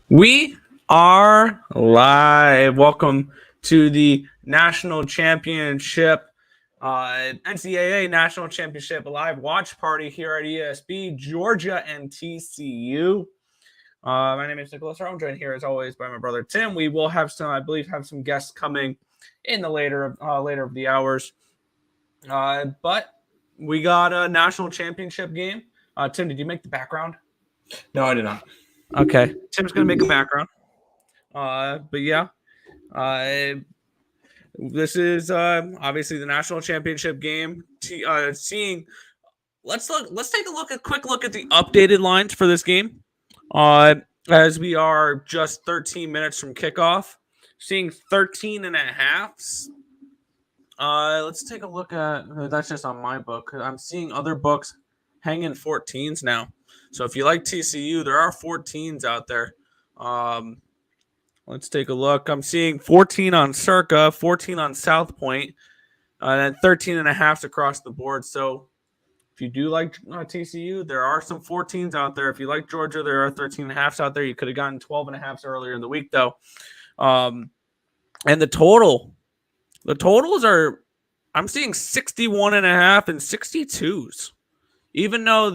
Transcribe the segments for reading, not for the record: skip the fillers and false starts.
We are live. Welcome to the National Championship, NCAA National Championship live watch party here at ESB, Georgia and TCU. My name is Nicholas. I'm joined here as always by my brother Tim. We will have some guests coming in the later of the hours. But we got a national championship game. Tim, did you make the background? No, I did not. Okay, Tim's gonna make a background. But yeah, this is obviously the national championship game. Let's take a quick look at the updated lines for this game. As we are just 13 minutes from kickoff, seeing 13 and a halves. Let's take a look at that's just on my book. I'm seeing other books hanging 14s now. So if you like TCU, there are 14s out there. Let's take a look. I'm seeing 14 on Circa, 14 on South Point, and then 13 and a half across the board. So if you do like TCU, there are some 14s out there. If you like Georgia, there are 13 and a halves out there. You could have gotten 12 and a halves earlier in the week, though. And the totals are, I'm seeing 61 and a half and 62s. Even though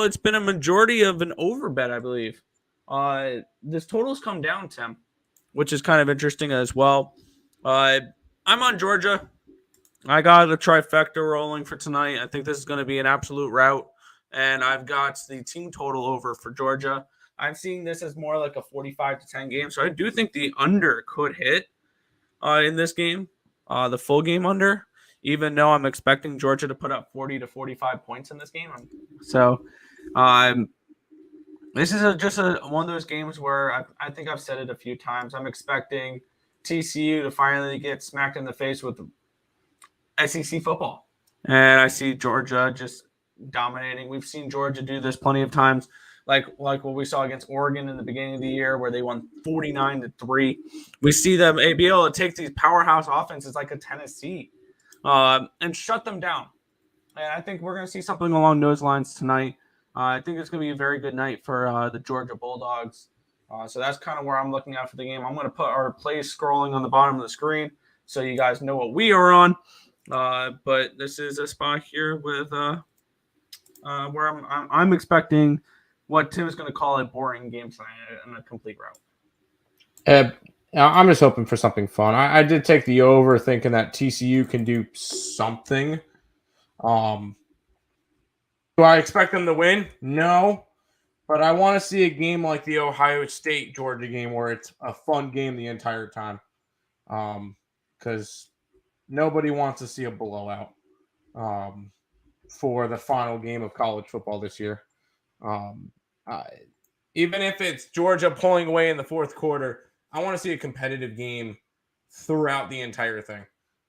it's been a majority of an over bet, I believe. This total's come down, Tim, which is kind of interesting as well. I'm on Georgia. I got a trifecta rolling for tonight. I think this is going to be an absolute rout, and I've got the team total over for Georgia. I'm seeing this as more like a 45-10 game, so I do think the under could hit in this game, the full game under, even though I'm expecting Georgia to put up 40 to 45 points in this game. So this is just one of those games where I think I've said it a few times. I'm expecting TCU to finally get smacked in the face with SEC football. And I see Georgia just dominating. We've seen Georgia do this plenty of times, like what we saw against Oregon in the beginning of the year where they won 49-3. We see them be able to take these powerhouse offenses like a Tennessee and shut them down. And I think we're going to see something along those lines tonight. I think it's going to be a very good night for the Georgia Bulldogs. So that's kind of where I'm looking at for the game. I'm going to put our plays scrolling on the bottom of the screen so you guys know what we are on. But this is a spot here with where I'm expecting what Tim is going to call a boring game tonight and a complete rout. I'm just hoping for something fun. I did take the over, thinking that TCU can do something. Do I expect them to win? No. But I want to see a game like the Ohio State-Georgia game where it's a fun game the entire time. Because nobody wants to see a blowout for the final game of college football this year. Even if it's Georgia pulling away in the fourth quarter, I want to see a competitive game throughout the entire thing.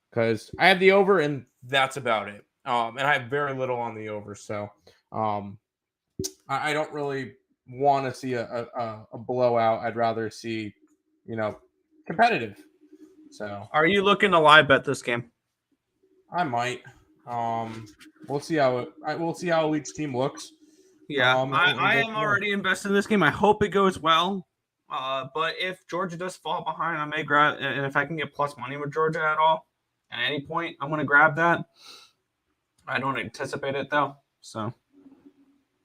Because I have the over, and that's about it. And I have very little on the over, so I don't really want to see a blowout. I'd rather see, competitive. So, are you looking to live bet this game? I might. We'll see how each team looks. Yeah, I am already invested in this game. I hope it goes well. But if Georgia does fall behind, I may grab, and if I can get plus money with Georgia at all, at any point, I'm going to grab that. I don't anticipate it though. So,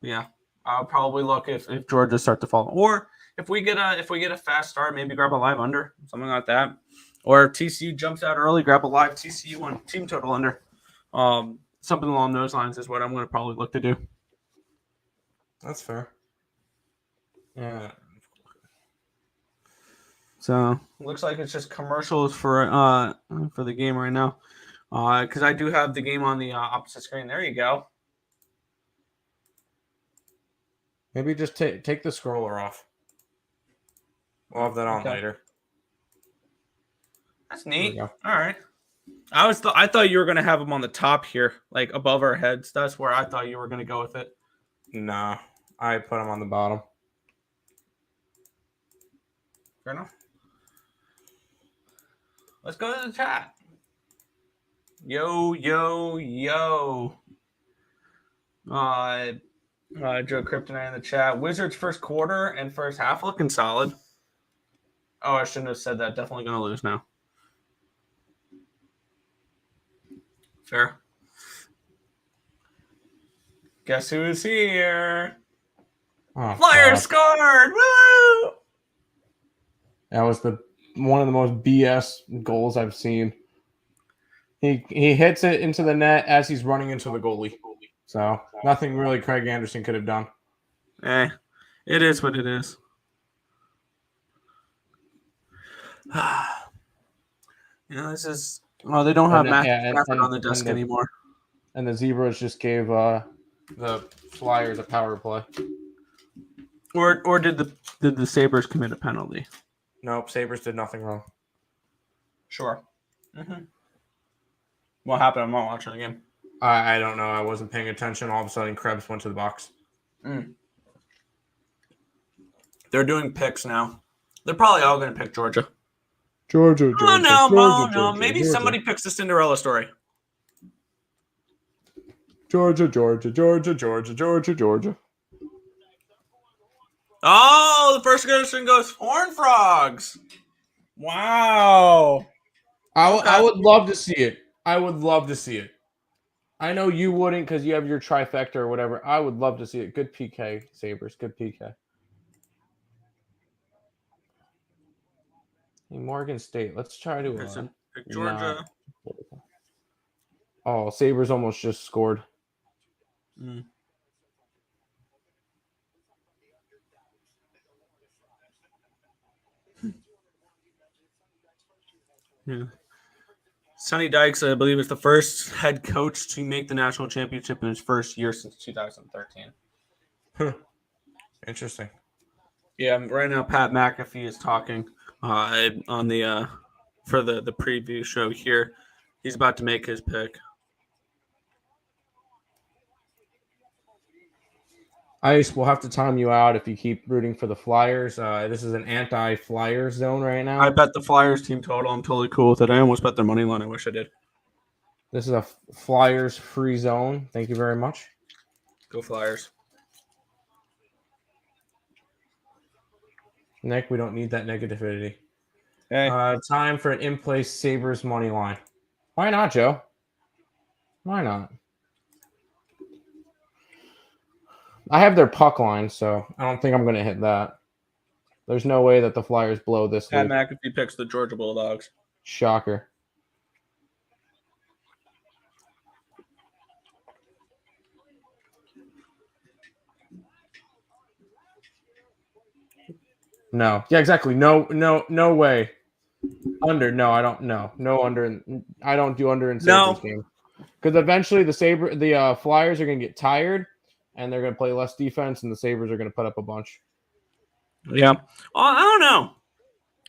yeah, I'll probably look if Georgia starts to fall, or if we get a fast start, maybe grab a live under, something like that. Or if TCU jumps out early, grab a live TCU on team total under. Something along those lines is what I'm going to probably look to do. That's fair. Yeah. So looks like it's just commercials for the game right now. Because I do have the game on the opposite screen. There you go. Maybe just take the scroller off. We'll have that on later. That's neat. All right. I thought you were going to have them on the top here, like above our heads. That's where I thought you were going to go with it. Nah, I put them on the bottom. Fair enough. Let's go to the chat. Yo. Joe Kryptonite in the chat. Wizards first quarter and first half looking solid. Oh, I shouldn't have said that. Definitely going to lose now. Fair. Guess who is here? Oh, Flyers scored! Woo! That was one of the most BS goals I've seen. He hits it into the net as he's running into the goalie. So nothing really Craig Anderson could have done. It is what it is. This is. Oh, they don't have Matt Stafford on the desk anymore. And the Zebras just gave the Flyers a power play. Or did the Sabres commit a penalty? Nope, Sabres did nothing wrong. Sure. Mm-hmm. What happened? I'm not watching the game. I don't know. I wasn't paying attention. All of a sudden, Krebs went to the box. They're doing picks now. They're probably all going to pick Georgia. Georgia. No. Maybe Georgia. Somebody picks the Cinderella story. Georgia. Oh, the first question goes Horned Frogs. Wow. I would love to see it. I would love to see it. I know you wouldn't because you have your trifecta or whatever. I would love to see it. Good PK, Sabres. Good PK. Hey, Morgan State. Let's try to pick Georgia. Oh, Sabres almost just scored. Yeah. Sonny Dykes, I believe, is the first head coach to make the national championship in his first year since 2013. Interesting. Yeah, right now Pat McAfee is talking on the for the preview show here. He's about to make his pick. Ice, we'll have to time you out if you keep rooting for the Flyers. This is an anti-Flyers zone right now. I bet the Flyers team total. I'm totally cool with it. I almost bet their money line. I wish I did. This is a Flyers free zone. Thank you very much. Go Flyers. Nick, we don't need that negativity. Hey. Time for an in-place Sabres money line. Why not, Joe? Why not? I have their puck line, so I don't think I'm going to hit that. There's no way that the Flyers blow this Pat lead. McAfee picks the Georgia Bulldogs. Shocker. No. Yeah, exactly. No way. Under. No, I don't. No under. I don't do under in Sabres game. Because eventually the Flyers are going to get tired, and they're going to play less defense, and the Sabres are going to put up a bunch. Yeah. I don't know.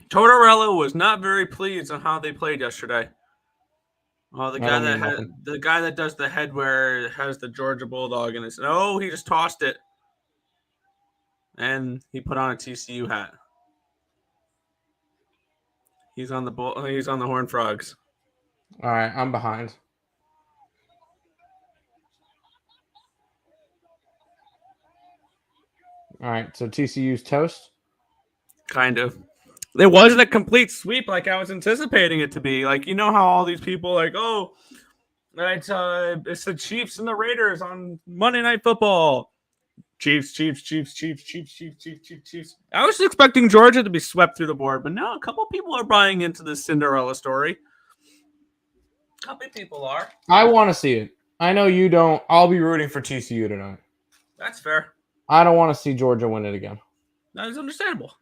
Tortorella was not very pleased on how they played yesterday. Oh, the guy that does the head where has the Georgia Bulldog in his. Oh, he just tossed it, and he put on a TCU hat. He's on the Horned Frogs. All right, I'm behind. All right, so TCU's toast? Kind of. It wasn't a complete sweep like I was anticipating it to be. Like, you know how all these people like, oh, it's the Chiefs and the Raiders on Monday Night Football. Chiefs. I was expecting Georgia to be swept through the board, but now a couple people are buying into this Cinderella story. A couple people are. I want to see it. I know you don't. I'll be rooting for TCU tonight. That's fair. I don't want to see Georgia win it again. That is understandable.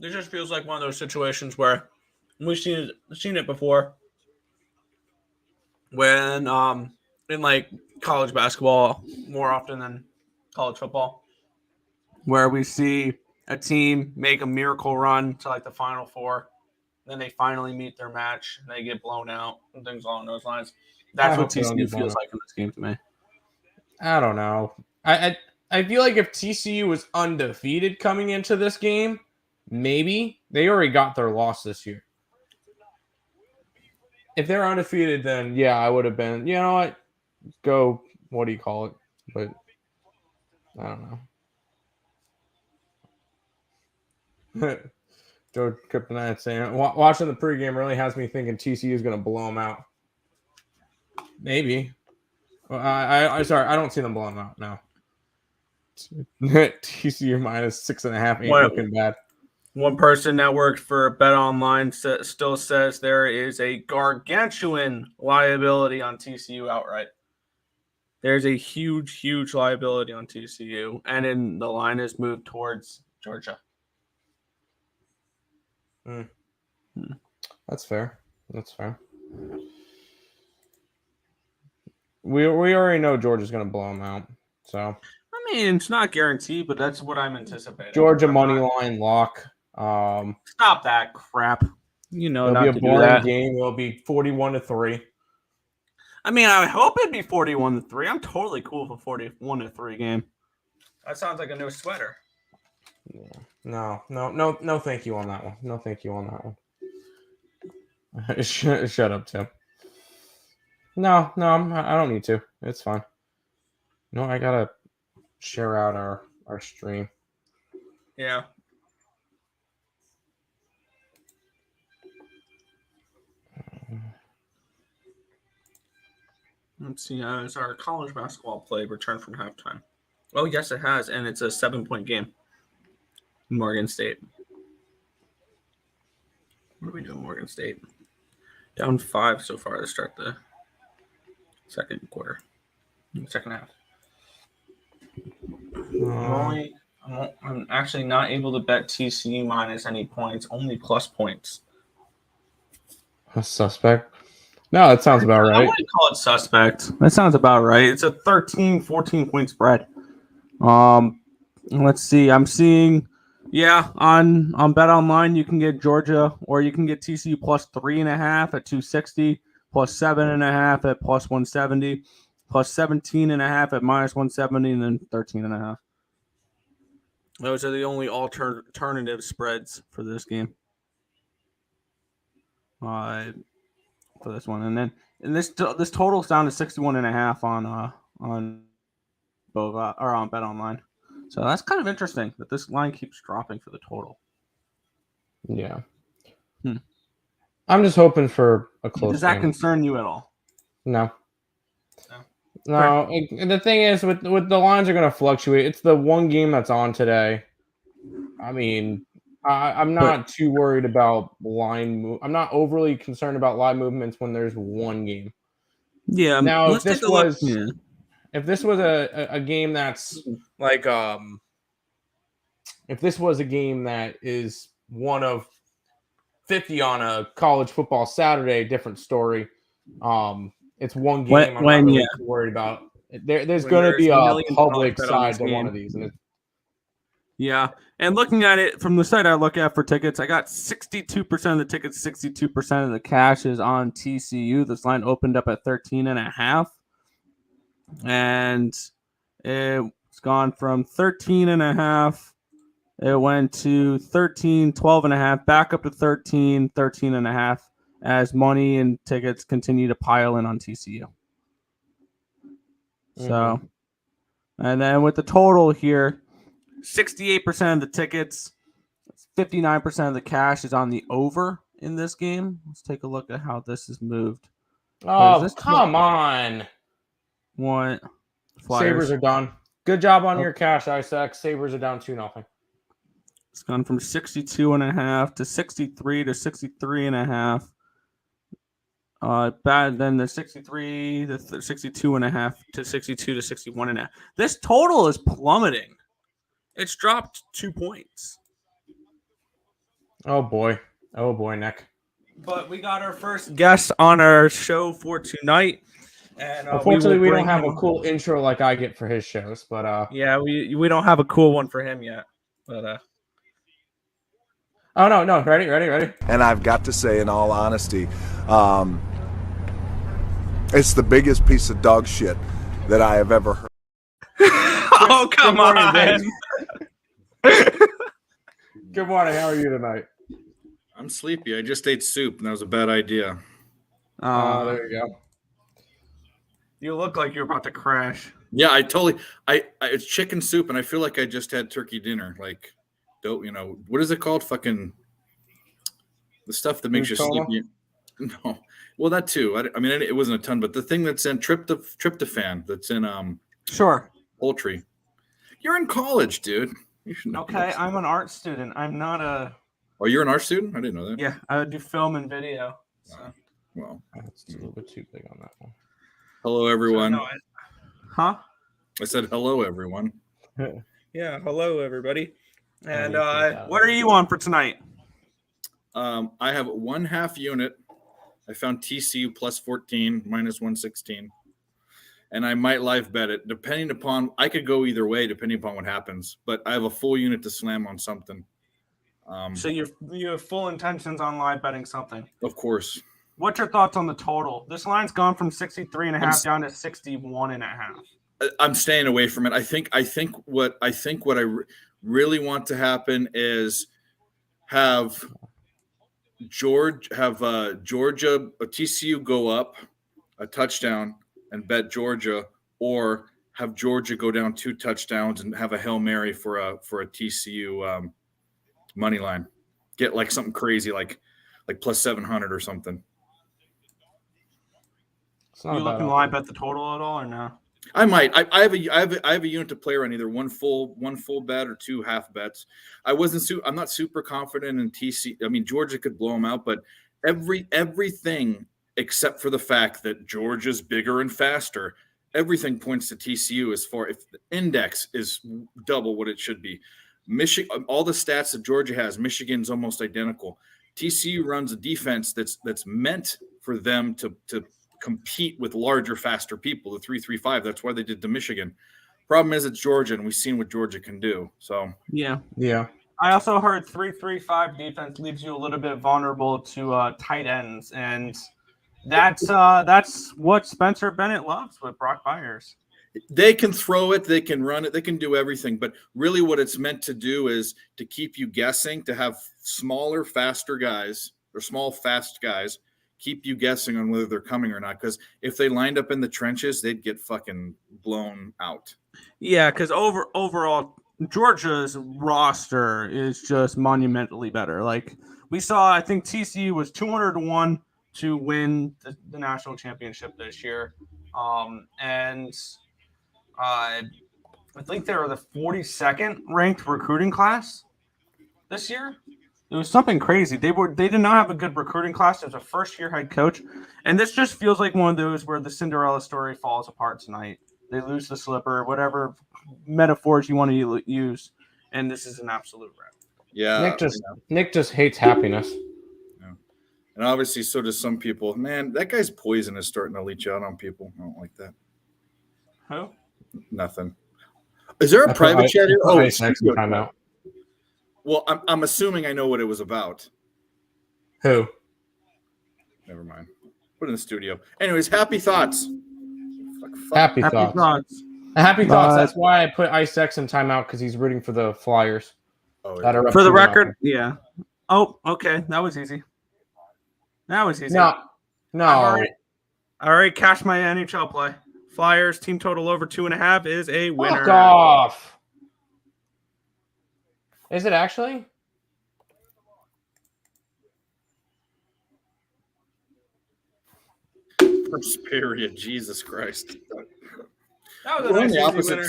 It just feels like one of those situations where we've seen it before. When in like college basketball more often than college football, where we see a team make a miracle run to like the Final Four, then they finally meet their match, and they get blown out and things along those lines. That's what TCU feels like in this game to me. I don't know. I feel like if TCU was undefeated coming into this game, maybe. They already got their loss this year. If they're undefeated, then yeah, I would have been, you know what? Go, what do you call it? But I don't know. Joe Kryptonite saying, watching the pregame really has me thinking TCU is going to blow them out. Maybe. Well, I sorry, I don't see them blowing them out now. TCU minus 6.5 ain't looking bad. One person that worked for Bet Online still says there is a gargantuan liability on TCU outright. There's a huge, huge liability on TCU, and then the line is moved towards Georgia. That's fair. That's fair. We already know Georgia's going to blow them out. So I mean, it's not guaranteed, but that's what I'm anticipating. Georgia money line lock. Stop that crap. You know, it'll not be a to do boring that. game. It'll be 41-3. I mean, I hope it'd be 41-3. I'm totally cool for 41-3 game. That sounds like a new sweater. Yeah. No. Thank you on that one. No, thank you on that one. Shut up, Tim. No, I don't need to. It's fine. No, I gotta share out our stream. Yeah. Let's see. Has our college basketball play returned from halftime? Oh, yes, it has, and it's a 7-point game. Morgan State. What are we doing, Morgan State? Down 5 so far to start the second half. I'm actually not able to bet TCU minus any points, only plus points. A suspect? No, that sounds about right. I wouldn't call it suspect. That sounds about right. It's a 14-point spread. Let's see. I'm seeing, on Bet Online you can get Georgia, or you can get TCU plus 3.5 at 260, plus 7.5 at plus 170, plus 17.5 at minus 170, and then 13.5. Those are the only alternative spreads for this game. For this one, and this total's down to 61.5 on Bova or on Bet Online. So that's kind of interesting that this line keeps dropping for the total. Yeah. I'm just hoping for a close. Does that game. concern you at all? No. The thing is, with the lines are going to fluctuate. It's the one game that's on today. I mean, I'm not too worried about line. I'm not overly concerned about line movements when there's one game. Yeah. Now, if this was a game that's like if this was a game that is one of 50 on a college football Saturday, different story. It's one game. I'm not really too worried about. There's going to be a public side to one of these, and yeah. And looking at it from the site I look at for tickets, I got 62% of the tickets, 62% of the cash is on TCU. This line opened up at 13.5. And it's gone from 13.5. It went to 13, 12.5, back up to 13, 13.5 as money and tickets continue to pile in on TCU. So, and then with the total here, 68% of the tickets, 59% of the cash is on the over in this game. Let's take a look at how this has moved. Oh, come on. What? Sabres are done. Good job on your cash, Isaac. Sabres are down 2-0. It's gone from 62.5 to 63 to 63.5. Then the 63, the 62.5 to 62 to 61.5. This total is plummeting. It's dropped 2 points. Oh boy, Nick. But we got our first guest on our show for tonight. And unfortunately, we don't have a cool intro like I get for his shows. But we don't have a cool one for him yet. But oh no, ready. And I've got to say, in all honesty, it's the biggest piece of dog shit that I have ever heard. Oh, come on. Good morning. How are you tonight? I'm sleepy. I just ate soup, and that was a bad idea. There you go. You look like you're about to crash. Yeah, it's chicken soup, and I feel like I just had turkey dinner. Like, what is it called? Fucking the stuff that makes you sleepy. No, well, that too. I mean, it wasn't a ton, but the thing that's in tryptophan that's in Sure. poultry. You're in college, dude. You should know. Okay, I'm an art student. I'm not a. Oh, you're an art student? I didn't know that. Yeah, I do film and video. So. Well, that's a little bit too big on that one. Hello, everyone. Huh? I said hello, everyone. Yeah, hello, everybody. And what are you on for tonight? I have 1/2 unit. I found TCU plus 14, minus 116. And I might live bet it, depending upon, I could go either way, depending upon what happens. But I have a full unit to slam on something. So you have full intentions on live betting something? Of course. What's your thoughts on the total? This line's gone from 63.5 down to 61.5. I'm staying away from it. I think what I really want to happen is have Georgia, TCU go up a touchdown and bet Georgia, or have Georgia go down 2 touchdowns and have a Hail Mary for a TCU money line. Get like something crazy like plus 700 or something. You looking live bet the total at all or no? I might. I have a unit to play around, either one full bet or 2 half bets. I'm not super confident in TC. I mean, Georgia could blow them out, but everything except for the fact that Georgia's bigger and faster, everything points to TCU as far if the index is double what it should be. Michigan, all the stats that Georgia has, Michigan's almost identical. TCU runs a defense that's meant for them to compete with larger, faster people, the 3-3-5. That's why they did to Michigan. Problem is it's Georgia, and we've seen what Georgia can do. So yeah. I also heard 3-3-5 defense leaves you a little bit vulnerable to tight ends, and that's what Spencer Bennett loves with Brock Byers. They can throw it, they can run it, they can do everything. But really what it's meant to do is to keep you guessing, to have smaller, faster guys or small, fast guys keep you guessing on whether they're coming or not. Because if they lined up in the trenches, they'd get fucking blown out. Yeah, because overall, Georgia's roster is just monumentally better. Like we saw, I think TCU was 200-1 to win the national championship this year. And I think they were the 42nd ranked recruiting class this year. It was something crazy. They did not have a good recruiting class. It was a first-year head coach. And this just feels like one of those where the Cinderella story falls apart tonight. They lose the slipper, whatever metaphors you want to use, and this is an absolute wreck. Yeah. Nick just hates happiness. Yeah. And obviously so does some people. Man, that guy's poison is starting to leach out on people. I don't like that. Who? Nothing. Is there a private chat here? Oh, it's timeout. Well, I'm assuming I know what it was about. Who? Never mind. Put it in the studio. Anyways, happy thoughts. Happy thoughts. Happy thoughts. That's why I put Ice X in timeout, because he's rooting for the Flyers. Oh, yeah. For the record, yeah. Oh, okay. That was easy. No. All right. Cash my NHL play. Flyers team total over 2.5 is a winner. Fuck off. Is it actually? Period. Jesus Christ. That was a nice easy winner.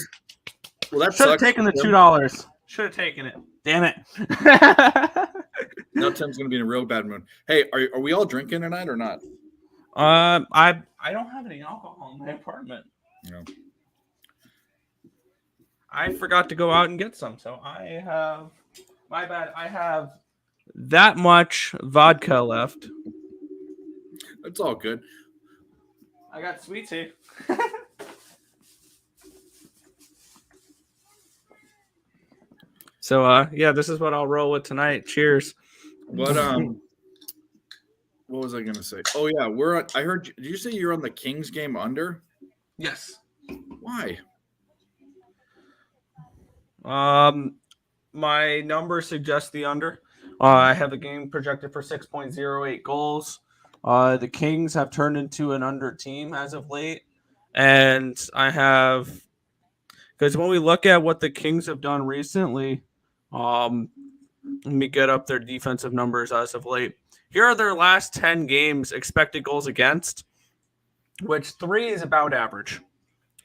Well, that should have taken the $2. Should have taken it. Damn it. Now Tim's going to be in a real bad mood. Hey, are we all drinking tonight or not? I don't have any alcohol in my apartment. No. I forgot to go out and get some, so I have. My bad. I have that much vodka left. It's all good. I got sweet tea. So, yeah, this is what I'll roll with tonight. Cheers. What was I gonna say? Oh yeah, I heard. Did you say you're on the Kings game under? Yes. Why? my numbers suggest the under. I have the game projected for 6.08 goals. The Kings have turned into an under team as of late. And I have, because when we look at what the Kings have done recently, let me get up their defensive numbers as of late. Here are their last 10 games expected goals against, which 3 is about average.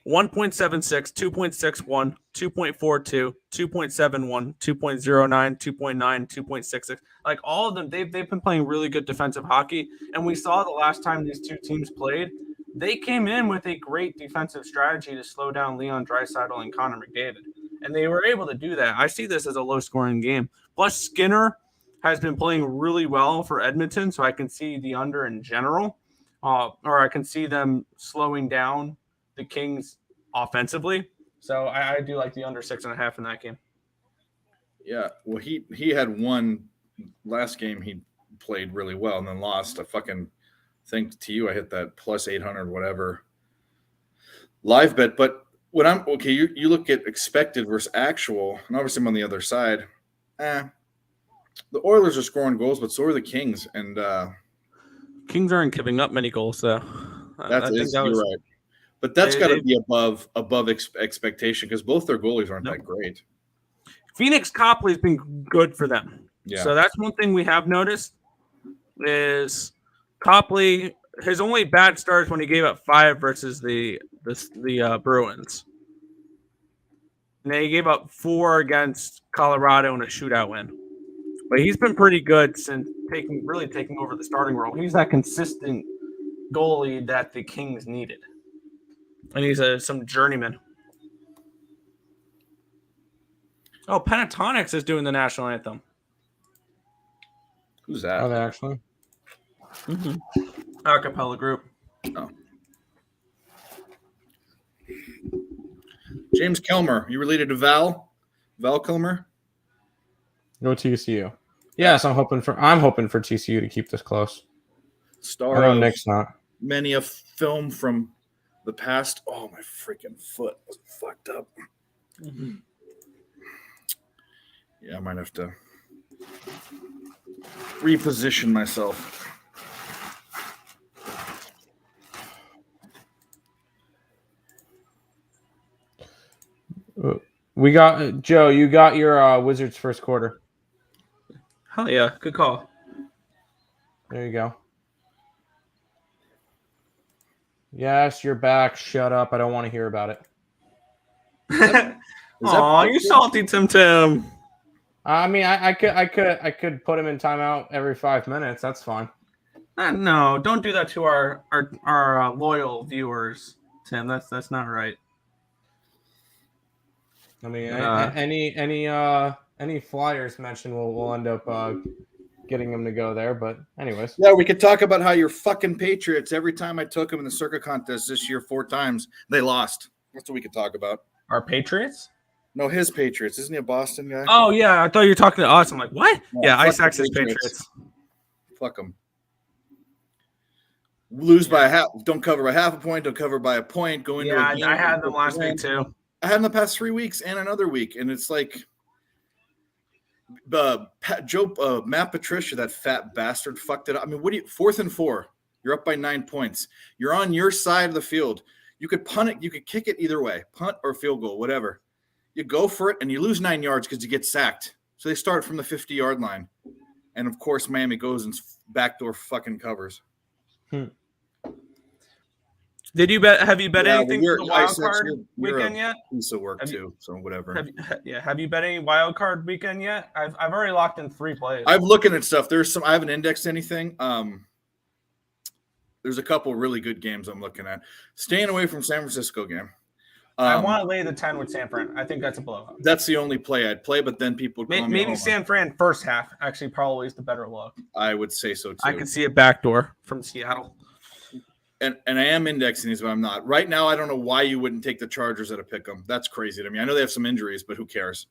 1.76, 2.61, 2.42, 2.71, 2.09, 2.9, 2.66. Like all of them, they've been playing really good defensive hockey. And we saw the last time these two teams played, they came in with a great defensive strategy to slow down Leon Draisaitl and Connor McDavid. And they were able to do that. I see this as a low-scoring game. Plus, Skinner has been playing really well for Edmonton, so I can see the under in general. Or I can see them slowing down the Kings offensively. So I do like the under 6.5 in that game. Yeah. Well, he had one last game he played really well and then lost. I fucking think to you I hit that plus 800 whatever live bet. But when I'm okay, you look at expected versus actual, and obviously I'm on the other side. The Oilers are scoring goals, but so are the Kings. And Kings aren't giving up many goals, though. You're right. But that's got to be above expectation because both their goalies aren't that great. Phoenix Copley has been good for them. Yeah. So that's one thing we have noticed is Copley, his only bad starts when he gave up 5 versus the Bruins. And then he gave up 4 against Colorado in a shootout win. But he's been pretty good since taking over the starting role. He's that consistent goalie that the Kings needed. And he's some journeyman. Oh, Pentatonics is doing the national anthem. Who's that? Are they actually? Mm-hmm. Acapella group. Oh. James Kilmer. You related to Val? Val Kilmer? Go TCU. Yes, I'm hoping for TCU to keep this close. Star I know of Nick's not. many a film from the past. Oh, my freaking foot was fucked up. Mm-hmm. Yeah, I might have to reposition myself. We got Joe. You got your Wizards first quarter. Hell yeah, good call. There you go. Yes, you're back. Shut up. I don't want to hear about it. Aw, you salty Tim. I mean, I could put him in timeout every 5 minutes. That's fine. No, don't do that to our loyal viewers, Tim. That's not right. I mean, any Flyers mentioned will end up getting him to go there. But anyways, yeah, we could talk about how your fucking Patriots. Every time I took them in the circuit contest this year, 4 times they lost. That's what we could talk about. Our Patriots? No, his Patriots. Isn't he a Boston guy? Oh yeah, I thought you were talking to us. I'm like, what? Yeah, Isaac's Patriots. Fuck them. Lose by a half. Don't cover by half a point. Don't cover by a point. Go into a game. I had them last week too. I had them the past 3 weeks and another week, and it's like Matt Patricia, that fat bastard, fucked it up. I mean, 4th and 4. You're up by 9 points. You're on your side of the field. You could punt it. You could kick it either way, punt or field goal, whatever. You go for it, and you lose 9 yards because you get sacked. So they start from the 50-yard line. And, of course, Miami goes and backdoor fucking covers. Did you bet? Have you bet anything for the wild card you're weekend yet? Piece of work too, so whatever. Have you bet any wild card weekend yet? I've already locked in 3 plays. I'm looking at stuff. There's some. I haven't indexed anything. There's a couple really good games I'm looking at. Staying away from San Francisco game. I want to lay the 10 with San Fran. I think that's a blowout. That's the only play I'd play, but then people maybe San Fran first half actually probably is the better look. I would say so too. I could see a backdoor from Seattle. And I am indexing these, but I'm not. Right now, I don't know why you wouldn't take the Chargers at a pick 'em. That's crazy to me. I know they have some injuries, but who cares?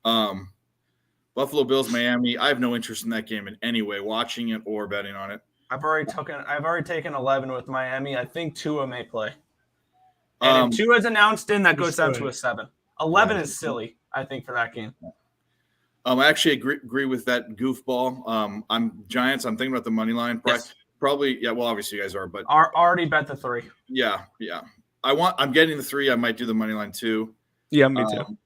Buffalo Bills, Miami. I have no interest in that game in any way, watching it or betting on it. I've already taken 11 with Miami. I think Tua may play. And if Tua's announced in, that goes down to a 7. 11 is silly, I think, for that game. I actually agree with that goofball. I'm Giants. I'm thinking about the money line. Yes. Probably, yeah. Well, obviously you guys are, but Already bet the 3. yeah. I'm getting the 3. I might do the money line too. Yeah, me too.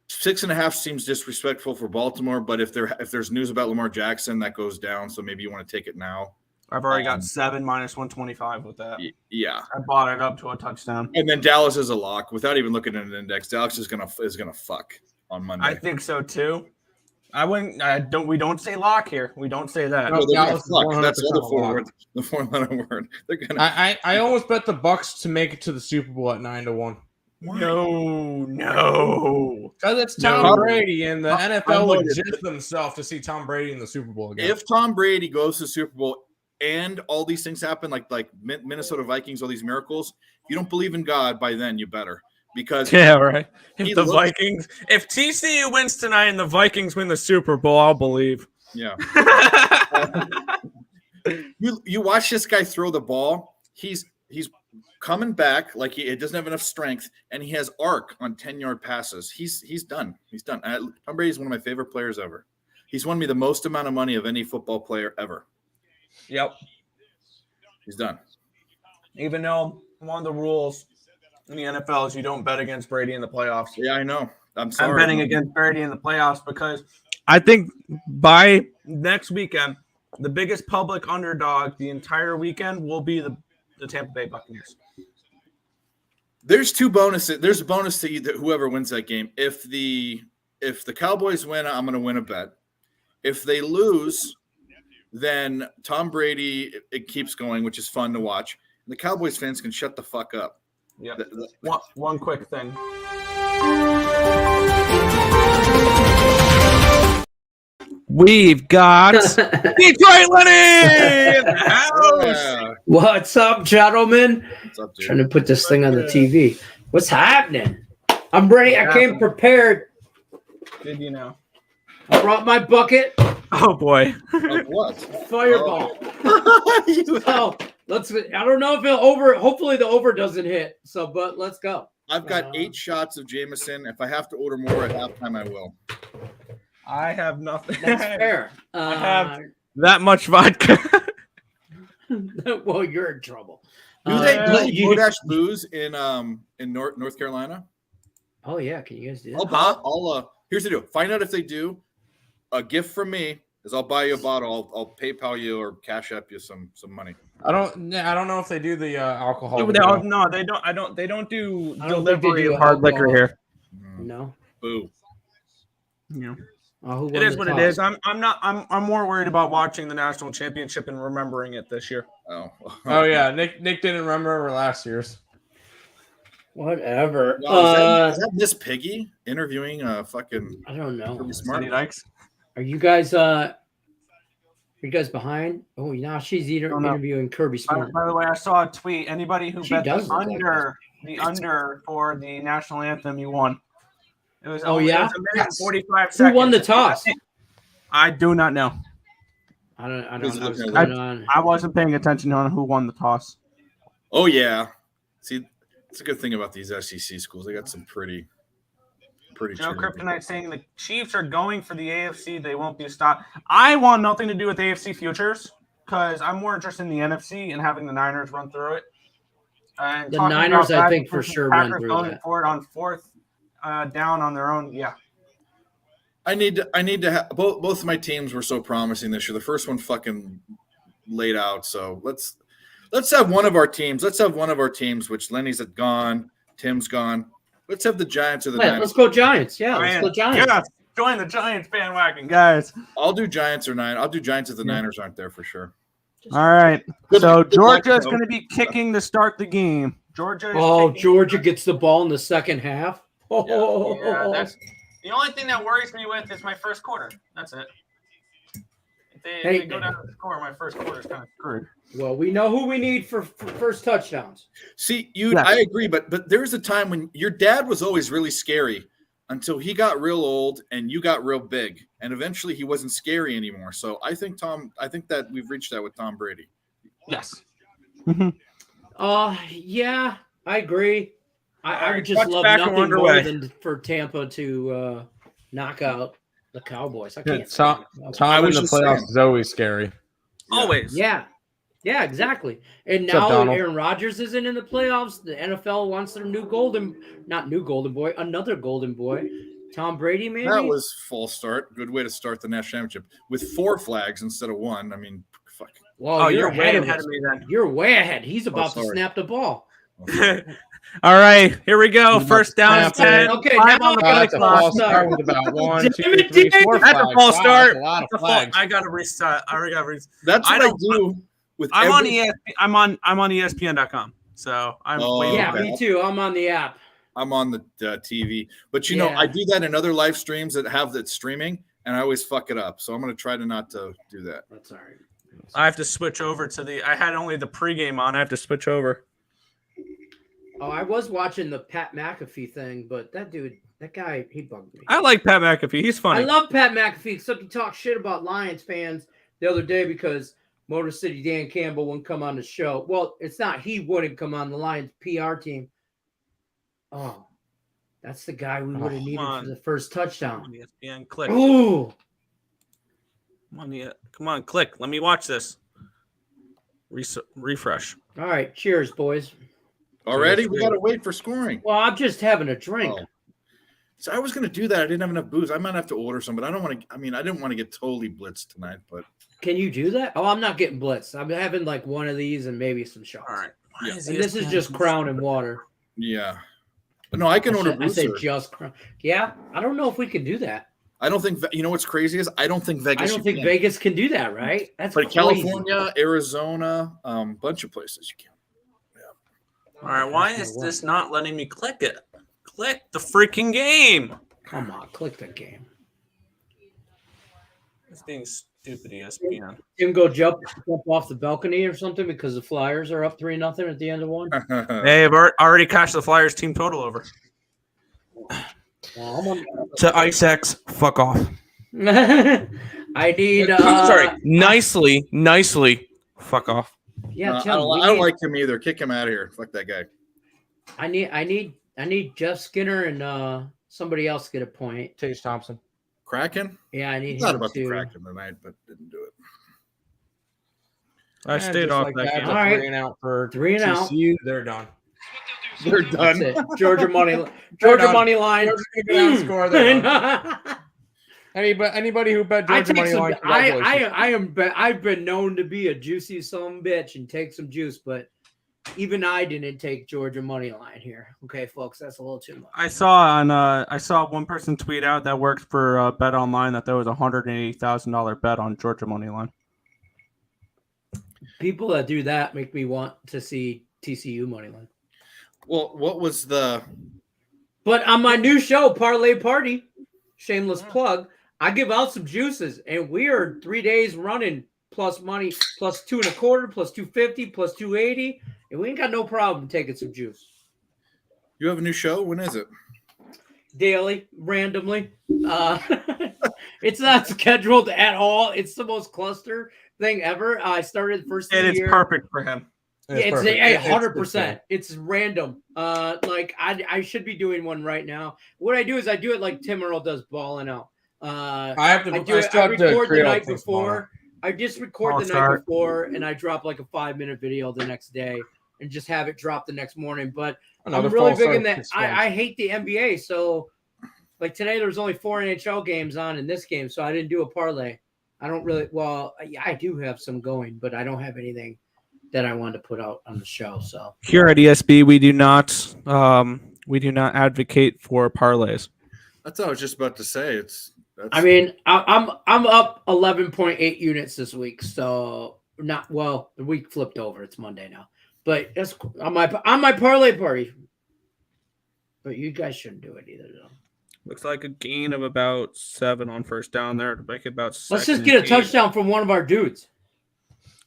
6.5 seems disrespectful for Baltimore, but if there's news about Lamar Jackson, that goes down. So maybe you want to take it now. I've already got 7 minus 125 with that. Yeah, I bought it up to a touchdown. and then Dallas is a lock without even looking at an index. Dallas is gonna fuck on Monday. I think so too. I wouldn't. We don't say lock here. We don't say that. No, they're gonna Dallas is fuck. That's the 100% other 4 lock. words. The 4-letter word. They're gonna. I almost bet the Bucks to make it to the Super Bowl at 9-1. No. Because it's Tom Brady, and the NFL would jizz themselves to see Tom Brady in the Super Bowl again. If Tom Brady goes to the Super Bowl and all these things happen, like Minnesota Vikings, all these miracles, if you don't believe in God, by then you better. Because Yeah, right. He If the looks- Vikings, if TCU wins tonight and the Vikings win the Super Bowl, I'll believe. yeah, you watch this guy throw the ball. He's coming back like he doesn't have enough strength, and he has arc on 10-yard passes. He's done. He's done. Tom Brady is one of my favorite players ever. He's won me the most amount of money of any football player ever. Yep. He's done. Even though one of the rules in the NFL is you don't bet against Brady in the playoffs. Yeah, I know. I'm sorry. I'm betting against Brady in the playoffs because I think by next weekend, the biggest public underdog the entire weekend will be the Tampa Bay Buccaneers. There's 2 bonuses. There's a bonus to whoever wins that game. If the Cowboys win, I'm going to win a bet. If they lose, then Tom Brady it keeps going, which is fun to watch. The Cowboys fans can shut the fuck up. Yeah. One quick thing. We've got Detroit Lenny in the house. Yeah. What's up, gentlemen? What's up, dude? Trying to put this thing on the TV. What's happening? I'm ready. I came prepared. Did you know? I brought my bucket. Oh boy. Of what? Fireball. So let's. I don't know if it'll over. Hopefully the over doesn't hit. So, but let's go. I've got 8 shots of Jameson. If I have to order more at halftime, I will. I have nothing. That's fair. I have that much vodka. Well, you're in trouble. Do they you- DoorDash booze in North Carolina? Oh yeah, can you guys do that? I'll here's the deal. Find out if they do. A gift from me is I'll buy you a bottle. I'll PayPal you or Cash App you some money. I don't know if they do the alcohol. No, they don't. They don't do I don't think they delivery do of hard liquor alcohol. here. No. Boo. Yeah. Who It won is the what it toss? is. I'm more worried about watching the national championship and remembering it this year. Oh. Oh yeah, Nick didn't remember last Whatever. Wow, is that Miss Piggy interviewing fucking I don't know. Kirby Smart? Sonny Dykes. Are you guys behind? Oh, now she's Oh, no. interviewing Kirby Smart. By the way, I saw a tweet. Anybody who She bet does the look like under for the national anthem, you won. It was Oh, yeah? It was a minute and 45 Who seconds. won the toss? I do not know. I don't Who's know what's looking going on. I wasn't paying attention on who won the toss. Oh yeah. See, it's a good thing about these SEC schools. They got some pretty Joe trendy Kryptonite saying the Chiefs are going for the AFC. They won't be stopped. I want nothing to do with AFC futures because I'm more interested in the NFC and having the Niners run through it. And The talking Niners, about I think, for Packers sure run Packers through going that. for it on 4th down on their own. Yeah. I need to have both of my teams were so promising this year. The first one fucking laid out. So let's have one of our teams. Let's have one of our teams, which Lenny's gone, Tim's gone. Let's have the Giants or the Yeah, Niners. let's go Giants. Yeah, let's go Giants. Yeah, join the Giants bandwagon, guys. I'll do Giants or Niners. I'll do Giants if the Niners aren't there for sure. All right. Good- So good luck, Georgia's Joe. going to be kicking to start the game. Georgia. Is Oh, kicking- Georgia gets the ball in the second half. Oh, Yeah, that's the only thing that worries me with is my first quarter. That's it. If they go down to the score, my first quarter is kind of screwed. well, we know who we need for first touchdowns. See, you. Yes. I agree, but there was a time when your dad was always really scary until he got real old and you got real big, and eventually he wasn't scary anymore. So I think that we've reached that with Tom Brady. Yes. Yeah, I agree. I would just Touch love back nothing underway. more than for Tampa to knock out The Cowboys. I Yeah, can't. Tom, stand Tom I in was the just playoffs saying. is always scary. Always. Yeah. Yeah, exactly. And What's up, now Donald? Aaron Rodgers isn't in the playoffs. The NFL wants their not new golden boy, another golden boy. Tom Brady, maybe? That was false start. Good way to start the national championship with 4 flags instead of 1. I mean, fuck. Well, Oh, you're you're way ahead ahead us. of me then. You're way ahead. He's about to sorry. snap the ball. All right, here we go. First down and Snap it. 10. Okay, 5 now on the I That's got a play clock. false start. start with about 1, Damn 2, it, 3, damn 4 it. flags. That's a false Wow, start. that's a lot of That's a false- flags. I gotta restart. I gotta restart. That's I what I don't- do with I'm on every. I'm on ESPN.com. So I'm Oh, way Yeah, okay. me too. I'm on the app. I'm on the TV, but you know, Yeah. I do that in other live streams that have that streaming, and I always fuck it up. So I'm going to try to not to do that. That's all right. I have to switch over to the. I had only the pregame on. I have to switch over. Oh, I was watching the Pat McAfee thing, but that guy, he bugged me. I like Pat McAfee. He's funny. I love Pat McAfee, except he talked shit about Lions fans the other day because Motor City Dan Campbell wouldn't come on the show. Well, it's not he wouldn't come on the Lions PR team. Oh, that's the guy we would have needed on. for the first touchdown. ESPN, click. Ooh, Come on, click. Let me watch this. Refresh. all right. Cheers, boys. Already, we got to wait for scoring. Well, I'm just having a drink. Oh. So I was going to do that. I didn't have enough booze. I might have to order some, but I don't want to. I mean, I didn't want to get totally blitzed tonight, but Can you do that? Oh, I'm not getting blitzed. I'm having like one of these and maybe some shots. All right. Yeah. And this is just Crown and water. yeah. No, I can order I booze. said sir. just Crown. Yeah, I don't know if we can do that. I don't think you know what's crazy is I don't think Vegas. I don't you think can. Vegas can do that, right? That's But crazy. California, Arizona, bunch of places you can. All right. Why is this not letting me click it? Click the freaking game. Come on, click the game. It's being stupid, ESPN. Tim go jump off the balcony or something because the Flyers are up 3-0 at the end of one. They've already cashed the Flyers team total over. Well, I'm on- To IceX, fuck off. I need. Sorry, nicely, fuck off. Yeah, I Tim. don't like him either. Kick him out of here. Fuck that guy. I need Jeff Skinner and somebody else get a point. Tage Thompson. Kraken? Yeah, I need Thought him about the to. Kraken tonight, but didn't do it. I stayed off that game. All right. 3 and out for 3 and out. TCU. They're done. They're That's done. it. Georgia money line. Georgia's gonna go down and score. They're done. Anybody who bet I Georgia take money some. line, congratulations. I've been known to be a juicy son bitch and take some juice, but even I didn't take Georgia money line here. Okay, folks, that's a little too much. I saw one person tweet out that works for Bet Online that there was a $180,000 bet on Georgia money line. People that do that make me want to see TCU money line. Well, what was the But on my new show, Parlay Party, shameless plug, I give out some juices, and we are 3 days running plus money, plus 2.25, plus 250, plus 280, and we ain't got no problem taking some juice. you have a new show? When is it? Daily, randomly. It's not scheduled at all. It's the most cluster thing ever. I started the first of And the it's year. perfect for him. It's perfect. 100%. It's random. Like I should be doing one right now. What I do is I do it like Tim Earle does Ballin out. I have to. I do it. still I have to record the create night all things tomorrow. before. I just record I'll the night start. before, and I drop like a 5-minute video the next day, and just have it drop the next morning. But Another I'm really false big start in that. this month. I hate the NBA, so like today there was only 4 NHL games on in this game, so I didn't do a parlay. I don't really. Well, I do have some going, but I don't have anything that I wanted to put out on the show. So Here at ESB, we do not advocate for parlays. That's what I was just about to say. I mean, I'm up 11.8 units this week, so not well. The week flipped over. It's Monday now, but that's on my parlay party. But you guys shouldn't do it either, though. Looks like a gain of about 7 on first down there to make it about. Let's just second get a and 8. touchdown from one of our dudes.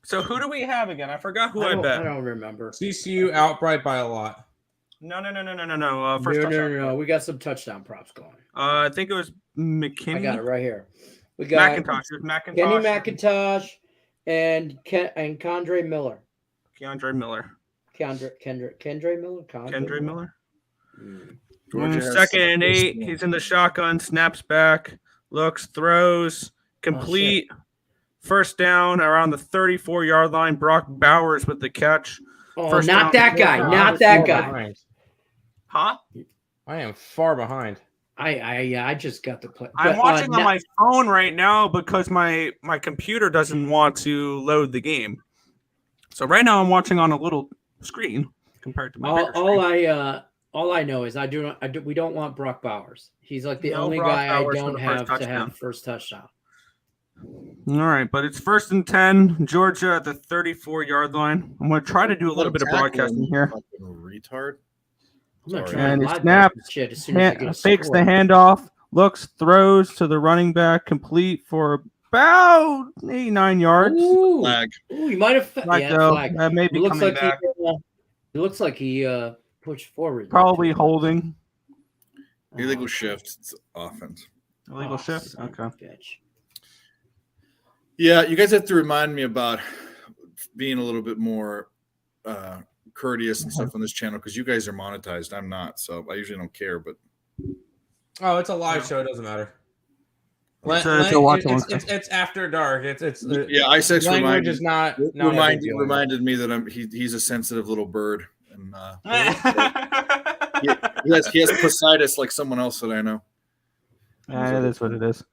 So who do we have again? I forgot who I I bet. don't remember. TCU outright by a lot. No. First touchdown. No. We got some touchdown props going. I think it was McKinney. I got it right here. We got McIntosh. It was McIntosh. Kenny McIntosh and Kendre Miller. Keandre Miller. Kendre Miller. Kendre Miller. Mm. Georgia has Second and some 8. He's in the shotgun. Snaps back. looks, throws, complete, first down around the 34-yard line. Brock Bowers with the catch. Oh, First not down. that guy. I'm Not far that guy. behind. Huh? I am far behind. I just got the play. I'm watching on my phone right now because my computer doesn't want to load the game. So right now I'm watching on a little screen compared to my bigger screen. All I know is we don't want Brock Bowers. He's like the No only Brock guy Bowers I for don't the first have to touchdown. have first touchdown. All right, but it's 1st and 10. Georgia at the 34-yard line. I'm going to try to do a little bit of broadcasting here. Fucking retard. I'm not Sorry. trying And to he live snaps, that shit as soon as I get a fakes score. the handoff, looks, throws to the running back, complete for about 89 yards. Ooh, Flag. ooh, he might have Flag, yeah, though. flag. That may It be looks coming like back. it looks like he pushed forward. Probably holding. Illegal shift. It's offense. Illegal shift? son of a Okay. bitch. Yeah, you guys have to remind me about being a little bit more courteous and stuff on this channel because you guys are monetized. I'm not, so I usually don't care. But Oh, it's a live show. It doesn't matter. It's after dark. It's yeah, Isaac's language is not a big deal. reminded me that he's a sensitive little bird, and he has Poseidus like someone else that I know. It is what it is.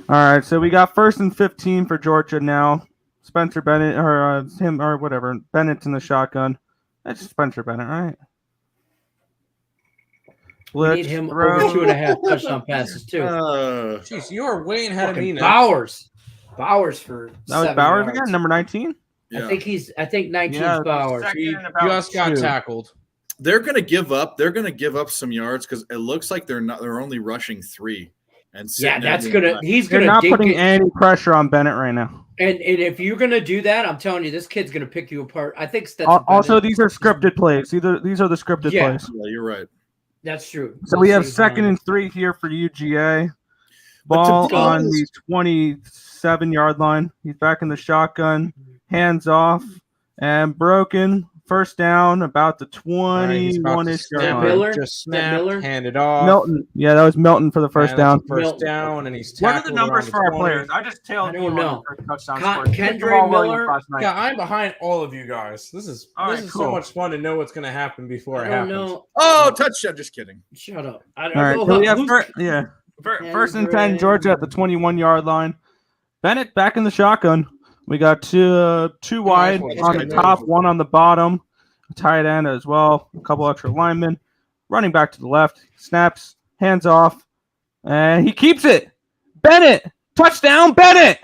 All right, so we got 1st and 15 for Georgia now. Spencer Bennett or him or whatever. Bennett's in the shotgun. That's Spencer Bennett, right? We need him over 2.5 touchdown passes too. Jeez, you are way ahead of me now. Bowers for That was 7 Bowers yards. again, number 19. Yeah. I think 19 Yeah, Bowers. He just got tackled. They're gonna give up. They're gonna give up some yards because it looks like they're only rushing 3. And Yeah, sitting there he's They're gonna not dink putting it. any pressure on Bennett right now. And if you're gonna do that, I'm telling you, this kid's gonna pick you apart. I think Stetson Also, Bennett- these are scripted plays. These are the scripted Yeah. plays. Yeah, you're right. That's true. So we have 2nd and 3 here for UGA. Ball be on honest- the 27-yard line. He's back in the shotgun. Hands off and broken. First down, about the 21-ish yard snap. line. Miller? Just Snap snap, Miller? handed off. Milton. Yeah, that was Milton for the first And that's down. a First Milton. down, and he's What are tackled the numbers around for our 20. players? I just tailed I don't you on know. the first touchdown Con- score. Kendrick Jamal Williams Miller? last night. Yeah, I'm behind all of you guys. This is All right, so cool. much fun to know what's going to happen before I it don't happens. know. Oh, touchdown! Just kidding. Shut up. I don't All right, know. so we have Who's- first and 10, Georgia at the 21-yard line. Bennett back in the shotgun. We got two wide one. on the top, one on the bottom, a tight end as well, a couple extra linemen. Running back to the left, snaps, hands off, and he keeps it. Bennett, touchdown, Bennett.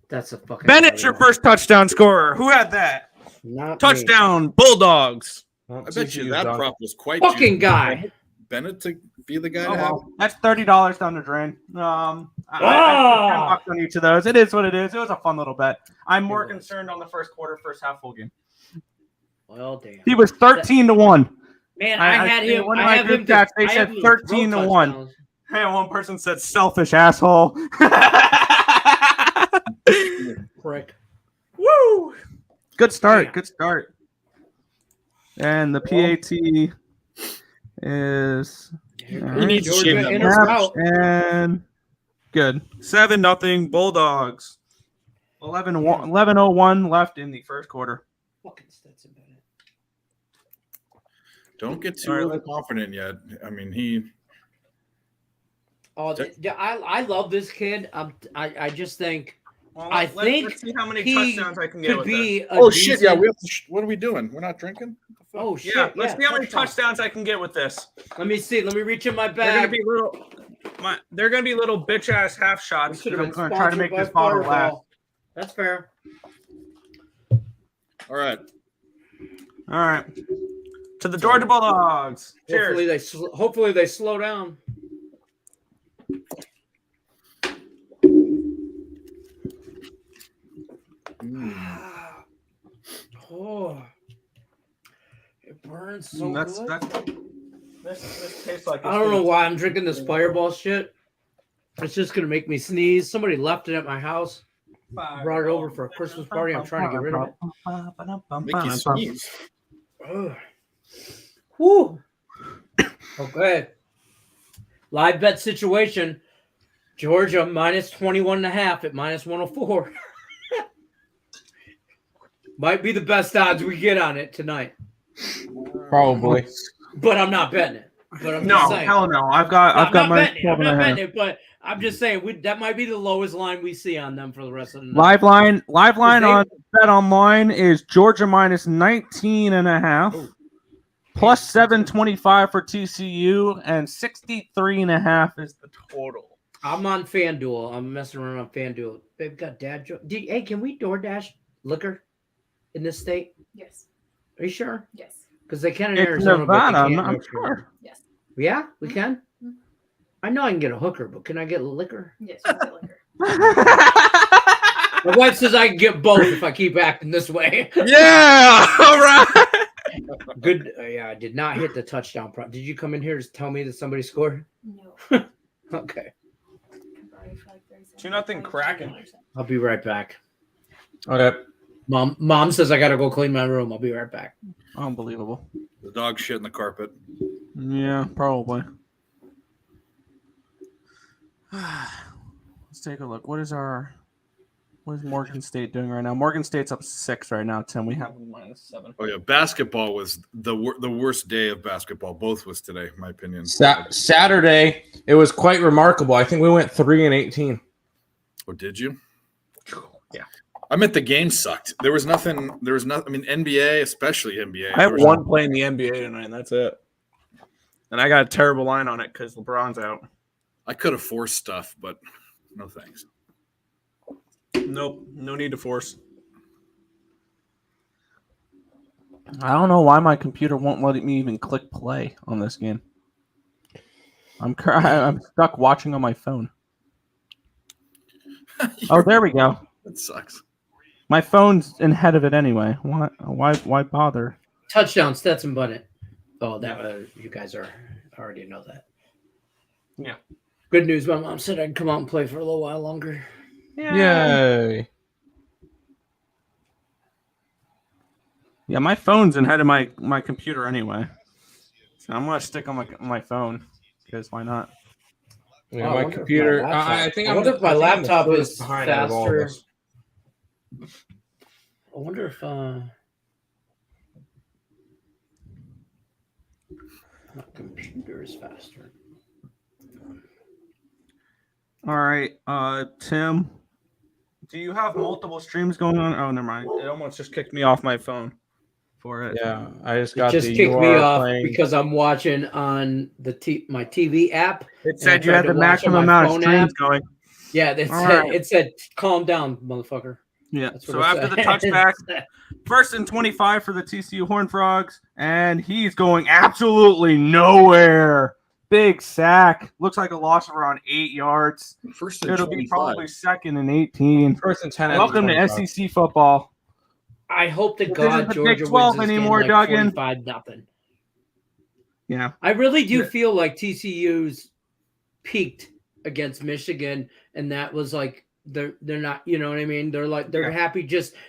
That's a fucking Bennett's your first touchdown scorer. Who had that? Not me. Touchdown, Bulldogs. Well, I bet you TCU's that done. prop was quite Fucking juicy. guy. Bennett to be the guy Oh, to have. well, that's $30 down the drain. I $10 on each of those. It is what it is. It was a fun little bet. I'm more concerned on the first quarter, first half full game. Well, damn. He was 13-1. Man, I I had see him. one of I my have group him. chats, they I said have him 13-1. touchdowns. Hey, one person said selfish asshole. Prick. Woo! Good start. Damn. Good start. And the PAT is He needs to Georgia shave that in mustache. or out. and good. 7-0 Bulldogs. 11:01 left in the first quarter. Fucking Stetson Bennett. Don't get too All right, overconfident yet. I mean, he. Oh, I love this kid. I just think Well, I think let's see how many he touchdowns I can get could with be. this. A Oh shit! Yeah, decent- we have to. What are we doing? We're not drinking. Oh shit! Yeah, let's see how many touchdown. touchdowns I can get with this. Let me see. Let me reach in my They're gonna bag. be little. They're gonna be little bitch ass half We shots. should have I'm been gonna try to sponsored make by this bottle last. Fireball. That's fair. All right. All right. To the Georgia Bulldogs. Cheers. Hopefully they slow down. Oh, it burns so good. This tastes like. I don't know why I'm drinking this Fireball shit. It's just gonna make me sneeze. Somebody left it at my house. Brought it over for a Christmas party. I'm trying to get rid of it. Make you sneeze. Ugh. Whew. Okay. Live bet situation. Georgia minus 21.5 at minus 104. Might be the best odds we get on it tonight. Probably. But I'm not betting it. But I'm No, just saying. hell no. I've got I'm minus not 12 and a half. betting it, but I'm just saying that might be the lowest line we see on them for the rest of the night. Live line They- on Bet Online is Georgia minus 19.5, plus 725 for TCU, and 63.5 is the total. I'm on FanDuel. I'm messing around on FanDuel. They've got dad joke. Hey, can we DoorDash liquor in this state? Yes. Are you sure? Yes. Because they can in It's Arizona, Nevada, but they I'm can't. not sure. Yes. Yeah, we can. Mhm. I know I can get a hooker, but can I get liquor? Yes. You can get liquor. My wife says I can get both if I keep acting this way. Yeah, all right. Good. Yeah, I did not hit the touchdown. Did you come in here to tell me that somebody scored? No. Okay. 2-0 Kraken. I'll be right back. Okay. Mom says I gotta go clean my room. I'll be right back. Unbelievable. The dog shit in the carpet. Yeah, probably. Let's take a look. What is Morgan State doing right now? Morgan State's up 6 right now, Tim. We have them minus 7. Oh yeah, basketball was the worst day of basketball. Both was today, in my opinion. Saturday, it was quite remarkable. I think we went 3-18. Oh, did you? Yeah. I meant the game sucked. There was nothing. I mean, NBA, especially NBA. I have there was one play in the NBA tonight, and that's it. And I got a terrible line on it because LeBron's out. I could have forced stuff, but no thanks. Nope, no need to force. I don't know why my computer won't let me even click play on this game. I'm stuck watching on my phone. Oh, there we go. That sucks. My phone's ahead of it anyway. Why bother? Touchdown, Stetson Bennett. Oh, that you guys already know that. Yeah. Good news. My mom said I'd come out and play for a little while longer. Yay. Yeah, my phone's ahead of my computer anyway. So I'm gonna stick on my phone because why not? Yeah, Oh, I my wonder if computer. my laptop- I think I wonder if my laptop is behind out of all faster. this. I wonder if my computer is faster. All right, Tim. Do you have multiple streams going on? Oh, never mind. It almost just kicked me off my phone for it. Yeah, I just It got just the kicked me UR off playing. because I'm watching on my TV app. It I said you tried had to the watch maximum on my amount of phone streams app. going. Yeah, All right. it said, calm down, motherfucker. Yeah. That's what So it after said. the touchback, 1st and 25 for the TCU Horned Frogs, and he's going absolutely nowhere. Big sack. Looks like a loss of around 8 yards. First and It'll be 25. probably 2nd and 18. First and 10. Welcome to SEC football. I hope to This God isn't the Georgia Big 12 wins this anymore, game like Duggan. 45-0. Yeah. I really do feel like TCU's peaked against Michigan, and that was like they're not, you know what I mean? They're happy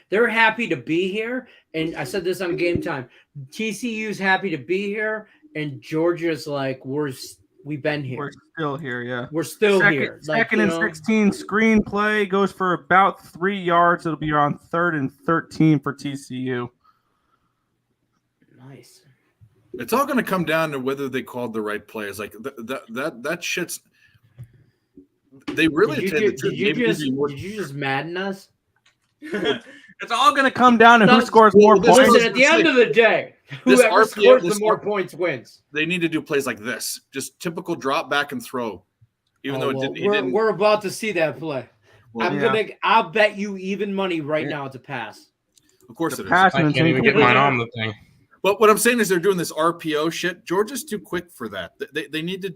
they're happy to be here. And I said this on Game Time. TCU's happy to be here, and Georgia's like we've been here. We're still here, yeah. We're still Second, here. Like, second and 16 screenplay goes for about 3 yards. It'll be around 3rd and 13 for TCU. Nice. It's all going to come down to whether they called the right plays. Like that shit's. They really Did you just madden us? It's all going to come down to who scores more points. Listen, at the end of the day, This whoever RPO scores the this more R- points wins. They need to do plays like this, just typical drop back and throw. Even though it didn't. We're about to see that play. Well, I'll bet you even money right now it's a pass. of course it is. Pass I and can't even get mine on the thing. But what I'm saying is they're doing this RPO shit. Georgia's too quick for that. They need to.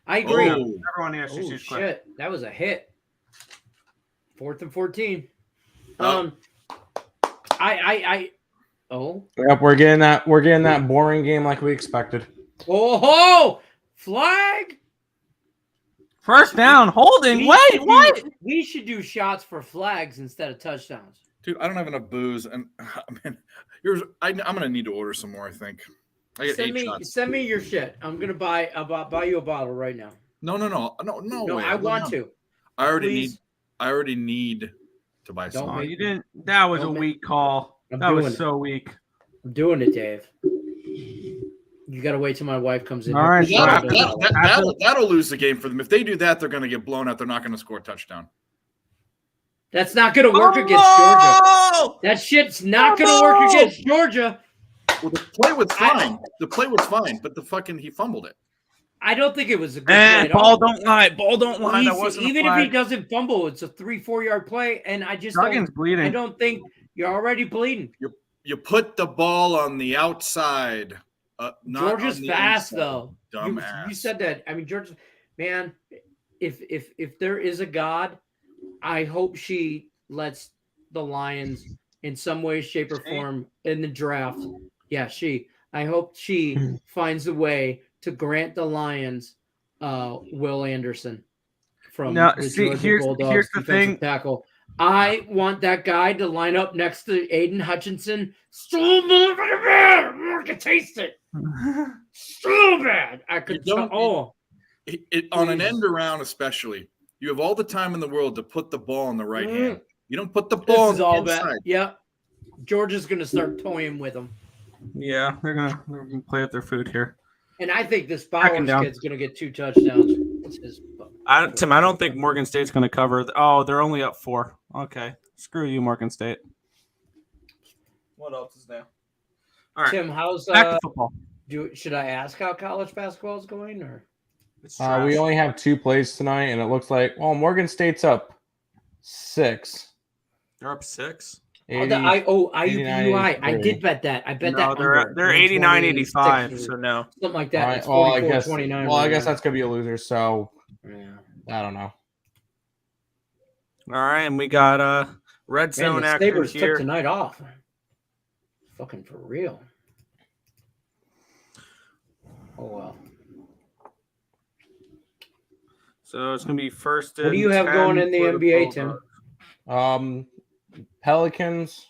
I agree. Oh, Everyone here Oh shoots quick. shit, that was a hit. 4th and 14. Oh. Yep, we're getting that boring game like we expected. Oh, flag. First down, holding. Wait. We should do shots for flags instead of touchdowns. dude, I don't have enough booze, and man, I'm gonna need to order some more. I think I get 8 shots. Send me your shit. I'll buy you a bottle right now. No way. I want to. I already Please. need to buy Don't some. make- You didn't. That was a Don't make- weak call. I'm That was doing it. so weak. I'm doing it, Dave. You got to wait till my wife comes in. All right, here. That'll lose the game for them. If they do that, they're going to get blown out. They're not going to score a touchdown. That's not going to work against Georgia. That shit's not going to work against Georgia. Well, the play was fine. But he fumbled it. I don't think it was a good play at Ball all. don't lie. Ball don't lie. That wasn't Even a if he flag. doesn't fumble, it's a 3-4 yard play, and I just Duggan's bleeding. I don't think you're already bleeding. You put the ball on the outside. Not Georgia's on the fast inside. though. Dumbass. You said that. I mean, Georgia, man. If there is a God, I hope she lets the Lions in some way, shape, or form in the draft. Yeah, I hope she finds a way to grant the Lions Will Anderson from Now, the see, Georgia here's Bulldogs the defensive thing. tackle. I want that guy to line up next to Aiden Hutchinson. So bad. I can taste it. So bad. I could tell. Oh, on an end around, especially, you have all the time in the world to put the ball in the right hand. You don't put the ball this is on all the bad. inside. Yeah, Georgia's gonna start toying with him, Yeah, they're gonna play with their food here. and I think this Backing Bowers down. kid's gonna get 2 touchdowns. Tim, I don't think Morgan State's going to cover. Oh, they're only up 4. Okay, screw you, Morgan State. What else is there? All right, Tim, how's back to football. should I ask how college basketball is going, or It's trash. We only have 2 plays tonight, and it looks like Morgan State's up 6. They're up 6. IUPUI? I did bet that. I bet that. They're 89-85. So no, something like that. Right, It's well, 44-29. I guess that's gonna be a loser. So Yeah. I don't know. all right, and we got red Man, zone the action Sabres here. took tonight off. Fucking for real. Oh well. So it's gonna be first. What do you have going in the NBA, Tim? Pelicans,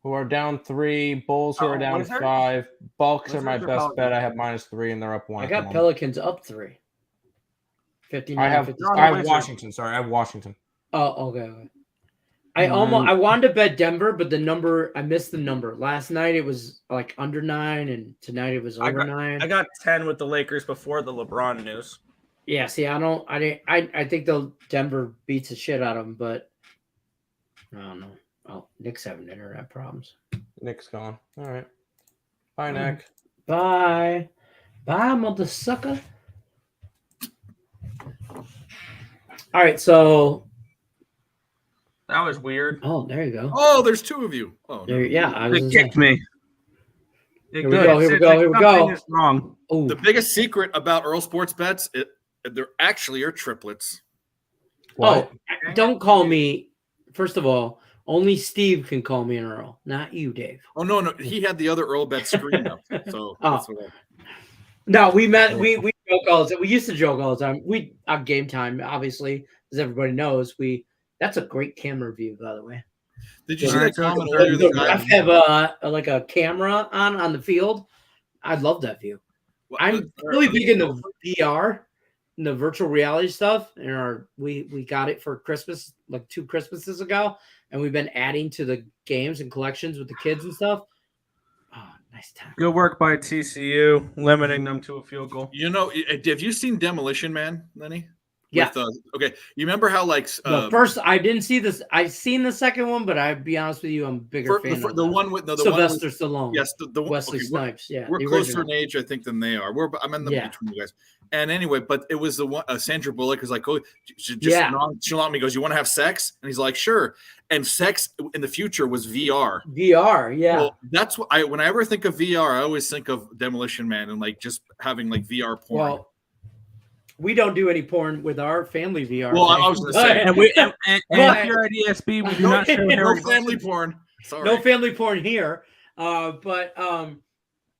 who are down 3, Bulls, who are down Wizards? 5. Bucks are my Wizards or best Pelicans? bet. I have -3, and they're up 1. I at the got moment. Pelicans up 3. 59. I have 57. Wizards. Washington. Sorry, I have Washington. Oh, okay. I wanted to bet Denver, but the number I missed the number. Last night it was like under 9, and tonight it was over 9. I got 10 with the Lakers before the LeBron news. Yeah, see, I think the Denver beats the shit out of them, but I don't know. Oh, Nick's having internet problems. Nick's gone. All right. Bye, Nick. Bye, mother sucker. All right, so That was weird. oh, there you go. Oh, there's 2 of you. Oh, no. There, yeah, I was They gonna say. kicked me. Here we go, here we go, here we go. Something is wrong. Ooh, The biggest secret about Earle Sports Bets, there actually are triplets. What? Oh, don't call me. First of all, only Steve can call me an Earl, not you, Dave. Oh no, he had the other Earle Bet screen up. So that's what No, we met. We joke all the time. We used to joke all the time. We on Game Time, obviously, as everybody knows. That's a great camera view, by the way. Did you see that comment earlier? The ref have like a camera on the field. I love that view. I'm really big into VR, and the virtual reality stuff. And we got it for Christmas, like 2 Christmases ago, and we've been adding to the games and collections with the kids and stuff. Oh, nice time. Good work by TCU, limiting them to a field goal. You know, have you seen Demolition Man, Lenny? Yeah. Okay. You remember how like The first, I didn't see this. I've seen the second one, but I'll be honest with you, I'm a bigger fan of the one with the Sylvester one Stallone. yes, the Wesley okay, Snipes. Yeah, we're the closer original. in age, I think, than they are. I'm in the Yeah. between you guys. And anyway, but it was the one Sandra Bullock is like, oh, just Yeah. nonchalant me goes, you want to have sex? And he's like, sure. And sex in the future was VR. VR, yeah. Well, that's what when I ever think of VR, I always think of Demolition Man and like just having like VR porn. Well, we don't do any porn with our family VR. Well, thing. I was going to say, And But- here at ESB, we do no, not show no Harry family porn. Sorry. no family porn here. But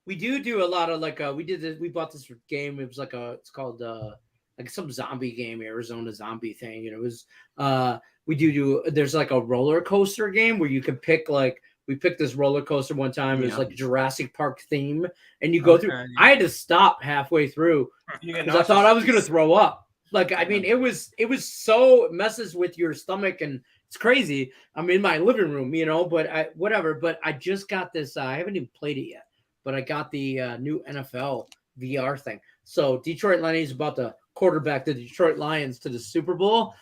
we do a lot of like we bought this game. It was like it's called like some zombie game, Arizona zombie thing. And it was we do there's like a roller coaster game where you can pick like We picked this roller coaster one time. It was Yeah. like Jurassic Park theme, and you go through. Okay. I had to stop halfway through because I thought I was gonna throw up. Like, I mean, it was so it messes with your stomach, and it's crazy. I'm in my living room, but whatever. But I just got this. I haven't even played it yet, but I got the new NFL VR thing. So Detroit Lenny's about to quarterback the Detroit Lions to the Super Bowl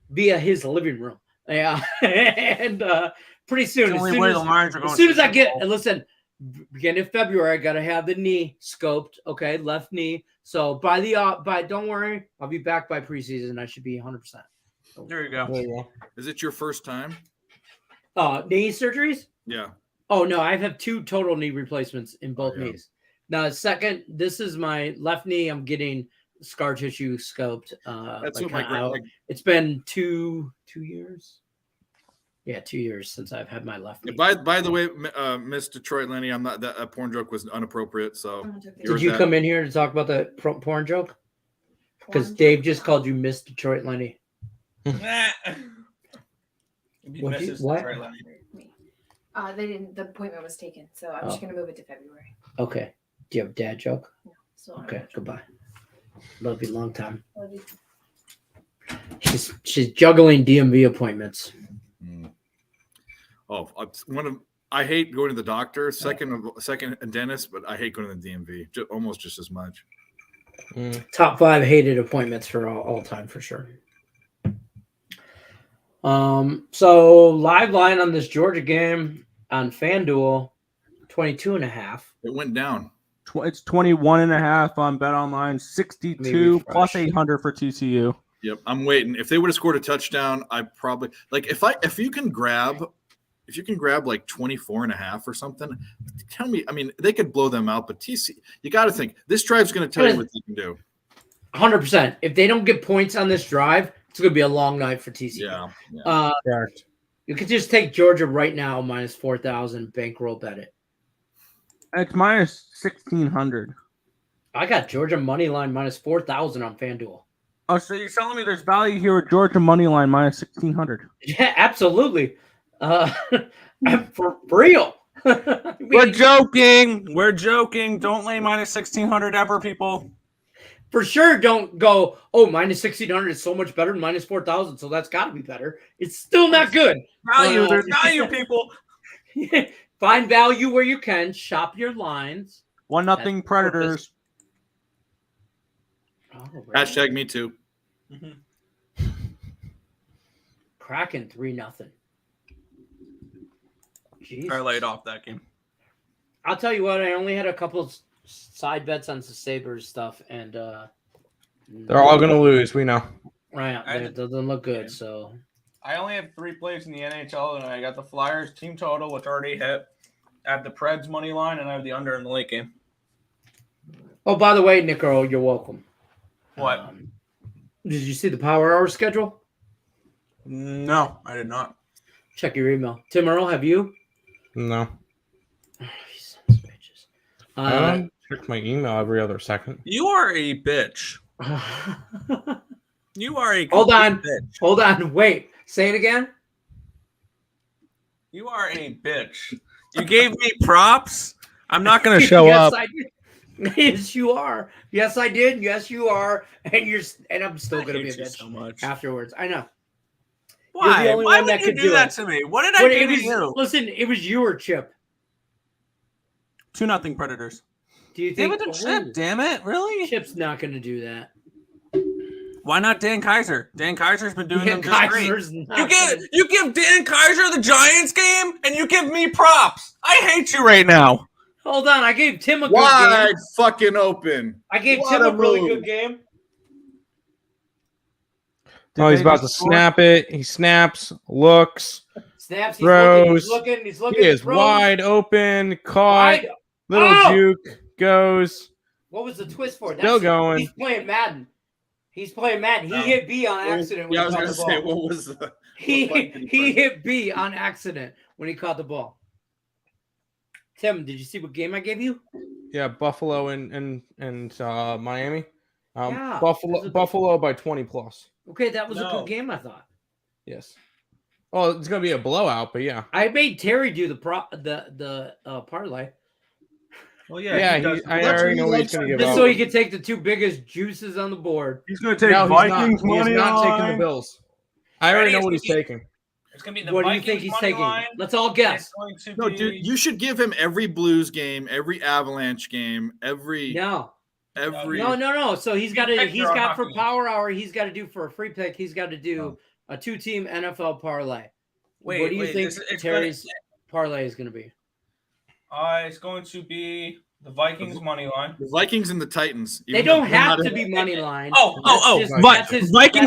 via his living room. Yeah, and pretty soon, as soon as I get, listen, beginning of February, I gotta have the knee scoped. Okay, left knee. So by don't worry, I'll be back by preseason. I should be 100%. There you go. Is it your first time? Knee surgeries? Yeah. Oh no, I have 2 total knee replacements in both knees. Now, second, this is my left knee. I'm getting scar tissue scoped. That's what my it's been 2 years. Yeah, 2 years since I've had my left knee. By the way, Miss Detroit Lenny, I'm not that porn joke was inappropriate. So did you come in here to talk about the porn joke? Because Dave just called you Miss Detroit Lenny. What? They didn't. The appointment was taken, so I'm just gonna move it to February. Okay. Do you have a dad joke? No, still Okay. Goodbye. Love you long time. Love you. She's juggling DMV appointments. Oh, I hate going to the doctor. Second dentist, but I hate going to the DMV almost just as much. Top 5 hated appointments for all time for sure. So live line on this Georgia game on FanDuel, 22.5. It went down. It's 21.5 on Bet Online, 62 plus 800 for TCU. Yep, I'm waiting. If they would have scored a touchdown, I probably if you can grab like 24.5 or something, tell me. I mean, they could blow them out, but TCU, you got to think this drive's going to tell you what they can do. 100%. If they don't get points on this drive, it's going to be a long night for TCU. Yeah. You could just take Georgia right now, minus 4,000, bankroll bet it. It's minus 1,600. I got Georgia money line minus 4,000 on FanDuel. Oh, so you're telling me there's value here with Georgia money line minus 1,600? Yeah, absolutely. For real. We're joking. We're joking. Don't lay minus 1,600 ever, people. For sure, don't go, minus 1,600 is so much better than minus 4,000, so that's got to be better. It's still not good. Value. There's value, people. Find value where you can. Shop your lines. 1-0 Predators. Oh, really? Hashtag me too. Mm-hmm. Kraken 3-0. Jeez. I laid off that game. I'll tell you what, I only had a couple of side bets on the Sabres stuff, and they're all going to lose. We know. Right. It doesn't look good. So I only have 3 plays in the NHL, and I got the Flyers team total, which already hit. I have the Preds money line, and I have the under in the late game. Oh, by the way, Nick Earle, you're welcome. What? Did you see the Power Hour schedule? No, I did not. Check your email. Tim Earle, have you? No. Oh, you sons of bitches. I don't check my email every other second. You are a bitch. You are a Hold on. bitch. Hold on. Wait. Say it again. You are a bitch. You gave me props. I'm not going to show up. I did. Yes, you are. Yes, I did. Yes, you are. And I'm still going to be a bitch so much afterwards. I know. Why? Why would you do that to me? What did I do to you? Listen, it was you or Chip. 2-0 Predators. Do you think? Give it to Chip, damn it. Really? Chip's not going to do that. Why not Dan Kaiser? Dan Kaiser's been doing them just great. You give Dan Kaiser the Giants game, and you give me props. I hate you right now. Hold on. I gave Tim a good Wide game. fucking open. I gave Tim a really good game. Oh, he's about to snap it. He snaps, looks, Snaps. throws. He's looking. He is throws. wide open, caught, Wide. little Oh! juke, goes. What was the twist for? Still going. He's playing Madden. He hit B on accident. Yeah, I was going going to to say, what was the... He hit B on accident when he caught the ball. Tim, did you see what game I gave you? Yeah, Buffalo and Miami. Yeah, Buffalo by 20 plus. Okay, that was a No. good game, I thought. Yes. Well, it's gonna be a blowout, but yeah. I made Terry do the parlay Well, Yeah, he does. I That's already what know he what he's likes gonna to give just out. so he could take the two biggest juices on the board. He's going to take No, Vikings he is money not line. taking the Bills. I already know what he's taking. It's going to be the What do you Vikings think he's money taking? line. Let's all It's guess. going to No, be... dude, you should give him every Blues game, every Avalanche game, every. No. Every. No. So he's got to. pick He's your own got for hockey. Power Hour. He's got to do for a free pick. He's got to do a 2-team NFL parlay. What do you think Terry's parlay is going to be? It's going to be the Vikings money line. The Vikings and the Titans. They don't have to be money line. Vikings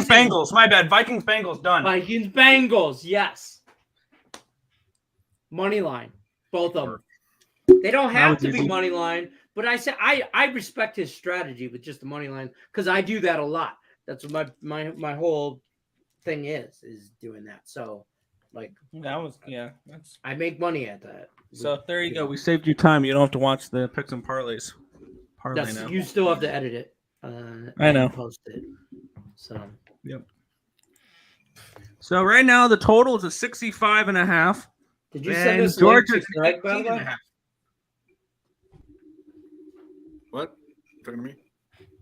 Bengals. My bad. Vikings Bengals done. Vikings Bengals. Yes. Money line. Both of them. They don't have to be money line, but I respect his strategy with just the money line because I do that a lot. That's what my whole thing is doing that. So, like that's. I make money at that. So there you go. We saved you time. You don't have to watch the picks and parlays. Now. You still have to edit it. I know. Post it. So. Yep. So right now the total is 65.5. Did you send us Georgia to Greg, by the way? What? Talking to me?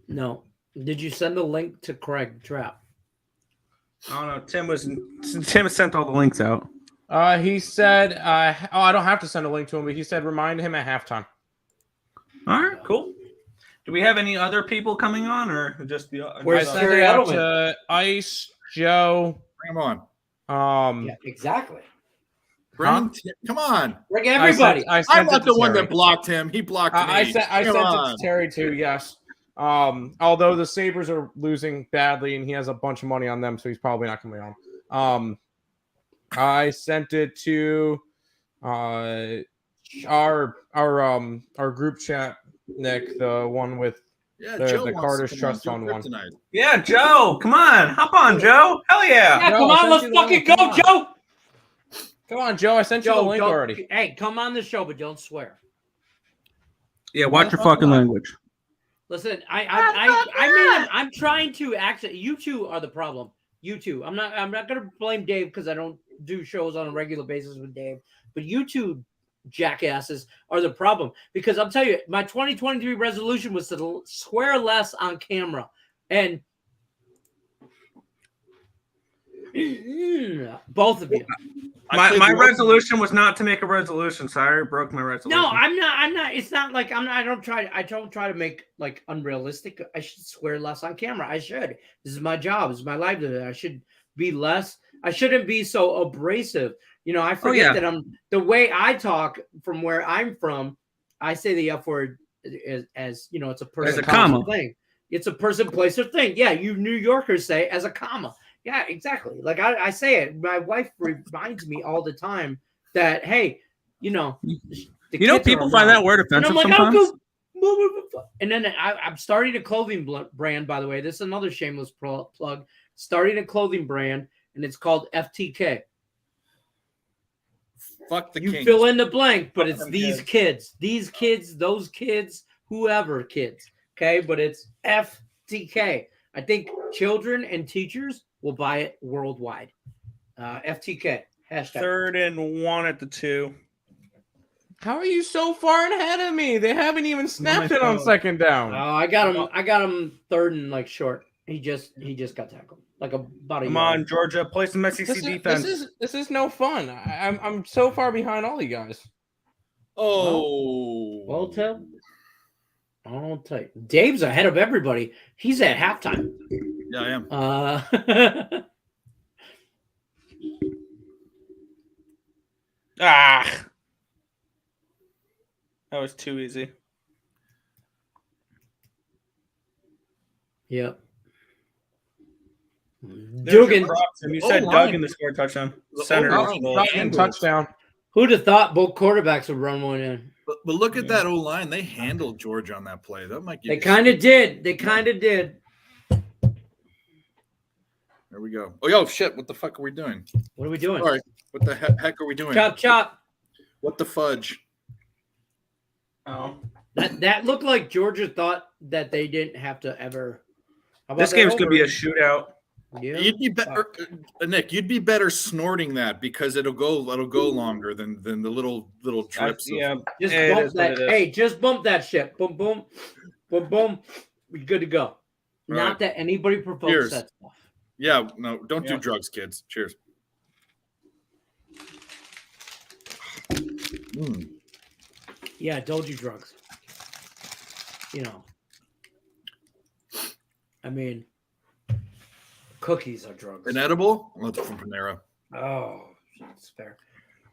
No. Did you send the link to Craig Trap? I don't know. Tim sent all the links out. He said, I don't have to send a link to him, but he said remind him at halftime. All right, cool. Do we have any other people coming on, or just the? Where's I sent it out to Ice, Joe. Bring him on. Yeah, exactly. Come on. Bring everybody. I'm not the one that blocked him. He blocked me. I sent it to Terry too. Yes. Although the Sabres are losing badly, and he has a bunch of money on them, so he's probably not going to be on. I sent it to our group chat, Nick, the one with the Carter's Trust Fund one. Tonight. Yeah, Joe, come on, hop on, Joe. Hell yeah! Yeah, come on, let's fucking go, Joe. Come on, Joe. I sent you the link already. Hey, come on the show, but don't swear. Yeah, watch your fucking language. Listen, I'm trying to actually. You two are the problem. You two. I'm not gonna blame Dave because I don't do shows on a regular basis with Dave. But you two jackasses are the problem because I'm telling you, my 2023 resolution was to swear less on camera, and both of you. My resolution was not to make a resolution. Sorry, I broke my resolution. No, I'm not. It's not like I'm not. I don't try to make like unrealistic. I should swear less on camera. I should. This is my job. This is my livelihood. I should be less. I shouldn't be so abrasive. You know, I forget that I'm the way I talk from where I'm from. I say the F word as you know, it's a person, as a comma thing. It's a person, place, or thing. Yeah, you New Yorkers say as a comma. Yeah, exactly. Like I say it. My wife reminds me all the time that, hey, you know, people find that word offensive sometimes. And then I'm starting a clothing brand, by the way. This is another shameless plug. Starting a clothing brand, and it's called FTK. Fuck the You Kings. fill in the blank, but it's these kids, those kids, whoever kids. Okay, but it's FTK. I think children and teachers will buy it worldwide. FTK. Hashtag. 3rd and 1 at the 2. How are you so far ahead of me? They haven't even snapped it on 2nd down. Oh, I got him 3rd and like short. He just got tackled like about a. Come on, Georgia, play some SEC defense. This is no fun. I'm so far behind all you guys. Oh, well, Tim. I'll tell you, Dave's ahead of everybody. He's at halftime. Yeah, I am. That was too easy. Yep. Dugan. You said Duggan to score a touchdown. Center. Duggan touchdown. Who'd have thought both quarterbacks would run one in? But look at that O-line. They handled Georgia on that play. That might give They kind of did. They kind of did. There we go. Oh, yo, shit. What the fuck are we doing? What are we doing? All right. What the heck are we doing? Chop, chop. What the fudge? Oh. That looked like Georgia thought that they didn't have to ever. This game's going to be a shootout. Yeah. You'd be better, Nick. You'd be better snorting that because it'll go longer than the little drips. Yeah, Just it bump is what that. it is. Hey, just bump that shit. Boom, boom, boom, boom. We're good to go. Not right. that anybody provokes Cheers. that stuff. Yeah, no, don't do Yeah. drugs, kids. Cheers. Yeah, I told you drugs. I mean, cookies are drugs. An edible? Well, that's from Panera. Oh, that's fair.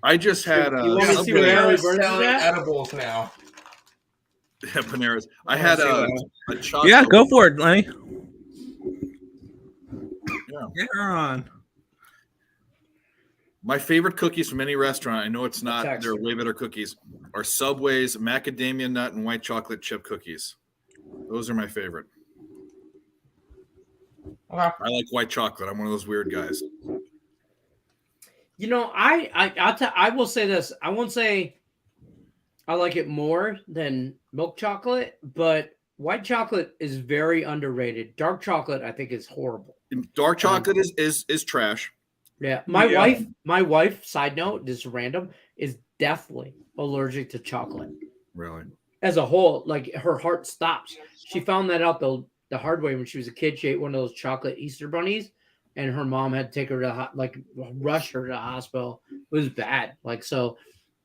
I just had You want me to see where Subway- Earle Burns is selling at? edibles now. Yeah, Panera's. I had a chocolate. Yeah, go for it, Lenny. Yeah. Get her on. My favorite cookies from any restaurant, I know it's not, Text. they're way better cookies, are Subway's macadamia nut and white chocolate chip cookies. Those are my favorite. Okay. I like white chocolate. I'm one of those weird guys. I will say this. I won't say I like it more than milk chocolate, but white chocolate is very underrated. Dark chocolate, I think, is horrible. Dark chocolate is trash. Yeah. My wife, side note, just random, is deathly allergic to chocolate. Really? As a whole, like her heart stops. She found that out the hard way when she was a kid. She ate one of those chocolate Easter bunnies, and her mom had to take her to rush her to the hospital. It was bad. Like, so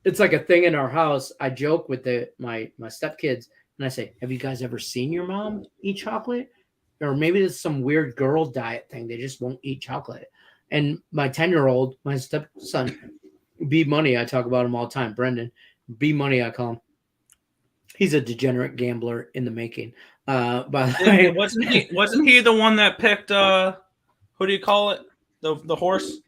it's like a thing in our house. I joke with my stepkids, and I say, "Have you guys ever seen your mom eat chocolate? Or maybe it's some weird girl diet thing. They just won't eat chocolate." And my 10-year-old, my stepson, B Money, I talk about him all the time. Brendan, B Money, I call him. He's a degenerate gambler in the making. By the way, Wasn't he the one that picked who do you call it? The horse?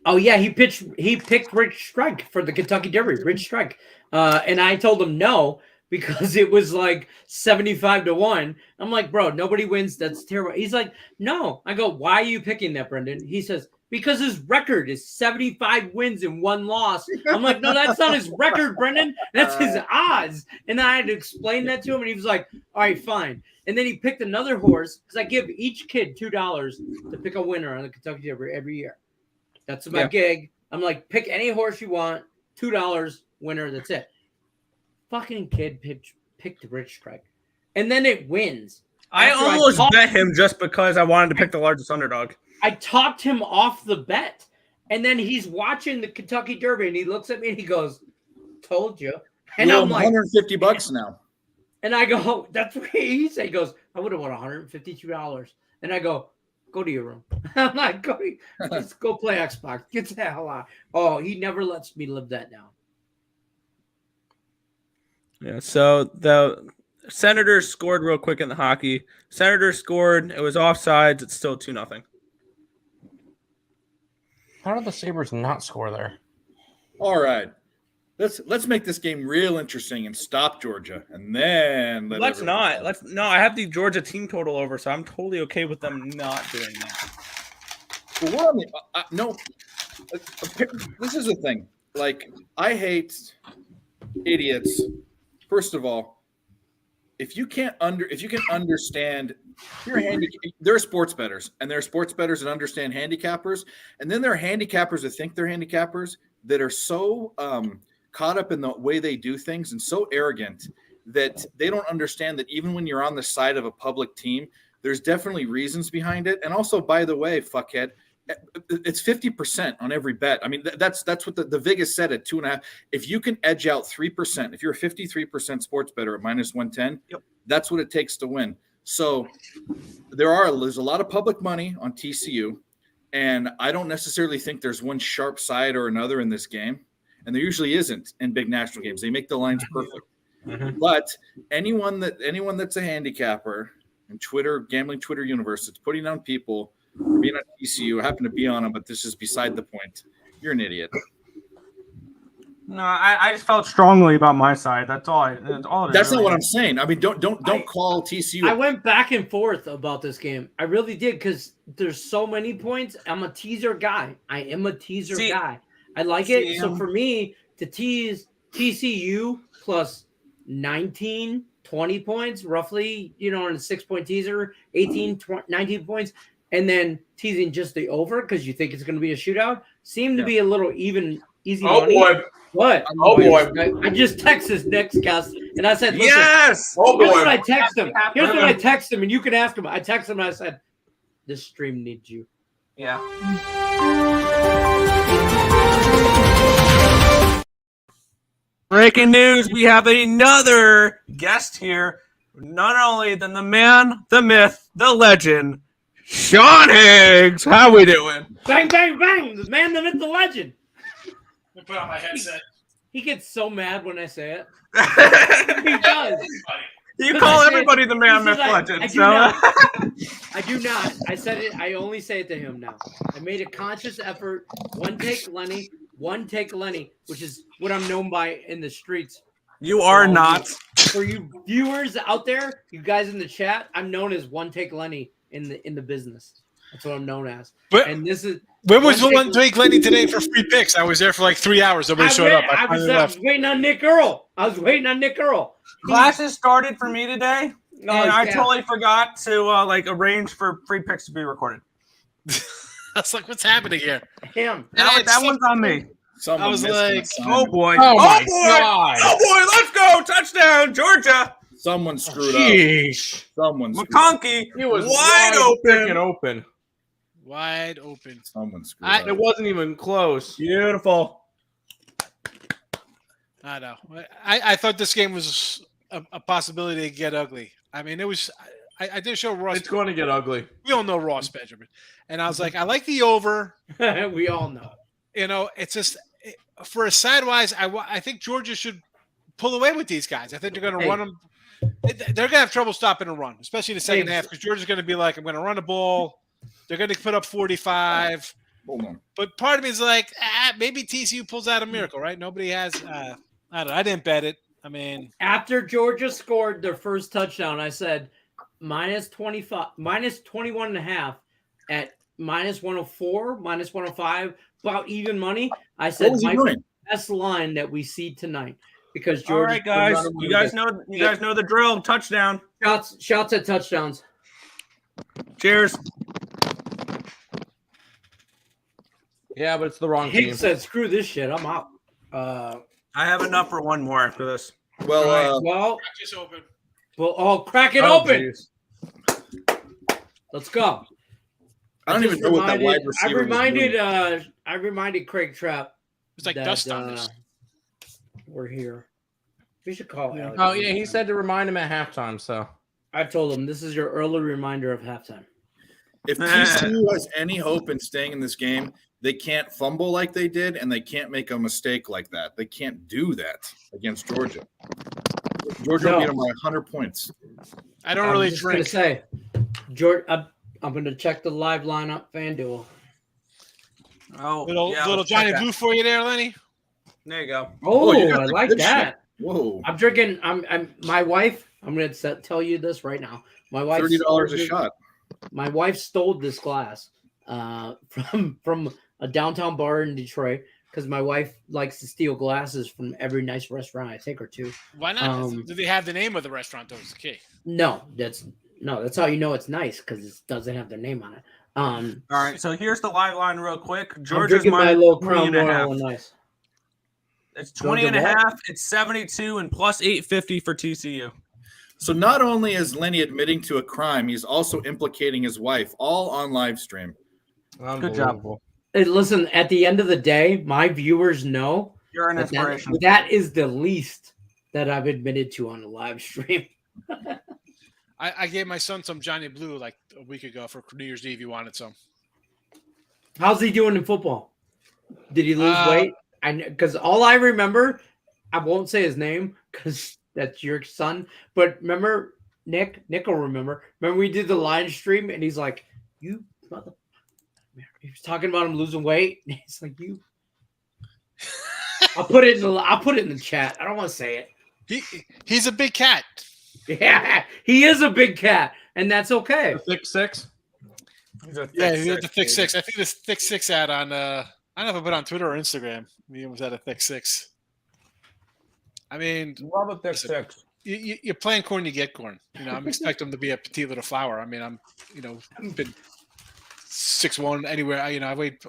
oh yeah, he picked Rich Strike for the Kentucky Derby. Rich Strike, and I told him no because it was like 75-1. I'm like, bro, nobody wins. That's terrible. He's like, no. I go, why are you picking that, Brendan? He says, because his record is 75 wins and 1 loss. I'm like, no, that's not his record, Brendan. That's his odds. And I had to explain that to him, and he was like, all right, fine. And then he picked another horse because I give each kid $2 to pick a winner on the Kentucky Derby every year. That's my gig. I'm like, pick any horse you want, $2 winner. That's it. Fucking kid picked Rich Strike, and then it wins. I almost bet him just because I wanted to pick the largest underdog. I talked him off the bet, and then he's watching the Kentucky Derby, and he looks at me and he goes, "Told you." And You owe I'm him like, $150 now. and I go, "That's what he said." He goes, "I would have won $152," and I go, "Go to your room." I'm like, let's go play Xbox. Get the hell out. Oh, he never lets me live that down. Yeah, so the Senators scored real quick in the hockey. Senators scored. It was offsides. It's still 2-0. How did the Sabres not score there? All right. Let's make this game real interesting and stop Georgia. And then Let's not. I have the Georgia team total over, so I'm totally okay with them not doing that. Well, we're on the, no. This is the thing. Like, I hate idiots. First of all, if you can understand, there are sports bettors, and there are sports bettors that understand handicappers, and then there are handicappers that think they're handicappers that are so caught up in the way they do things and so arrogant that they don't understand that even when you're on the side of a public team, there's definitely reasons behind it. And also, by the way, fuckhead, it's 50% on every bet. I mean, that's what the Vegas said at 2.5. If you can edge out 3%, if you're a 53% sports better at -110, that's what it takes to win. So there's a lot of public money on TCU, and I don't necessarily think there's one sharp side or another in this game, and there usually isn't in big national games. They make the lines perfect. Mm-hmm. But anyone that's a handicapper in gambling Twitter universe that's putting on people for being on TCU, I happen to be on them, but this is beside the point. You're an idiot. No, I just felt strongly about my side. That's all. That's not what I'm saying. I mean, don't call TCU. I went back and forth about this game. I really did because there's so many points. I'm a teaser guy. I am a teaser guy. I like it. So for me to tease TCU plus 19, 20 points, roughly, in a 6-point teaser, 18, 19 points. and then teasing just the over because you think it's going to be a shootout seemed to be a little easy money. boy. What? Oh, boy. I just texted this next guest and I said, listen, Yes. Oh, here's boy. what I text him. Here's what I text him, and you can ask him. I text him and I said, this stream needs you. Yeah. Breaking news, we have another guest here. None only than the man, the myth, the legend, Sean Higgs. How we doing? Bang, bang, bang. The man, the myth, the legend. Let me put on my headset. He gets so mad when I say it. He does. You call everybody the man, myth, I legend. do not. I do not. I said it. I only say it to him now. I made a conscious effort. One take Lenny, which is what I'm known by in the streets. You are not. For you viewers out there, you guys in the chat, I'm known as One Take Lenny in the business. That's what I'm known as. But and this is when was the one take Lenny today for free picks? I was there for like 3 hours. Nobody showed up. I was waiting on Nick Earle. Classes started for me today, and I yeah. totally forgot to arrange for free picks to be recorded. I was like, what's happening here? Him. That one's on me. I was like, Oh boy! Oh, my boy! God. Oh boy! Let's go! Touchdown, Georgia! Someone screwed up. Sheesh. Someone screwed up. McConkey He was wide freaking open. open. Wide open. Someone screwed up. It wasn't even close. Beautiful. I know. I thought this game was a possibility to get ugly. I mean, it was. I did show Ross. It's going to get ugly. We all know Ross Benjamin, and I was like, I like the over. We all know. You know, it's just for a sidewise. I think Georgia should pull away with these guys. I think they're going to run them. They're going to have trouble stopping a run, especially in the second half, because Georgia's going to be like, I'm going to run the ball. They're going to put up 45. Hold on. But part of me is like, maybe TCU pulls out a miracle, right? Nobody has. I don't know. I didn't bet it. I mean, After Georgia scored their first touchdown, I said minus 25, minus 21.5 at minus 104, minus 105, about even money. I said What was he my doing? best line that we see tonight because All Georgia. right, guys. You guys know the drill. Touchdown. Shots at touchdowns. Cheers. Yeah, but it's the wrong team. Higgs said, "Screw this shit. I'm out." I have enough for one more after this. Well, Well, just open. crack it Oh, open. geez. Let's go. I don't even know what that wide receiver I reminded Craig Trapp. It's like that, dust on this. We're here. We should call Alex. Oh, yeah, he said to remind him at halftime, so. I told him this is your early reminder of halftime. If TCU has any hope in staying in this game, they can't fumble like they did, and they can't make a mistake like that. They can't do that against Georgia. Georgia beat them by 100 points. I don't really just gonna drink. say, George. I'm gonna check the live lineup. FanDuel. Oh, Little Johnny Blue for you there, Lenny. There you go. Oh, you got I the like good that. Whoa. I'm drinking. I'm my wife. I'm gonna tell you this right now. My wife $30 a shot. My wife stole this glass from a downtown bar in Detroit because my wife likes to steal glasses from every nice restaurant I take her to. Why not? Do they have the name of the restaurant? That was the key. No, that's how you know it's nice because it doesn't have their name on it. All right, so here's the live line real quick. I'm Georgia's drinking my minus little 20 Crown and a half. Royal and nice. It's 20 and a half. It's 72 and plus 850 for TCU. So not only is Lenny admitting to a crime, he's also implicating his wife, all on live stream. Good job. Hey, listen, at the end of the day, my viewers know You're an inspiration. that is the least that I've admitted to on a live stream. I gave my son some Johnny Blue like a week ago for New Year's Eve. He wanted some. How's he doing in football? Did he lose weight? Because all I remember, I won't say his name because that's your son. But remember, Nick will remember. Remember we did the live stream and he's like, "You mother." He was talking about him losing weight. And he's like, "You." I'll put it in the chat. I don't want to say it. He's a big cat. Yeah, he is a big cat, and that's okay. 6'6". Yeah, he had the thick six. I think this thick six ad on I don't know if I put it on Twitter or Instagram. He was at a thick six. I mean, Love a thick six. You're playing corn, you get corn. You know, I'm expecting him to be a petite little flower. I mean, I've been 6'1", anywhere. I weighed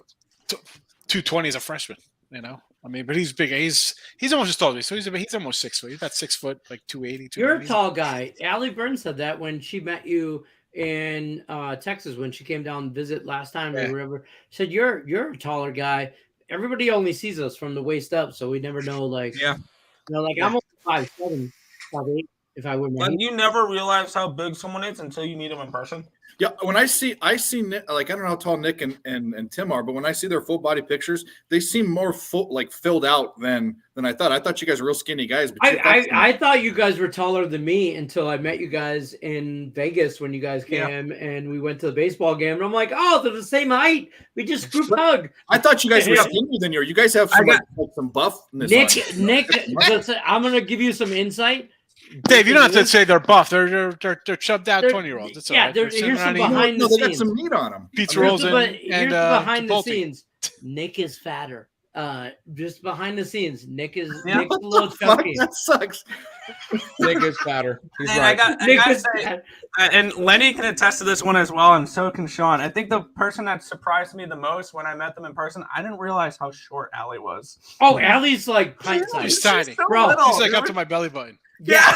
220 as a freshman. I mean, but he's big. He's almost as tall as me, so he's almost 6 foot. He's about 6 foot, like 280. You're a tall guy. Allie Burns said that when she met you in Texas when she came down to visit last time or whatever. Said you're a taller guy. Everybody only sees us from the waist up, so we never know. Like, I'm only 5'7", 5'8", if I wouldn't. Like, you never realize how big someone is until you meet them in person. Yeah, when I see Nick, like I don't know how tall Nick and Tim are, but when I see their full body pictures, they seem more filled out than I thought. I thought you guys were real skinny guys. But I thought you guys were taller than me until I met you guys in Vegas when you guys came and we went to the baseball game, and I'm like, oh, they're the same height. We just group hug. I thought you guys were skinnier than you guys have some buffness. Nick, I'm gonna give you some insight. Dave, you don't have to say they're buff. They're chubbed out 20-year-olds. It's all right. Here's some behind the scenes. They got some meat on them. Pizza rolls and behind the Chipotle. scenes. Nick is fatter. Just behind the scenes, Nick's a little chunky. That sucks. Nick is fatter. He's And right. I gotta say, and Lenny can attest to this one as well, and so can Sean. I think the person that surprised me the most when I met them in person, I didn't realize how short Allie was. Oh, Allie's like pint size. She's tiny. So Bro, little. She's like up to my belly button. Yeah.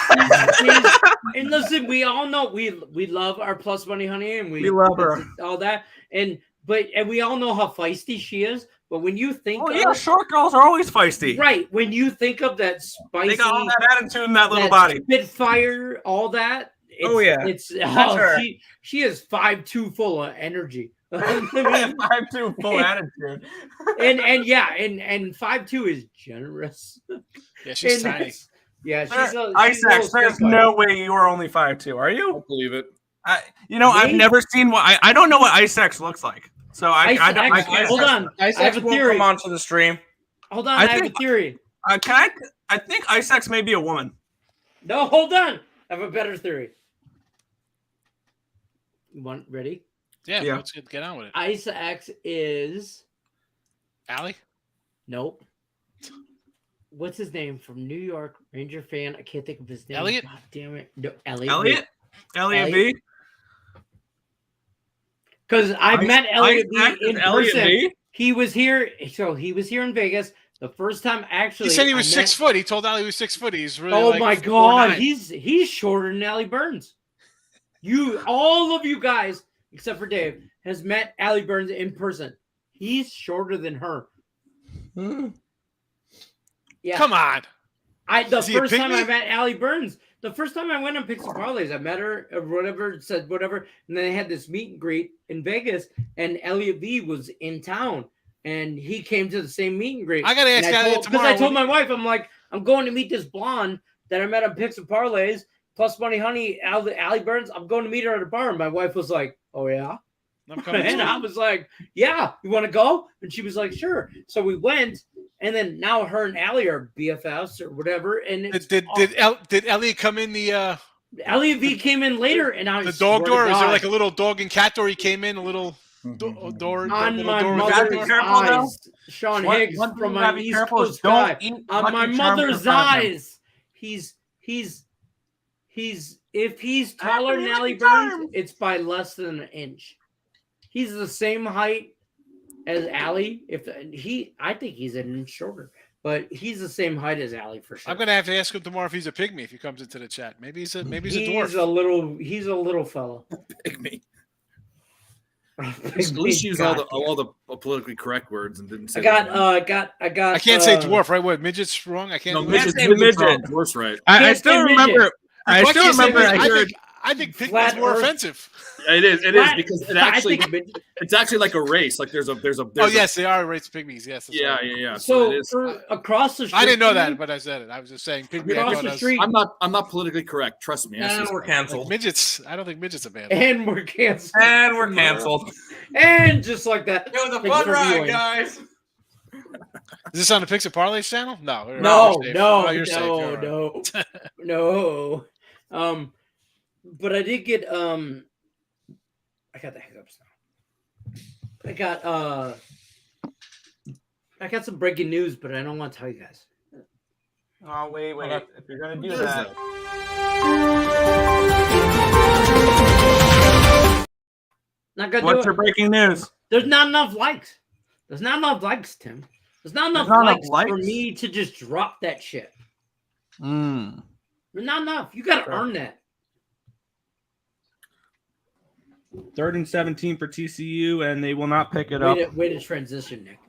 And listen, we all know we love our Plus Money honey, and we love her. all that, and we all know how feisty she is. But when you think short girls are always feisty. Right. When you think of that spicy, They got all that attitude in that little body. Spitfire, all that. It's she is 5'2", full of energy. 5'2", full attitude. and 5'2" is generous. Yeah, she's tiny. Yeah, she's Isaac, there's no way you are only 5'2", are you? I don't believe it. I've never seen what I don't know what Isaac looks like. So hold on. I have a theory. Come onto the stream. Hold on, I have a theory. I think Isaac's may be a woman. No, hold on. I have a better theory. Ready? Yeah. Let's get on with it. Isaac is Allie? Nope. What's his name from New York? Ranger fan. I can't think of his name. Elliot? God damn it. No, Elliot B. Because I met Elliot B in Elliot person. B? He was here. So he was here in Vegas the first time. Actually, He said he was 6 foot. He told Allie he was 6 foot. He's really. Oh like my God, 4'9". he's shorter than Allie Burns. All of you guys, except for Dave, has met Allie Burns in person. He's shorter than her. Yeah. Come on. The first time I met Allie Burns, the first time I went on Picks and Parleys, I met her or whatever, said whatever, and then they had this meet and greet in Vegas, and Elliot V was in town, and he came to the same meet and greet. I gotta ask Elliot tomorrow. Because I told my wife, I'm like, I'm going to meet this blonde that I met on Picks and Parleys, Plus Money Honey, Allie Burns. I'm going to meet her at a bar. And my wife was like, oh yeah? I'm coming And I was like, yeah, you want to go? And she was like, sure. So we went, and then now her and Allie are BFFs or whatever. And did Elliot come in the Elliot V came in later, and I the was dog door? Is there like a little dog and cat door? He came in a little door. on my door mother's eyes. Sean Higgs from my East Coast guy. On my mother's eyes. He's if he's taller than Allie Burns, it's by less than an inch. He's the same height as Allie. I think he's an inch shorter, but he's the same height as Allie for sure. I'm gonna have to ask him tomorrow if he's a pygmy if he comes into the chat. Maybe he's a dwarf. He's a little fellow. Pygmy. At least use all the politically correct words and didn't say. I can't say dwarf, right? What, midget's wrong? I can't. No, midget. Dwarf's right. I still remember. I think pygmy's more offensive. It is because it's actually like a race. Like there's yes, they are race pygmies. Yes. Yeah. So across the street, I didn't know that, but I said it. I was just saying pygmy. Across the street. I'm not politically correct. Trust me. And we're canceled. Like midgets. I don't think midgets are bad. And we're canceled. And just like that. It was a fun ride, guys. Is this on the Picks and Parleys channel? No. You're safe. No. But I did get I got the hiccups now. I got some breaking news, but I don't want to tell you guys. Oh wait. If you're gonna do that. Not gonna What's do your it. breaking news? There's not enough likes. There's not enough likes, Tim. There's not enough likes for me to just drop that shit. Mm. There's not enough. You got to earn that. 3rd and 17 for TCU, and they will not pick it up. Way to transition, Nick.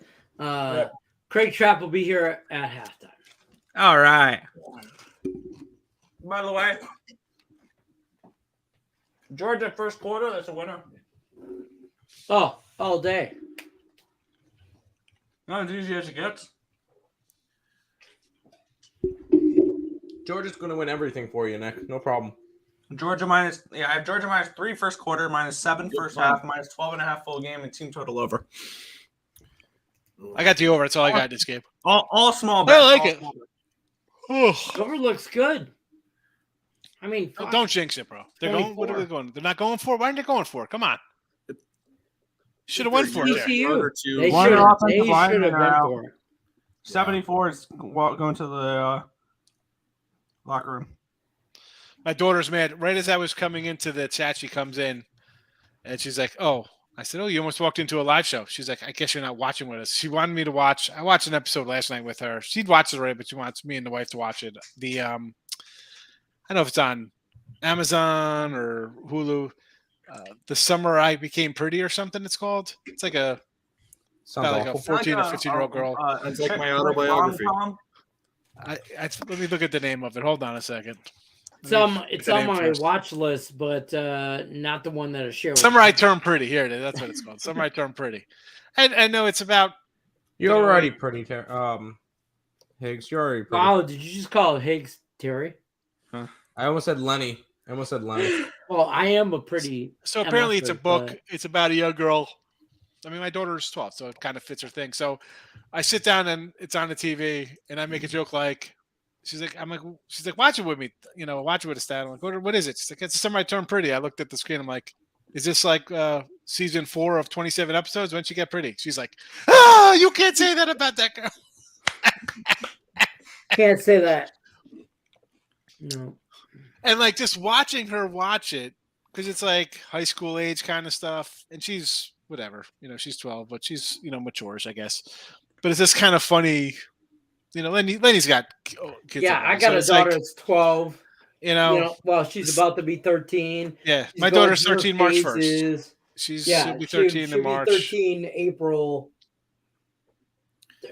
Craig Trapp will be here at halftime. All right. By the way, Georgia first quarter, that's a winner. Oh, all day. Not as easy as it gets. Georgia's going to win everything for you, Nick. No problem. Georgia minus, I have Georgia minus 3 first quarter, minus 7 first half, minus 12.5 full game, and team total over. I got the over. That's all I got this game. All small bets. I like it. Over looks good. I mean, don't jinx it, bro. They're going. What are they going? They're not going for it. Why aren't they going for it? Come on. Should have went for it. TCU. They One should offensive have lineman went are for it. 74 is going to the locker room. My daughter's mad. Right as I was coming into the chat, she comes in, and she's like, "Oh." I said, "Oh, you almost walked into a live show." She's like, "I guess you're not watching with us." She wanted me to watch. I watched an episode last night with her. She'd watch it already, but she wants me and the wife to watch it. I don't know if it's on Amazon or Hulu. The Summer I Became Pretty or something it's called. It's like a 14 or 15-year-old girl. It's like my autobiography. Let me look at the name of it. Hold on a second. It's on my watch list, but not the one that I share with Summer I Turned Pretty. Here it is. That's what it's called. Summer I Turned Pretty. And I know it's about... You're already pretty, Higgs. You're already pretty. Wow, did you just call it Higgs, Terry? Huh? I almost said Lenny. Well, I am a pretty... So apparently it's a book. It's about a young girl. I mean, my daughter's 12, so it kind of fits her thing. So I sit down and it's on the TV, and I make a joke like... She's like, watch it with me, watch it with a stat. I'm like, what is it? She's like, it's Summer I Turned Pretty. I looked at the screen. I'm like, is this like season 4 of 27 episodes? When'd she get pretty? She's like, you can't say that about that girl. Can't say that. No. And like just watching her watch it, because it's like high school age kind of stuff. And she's whatever, she's 12, but she's, matures, I guess. But it's just kind of funny. Lenny's got kids. Yeah, I got a daughter that's 12. Well, she's about to be 13. Yeah, she's my daughter's 13 March 1st. She'll be 13 in March. 13 April.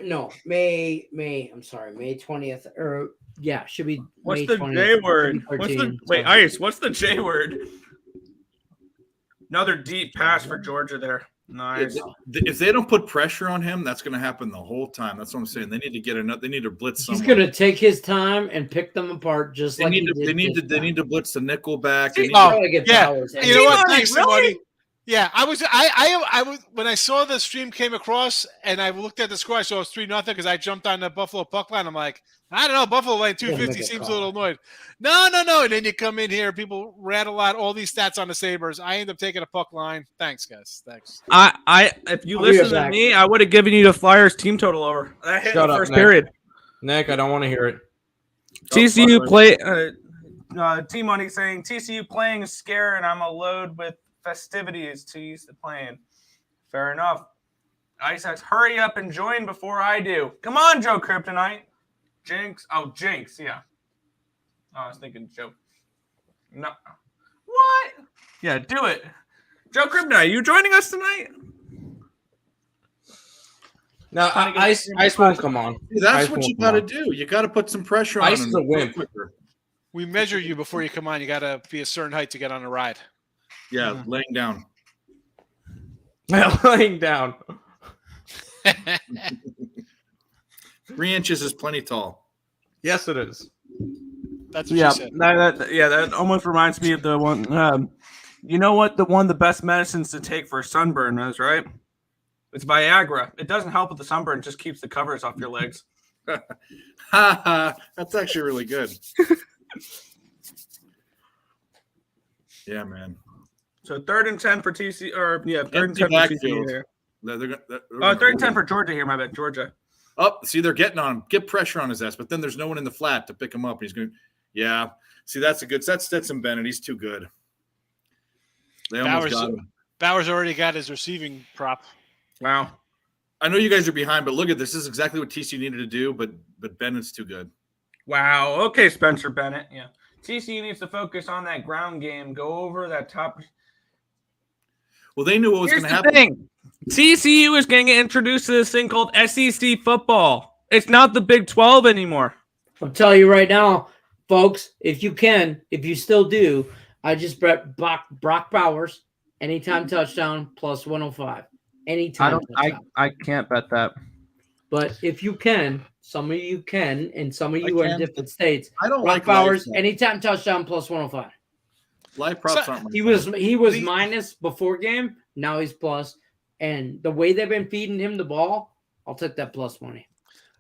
No, May. I'm sorry, May 20th. Or she'll be. What's May the 20th, J word? Ice. What's the J word? Another deep pass for Georgia there. Nice. If they don't put pressure on him, that's going to happen the whole time. That's what I'm saying. They need to get enough. They need to blitz. He's going to take his time and pick them apart, just like they need to blitz the nickel back. You know what? Thanks, somebody. Yeah, I was when I saw the stream came across and I looked at the score, I saw it was 3-0 because I jumped on the Buffalo puck line. I'm like, I don't know, Buffalo line 250 seems a little annoyed. No. And then you come in here, people rattle out all these stats on the Sabres. I end up taking a puck line. Thanks, guys. Thanks. If you listen to me, I would have given you the Flyers team total over. That hit in the first period. Nick, I don't want to hear it. TCU play. Team Money saying TCU playing is scare, and I'm a load with festivities to use the plane. Fair enough. Ice X, hurry up and join before I do. Come on, Joe Kryptonite. Jinx. Oh, Jinx. Yeah. Oh, I was thinking Joe. No. What? Yeah, do it. Joe Kryptonite, you joining us tonight? No, Ice won't come on. That's what you got to do. You got to put some pressure on him. Ice is a wimp. We measure you before you come on. You got to be a certain height to get on a ride. Yeah, laying down. Laying down. 3 inches is plenty tall. Yes, it is. That's what she said. That almost reminds me of the one. You know what? One of the best medicines to take for sunburn is, right? It's Viagra. It doesn't help with the sunburn; it just keeps the covers off your legs. That's actually really good. Yeah, man. So 3rd and 10 for TC, or 3rd and 10 for TCU here. 3rd and 10 for Georgia here. My bad, Georgia. Oh, see, they're getting on him. Get pressure on his ass, but then there's no one in the flat to pick him up. He's going. Yeah. See, that's Stetson Bennett. He's too good. They almost got him. Bowers already got his receiving prop. Wow. I know you guys are behind, but look at this. This is exactly what TCU needed to do, but Bennett's too good. Wow. Okay, Spencer Bennett. Yeah. TCU needs to focus on that ground game. Go over that top. Well, they knew what was Here's going to the happen. thing. TCU is going to get introduced to this thing called SEC football. It's not the Big 12 anymore. I'm telling you right now, folks, if you still do, I just bet Brock Bowers anytime touchdown plus 105. Anytime touchdown. I can't bet that. But if you can, some of you can, and some of you are in can. different states. I don't Brock like Bowers live anytime touchdown plus 105. Live props So, aren't my He thing. was minus before game. Now he's plus. And the way they've been feeding him the ball, I'll take that plus money.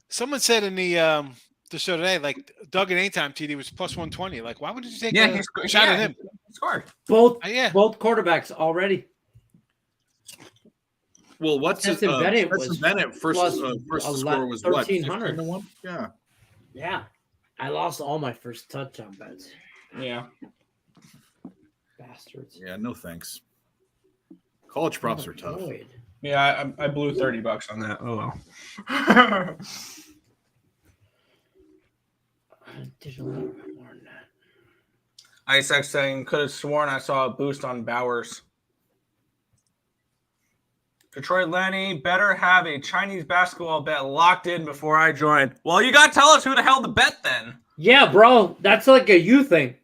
Someone said in the show today, like Doug at anytime TD was plus 120. Like, why would you take a shot at him? He scored. Both Yeah. both quarterbacks already. Well, what's his Stetson Bennett was Bennett first plus score was what? 1,300. 15-1? Yeah. Yeah. I lost all my first touchdown bets. Yeah. Bastards. Yeah, no thanks. College props are tough. Avoid. Yeah, I blew $30 on that. Oh well. I did a little bit more than that. Isaac saying could have sworn I saw a boost on Bowers. Detroit Lenny better have a Chinese basketball bet locked in before I join. Well, you got to tell us who the hell to bet then. Yeah, bro. That's like a you thing.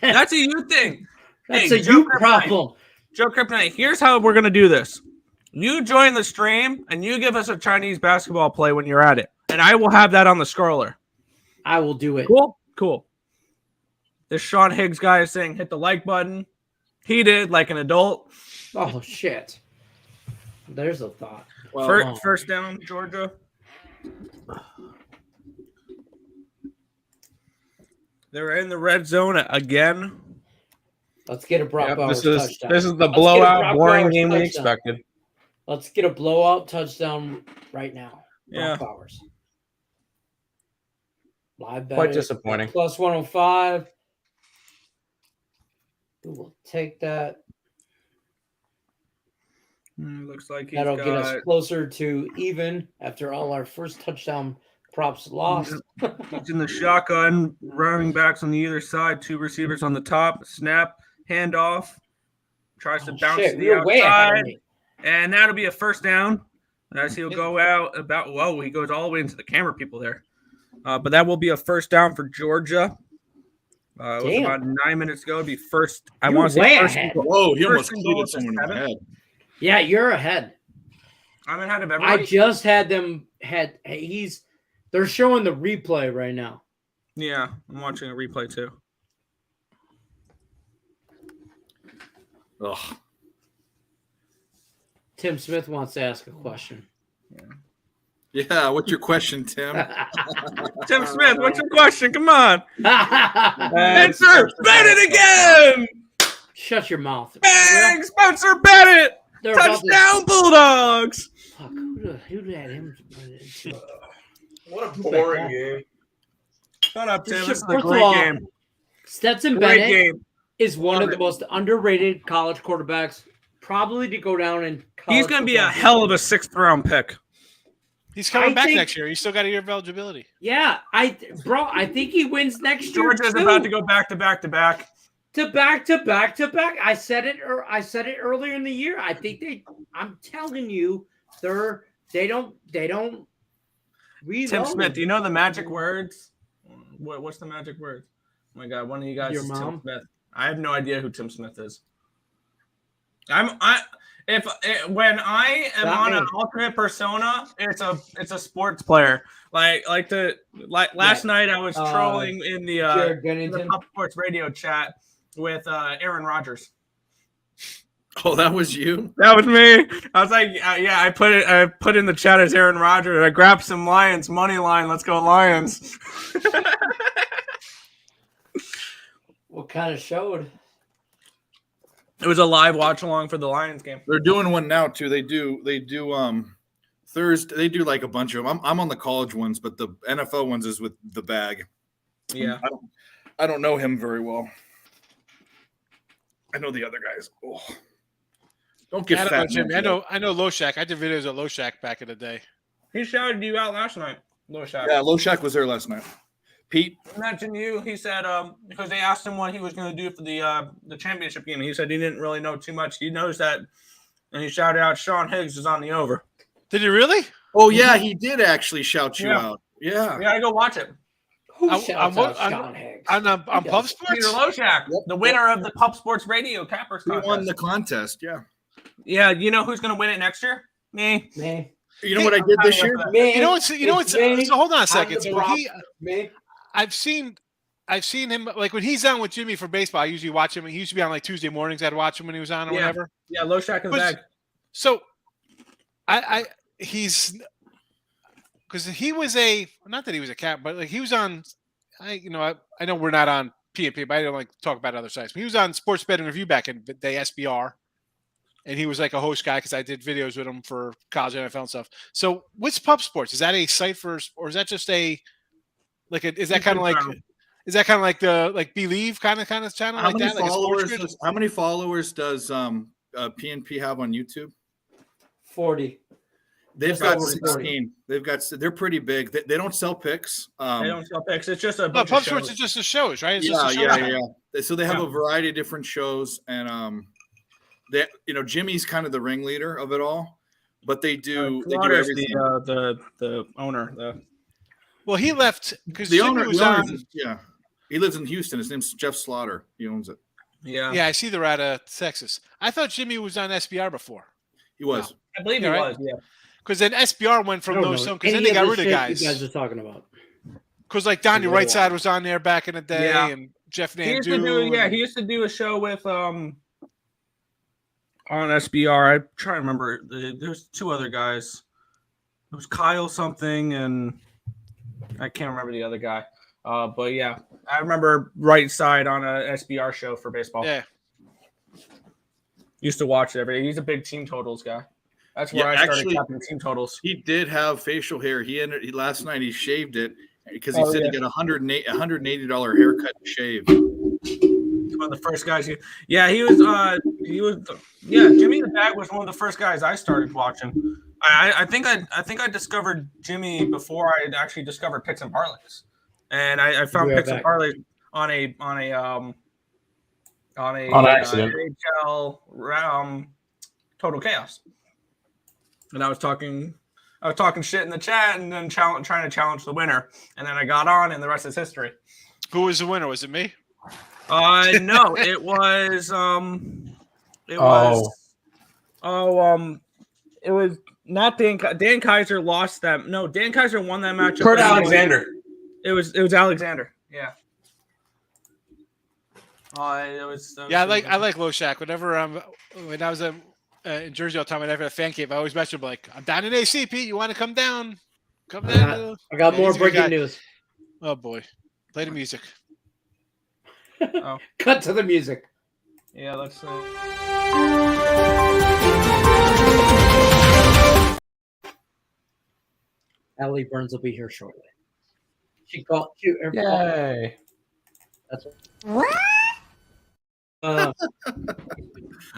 That's a you thing. That's Hey, a Joe you Kryptonite. problem. Joe Kryptonite, here's how we're going to do this. You join the stream and you give us a Chinese basketball play when you're at it. And I will have that on the scroller. I will do it. Cool. This Sean Higgs guy is saying hit the like button. He did like an adult. Oh, shit. There's a thought. Well, First down, Georgia. They're in the red zone again. Let's get a Brock Bowers touchdown. This is the Let's blowout, get a Brock boring Bowers game we touchdown. expected. Let's get a blowout touchdown right now. Yeah. Brock Bowers. Live bet. Quite disappointing. Plus 105. We will take that. Looks like That'll get us closer to even after all our first touchdown props lost. He's in the shotgun, running backs on the either side, two receivers on the top, snap, handoff, tries to bounce to the You're way ahead of outside, me. and that'll be a first down. As he'll go out he goes all the way into the camera people there. But that will be a first down for Georgia. It was about 9 minutes ago. It'd be first. I want to say way first. ahead. Whoa, he almost First and goal cleated someone in the 7. head. Yeah, you're ahead. I'm ahead of I everybody. just had them they're showing the replay right now. Yeah, I'm watching a replay too. Ugh. Tim Smith wants to ask a question. Yeah, what's your question, Tim? Tim Smith, what's your question? Come on. Spencer Spencer Bennett again. Shut your mouth. Bang! Spencer Bennett. They're about to- Touchdown Bulldogs. Fuck, who had him? What a boring game. Shut up, Tim. This is a First of great all, game. Stetson Great Bennett game. is one of the most underrated college quarterbacks, probably to go down in college. He's going to be a football. hell of a 6th round pick. He's coming I back think- next year. He's still got a year of eligibility. Yeah, I think he wins next year. Georgia's too. about to go back to back to back. To back. I said it earlier in the year. I think I'm telling you, they don't reload. Tim Smith, do you know the magic words? What's the magic words? Oh my God, one of you guys Your is mom? Tim Smith. I have no idea who Tim Smith is. When I am Not on me. an alternate persona, it's a sports player. Like last night I was trolling in the Jared in the Bennington. Pop Sports Radio chat with Aaron Rodgers. Oh, that was you? That was me. I was like, yeah, I put in the chat as Aaron Rodgers. I grabbed some Lions money line. Let's go Lions. What kind of showed? It was a live watch along for the Lions game. They're doing one now too. They do Thursday. They do like a bunch of them. I'm on the college ones, but the NFL ones is with the bag. Yeah. I don't know him very well. I know the other guys. Oh. Don't get I don't fat. know, Jimmy. man. I know Loshak. I did videos of Loshak back in the day. He shouted you out last night. Loshak. Yeah, Loshak was there last night. Pete, Mentioned you. He said because they asked him what he was going to do for the championship game. He said he didn't really know too much. He knows that, and he shouted out Sean Higgs is on the over. Did he really? oh yeah, he did actually shout you Yeah. out. Yeah. We got to go watch it. Who I'm- shouts I'm- out I'm- Sean Higgs? On Pub Peter Sports? Loshak, Yep. the winner of the Pub Sports Radio Cappers He contest. won the contest. Yeah. Yeah, you know who's going to win it next year? Me. Me. You know what I did this year? Me. You know what's me. so hold on a I'm second. the So prop. he Me. I've seen him like when he's on with Jimmy for baseball. I usually watch him. He used to be on like Tuesday mornings. I'd watch him when he was on or Yeah. whatever. Yeah, Loshak and But- Zag. So he's because he was not that he was a cap, but like he was on. I know we're not on PNP, but I don't like to talk about other sites. But he was on Sports Betting Review back in the day, SBR, and he was like a host guy because I did videos with him for college NFL and stuff. So what's Pub Sports? Is that a site for, or is that just is that kind of like the Believe kind of channel like that? Like a sports grid? How many followers does PNP have on YouTube? 40. They've Just got over 16. They're pretty big. They don't sell picks. They don't sell picks. It's just a No, bunch Pub of Sports shows. is just the shows, right? It's just the shows. Yeah. So they have a variety of different shows, and Jimmy's kind of the ringleader of it all, but they do Slaughter's everything. the owner. Well, he left because The Jimmy owner, was the owner on. yeah, he lives in Houston. His name's Jeff Slaughter. He owns it. Yeah. Yeah, I see they're out of Texas. I thought Jimmy was on SBR before. He was. I believe he Yeah, right? was. Yeah. Because then SBR went from no some because then they got rid of guys. You guys are talking about. Because like Donnie Rightside was on there back in the day, Yeah. and Jeff He used to Nandu. do he used to do a show with on SBR. I'm trying to remember. There's two other guys. It was Kyle something, and I can't remember the other guy. But yeah, I remember Right Side on a SBR show for baseball. Yeah. Used to watch it every day. He's a big team totals guy. That's where Yeah, I started actually- capping team totals. He did have facial hair. Last night he shaved it because he said he got $180 haircut and shave. One of the first guys. He was. Jimmy the Bag was one of the first guys I started watching. I think I discovered Jimmy before I had actually discovered Picks and Parleys, and I found Picks and Parleys on accident. NHL Total Chaos, and I was talking shit in the chat, and then trying to challenge the winner, and then I got on, and the rest is history. Who was the winner? Was it me? No, it was it was not Dan Kaiser lost that. No, Dan Kaiser won that matchup. Kurt Alexander. It was Alexander. Yeah. Yeah, I like Loshak. Whenever when I was in Jersey all the time, whenever a fan cave, I always messaged him like, "I'm down in AC, Pete. You want to come down? Come down." I got more he's a good guy. breaking news. Oh boy, play the music. Cut to the music. Yeah, let's. Allie Burns will be here shortly. She called. Yay. That's what. I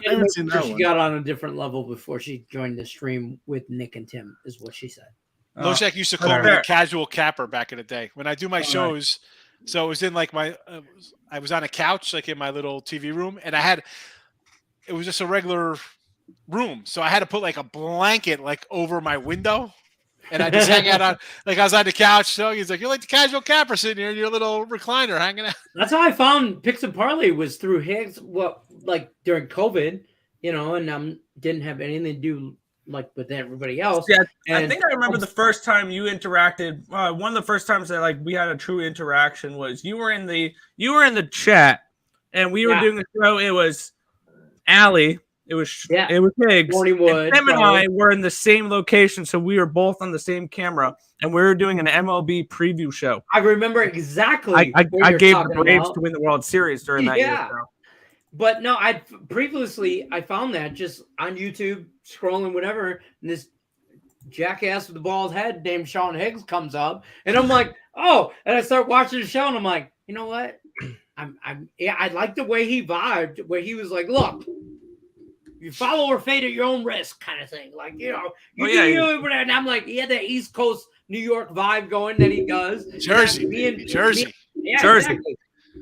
haven't seen that She one. got on a different level before she joined the stream with Nick and Tim, is what she said. Loshak used to call me the casual capper back in the day when I do my shows. So it was in like my, I was on a couch like in my little TV room, and it was just a regular room, so I had to put like a blanket like over my window, and I just hang out on like I was on the couch. So he's like, "You're like the casual capper sitting here in your little recliner hanging out." That's how I found Picks and Parlay was through Higgs. Well, like during COVID, and didn't have anything to do like with everybody else. Yeah, and I think I remember the first time you interacted. One of the first times that like we had a true interaction was you were in the chat, and we were doing a show. It was Allie. It was Higgs. Morningwood, and Tim and I were in the same location, so we were both on the same camera, and we were doing an MLB preview show. I remember exactly. I gave the talking Braves about. to win the World Series during that year. So. But no, I found that just on YouTube, scrolling whatever, and this jackass with the bald head named Sean Higgs comes up, and I'm like, oh, and I start watching the show, and I'm like, you know what? I like the way he vibed, where he was like, look, you follow or fade at your own risk, kind of thing. Like you Oh, do yeah, you, and I'm like, he had that East Coast New York vibe going that he does. Jersey, Me baby, Jersey. yeah, Jersey. exactly.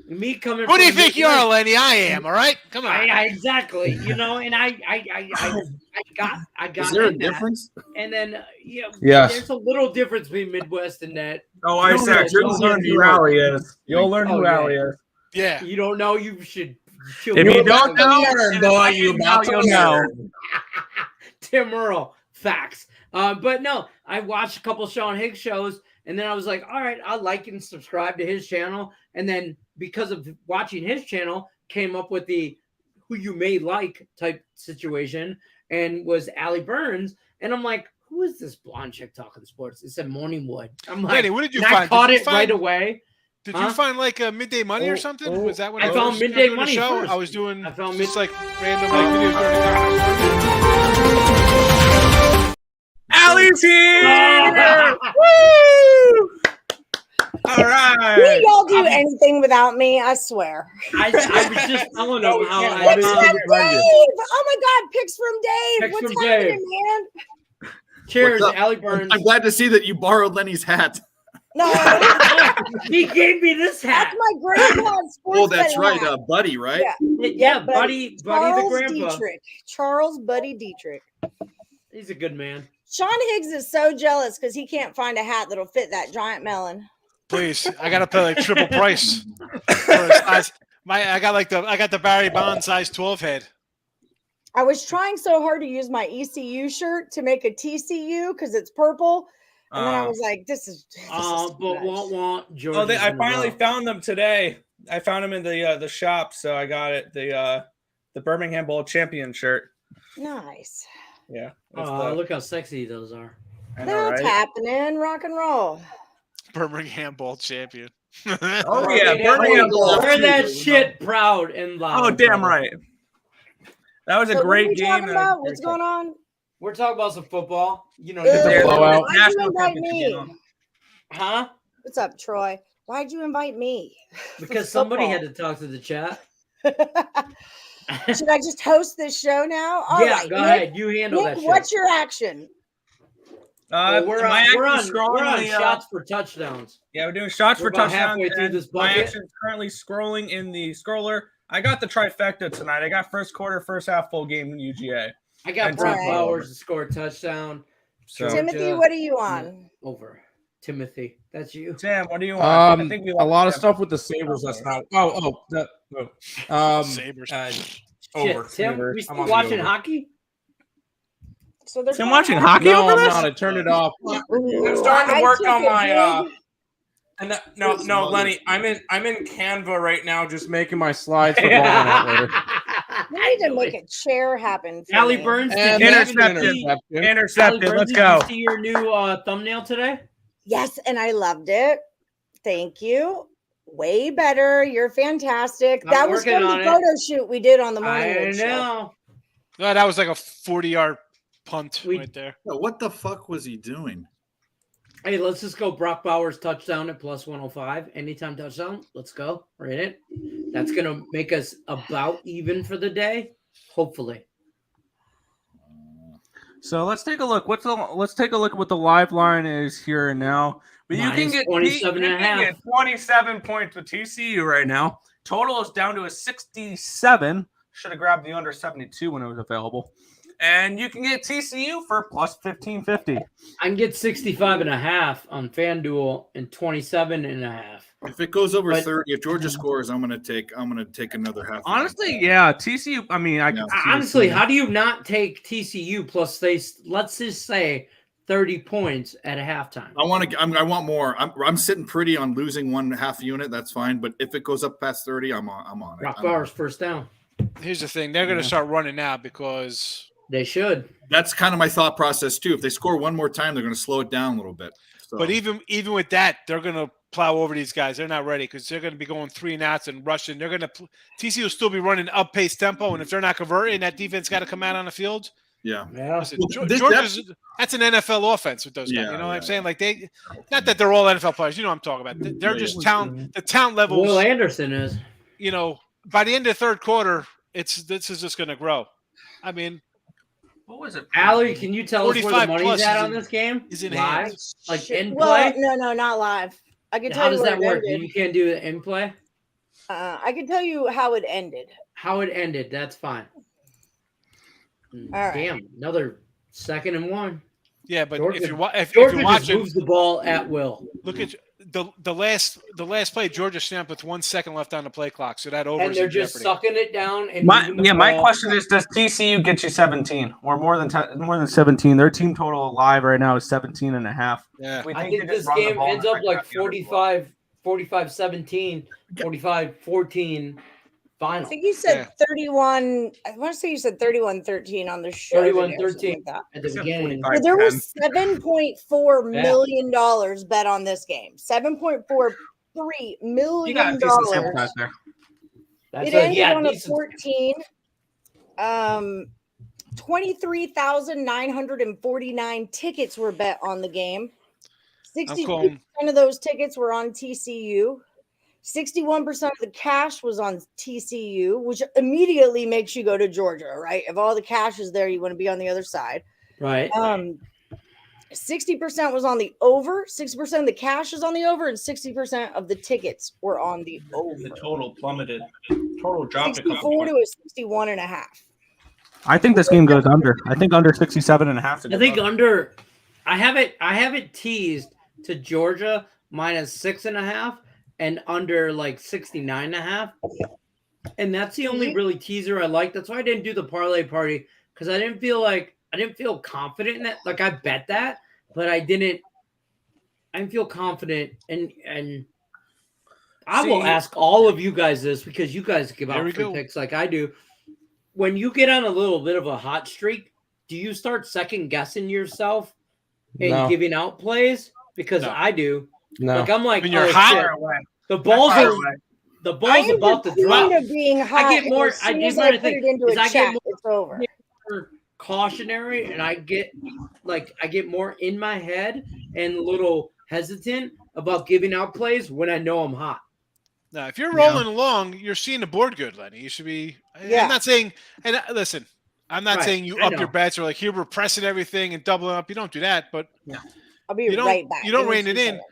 Me coming. Who do you from the think you are, Midwest. Lenny? I am. All right, come on. Exactly. And I got Is there a in that. difference? And then Yes. there's a little difference between Midwest and that. Oh, Isaac, you'll learn who Allie is. You'll learn who Allie is. Yeah. You don't know, you should. If you don't know, boy, you about to know. Tim Earle, facts. But no, I watched a couple Sean Higgs shows, and then I was like, all right, I'll like and subscribe to his channel. And then because of watching his channel, came up with the who you may like type situation, and was Allie Burns. And I'm like, who is this blonde chick talking sports? It said Morningwood. I'm like, Lenny, what did you and find? I caught Did you it find- right away. Did you find like a Midday Money or something? Was that when I I found was Midday doing the Money show? first. I was doing I found just like random like videos during the time. Allie's here! Woo! All right. Will y'all do anything without me? I swear. I was just telling him how Picks from Dave. Oh my God, picks from Dave. Picks What's from happening, Dave. man? Cheers, What's up? Allie Burns. I'm glad to see that you borrowed Lenny's hat. No, He gave me this hat. that's my grandpa's sports Oh, that's betting right, hat. Buddy, right? Yeah. Yeah, buddy the Charles grandpa. Dietrich. Charles Buddy Dietrich. He's a good man. Sean Higgs is so jealous because he can't find a hat that'll fit that giant melon. Please, I gotta pay like triple price for a size. I got the Barry Bonds size 12 head. I was trying so hard to use my ECU shirt to make a TCU because it's purple. And then I was like, this is But want George. Oh, I finally found them today. I found them in the shop, so I got it. The Birmingham Bowl champion shirt. nice. Yeah. Look how sexy those are. I know, That's right? happening. Rock and roll. Birmingham Bowl champion. Oh yeah, Birmingham Bowl. Wear that shit proud and loud. Oh, damn right. That was a So what are great we game. talking about? What's going on? We're talking about some football. You know, Ew, blowout. why'd you National invite championship me? game. huh? What's up, Troy? Why'd you invite me? Because somebody had to talk to the chat. Should I just host this show now? All Yeah, right, go Nick, ahead. You handle Nick, that shit. what's your action? Well, we're on scrolling shots for touchdowns. Yeah, we're doing shots We're for about touchdowns. halfway through and this my bucket. action's currently scrolling in the scroller. I got the trifecta tonight. I got first quarter, first half, full game in UGA. I got And Brock Timothy. Bowers to score a touchdown. So, Timothy, what are you on? Over. Timothy, that's you. Sam, what do you want? I think we A lot of lost stuff with the Sabres. That's not. Sabres. Over. Shit, Tim, Sabres. we I'm still on the watching over. hockey? So they're Tim watching hockey No, over I'm this? not. I turned it off. I'm starting to work on my, This no, is Lenny. I'm in Canva right now, just making my slides for Ballin out later. You need to make a chair happen. For Allie me. Burns, And did that's you an see- interception. Intercepted. Allie Burns, Let's did go. you see your new thumbnail today? Yes, and I loved it. Thank you. Way better. You're fantastic. I'm That was working from on the it. photo shoot we did on the morning. I Wood show. know. No, that was like a 40-yard punt We- right there. What the fuck was he doing? Hey, let's just go Brock Bowers touchdown at plus 105. Anytime touchdown. Let's go. We're in it. That's going to make us about even for the day. Hopefully. So let's take a look. Let's take a look at what the live line is here and now. But you can Minus get 27 and a half. 27 points with TCU right now. Total is down to a 67. Should have grabbed the under 72 when it was available. And you can get TCU for plus 1550. I can get 65 and a half on FanDuel and 27 and a half. If it goes over But- 30, if Georgia scores, I'm gonna take another half. Honestly, yeah, TCU. I mean, I Yeah. can see Honestly, this. how do you not take TCU plus let's just say 30 points at a halftime? I want more. I'm sitting pretty on losing 1/2 unit. That's fine. But if it goes up past 30, I'm on it. Brock Bowers first down. Here's the thing: they're going to start running now because They should. That's kind of my thought process too. If they score one more time, they're going to slow it down a little bit. So, But even with that, they're going to plow over these guys. They're not ready because they're going to be going 3 and outs and rushing. They're going to TCU will still be running up pace tempo, and if they're not converting, that defense got to come out on the field. yeah, Yeah. Listen, Well, Georgia's that's an NFL offense with those guys. Yeah, You know what I'm yeah. saying? Like not that they're all NFL players. You know what I'm talking about. They're Yeah, just yeah. talent. The talent levels. Will Anderson is. You know, by the end of the third quarter, this is just going to grow. I mean, What was it? Allie, can you tell us where the 45 money's plus at is on in- this game? is in Live? hands. Like in Well, play? no, not live. I can tell How you does where that it work? ended. You can't do it in play? I can tell you how it ended. How it ended, that's fine. All right. Damn, another 2nd and 1. Yeah, but Georgia- if you're Georgia just watching, moves the ball at will. look at the last play. Georgia snapped with 1 second left on the play clock, so that over. And they're just sucking it down. And My moving the my ball. question is: does TCU get you 17 or more than 17? Their team total live right now is 17 and a half. Yeah. We I they think just this run the game ball ends and up like break down the other 45-17, 45-14 final. I think you said 31. I want to say you said 31-13 on the show. 31-13 Like at the Except beginning. 45. so there was $7.4 Yeah. million bet on this game. $7.43 You got a million. decent sample size there. That's It ended on a decent. 14. 23,949 tickets were bet on the game. 62% of those tickets were on TCU. 61% of the cash was on TCU, which immediately makes you go to Georgia, right? If all the cash is there, you want to be on the other side. Right. 60% was on the over. 60% of the cash is on the over, and 60% of the tickets were on the over. The total plummeted. Total dropped. 64 to a 61.5. I think this game goes under. I think under 67 and a half. I think under. I have it teased to Georgia -6.5 and under like 69.5. And that's the only really teaser I like. That's why I didn't do the parlay party, because I didn't feel confident in that. Like I bet that, but I didn't feel confident. And I will ask all of you guys this, because you guys give out free picks like I do. When you get on a little bit of a hot streak, do you start second guessing yourself and giving out plays? Because I do. No. Like I'm like, When you're oh, hot, shit. The ball's about to drop. Of being hot. I get more. As soon I as do I more put it things. into a I chat, get it's over. more cautionary, and I get more in my head and a little hesitant about giving out plays when I know I'm hot. Now, if you're rolling along, you're seeing the board good, Lenny. You should be. Yeah. I'm not saying. And listen, I'm not saying you I up know. your bets or like here we're pressing everything and doubling up. You don't do that, but I'll be you don't. right back. You don't Give me rein 2 it in. seconds.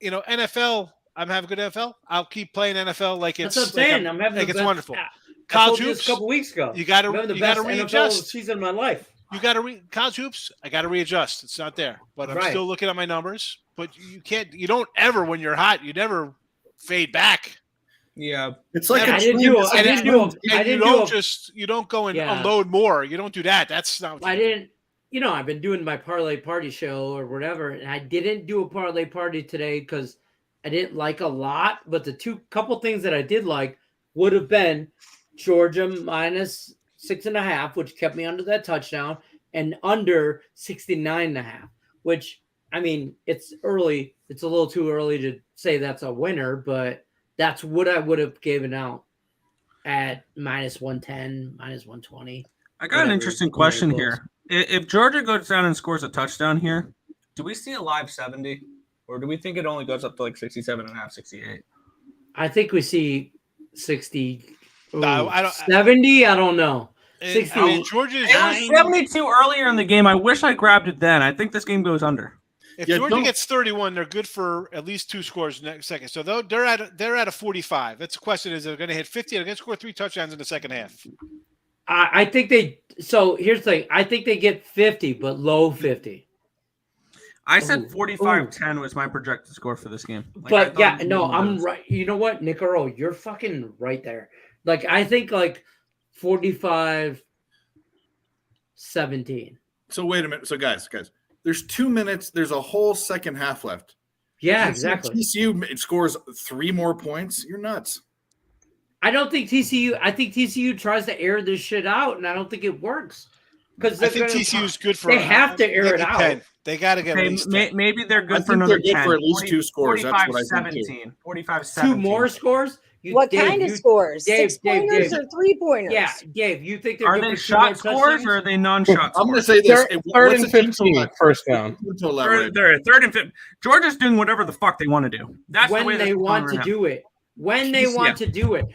You know, NFL. I'm having good NFL. I'll keep playing NFL like it's. That's what I'm saying. I'm having like the it's best, wonderful. I College told you this hoops. a couple weeks ago. You got to. I'm having the You got to best NFL readjust. season of my life. You got to college hoops. I got to readjust. It's not there, but I'm still looking at my numbers. But you can't. You don't ever when you're hot. You never fade back. Yeah, it's like I didn't do. You don't go and unload more. You don't do that. That's not. I didn't. You know, I've been doing my parlay party show or whatever, and I didn't do a parlay party today because I didn't like a lot. But the couple things that I did like would have been Georgia -6.5, which kept me under that touchdown, and under 69.5, which, I mean, it's early. It's a little too early to say that's a winner, but that's what I would have given out at -110, -120. I got an interesting question here. If Georgia goes down and scores a touchdown here, do we see a live 70? Or do we think it only goes up to like 67.5, 68? I think we see 60. No, I don't. 70? I don't know. 60. I mean, Georgia's. It was 72 earlier in the game. I wish I grabbed it then. I think this game goes under. If Georgia gets 31, they're good for at least 2 scores next second. So they're at a 45. That's the question: is they're going to hit 50? They're going to score 3 touchdowns in the second half. I think they. So here's the thing. I think they get 50, but low 50. I said 45-10 was my projected score for this game. But yeah, no, I'm right. You know what, Nick Earle, you're fucking right there. Like I think like 45-17. So wait a minute. So guys, there's 2 minutes. There's a whole second half left. Yeah, exactly. TCU scores 3 more points. You're nuts. I don't think TCU. I think TCU tries to air this shit out, and I don't think it works. Because I think TCU's good for. They have to air it out. 10. They got to get at least 10. Maybe they're good I for think another they're good 10. for at least 2 scores. That's what I think 45-17. 45-17. 2 more scores? What kind of scores? Dave, 6-pointers or 3-pointers? Yeah, Dave, you think they're Are good they for 2 more shot scores or are they non-shot I'm going to scores? say this. Third and 15, first down. They're third and fifth. Georgia's doing whatever the fuck they want to do. That's when the way they want to do it. When they want to do it.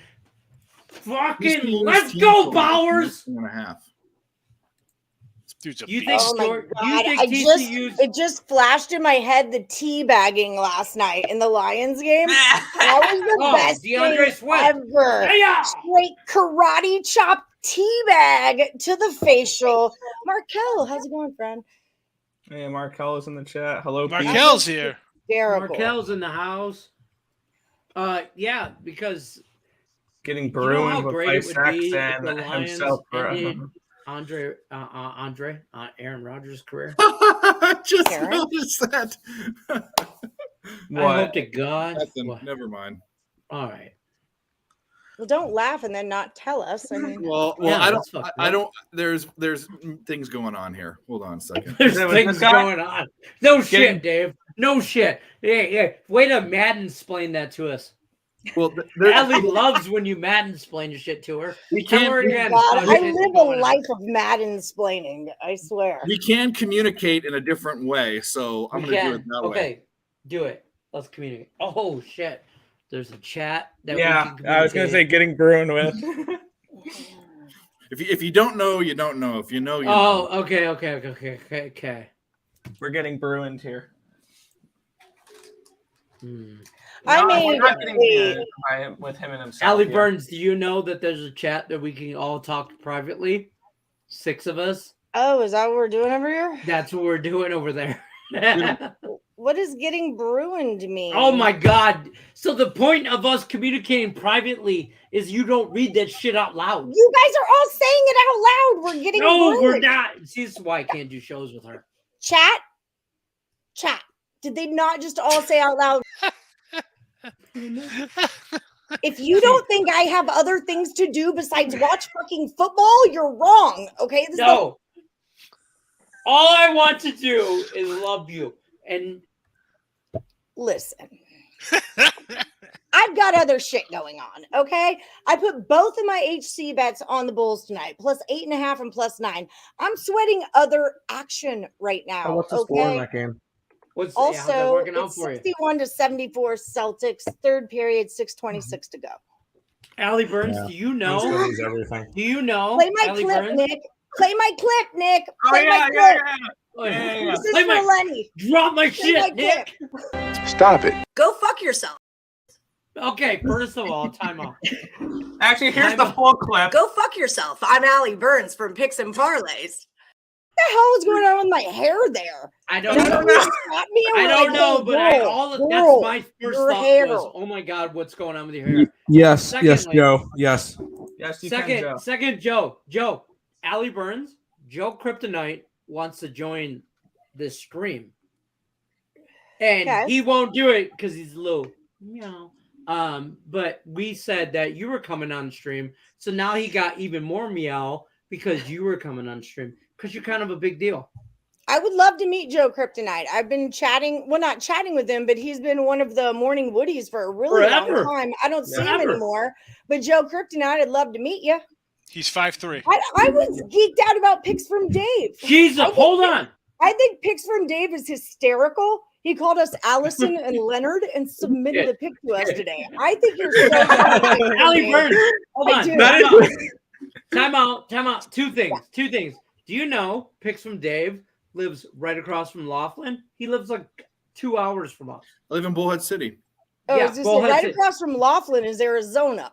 Fucking let's go, Bowers. 2.5. Dude's a You beast. think? Oh my George- God. you think TCU's? It just flashed in my head the teabagging last night in the Lions game. That was the Oh, best DeAndre thing Swift. ever. Yeah. Straight karate chop teabag to the facial. Markel, how's it going, friend? Hey, Markel is in the chat. Hello, Pete. Markel's here. Hysterical. Markel's in the house. Yeah, because Getting you know Bruin how with great by it would be sex if and the Lions himself. ended Aaron Rodgers' career. Just Aaron? noticed that. I hope to God. Nothing. What? Never mind. All right. Well, don't laugh and then not tell us. I mean, Well, Yeah, I that's don't. fucked I up. don't. There's things going on here. Hold on a second. There's Is it with things this guy? going on. No Getting- shit, Dave. No shit. Yeah. Way to Madden-splain that to us. Well, Allie loves when you Madden-splain your shit to her. we Tell her can't. again. God, how I shit's live a going on. life of Madden-splaining. I swear. We can communicate in a different way, so I'm We going to do can. it that way. Okay, do it. Let's communicate. Oh shit! There's a chat that Yeah, we can I was gonna say getting Bruin with. If you don't know, you don't know. If you know, you Oh, know. okay. We're getting Bruined here. I No, mean, we're not getting wait. by him, with him and himself. Allie yeah. Burns, do you know that there's a chat that we can all talk privately? 6 of us. Oh, is that what we're doing over here? That's what we're doing over there. What does getting ruined mean? Oh my God. So the point of us communicating privately is you don't read that shit out loud. You guys are all saying it out loud. We're getting No, ruined. we're not. See, this is why I can't do shows with her. Chat. Did they not just all say out loud? If you don't think I have other things to do besides watch fucking football, you're wrong. Okay? This is No. All I want to do is love you. And listen. I've got other shit going on. Okay. I put both of my HC bets on the Bulls tonight, plus 8.5 and plus 9. I'm sweating otweather action right now. Oh, what's the score in that game? how's that Also, working out it's for you? 61-74 Celtics. Third period, 6:26 to go. Allie Burns, do you know? Everything. Do you know? Play my Allie clip, Burns? Nick. Play my clip, Nick. Oh Play my yeah, clip. Oh, yeah. This is Play for my, Lenny. drop my Play my shit, Nick. Stop it. Go fuck yourself. Okay, first of all, time out. Actually, here's the full clip. Go fuck yourself. I'm Allie Burns from Picks and Parlays. What the hell is going on with my hair there? I don't Did know. you slap me and I were don't like, know, hey, but I girl, all girl, that's my first your thought hair. was, oh my God, what's going on with your hair? Yes, Secondly- Joe. Yes. Yes, you can, Joe. Second, Joe, Allie Burns, Joe Kryptonite wants to join this stream, and Okay. he won't do it because he's low. But we said that you were coming on stream, so now he got even more meow because you were coming on stream because you're kind of a big deal. I would love to meet Joe Kryptonite. I've been chatting, well, not chatting with him, but he's been one of the morning woodies for a really Forever. long time. I don't see him Forever. anymore. But Joe Kryptonite, I'd love to meet you. He's 5'3". I was geeked out about picks from Dave. Jesus, hold on. I think picks from Dave is hysterical. He called us Allison and Leonard and submitted a pick to us today. I think you're so funny. Allie Burns, hold I on. do. Time out. Two things. Do you know Picks from Dave lives right across from Laughlin? He lives like 2 hours from us. I live in Bullhead City. Oh, Yeah, is this Bullhead right City. across from Laughlin is Arizona.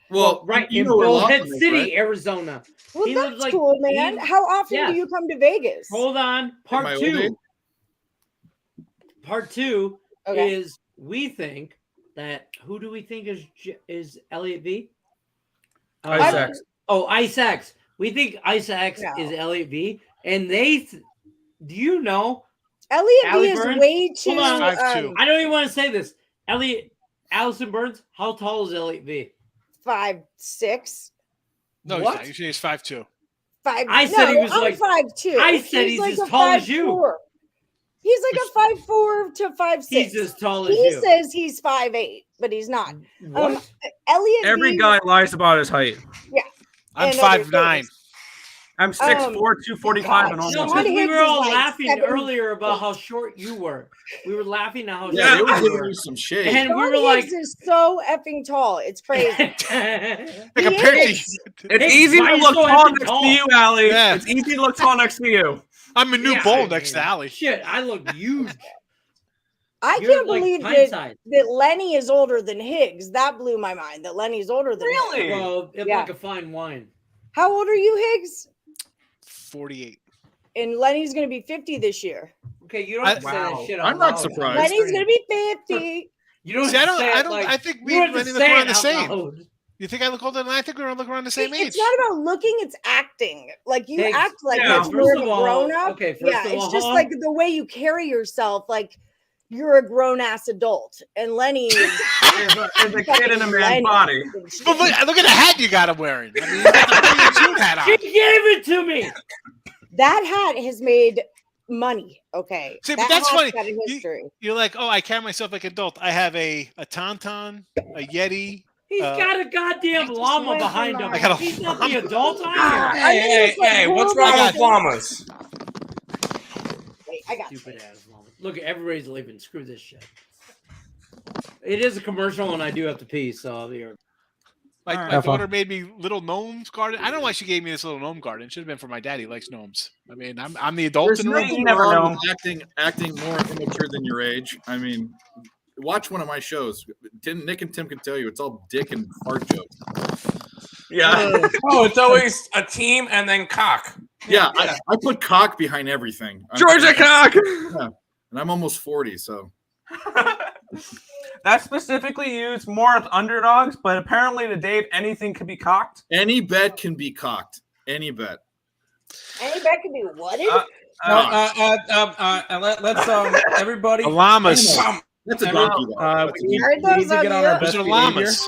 Well, right you in know where Bullhead Laughlin is, City, right? Arizona. Well, He that's lives like- cool, man. he- How often yeah. do you come to Vegas? Hold on. my Part old two. age? Part two Okay. is we think that who do we think is Elliot V? Isaac. Isaac. We think Isaac No. is Elliot V. And they, do you know? Elliot Allie V is Burns? way too. Hold on. 5'2". I don't even want to say this. Allison Burns. How tall is Elliot V? 5'6". No, he's What? not. He's 5'2". I said he was I'm like- 5'2". I said he's like as a tall as you. 5'4". He's like a 5'4" to 5'6". He's as tall as He you. says he's 5'8", but he's not. What? Elliot Every V, guy lies about his height. I'm and other 5'9". things. I'm 6'4", 245, and gosh. almost. Sean We Higgs were is all like laughing 7'8". earlier about how short you were. We were laughing at how Yeah, they short were you giving were. you some shade. And we Sean were like, Higgs is so effing tall. It's crazy. Like He compared to is. It's Hey, easy why to are you look so tall effing next tall? to you, Allie. Yeah. It's easy to look tall next to you. I'm a new yeah, bull I next to mean, Allie. Shit, I look huge. I You're can't like believe pint size. that Lenny is older than Higgs. That blew my mind. That Lenny's older than Higgs. Really? Well, it's Yeah. like a fine wine. How old are you, Higgs? 48. And Lenny's going to be 50 this year. Okay, you don't have to say Wow. that shit. I'm out not loud. surprised. Lenny's going to be 50. You don't. See, have I to don't. say I it don't. like- I think you we don't and have to Lenny look say around it the out same. loud. You think I look older than I think we're around the same age. It's not about looking, it's acting. Like you Higgs, act like yeah, much more first of of a grown all- up. okay, first yeah, of it's all, just like the way you carry yourself. Like you're a grown ass adult, and Lenny is As a kid in a man's Lenny. body. But look at the hat you got him wearing. I mean, you got the Billy June hat She on. gave it to me. That hat has made money. Okay, See, but that that's hat's funny. got a history. You're like, oh, I carry myself like an adult. I have a Tauntaun, a Yeti. He's got a goddamn llama went behind from, him. I got a He's not the llama. adult on I here. mean, Hey, it's like hey, what's horrible wrong with shit. llamas? Wait, I got Stupid ass llama. Look, everybody's leaving. Screw this shit. It is a commercial, and I do have to pee, so I'll be here. My Have daughter made me little gnomes garden. I don't know why she gave me this little gnome garden. It should have been for my daddy. He likes gnomes. I mean, I'm the adult There's in the room. nothing You never wrong know. with acting more immature than your age. I mean, watch one of my shows. Nick and Tim can tell you it's all dick and fart jokes. Yeah. Oh, it's always a team and then cock. Yeah, I put cock behind everything. Georgia cock. And I'm almost 40, so That's specifically used more with underdogs, but apparently to Dave, anything could be cocked. any bet can be cocked. Any bet. Any bet can be whatted. Let's everybody. The llamas. That's a donkey though. We need, Heard we need those to get of on you. our Those best are behavior. llamas.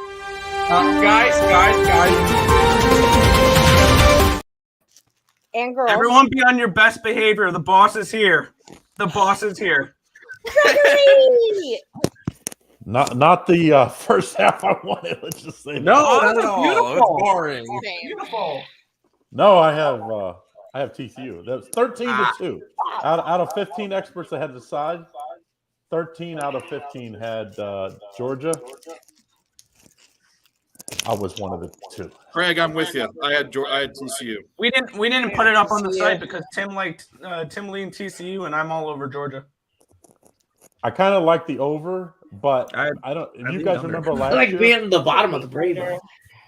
Guys. And girls. Everyone be on your best behavior. The boss is here. The boss is here. Gregory! Not the first half I wanted. Let's just say No, Oh, not that's at all. beautiful. It's boring. Beautiful. No, I have TCU. That's 13-2 out of 15 experts that had to decide. 13 out of 15 had Georgia. I was one of the two. Craig, I'm with you. I had TCU. We didn't put it up on the site because Tim leaned TCU and I'm all over Georgia. I kind of like the over, but I don't. If you leaned guys under. remember I last like year, being at the bottom of the brain.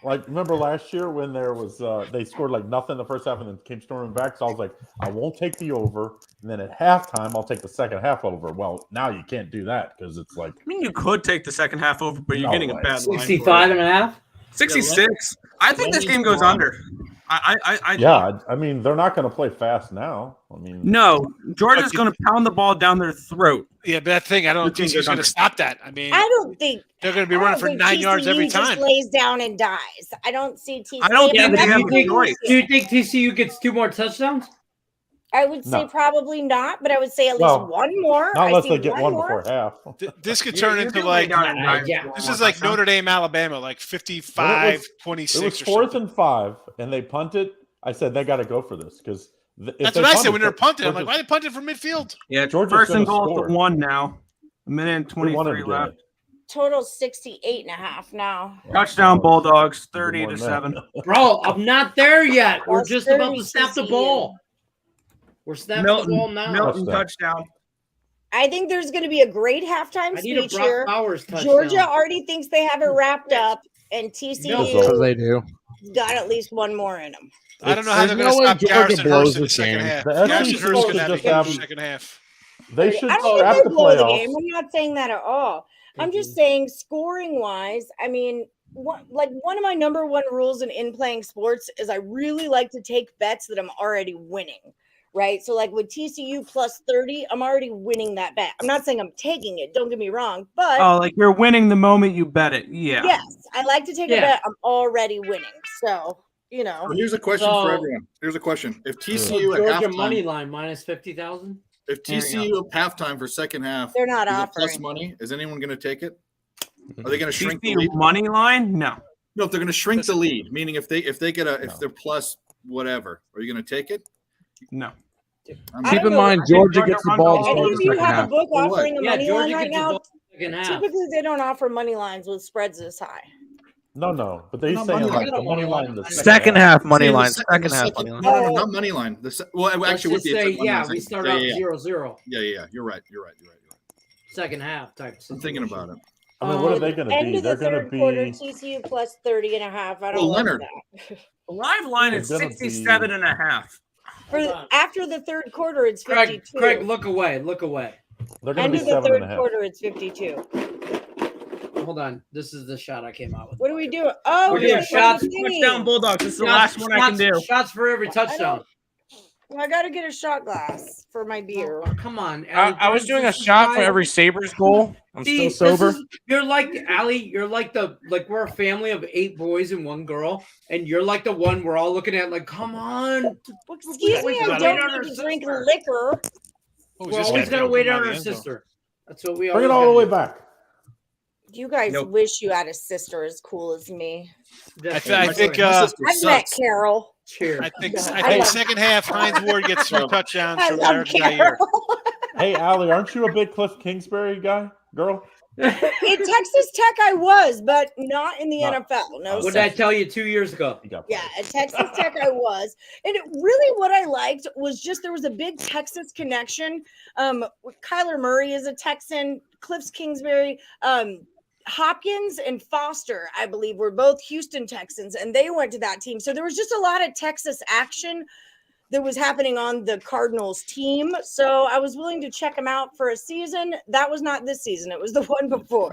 like remember last year when there was they scored like nothing the first half and then came storming back. So I was like, I won't take the over, and then at halftime I'll take the second half over. Well, now you can't do that because it's like I mean, you could take the second half over, but you're No getting a way. bad line. 65 and a half. 66. I think this game goes under. I yeah. I mean, they're not going to play fast now. I mean, No, Georgia's going to pound the ball down their throat. Yeah, but that thing, I don't Good think thing TCU's goes going to under. stop that. I mean, I don't think they're going to be I running don't for think 9 yards every TCU just time. lays down and dies. I don't see TCU. I don't Yeah, think but they have do a you choice. think TCU gets 2 more touchdowns? I would say No. probably not, but I would say at least Well, one more. not I unless see they get one more. before half. This could You- turn you into can lay like, down and dive yeah. for this one is like touchdown. Notre Dame, Alabama, like 55-26 It was or 4th something. and 5, and they punted. I said they got to go for this because That's what I said when they were punting. I'm like, why are they punting from midfield? Yeah, Georgia's first and gonna goal at score. the 1 now. A minute and They wanted 23 to do left. it. Total 68 and a half now. Touchdown Bulldogs, More 30 to than 7. that. Bro, I'm not there yet. We're Plus just about 30 to snap the TCU. ball. We're snapping the ball now. Milton Touchdown. touchdown. I think there's going to be a great halftime I need a speech Brock here. Powers touchdown. Georgia already thinks they have it wrapped up, and Because TCU they do. got at least one more in them. I don't know how they're There's going to no way stop Georgia Garrison blows Hurst in the this second game. half. The Garrison SEC Hurst should could have a just huge have- second half. They should I don't scrap think the they blow the playoffs. game. I'm not saying that at all. I'm just saying, scoring wise, I mean, one of my number one rules in playing sports is I really like to take bets that I'm already winning. Right. So, like with TCU plus 30, I'm already winning that bet. I'm not saying I'm taking it. Don't get me wrong. But Oh, like you're winning the moment you bet it. Yeah. yes, I like to take a bet I'm already winning. So, you know. Well, here's a question So- for everyone. Here's a question. If So TCU at Georgia halftime, money line minus 50,000. if There you TCU at halftime for second half, They're not is it plus offering. money, is anyone going to take it? Are they going to shrink the TCU lead? money line? No. No, if they're going to shrink the lead, meaning if they're plus whatever. Are you going to take it? No. Keep in mind, Georgia gets the ball to start the Any of you second have half. a book For what? offering a money line right now? Half. Typically, they don't offer money lines with spreads this high. No, but they're Not saying money like line. the money line. The Second half money See, line. the Second the half second- money line. No, not money line. Well, Let's actually, with just the say, money line, we start out 0-0. Yeah. You're right. Second half type. I'm thinking about it. I mean, what are they going to End be? of the They're going third to quarter, be. TCU plus 30 and a half. I don't Well, love Leonard. that. The live line is They're gonna 67 and a half. After the third quarter, it's 52. Craig, look away. They're going End to of be the 7 and a third half. quarter, it's 52. Hold on. This is the shot I came out with. What are we doing? Oh, We're doing shots. Touchdown Bulldogs. This is the last one I can do. Shots for every touchdown. I got to get a shot glass for my beer. Oh, come on. I was doing a shot for every Sabres goal. I'm still sober. You're like Allie. You're like we're a family of 8 boys and 1 girl, and you're like the one we're all looking at. Like, come on. Excuse me, I don't need to drink liquor. We're always gonna wait on our sister. That's what we Bring always it all the way do. back. You guys wish you had a sister as cool as me. I think I've met Carol. Cheers. I think second half, Hines Ward gets 3 touchdowns from Eric Zaire. Hey, Allie, aren't you a big Cliff Kingsbury girl? In Texas Tech, I was, but not in the NFL. No, what did I tell you 2 years ago? Yeah, at Texas Tech, I was. And really what I liked was just there was a big Texas connection. Kyler Murray is a Texan, Cliff Kingsbury, Hopkins and Foster, I believe, were both Houston Texans, and they went to that team. So there was just a lot of Texas action that was happening on the Cardinals team. So I was willing to check them out for a season. That was not this season. It was the one before.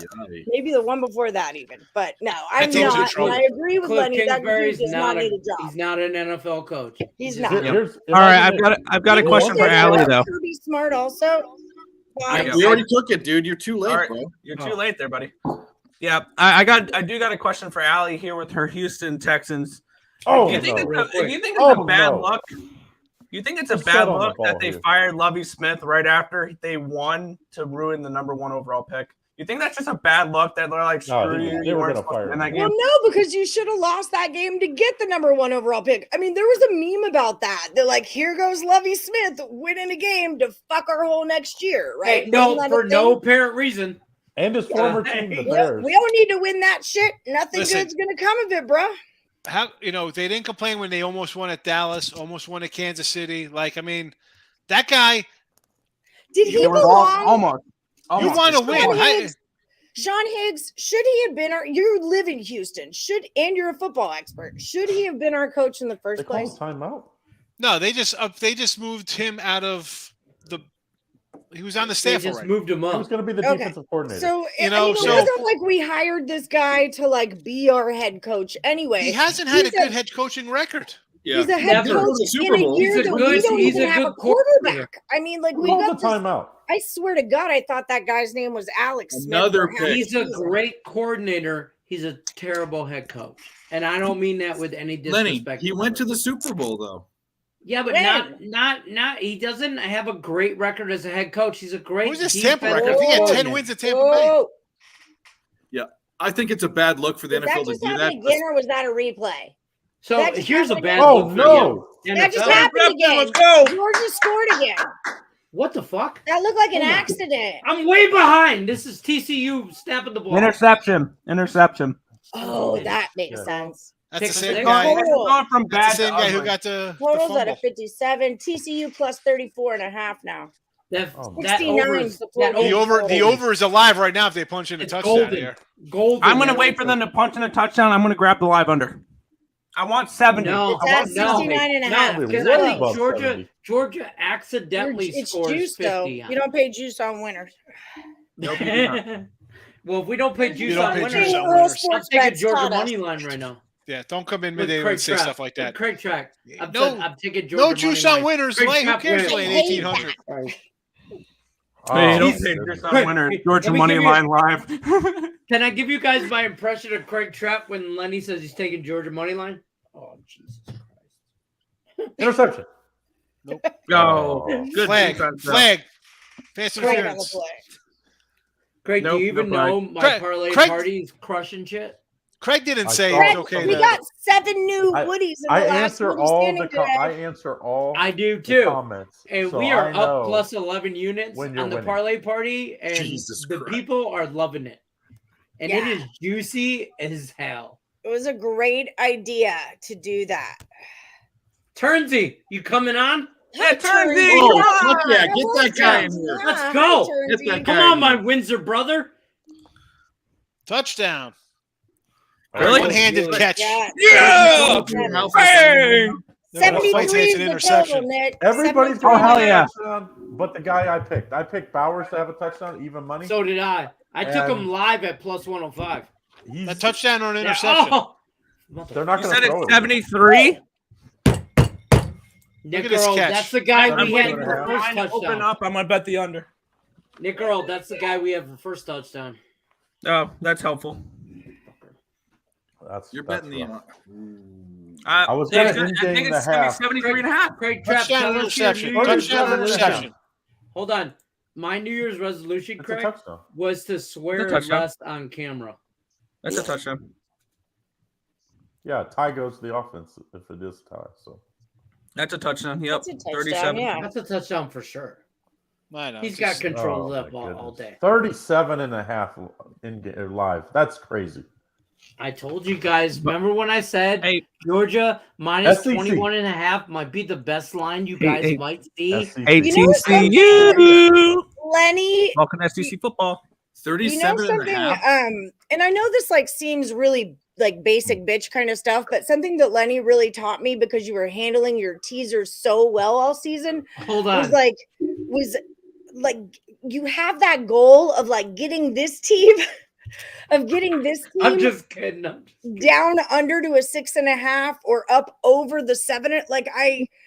Maybe the one before that even. But no, I'm not. And I agree with Lenny. That dude does not need a job. He's not an NFL coach. He's not. All right, I've got a question for Allie, though. Kirby Smart also. We already took it, dude. You're too late, All right. bro. You're too late there, buddy. Yeah, I do got a question for Allie here with her Houston Texans. Oh, do you think no. it's a bad luck? You think it's a Just bad set on the look ball that they here. fired Lovie Smith right after they won to ruin the number 1 overall pick? You think that's just a bad luck that they're like, No, screw you, they you were weren't gonna supposed to fire win that him. game? Well, no, because you should have lost that game to get the number 1 overall pick. I mean, there was a meme about that. They're like, here goes Lovie Smith winning a game to fuck our whole next year, right? Hey, no, for no apparent reason. And his former team, the Bears. We don't need to win that shit. Nothing Listen. good's gonna come of it, bro. How they didn't complain when they almost won at Dallas, almost won at Kansas City. Like, I mean, that guy. Did he belong? Almost. You want to win. Sean Higgs, should he have been you live in Houston, and you're a football expert. Should he have been our coach in the first They place? called timeout. No, they just moved him out of the. He was on the They staff just already. moved him He was up. going to be the Okay. defensive coordinator. So You know, it so- wasn't like we hired this guy to like be our head coach anyway. He hasn't had a He's good head coaching record. Yeah. He's a head Never. coach Super in a Bowl. year He's a that good- we don't he's even a have good a quarterback. I mean, like we Call the got this, timeout. I swear to God, I thought that guy's name was Alex Smith. Another for half pick. He's a the season. great coordinator. He's a terrible head coach. And I don't mean that with any Lenny, disrespect. he went to the Super Bowl though. Yeah, but When? not he doesn't have a great record as a head coach. He's a great What was his Tampa defensive record? I think he had 10 coordinator. wins at Tampa Bay. Whoa. I think it's a bad look for the Did that NFL to just do happen that. again, or was that a replay? So That just here's a happened bad again. Oh, look for no. the That just NFL. happened again. Let's go. Georgia scored again. What the fuck? That looked like an Hold on. accident. I'm way behind. This is TCU snapping the ball. Interception. Oh, that makes Yeah. sense. That's the Pick same six. guy. Total. It's going from bad That's the same to guy who ugly. got the Totals at a fumble. 57. TCU plus 34 and a half now. That, Oh, that 69 over, is the that full over, The over is alive right now if they punch in a it's touchdown golden. here. Golden. I'm going to wait for them to punch in a touchdown. I'm going to grab the live under. I want 70. No, It's I at want 69 and a half. No, because Way I think above Georgia 70. accidentally It's scores juice, 50. though. on You don't pay juice on winners. Nope, you do not. Well, if we don't pay juice don't on pay winners, juice on Earle winners. I'm Sports taking Bets Georgia taught us. money line right now. Yeah, don't come in With midday Craig and say Trapp. stuff like that. Craig Track. I'm taking Georgia No juice money on line. winners, Craig Lane. Who Trapp cares, wins. Lane? I hate 1800. Oh, Hey, don't goodness. take your Quick, winner. Georgia let me money give you- line live. Can I give you guys my impression of Craig Trapp when Lenny says he's taking Georgia money line? Oh, Jesus Christ. Interception. Go. Oh. Good Flag. defense, though. Flag. Pass Great on the interference. play. Craig, Nope, do you even no flag. know my Craig- parlay Craig- party is crushing shit? Craig didn't say Craig, it's okay. we to- got 7 new Woodies in the I last answer Woody all standing the today. I answer all I do the too. comments, And so we are I know up plus 11 units when on you're the winning. parlay party, and Jesus the Christ. people are loving it. And it is juicy as hell. It was a great idea to do that. Turnsy, you coming on? Hi, Turnsy! Oh, fuck yeah, get Hi, that guy in Turnsy. here. Let's Hi, go. Turnsy. Get that Come guy on, in my here. Windsor brother. Touchdown. Really? One-handed catch. Yeah. Yeah! How Bang! Nobody fights 73 it's is an the interception. total, Nick. Everybody's 73. Oh, got hell a yeah. touchdown, but the guy I picked. I picked Bowers to have a touchdown, even money. So did I. I took And- him live at plus 105. He's, A touchdown or an Yeah. interception. Oh! they're not You going said to throw it's it. 73? Nick at this Earle, catch. that's the guy I'm we waiting had for for first mine to open touchdown. up. I'm going to bet the under. Nick Earle, that's the guy we have for first touchdown. Oh, that's helpful. You're That's betting the. rough. I was think gonna it's gonna- I think in-game it's the going to be half. 73 and a half. Craig Trapp, Touchdown or tell us your interception. New Year's Touchdown or resolution. interception. Hold on. My New Year's resolution, It's a Craig, touchdown. was to swear It's a touchdown. less on camera. That's a touchdown. Yeah, tie goes to the offense if it is tie. So That's a touchdown. Yep. That's a touchdown, 37. yeah. That's a touchdown for sure. I know, He's just- got control Oh, of that my ball all goodness. day. 37 and a half live. That's crazy. I told you guys, remember when I said Hey. Georgia minus SEC. 21 and a half might be the best line you guys hey. might see? SEC. Hey, You know what's TCU! Lenny, Welcome to SEC football. 37 and a half. and I know this like seems really like basic bitch kind of stuff, but something that Lenny really taught me because you were handling your teasers so well all season Hold was on. like you have that goal of like getting this team I'm just kidding. down under to a 6.5 or up over the 7. Like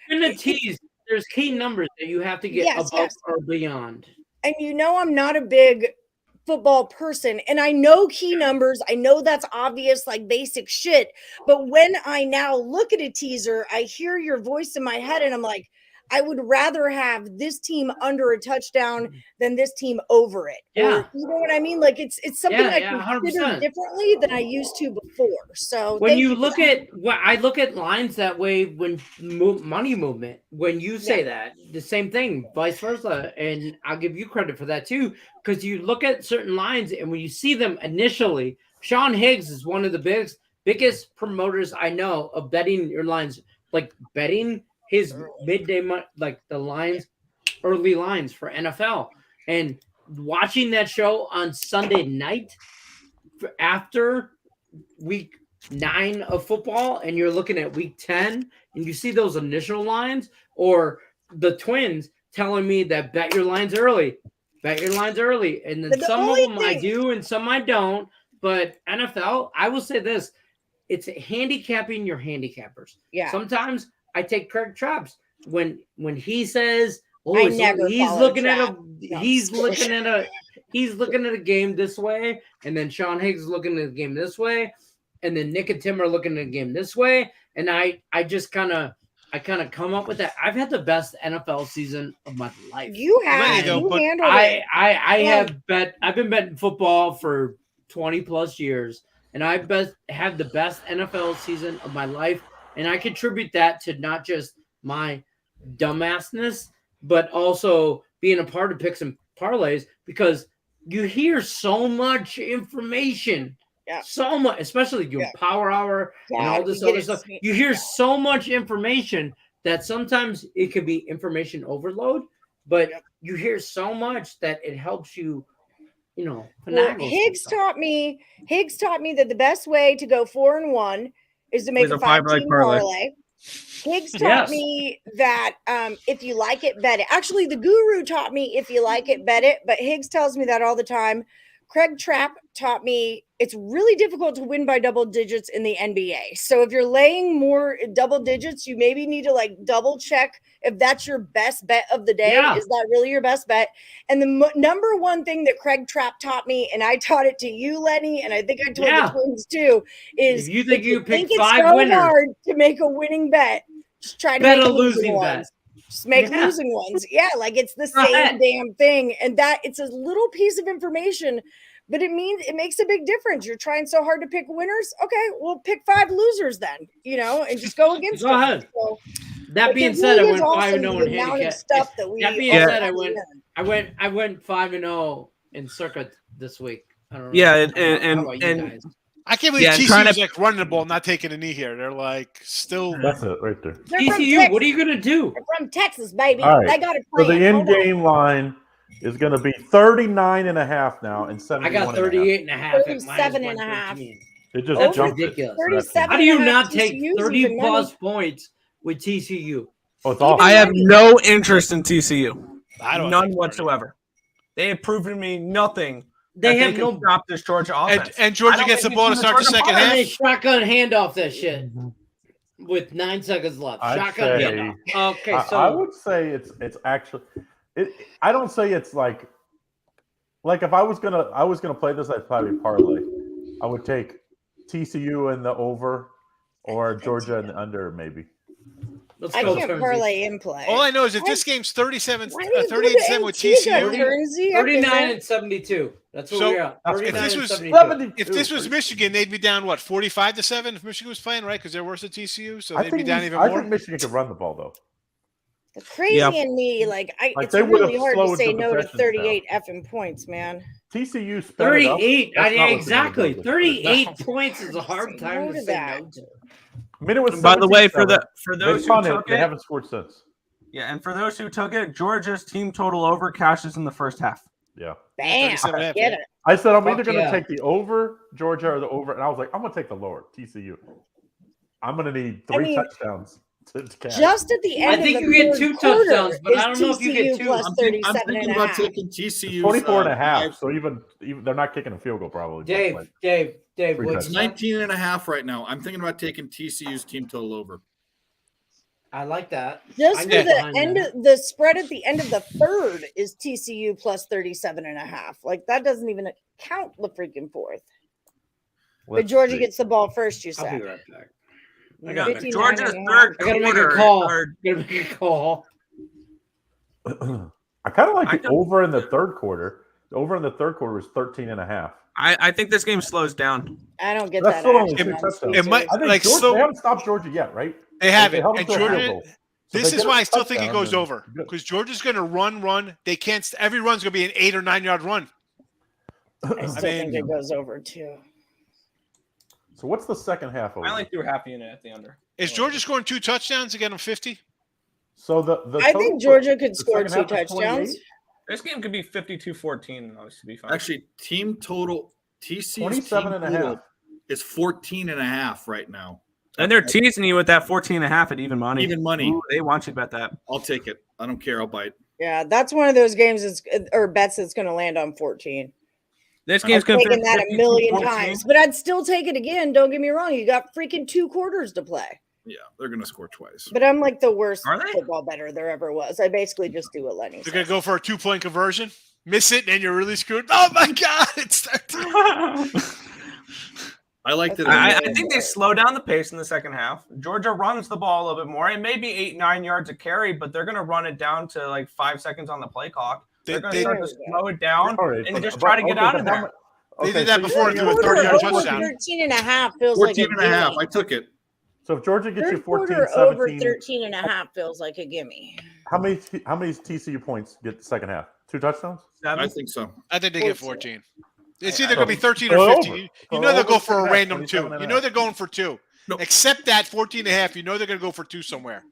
In the tease, there's key numbers that you have to get Yes, above yes. or beyond. and you know I'm not a big football person, and I know key numbers. I know that's obvious, like basic shit. But when I now look at a teaser, I hear your voice in my head, and I'm like, I would rather have this team under a touchdown than this team over it. Yeah. Or, you know what I mean? Like it's something I Yeah, consider 100%. differently than I used to before. So When thank you for look that. at what I look at lines that way when money movement, when you say that, the same thing, vice versa. And I'll give you credit for that too, because you look at certain lines and when you see them initially, Sean Higgs is one of the biggest promoters I know of betting your lines, like betting his midday, like the lines, early lines for NFL. And watching that show on Sunday night after week 9 of football, and you're looking at week 10, and you see those initial lines, or the Twins telling me that bet your lines early, and then But the some of only them I thing- do and some I don't. But NFL, I will say this: it's handicapping your handicappers. Yeah. Sometimes I take Craig Trapp's when he says, "Oh, I so never he's follow looking Trapp. at a No, I'm he's just kidding. looking at a game this way, and then Sean Higgs is looking at the game this way, and then Nick and Tim are looking at the game this way." And I just kind of come up with that. I've had the best NFL season of my life. You There have you go, you but handled it. I've been betting football for 20 plus years, and I had the best NFL season of my life, and I contribute that to not just my dumbassness, but also being a part of picks and parlays, because you hear so much information. Yeah. So much, especially your Power Hour and all God, this you get other it. stuff. You hear so much information that sometimes it could be information overload, but you hear so much that it helps you, Well, finagle Higgs some stuff. taught me that the best way to go 4-1 is to make Is a a five-leg 5-team parlay. parlay. Higgs taught Yes. me that if you like it, bet it. Actually, the guru taught me if you like it, bet it. But Higgs tells me that all the time. Craig Trapp taught me it's really difficult to win by double digits in the NBA. So if you're laying more double digits, you maybe need to like double check if that's your best bet of the day. Yeah. Is that really your best bet? And the number one thing that Craig Trapp taught me, and I taught it to you, Lenny, and I think I told Yeah. the Twins too, is If you think you pick it's 5 so winners, hard to make a winning bet, just try to bet make a losing ones. bet. Just make Yeah. losing ones. Yeah, like it's the Right. same damn thing. And that it's a little piece of information, But it makes a big difference. You're trying so hard to pick winners. Okay, we'll pick 5 losers then, and just go against Go them. ahead. So, That being it said, really I is went awesome 5-0 the in amount of handicap. stuff that we. That being all said, have I went 5-0 in circuit this week. I don't know. Yeah, How about you and guys? I can't believe Yeah, TCU trying is to- like running the ball, not taking a knee here. They're like still. That's it right there. They're from TCU, Texas. what are you gonna do? They're from Texas, baby. All right. They got a So plan. the Hold on. in-game line is going to be 39.5 now and 71. I got 38.5 at 37.5. -113. It just That's jumped ridiculous. 37. How do you 7.5 not take TCU 's 30 even plus money. points with TCU? Oh, it's awesome. I have no interest in TCU. I don't None think whatsoever. They have proven to me nothing. They that have can no. stop this Georgia offense. And I Georgia don't gets the think ball to it's start the Georgia second ball. And they half. shotgun handoff that shit with 9 seconds left. I'd Shotgun say- handoff. Okay, so I would say it's actually. I don't say it's like if I was gonna play this, I'd probably parlay. I would take TCU in the over or Georgia in the under, maybe. let's I go. can't Turnsy. parlay in play. All I know is if this game's 37, Why do you go 38-7 to with Antigua, TCU. Turnsy? 39 and 72. That's what So, we are. if 39 this and was 72. If this was Michigan, they'd be down 45-7 if Michigan was playing, right? Because they're worse than TCU, so they'd be down even I more. think Michigan could run the ball though. The crazy in me, it's they would have really hard to slowed say the no to possessions 38 effing points, man. TCU sped it up. 38. That's not what they're Exactly. gonna do. 38 points is a hard Say time no to to say that. no to. I mean, it was. By the way, for 17-7. those they who punted, took they it, haven't scored since. yeah, and for those who took it, Georgia's team total over cashes in the first half. Yeah. Bam. 37.5, Get yeah. it. I said I'm Fuck either going to yeah. take the over Georgia or the over, and I was like, I'm going to take the lower TCU. I'm going to need 3 touchdowns to cash. Just at the end I think of you the get third 2 quarter touchdowns, but is I don't know if you get TCU 2. plus I'm 37 thinking and a about half. taking TCU 24 and a half. So even they're not kicking a field goal probably. but, Dave, like, Dave, Three what's It's touchdowns. 19 and a half right now. I'm thinking about taking TCU's team total over. I like that. Just I for get the behind end that. of the spread at the end of the third is TCU plus 37 and a half. Like that doesn't even count the freaking fourth. But let's Georgia see. gets the ball first, you I'll be said. right back. I got 59 Georgia's and a third I gotta make quarter. a call. or- Gotta make a call. I kind of like I the don't- over in the third quarter. The over in the third quarter was 13 and a half. I think this game slows down. I don't get That's that. still only action 2 on touchdowns. It might I think like Georgia, so. they haven't stopped Georgia yet, right? They haven't. held And them to a field Georgia. goal. So This they is get why a I still think it touchdown, goes then over good. because Georgia's going to run. They can't. Every run's going to be an 8 or 9 yard run. I still think it goes over too. So what's the second half over? I only threw half unit at the under. Is Georgia scoring 2 touchdowns to get them 50? So the I total think for Georgia could the score second 2 half is 28? touchdowns. This game could be 52-14. and this should be fine. Actually, team total TCU's 27 team and a total half. is 14 and a half right now. And they're teasing you with that 14 and a half at even money. Even money. Ooh, they want you to bet that. I'll take it. I don't care. I'll bite. Yeah, that's one of those games or bets that's going to land on 14. This I've game's going to taken be that a million 52-14. times, but I'd still take it again. Don't get me wrong. You got freaking 2 quarters to play. Yeah, they're going to score twice. But I'm like the worst Are they? football bettor there ever was. I basically just do what Lenny They're going says. to go for a 2-point conversion, miss it, and you're really screwed. Oh my God! It's 13. I like that. I think they slow down the pace in the second half. Georgia runs the ball a little bit more. It may be 8-9 yards a carry, but they're going to run it down to like 5 seconds on the play clock. They're going to start to slow it down All right, and but- just but- try to get okay, out but of how there. mu- They okay, did that so before you- and threw a Quarter 30-yard over touchdown. 13 and a half feels like 14 a and a half. gimme. I took it. So if Georgia gets you Third 14, quarter over 17, 13 and a half feels like a gimme. how many TCU points get the second half? 2 touchdowns? I think so. I think they get 14. It's either going to be 13 Go or over. 15. You Go know they'll over go for a second half, random 2. 27 and You a know half. they're going for 2. No. Except that 14 and a half, you know they're going to go for 2 somewhere.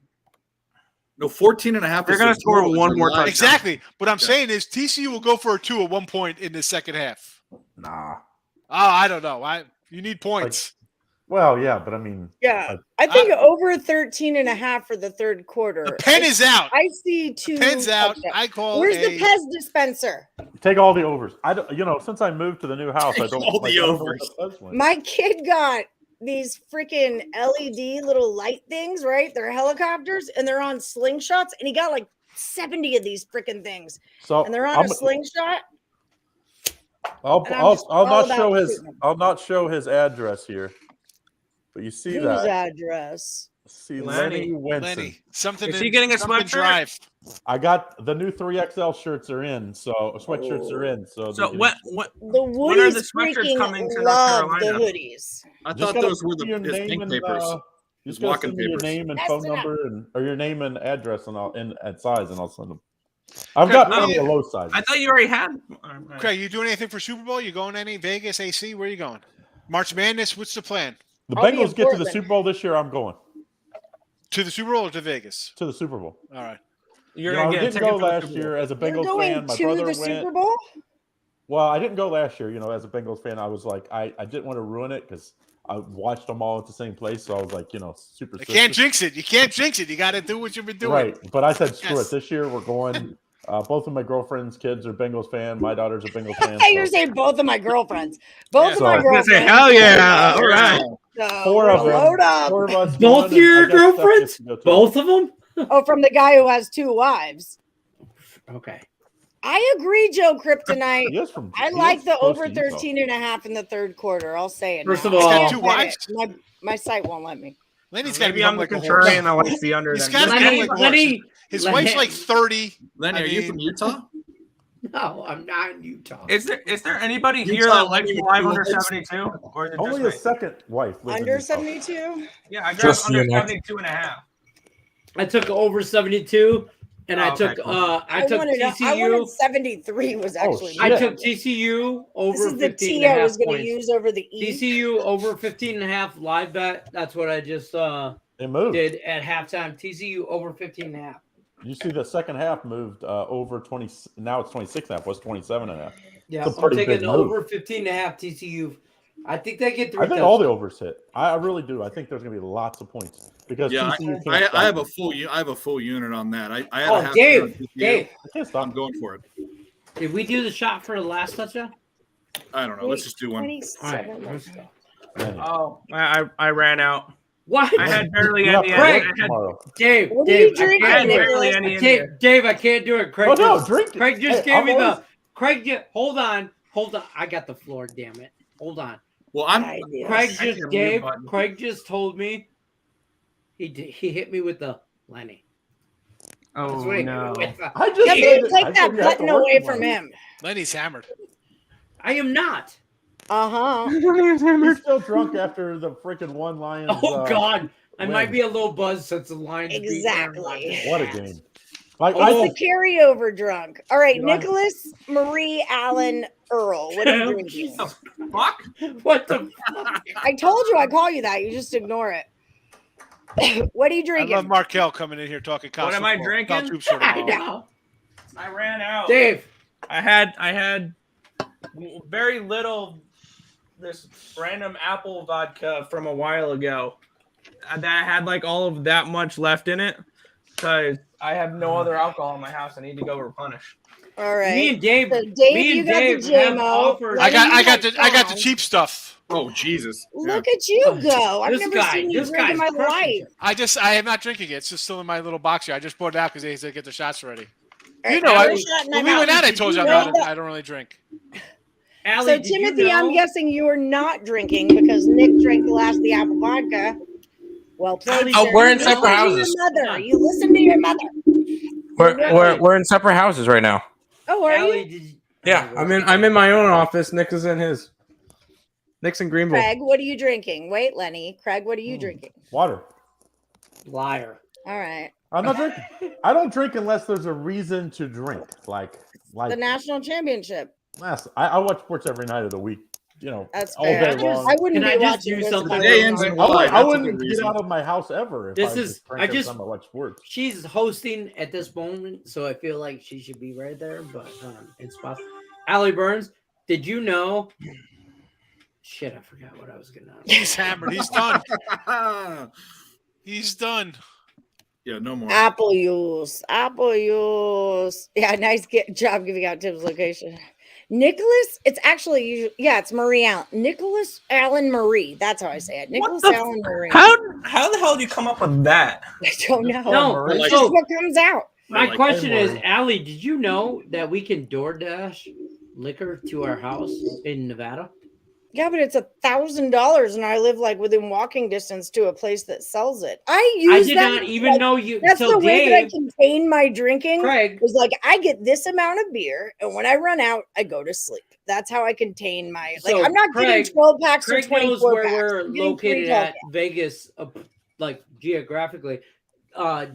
No, 14 and a half. They're is gonna the score total one in more line. touchdown. Exactly. What I'm Yeah. saying is TCU will go for a 2 at one point in the second half. Nah. Oh, I don't know. You need points. Well, yeah, but I mean, Yeah, I think over 13 and a half for the third quarter. The pen is out. I see 2. Pen's out. touchdowns. I call Where's a the Pez dispenser? take all the overs. I don't, since I moved to the new house, I don't All the I don't know overs. what the Pez went. My kid got these freaking LED little light things, right? They're helicopters and they're on slingshots, and he got like 70 of these freaking things, So and they're on I'm- a slingshot. I'll and I'm just all not about show his shooting 'em. I'll not show his address here. But you see Whose that address? See, Lenny. Lenny Winston. Lenny, something. Is he getting a something sweatshirt? Drive. I got the new 3XL shirts are in, so sweatshirts are in. So what The when are the Woodies sweatshirts freaking coming to North love the Carolina? hoodies. I Just thought gotta those were send me your his name pink and, papers. you His just gotta walking send me your papers. name and That's phone enough. number or your name and address and size, and I'll send them. I've got plenty of low sizes. I thought you already had. Craig, you doing anything for Super Bowl? You going any Vegas, AC? Where are you going? March Madness. What's the plan? The I'll be in Bengals get to the Portland. Super Bowl this year. I'm going To the Super Bowl or to Vegas? to the Super Bowl. All right. You're You know, I gonna get a didn't ticket go for the last Super Bowl. year as a You're Bengals going fan. My to brother the went. Super Bowl? Well, I didn't go last year. You know, as a Bengals fan, I was like, I didn't want to ruin it because I watched them all at the same place. So I was like, super. You can't jinx it. You can't jinx it. You got to do what you've been doing. Right, but I said, screw Yes. it. This year we're going. Both of my girlfriend's kids are Bengals fan. My daughter's a Bengals fan. Hey, you're saying both of my girlfriends. Both of So- my I was gonna girlfriends. say, hell yeah! All right. So Four of them. load up. Four of us. Both going, and your I guess Steph girlfriends? gets to go too. Both of them? Oh, from the guy who has 2 wives. Okay. I agree, Joe Kryptonite. He is from. I he like is the close over to Utah. 13.5 in the third quarter. I'll say it. First now. of all- I He's can't got 2 put wives? it. My site won't let me. Lenny's got to Maybe be I'm home the like a horse. contrarian that likes the under. He's then. got to Lenny- be like a Lenny- horse. His Lenny- wife's like 30. Lenny, I are you mean- from Utah? No, I'm not in Utah. Is there anybody Utah here that likes Lenny live with under two wives? 72? Or is it Only just a me? second wife. lives in Under Utah. 72? Yeah, I grabbed Just under you, Nick. 72 and a half. I took over 72, and I Oh, okay, took cool. I took wanted TCU. 73 was actually. shit. I mine. took TCU over This is the 15 T and a I half was going to points. use over the E. TCU over 15 and a half live bet. That's what I just It moved. did at halftime. TCU over 15 and a half. You see, the second half moved over 20. Now it's 26 and a half. Was 27 and a half. Yeah, It's a I'm pretty taking big move. over 15 and a half TCU. I think they get 3 I think all the overs hit. I really do. I think there's going to be lots of points because Yeah, TCU can't I stop have them. a full. I have a full unit on that. I had a Oh, half Dave, unit on TCU. Dave, I can't stop I'm them. going for it. did we do the shot for the last touchdown? I don't know. Let's just do one. 27. All right, let's go. Man. Oh, I ran out. What? I had barely You're any. not I Craig, working had, tomorrow. Dave, What are Dave, you drinking, I had Nicholas? barely any in there. Dave, I can't do it. Craig, Oh, no, just, drink. Craig just Hey, gave I'm me always- the. Craig, hold on. I got the floor. Damn it. Hold on. Well, I'm. Ideas. Craig I just can't gave. mute button. Craig just told me. He hit me with the Lenny. That's Oh what he no! hit me with the- I just Yeah, said but it. take I that said you have to button work away tomorrow. from him. Lenny's hammered. I am not. Uh-huh. He's still drunk after the freaking one Lions. Oh God, I might win. be a little buzzed since the Lions beat Aaron Exactly. Rodgers. What a game! Like Oh. I It's think a carryover drunk. All right, You know, I- Nicholas, Marie, Allen, Earl. What are you drinking? Fuck! What the? I told you I call you that. You just ignore it. What are you I drinking? love Markel coming in here talking college What am I football. drinking? College hoops for I tomorrow. know. I ran out. Dave, I had very little this random apple vodka from a while ago that had like all of that much left in it because I have no other alcohol in my house. I need to go replenish. All right. me and Dave, So Dave, me you and got Dave the have JMO. offered. I got Lenny, the Sean. cheap stuff. Oh Jesus! Look at you go. I've This never guy- seen you this drink in guy's my crushing life. I am not drinking it. It's just still in my little box here. I just brought it out because they said get the shots ready. All You right, know, Allie, shut when him we out. went out, I Did told you you know that- I don't really drink. Allie, So did you Timothy, I'm know- guessing you are not drinking because Nick drank the last of the apple vodka. Well played. Oh, sir. we're in You separate listen to houses. Your mother. You listen to your mother. We're in separate houses right now. Oh, are Allie, you? did you? Yeah, I'm in my own office. Nick is in his. Nick's in Greenville. Craig, what are you drinking? Wait, Lenny. Craig, what are you drinking? water. Liar. All right. I'm not drinking. I don't drink unless there's a reason to drink. Like The national championship. I watch sports every night of the week. You know, That's all fair. day long. I wouldn't Can be I just watching do this something if I The day were ends not. in I, Y. would, I That's a wouldn't good get reason. out of my house ever if This I is- just drank I every just- time I watch sports. She's hosting at this moment, so I feel like she should be right there, but it's possible. Allie Burns, did you know? Shit, I forgot what I was getting at. He's hammered. He's done. He's done. Yeah, no more. Apple use. Apple use. Yeah, nice job giving out Tim's location. Nicholas, it's actually, yeah, it's Marie Allen. Nicholas Allen Marie. That's how I say it. Nicholas the Allen Marie. How the hell did you come up with that? I don't know. No, It's like- just so what comes out. my like question is, Marie. Allie, did you know that we can DoorDash liquor to our house in Nevada? Yeah, but it's $1,000, and I live like within walking distance to a place that sells it. I did that not even like, know you. That's so the way that I Dave, contain my drinking. Craig, was like I get this amount of beer, and when I run out, I go to sleep. That's how I contain my like. So, I'm not Craig- getting 12 packs or Craig 24 knows where packs. we're I'm getting 3 located 12 at Vegas, like geographically.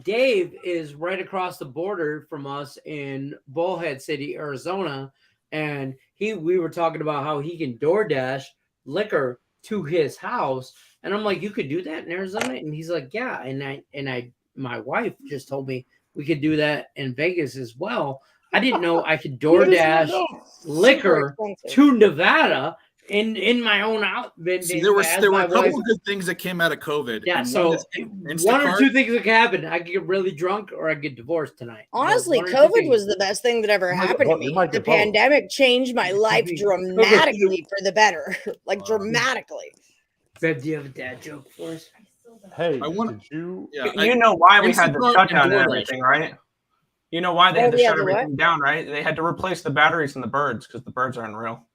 Dave is right across the border from us in Bullhead City, Arizona, and we were talking about how he can DoorDash liquor to his house, and I'm like, you could do that in Arizona, and he's like, yeah, and my wife just told me we could do that in Vegas as well. I didn't know I could DoorDash liquor to Nevada in my own outfit. See, there were a couple of good things that came out of COVID. Yeah, and so one or Instacart. two things that could happen. I could get really drunk or I get divorced tonight. Honestly, One or two COVID things. was the best thing that ever happened to me. The get both. pandemic changed my life dramatically for the better. Like dramatically. Bev, do you have a dad joke for us? Hey, did you? Yeah, You know why we had the Instacart shutdown and DoorDash. everything, right? You know why they had to yeah, shut the everything down, right? They had to replace the batteries in the birds because the birds aren't real.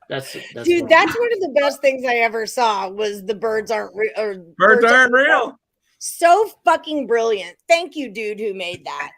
That's Dude, funny. that's one of the best things I ever saw was the birds aren't real. Birds aren't real. So fucking brilliant. Thank you, dude, who made that.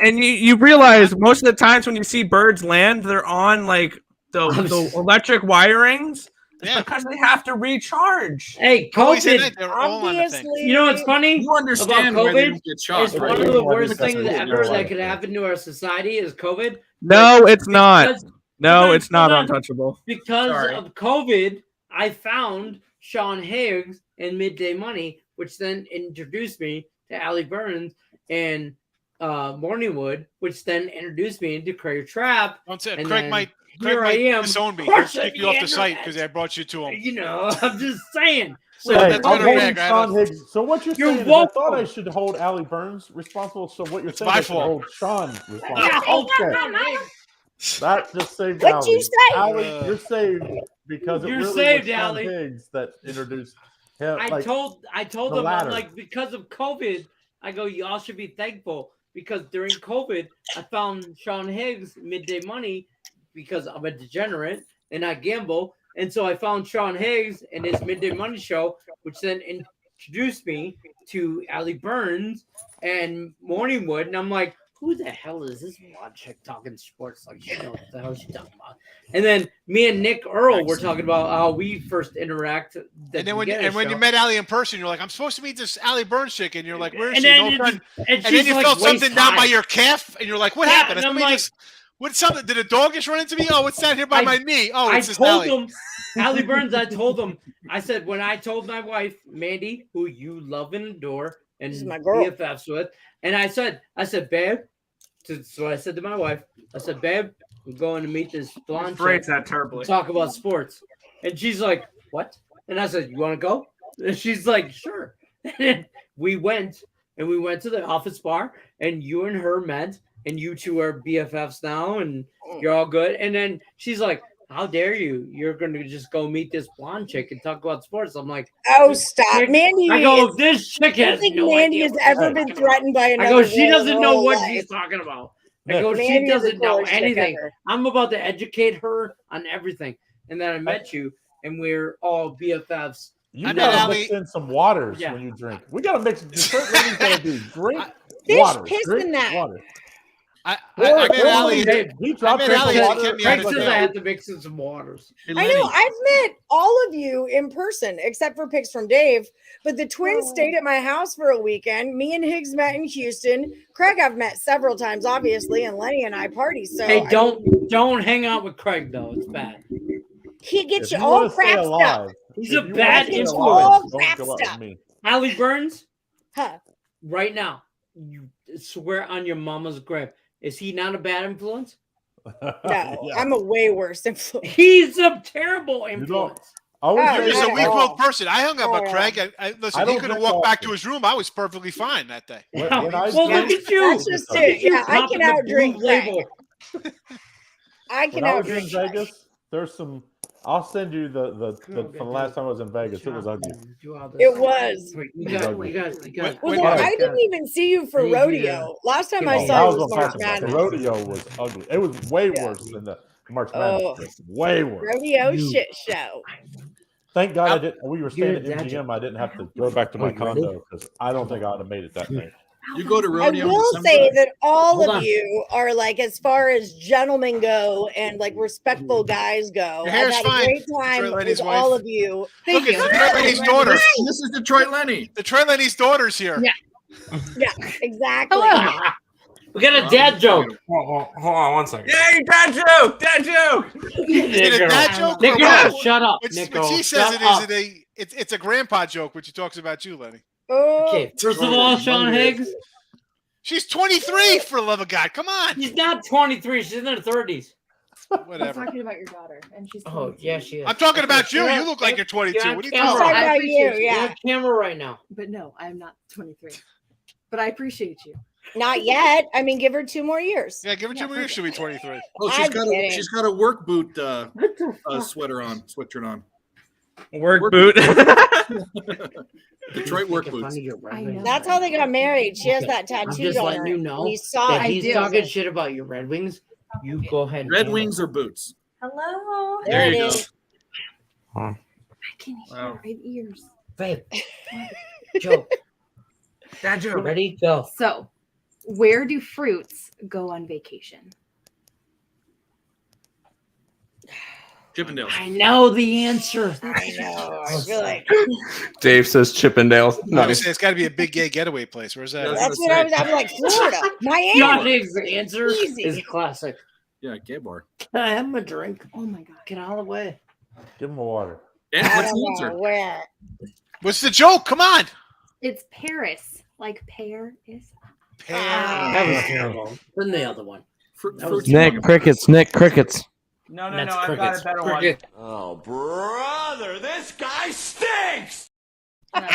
And you realize most of the times when you see birds land, they're on like the electric wirings. It's because they have to recharge. Hey, COVID. Obviously, You know what's funny? You understand about why they COVID? don't get shot, It's right? one of the worst Because things it's ever real that life, could yeah. happen to our society is COVID. No, it's not. Because- No, hold on, it's not hold on. untouchable. Because Sorry. of COVID, I found Sean Higgs in Midday Money, which then introduced me to Allie Burns and Morningwood, which then introduced me into Craig Trap. Don't say And Craig then might here I am, disown me. crushing Kick you off the site internet. because I brought you to him. You know, I'm just saying. So Hey, that's I'm better holding than Sean Higgs. So what you're saying is I thought I welcome. should hold Allie Burns responsible. So what you're saying my is I should fault. hold Sean responsible. Yeah, hold Okay. Sean Higgs. That just saved What'd Allie. you say? Allie, you're saved because it You're really saved, was Sean Allie. Higgs that introduced him. I Like, told the them, I'm ladder. like, because of COVID, I go, y'all should be thankful because during COVID, I found Sean Higgs Midday Money because I'm a degenerate and I gamble. And so I found Sean Higgs and his Midday Money show, which then introduced me to Allie Burns and Morningwood. And I'm like, who the hell is this blonde chick talking sports? Like, she knows what the hell she's talking about. And then me and Nick Earle were talking about how we first interact. And then when you met Allie in person, you're like, I'm supposed to meet this Allie Burns chick, and you're like, where is And she? then No it friend. just- And she's then you like felt something waist down high. by your calf, and you're like, what Yeah, happened? and I'm Somebody like- just what's something? Did a dog just run into me? Oh, what's that here by my knee? Oh, I it's this told Allie. them, Allie Burns, I told them, I said, when I told my wife, Mandy, who you love and adore and She's my girl. BFFs with, and I said, babe, so I said to my wife, I said, babe, we're going to meet this blonde Phrase chick that terribly. and talk about sports. And she's like, what? And I said, you want to go? And she's like, sure. And we went to the office bar, and you and her met, and you two are BFFs now, and you're all good. And then she's like, how dare you? You're going to just go meet this blonde chick and talk about sports. I'm like, Oh, stop. chick- Mandy. I go, is- this chick I don't has think no Mandy idea has what ever she's been talking threatened by about. I another go, she girl in doesn't her know whole what life. she's talking about. I Yeah. go, she Mandy is the doesn't know coolest chick anything. ever. I'm about to educate her on everything. And then I met you, and we're all BFFs. You I gotta met mix Allie- in some waters Yeah. when you drink. We gotta mix. Detroit ladies gotta do drink There's water. piss Drink in that. water. I Or- met or Allie. Dave, He dropped I met in Allie some and water. she kept me Craig out of says the I game. have to mix in some waters. Hey, I know. I've met all of you in person except for pics from Dave, but the twins stayed at my house for a weekend. Me and Higgs met in Houston. Craig I've met several times, obviously, and Lenny and I party. So Hey, I don't hang out with Craig though. It's bad. mean, he gets If you you want all to stay crap stuff. alive, He's if a you wanna bad stay influence. alive, Crap don't go out with stuff. me. Allie Burns, Huh. right now, you swear on your mama's grave. Is he not a bad influence? No, Yeah. I'm a way worse influence. He's a terrible influence. I always Oh, You're say just a yeah. that, weak-willed person. I hung out with Oh, Craig. yeah. Listen, I he don't could have drink walked back often. to his room. I was perfectly fine that day. when Yeah. I Well, drink- look at you. That's just Look it. at you Yeah, I popping can the outdrink blue label. I can when I was in outdrink Craig. Vegas, there's some. I'll send you the from the last time I was in Vegas. It was ugly. It was. Wait, you got. Well, When- then, Alright. I didn't even see you for I need you rodeo. to Last time give I me- Oh, saw that you was was what I'm March talking about. The Madness. rodeo was ugly. It was way Yeah. worse than the March Madness. Way worse. Rodeo shit show. Thank God I didn't. We were staying at You're a dad MGM. I didn't have to go back to my condo because I don't think I would have made it that night. You go to I rodeo. in will December? say that all Hold of on. you are like, as far as gentlemen go and like respectful guys go. Your I've hair's had fine, a great Detroit time with Lenny's all wife. of you. Look, Thank it's you. Detroit Lenny's daughter. This is Detroit Lenny. Detroit Lenny's daughter's here. Yeah. Yeah, exactly. We got a dad joke. Hold on 1 second. Yay, dad joke! Dad joke! Is it a dad joke or Nico, what? shut up. Which Nico, she says shut it up. is it's a grandpa joke, which he talks about you, Lenny. Oh, Okay, first of all, Sean Higgs, She's 23 for the love of God. Come on. she's not 23. She's in her 30s. I'm Whatever. talking about your daughter, and she's. Oh, yeah, she is. I'm talking about you. Yeah. You look like you're 22. Yeah, What are you camera. I'm talking talking about? about you, You're yeah. on camera right now. But no, I'm not 23. But I appreciate you. Not yet. I mean, give her 2 more years. Yeah, give her 2 more years. She'll be 23. Oh, I'm kidding. she's got a work boot sweatshirt on. Work boot. Detroit work boots. I know. That's how they got married. She has that I'm tattoo just on letting her. you know We saw that it. he's do. talking shit about your Red Wings. You go ahead. and Red handle wings it. or boots? Hello. There it you go. is. I can hear. Wow. I have ears. Babe. Joke. Dad joke. Ready? Go. So, where do fruits go on vacation? Chippendales. I know the answer. I know. I feel like Dave says Chippendales. I was Nice. say it's got to be a big gay getaway place. Where's that? that's what I was. I'm like Florida, Sean Miami. Higgs' answer Easy. is classic. Yeah, gay bar. Can I have a drink? Oh my god. Get out of the way. Give him a water. And I what's don't the know answer? where. What's the joke? Come on. It's Paris. Like pear is. That was terrible. Then the other one. That was Nick Crickets. Nick Crickets. No, no, That's no. I've got crickets. a better Cricket. one. Oh, brother, this guy stinks!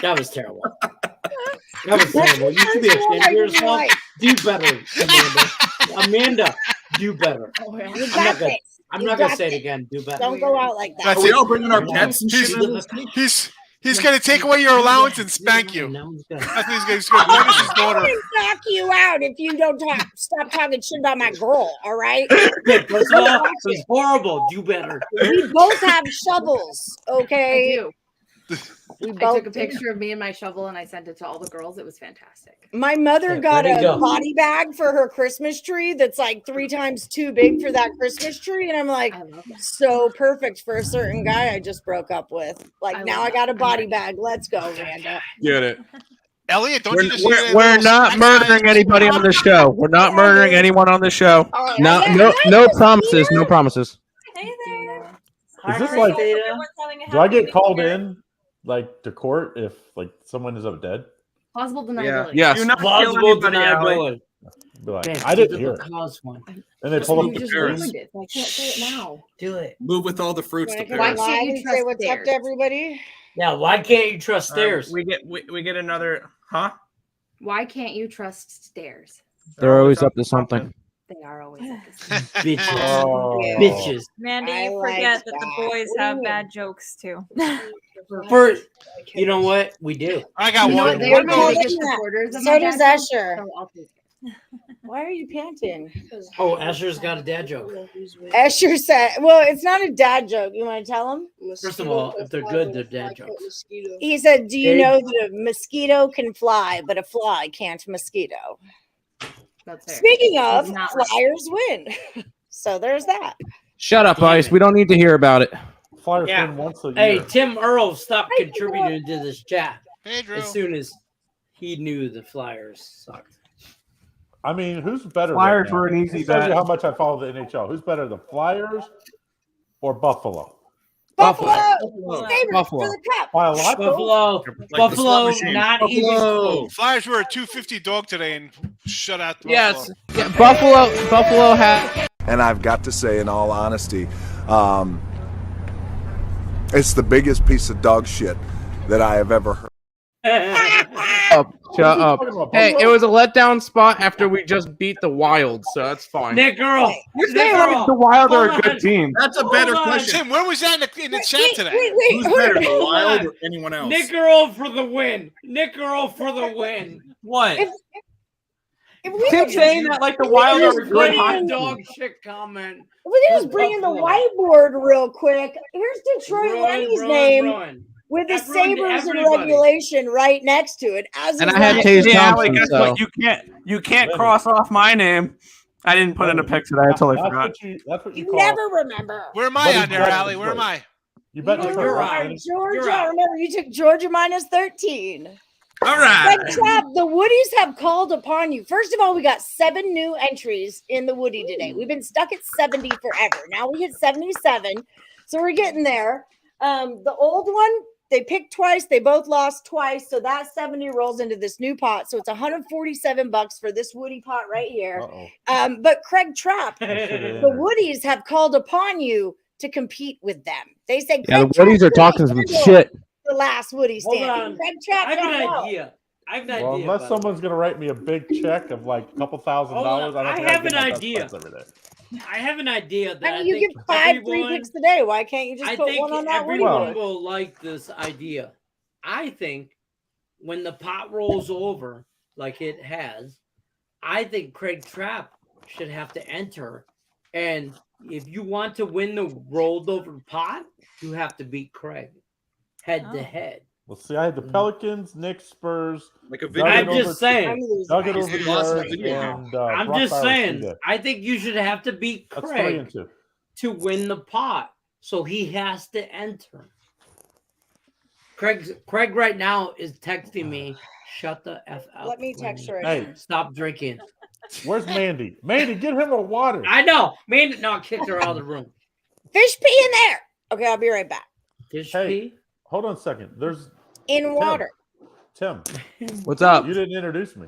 That was terrible. That was terrible. You should be ashamed of yourself. Do better, Amanda. Amanda, do better. You I'm got not gonna, this. I'm You not gonna got say it this. again. Do better. Don't go out like that. Are we all bringing our pets and shit? He's going to take away your allowance and spank you. Now he's gonna- That's what he's going to punish his I'm daughter. gonna knock you out if you don't stop talking shit about my girl. All right. First of all, it was horrible. Do better. We both have shovels. I Okay. do. We I both took a do. picture of me and my shovel and I sent it to all the girls. It was fantastic. My mother Yeah, got there you a go. body bag for her Christmas tree that's like 3 times too big for that Christmas tree. And I'm like, I love that. so perfect for a certain guy I just broke up with. Like, I now love I got a that. body bag. Let's go, Amanda. Get it. Elliot, don't you just We're not murdering anybody on the show. We're not murdering anyone on the show. All right, No, I no, got no this, promises. Peter. No promises. Hey there. Is this Hi, like? Data. Do I get called in like to court if like someone is up dead? Plausible deniability. Yes. Do not kill Plausible anybody, Allie. deniability. Be like, Man, I didn't do hear the it. cause one. And they pull You up the just Paris. ruined it. So I can't say it now. Do it. Move with all the fruits to Wanna come Why Paris. can't live you and say trust what's up theirs? to everybody? Yeah, why can't you trust theirs? We get another, huh? Why can't you trust stairs? They're always up to something. They are always at this. Bitches. Oh. Bitches. Mandy, I you like forget that the that. boys What do have you bad jokes too. For you know what? We do. I got You know one. what? They are One my more biggest than that. supporters of So my does dad joke, Escher. so I'll take it. Why are you panting? Oh, Escher's got a dad joke. Escher said, well, it's not a dad joke. You want to tell him? First of all, if they're good, they're dad jokes. He said, do you Dave? know that a mosquito can fly, but a fly can't mosquito? That's fair. Speaking of, He's not right. Flyers win. So there's that. Shut up, Damn Ice. it. We don't need to hear about it. Flyers Yeah. win once a year. Hey, Tim Earle stopped contributing to this chat Pedro. as soon as he knew the Flyers sucked. I mean, who's better? Flyers right now? were an easy It tells you bet. how much I follow the NHL. Who's better, the Flyers or Buffalo? Buffalo. Buffalo. Favorite Buffalo. for the cup. By a lot, though? Buffalo, Like the Buffalo, slot machine. not even close. Flyers were a 250 dog today and shut out the Yes. Buffalo. Yeah, Buffalo had. And I've got to say, in all honesty, it's the biggest piece of dog shit that I have ever heard. Shut up. Talking about Hey, Buffalo? it was a letdown spot after we just beat the Wild, so that's fine. Nick Earle. You're Nick saying like Earle. the Wild are a Hold good on. team. That's a better Hold on. question. Tim, where was that in the chat today? Wait. Who's better, the Hold Wild on. or anyone else? Nick Earle for the win. Nick Earle for the win. What? If Keep saying that like the Wild are a good hockey team. dog shit comment. We can just bring in the whiteboard real quick. Here's Detroit Lenny's name with the That ruined Sabres in everybody. regulation right next to it. As And is I had last Taze year. Thompson, guess so. what? You can't cross off my name. I didn't put in a pick today. I totally forgot. That's what you You call. never remember. Where am I on there, Allie? Where am I? You bet. You Detroit, are right? Georgia. Remember, you took Georgia minus 13. All right. Greg Trapp, the Woodies have called upon you. First of all, we got 7 new entries in the Woody today. We've been stuck at 70 forever. Now we hit 77. So we're getting there. The old one, they picked twice. They both lost twice. So that 70 rolls into this new pot. So it's $147 for this Woody pot right here. But Craig Trapp, the Woodies have called upon you to compete with them. They said, Yeah, the Craig Woodies are Trapp, talking some you're shit. the last Woody Hold stand. on. Craig Trapp, I have an got out. idea. I have an Well, idea. unless by the someone's way. going to write me a big check of like a couple $1,000, Hold on. I I don't have think an I get my best idea. bets every day. I have an idea that I mean, you think get 5 free everyone- picks today. Why can't you just I put think one on that Woody? everyone will like this idea. I think when the pot rolls over, like it has, I think Craig Trapp should have to enter. And if you want to win the rolled over pot, you have to beat Craig head to head. Well, see, I had the Pelicans, Knicks, Spurs. Like a Nugget I'm over- just saying. Nugget over the Awesome yards, video. and I'm Brock just Bowers saying. Tuesday. I think you should have to beat That's Craig 3 and 2. to win the pot. So he has to enter. Craig right now is texting me, shut the F out. Let me text her. Hey, Stop drinking. where's Mandy? Mandy, get him a water. I know. Man, no, I kicked her out of the room. Fish pee in there. Okay, I'll be right back. Fish Hey, pee? hold on a second. There's In water. Tim. What's up? You didn't introduce me.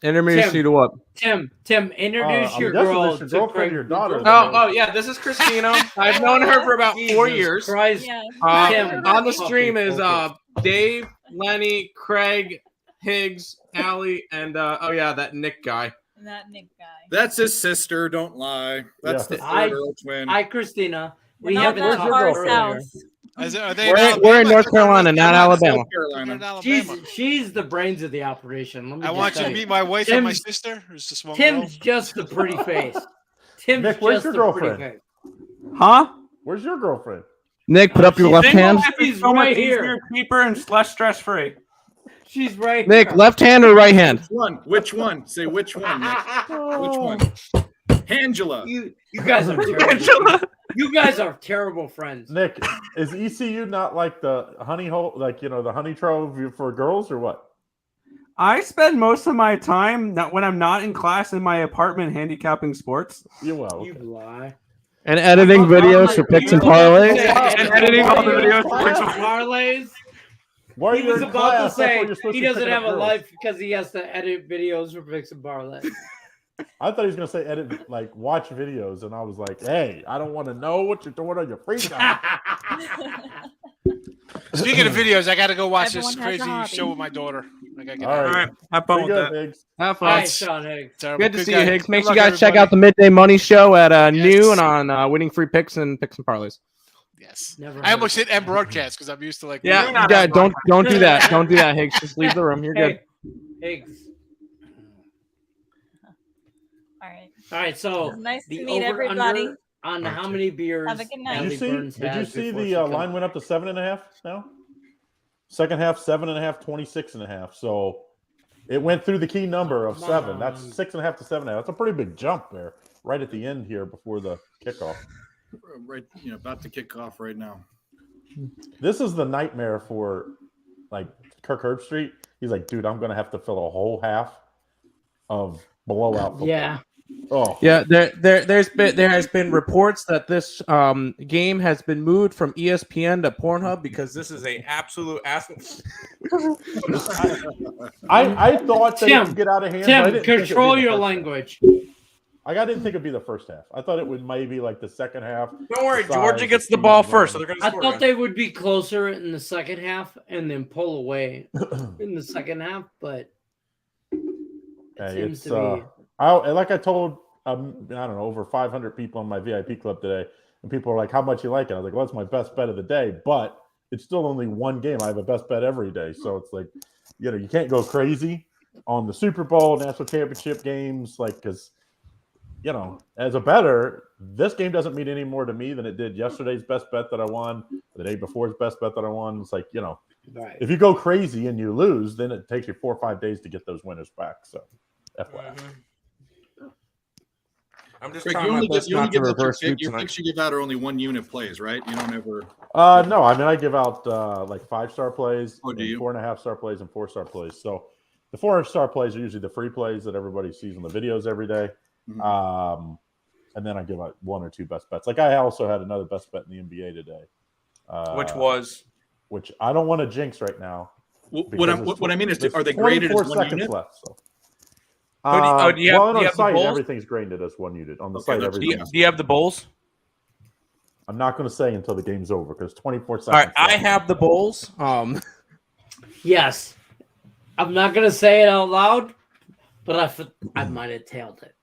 Introduce you to what? Tim, introduce I'm your guessing girl this your to girlfriend Craig. or your daughter. Oh, yeah. This is Christina. I've known her for about 4 Jesus years. Christ. Yeah. Tim, On the stream fucking is focus. Dave, Lenny, Craig, Higgs, Allie, and that Nick guy. That Nick guy. That's his sister. Don't lie. That's the third Earle twin. Hi, Christina. We Not haven't that talked far earlier. south. Are they We're in North Carolina, not Alabama. South Carolina. She's the brains of the operation. Let me I just want you tell to meet my wife and my sister. Or is this one girl? Tim's just the pretty face. Tim's Nick, where's just your the pretty girlfriend? face. Huh? Where's your girlfriend? Nick, put up your left Single hand. life is She's so much right here. easier, cheaper, and less stress free. She's right Nick, here. left hand or right hand? Which one? Which one? Say which one, Nick. Which one? Angela. You guys are terrible. You guys are terrible friends. Nick, is ECU not like the honey hole, like, the honey trove for girls or what? I spend most of my time when I'm not in class in my apartment handicapping sports. You will. You lie. And editing videos for picks and parlays. And editing all the videos for picks and parlays. Why are He you was in about class? to That's say why you're supposed he to be doesn't picking have up a girls. life because he has to edit videos for picks and parlays. I thought he was going to say edit, like watch videos. And I was like, hey, I don't want to know what you're doing on your free time. Speaking of videos, I got to go watch Everyone this has a crazy hobby. show with my daughter. I got to get All out. All right. right. Have fun Pretty with good, that. Higgs. Have All fun. right, Sean Higgs. Terrible. Good to see you, guy. Higgs. Make Good sure you luck, guys check out everybody. the Midday Money Show at Yes. noon on winning free picks and parlays. Yes. Never I almost heard hit end broadcast because I'm used to like. Yeah, not yeah. on Don't do that. Don't do that, Higgs. Just leave the room. You're good. Hey, Higgs. All right. All right, so Nice the to meet over everybody. under on how many beers Have a good night. Allie Did you Burns see? Did you has see before the she comes- line went up to 7.5 now? Second half 7.5, 26.5. So it went through the key number of Come 7. on. That's 6.5 to 7.5. That's a pretty big jump there, right at the end here before the kickoff. Right, about to kick off right now. This is the nightmare for like Kirk Herbstreit. He's like, dude, I'm gonna have to fill a whole half of blowout football. Yeah. Oh Yeah, there has been reports that this game has been moved from ESPN to Pornhub because this is a absolute ass. I thought they Tim, would get out of hand. but I Tim, didn't think it'd be control the your first language. half. I didn't think it'd be the first half. I thought it would maybe like the second half. Don't worry, the Georgia size, gets the speed, ball and first, so run. they're going to I score. thought again. they would be closer in the second half and then pull away in the second half, but it Hey, seems it's to be. like I told I don't know, over 500 people in my VIP club today, and people are like, "How much you like it?" I was like, "Well, it's my best bet of the day, but it's still only one game. I have a best bet every day, so it's like, you can't go crazy." on the Super Bowl, national championship games, like because as a bettor, this game doesn't mean any more to me than it did yesterday's best bet that I won, the day before's best bet that I won. It's like Right. if you go crazy and you lose, then it takes you 4 or 5 days to get those winners back. So, FYI. I'm just Greg, trying my best not to reverse sweep your tonight. picks you give out are only 1 unit plays, right? You don't ever. No, I mean I give out like 5-star plays, Oh, do you? 4.5-star plays, and 4-star plays. So the 4-star plays are usually the free plays that everybody sees on the videos every day. Mm-hmm. And then I give out 1 or 2 best bets. Like I also had another best bet in the NBA today, which I don't want to jinx right now. What I mean is, are they graded as 1 seconds unit? left? So. Do you have, on do you the have site, the Bulls? everything's graded as 1 unit. On the Okay, site, that's- everything. Do you have the Bulls? I'm not going to say until the game's over because 24 seconds. All right, I left. have the Bulls. Yes. I'm not gonna say it out loud, but I might have tailed it.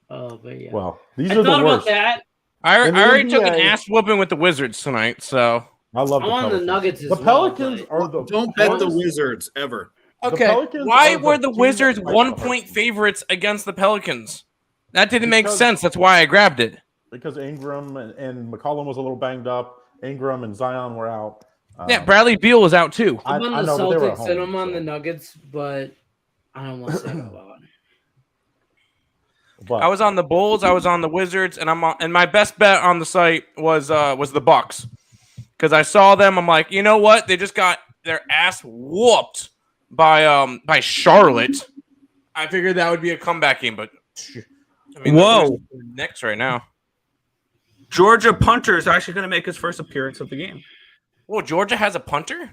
Oh, but yeah. Well, these I are the thought about worst. that. I In the already took an NBA ass whooping with the Wizards tonight, so I love I'm the on the Pelicans. Nuggets as The well, Pelicans but- are the Don't bet the worst. Wizards ever. The okay. Pelicans Why are the were the team that Wizards fight 1 the point hardest. favorites against the Pelicans? That didn't make Because- sense. That's why I grabbed it. Because Ingram and McCollum was a little banged up. Ingram and Zion were out. Yeah, Bradley Beal was out too. I'm on the know, but they were at Celtics and home, I'm on so. the Nuggets, but I don't want to say it out loud. But I was on the Bulls, I was on the Wizards, and and my best bet on the site was the Bucks. Because I saw them, I'm like, you know what? They just got their ass whooped by Charlotte. I figured that would be a comeback game, but I mean, Whoa. next right now. Georgia punter is actually going to make his first appearance of the game. Well, Georgia has a punter?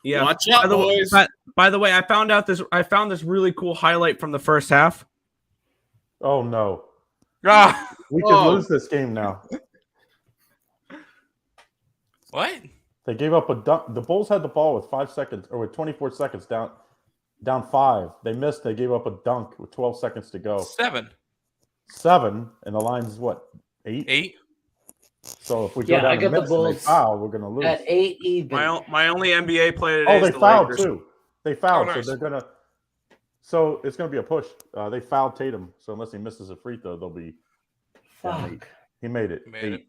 Yeah. Watch out, boys. By the way, I found this really cool highlight from the first half. oh no, Ah, we could lose this game now. what? They gave up a dunk. The Bulls had the ball with 5 seconds or with 24 seconds down 5. They missed. They gave up a dunk with 12 seconds to go. 7. 7, and the line's what 8? 8. So if we go Yeah, I down got to the minutes and they Bulls foul, we're going to lose. At 8 even. My only NBA play today Oh, is they the fouled Lakers. too. They fouled, Oh, nice. so they're gonna. So it's gonna be a push. They fouled Tatum, so unless he misses a free throw, they'll be. down 8. Fuck. He made it. Made it. 8.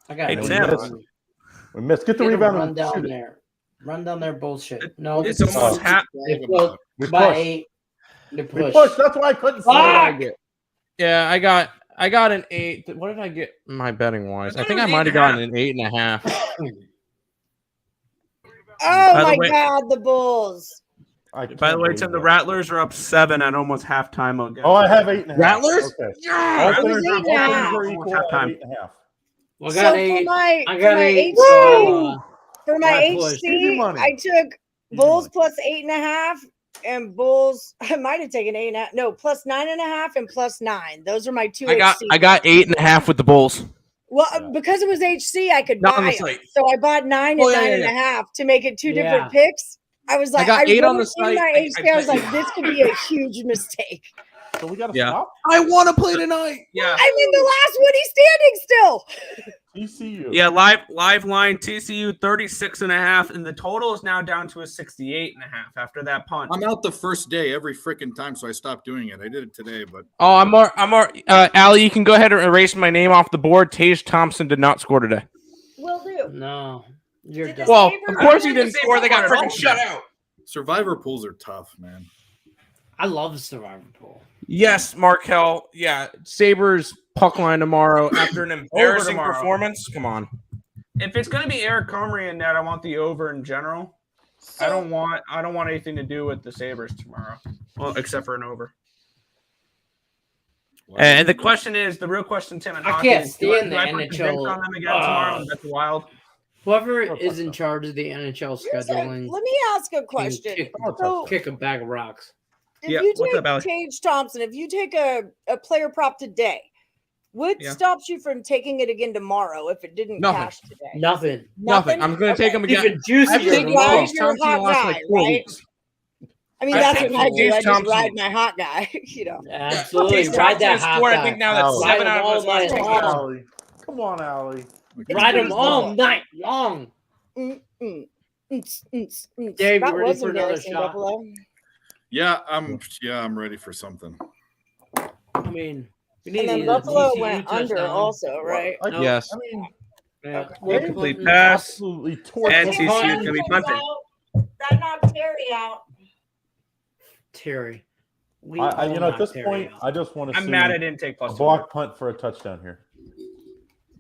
I got Hey, it. Tim. We missed. Get the Get 'em rebound run and down shoot it. there. Run down there bullshit. No, It's almost half. they broke We by pushed. 8. They We pushed. pushed. That's why I couldn't see. Fuck! Yeah, I got an 8. What did I get my betting wise? I think I might have gotten an 8.5. Oh By the my way- God, the Bulls. I By the can't way, believe Tim, the that. Rattlers are up 7 at almost halftime again. Oh, I have 8.5. Rattlers? Okay. Yeah. All It was things 8.5. are equal. I have Halftime. 8.5. Well, I So got for 8. my I for got my 8. HC, So, for my I pushed. Easy HC, money. I took Bulls money. plus 8.5 and Bulls. I might have taken 8.5. No, plus 9.5 and plus 9. Those are my two. I got HC. 8.5 with the Bulls. Well, Yeah. because it was HC, I could Not on buy the them. site. So I bought 9 Oh, and yeah, 9.5 to make it two Yeah. different picks. I was like, got 8 on the wrote in site. my I HC, I was bet like, this could be a huge mistake. So we got to Yeah. stop. I want to play tonight. Yeah. I'm in the last Woody standing still. TCU. Yeah, live line TCU 36.5, and the total is now down to a 68.5 after that punt. I'm out the first day every freaking time, so I stopped doing it. I did it today, but Oh, I'm more. Allie, you can go ahead and erase my name off the board. Tage Thompson did not score today. Will do. No. You're Did done. the Well, Sabres of course he win? didn't score. They got freaking shut out. survivor pools are tough, man. I love the Survivor Pool. Yes, Markel. Yeah, Sabres puck line tomorrow after an embarrassing tomorrow. performance. Come on. If it's going to be Eric Comrie in net, I want the over in general. I don't want anything to do with the Sabres tomorrow, well, except for an over. And the question is, the real question, Tim, and I hockey can't is, do stand the I put the NHL. Vince on them again tomorrow? And that's wild. Whoever is in charge of the NHL Listen, scheduling, let me ask a question. So, kick a bag of rocks. if Yeah, you what's take up, Alex? Tage Thompson, if you take a player prop today, what Yeah. stops you from taking it again tomorrow if it didn't Nothing. cash today? Nothing. Nothing. I'm going to take him again. Even juicier. I've taken Ride Tage your Thompson the hot last guy, like 4 right? weeks. I mean, I've that's taken what I do. Tage I just Thompson. ride my hot guy, you know. Absolutely. Tage Ride that Thompson hot scored, guy. I think now that's Oh. 7 Ride out him of his all last night 10 long. games. Allie. Come on, Allie. It's Ride him baseball. all night long. Mm-mm. Dave, That you ready was for another embarrassing, shot? Buffalo. Yeah, I'm ready for something. I mean, we need And then either a Buffalo TCU went under touchdown. also, right? No. Yes. I mean, Yeah. Okay. Incomplete pass. absolutely So torched. And if TCU is Terry going to be comes punting. out, that knocked Terry out. Terry. We I you know, at all this knocked point, Terry out. I just want to I'm see mad I didn't take a plus 2. block punt for a touchdown here.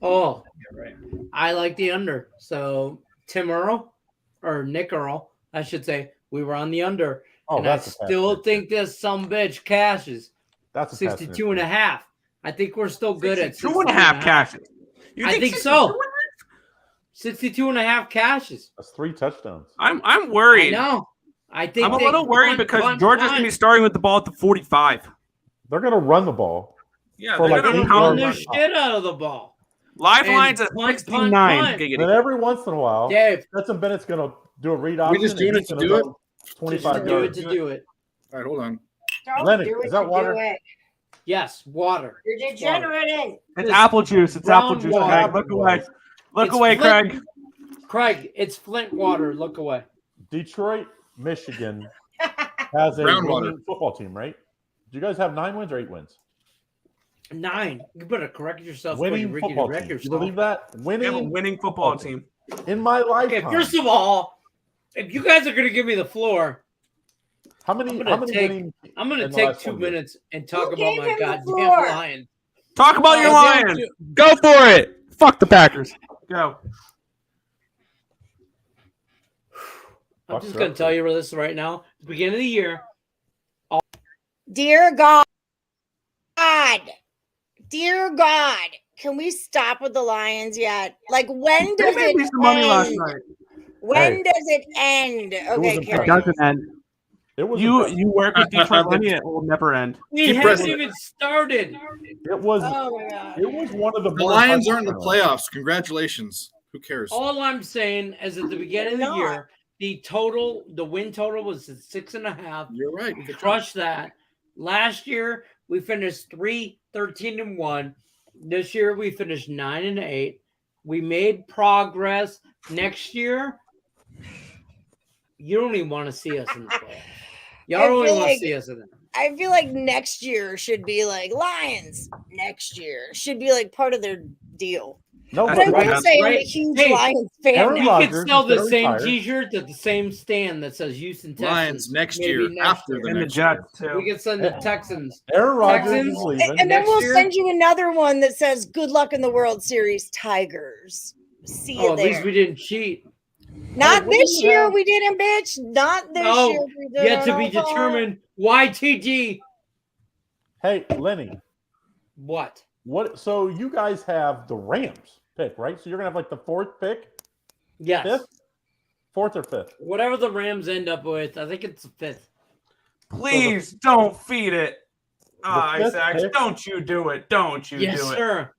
Oh, Right. I like the under. So Tim Earle or Nick Earle, I should say, we were on the under. Oh, and I that's a pass still interference. think this some bitch cashes. That's a pass 62 and a half. I think we're still good at 2 and a half 62 cashes. You I think 62 so. and a half? 62 and a half cashes. That's 3 touchdowns. I'm worried. No, I think I'm a they little worried punt, because punt, Georgia's going to be starting with the ball at the 45. They're going to run the ball. Yeah, For they're like going to They're eight gonna pound run yards. the shit out of the ball. Live And lines at punt, 69. punt. And Giggity. then every once in a while, Dave, Stetson Bennett's going to do a read option. We just doing and it he's to gonna do it? go just 25 do it yards. to do it. All right, hold on. Don't Lenny, do it is that to water? do it. Yes, water. You're degenerating. It's apple juice. It's apple juice. Brown Craig. water. Look away. Look It's away, Flint. Craig. Craig, it's Flint water. Look away. Detroit, Michigan has a Brown water. winning football team, right? Do you guys have 9 wins or 8 wins? 9. You better correct yourself before you Winning wreck football team. You yourself. believe that? We have a Winning winning football team. in my Okay, lifetime. first of all, if you guys are going to give me the floor, how many I'm gonna take- winning? I'm going to in the take last 2 1 year? minutes and talk Who about gave my him the goddamn floor? Lions. Talk about your Oh, Lions. Go for it. Fuck the Packers. Go. I'm Fuck just her going up to tell you this right now. At the beginning of the year, Dear God. Dear God. Can we stop with the Lions yet? Like, when They does made it me some money last end? night. When Hey. does it end? Okay, was It Carrie. impressive. doesn't end. It was You impressive. work with Detroit Lenny, it will never end. we Keep haven't pressing. even started. It was Oh my God. it was one of the The more Lions impressive are in the turnovers. playoffs. Congratulations. Who cares? All I'm saying is at the beginning of the Not. year, the win total was at 6.5. You're right. We Good job. crushed that. Last year, we finished 13-1. This year, we finished 9-8. We made progress. Next year, you don't even want to see us in the playoffs. Y'all I don't even feel want like- to see us in it. I feel like next year should be like Lions. Next year should be like part of their deal. No, But but I will right, say I'm a right. huge Hey, Lions fan Aaron We now. Rodgers could sell is the gonna same retire. T-shirt at the same stand that says Houston Texans. Lions next maybe year, next after year. the And the next year. Jets, too. We could send the Texans. Aaron Rodgers Texans- is leaving. And then Next we'll year? send you another one that says "Good luck in the World Series, Tigers." See you Oh, at there. least we didn't cheat. Not Hey, what this do you year, have? we didn't, bitch. Not this No, year. We did Yet to it be all. determined. YTG. Hey, Lenny, What? what? So you guys have the Rams pick, right? So you're gonna have like the 4th pick, Yes. 5th, 4th or 5th. Whatever the Rams end up with, I think it's the 5th. Please don't feed it. fifth Isaac, pick? don't you do it. Don't you Yes, do it. sir.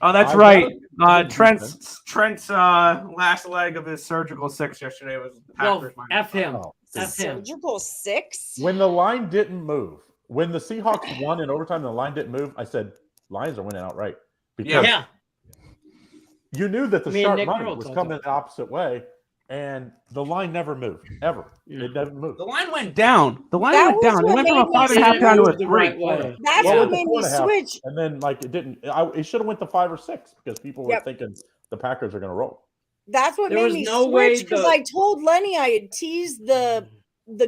Oh, that's I right. got it. Trent's last leg of his surgical 6 yesterday was Well, Packers minus F him. Oh. F him. Surgical 6. When the line didn't move, when the Seahawks won in overtime, and the line didn't move. I said Lions are winning outright because Yeah. you knew that the Me and sharp Nick money Earle was talked coming about the opposite way, and the line never moved ever. Yeah. It never moved. The line went down. The line That went was down. It what went from a made me 5.5 Didn't down to a move the 3. right way. That's Well, what it went made to me 4.5, switch. and then like it didn't. It should have went to 5 or 6 because people were Yep. thinking the Packers are going to roll. That's what There made was me no way switch because the- I told Lenny I had teased the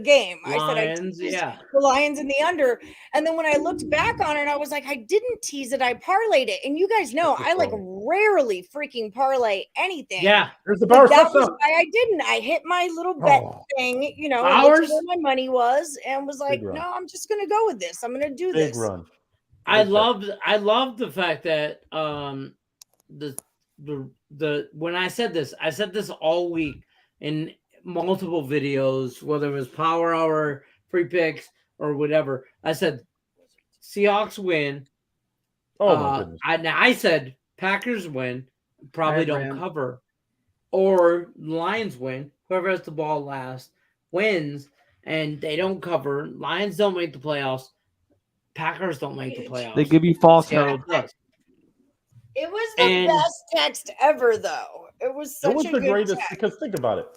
game. I said I Lions, teased yeah. the Lions in the under, and then when I looked back on it, I was like, I didn't tease it. I parlayed it, and you guys know I like rarely freaking parlay anything. Yeah. There's the But Bauer that was touchdown. why I didn't. I hit my little bet Oh. thing, you know, Ours? looked where my money was, and was like, Big run. no, I'm just gonna go with this. I'm gonna do Big this. run. I Big love the fact that the when I said this all week in multiple videos, whether it was Power Hour, free picks, or whatever. I said Seahawks win. Oh my goodness. I said Packers win, probably And don't Rams. cover, or Lions win. Whoever has the ball last wins, and they don't cover. Lions don't make the playoffs. Packers don't make the playoffs. They give you false Seattle hope. does. It was the And- best text ever, though. It was such It was a the good greatest text. because think about it.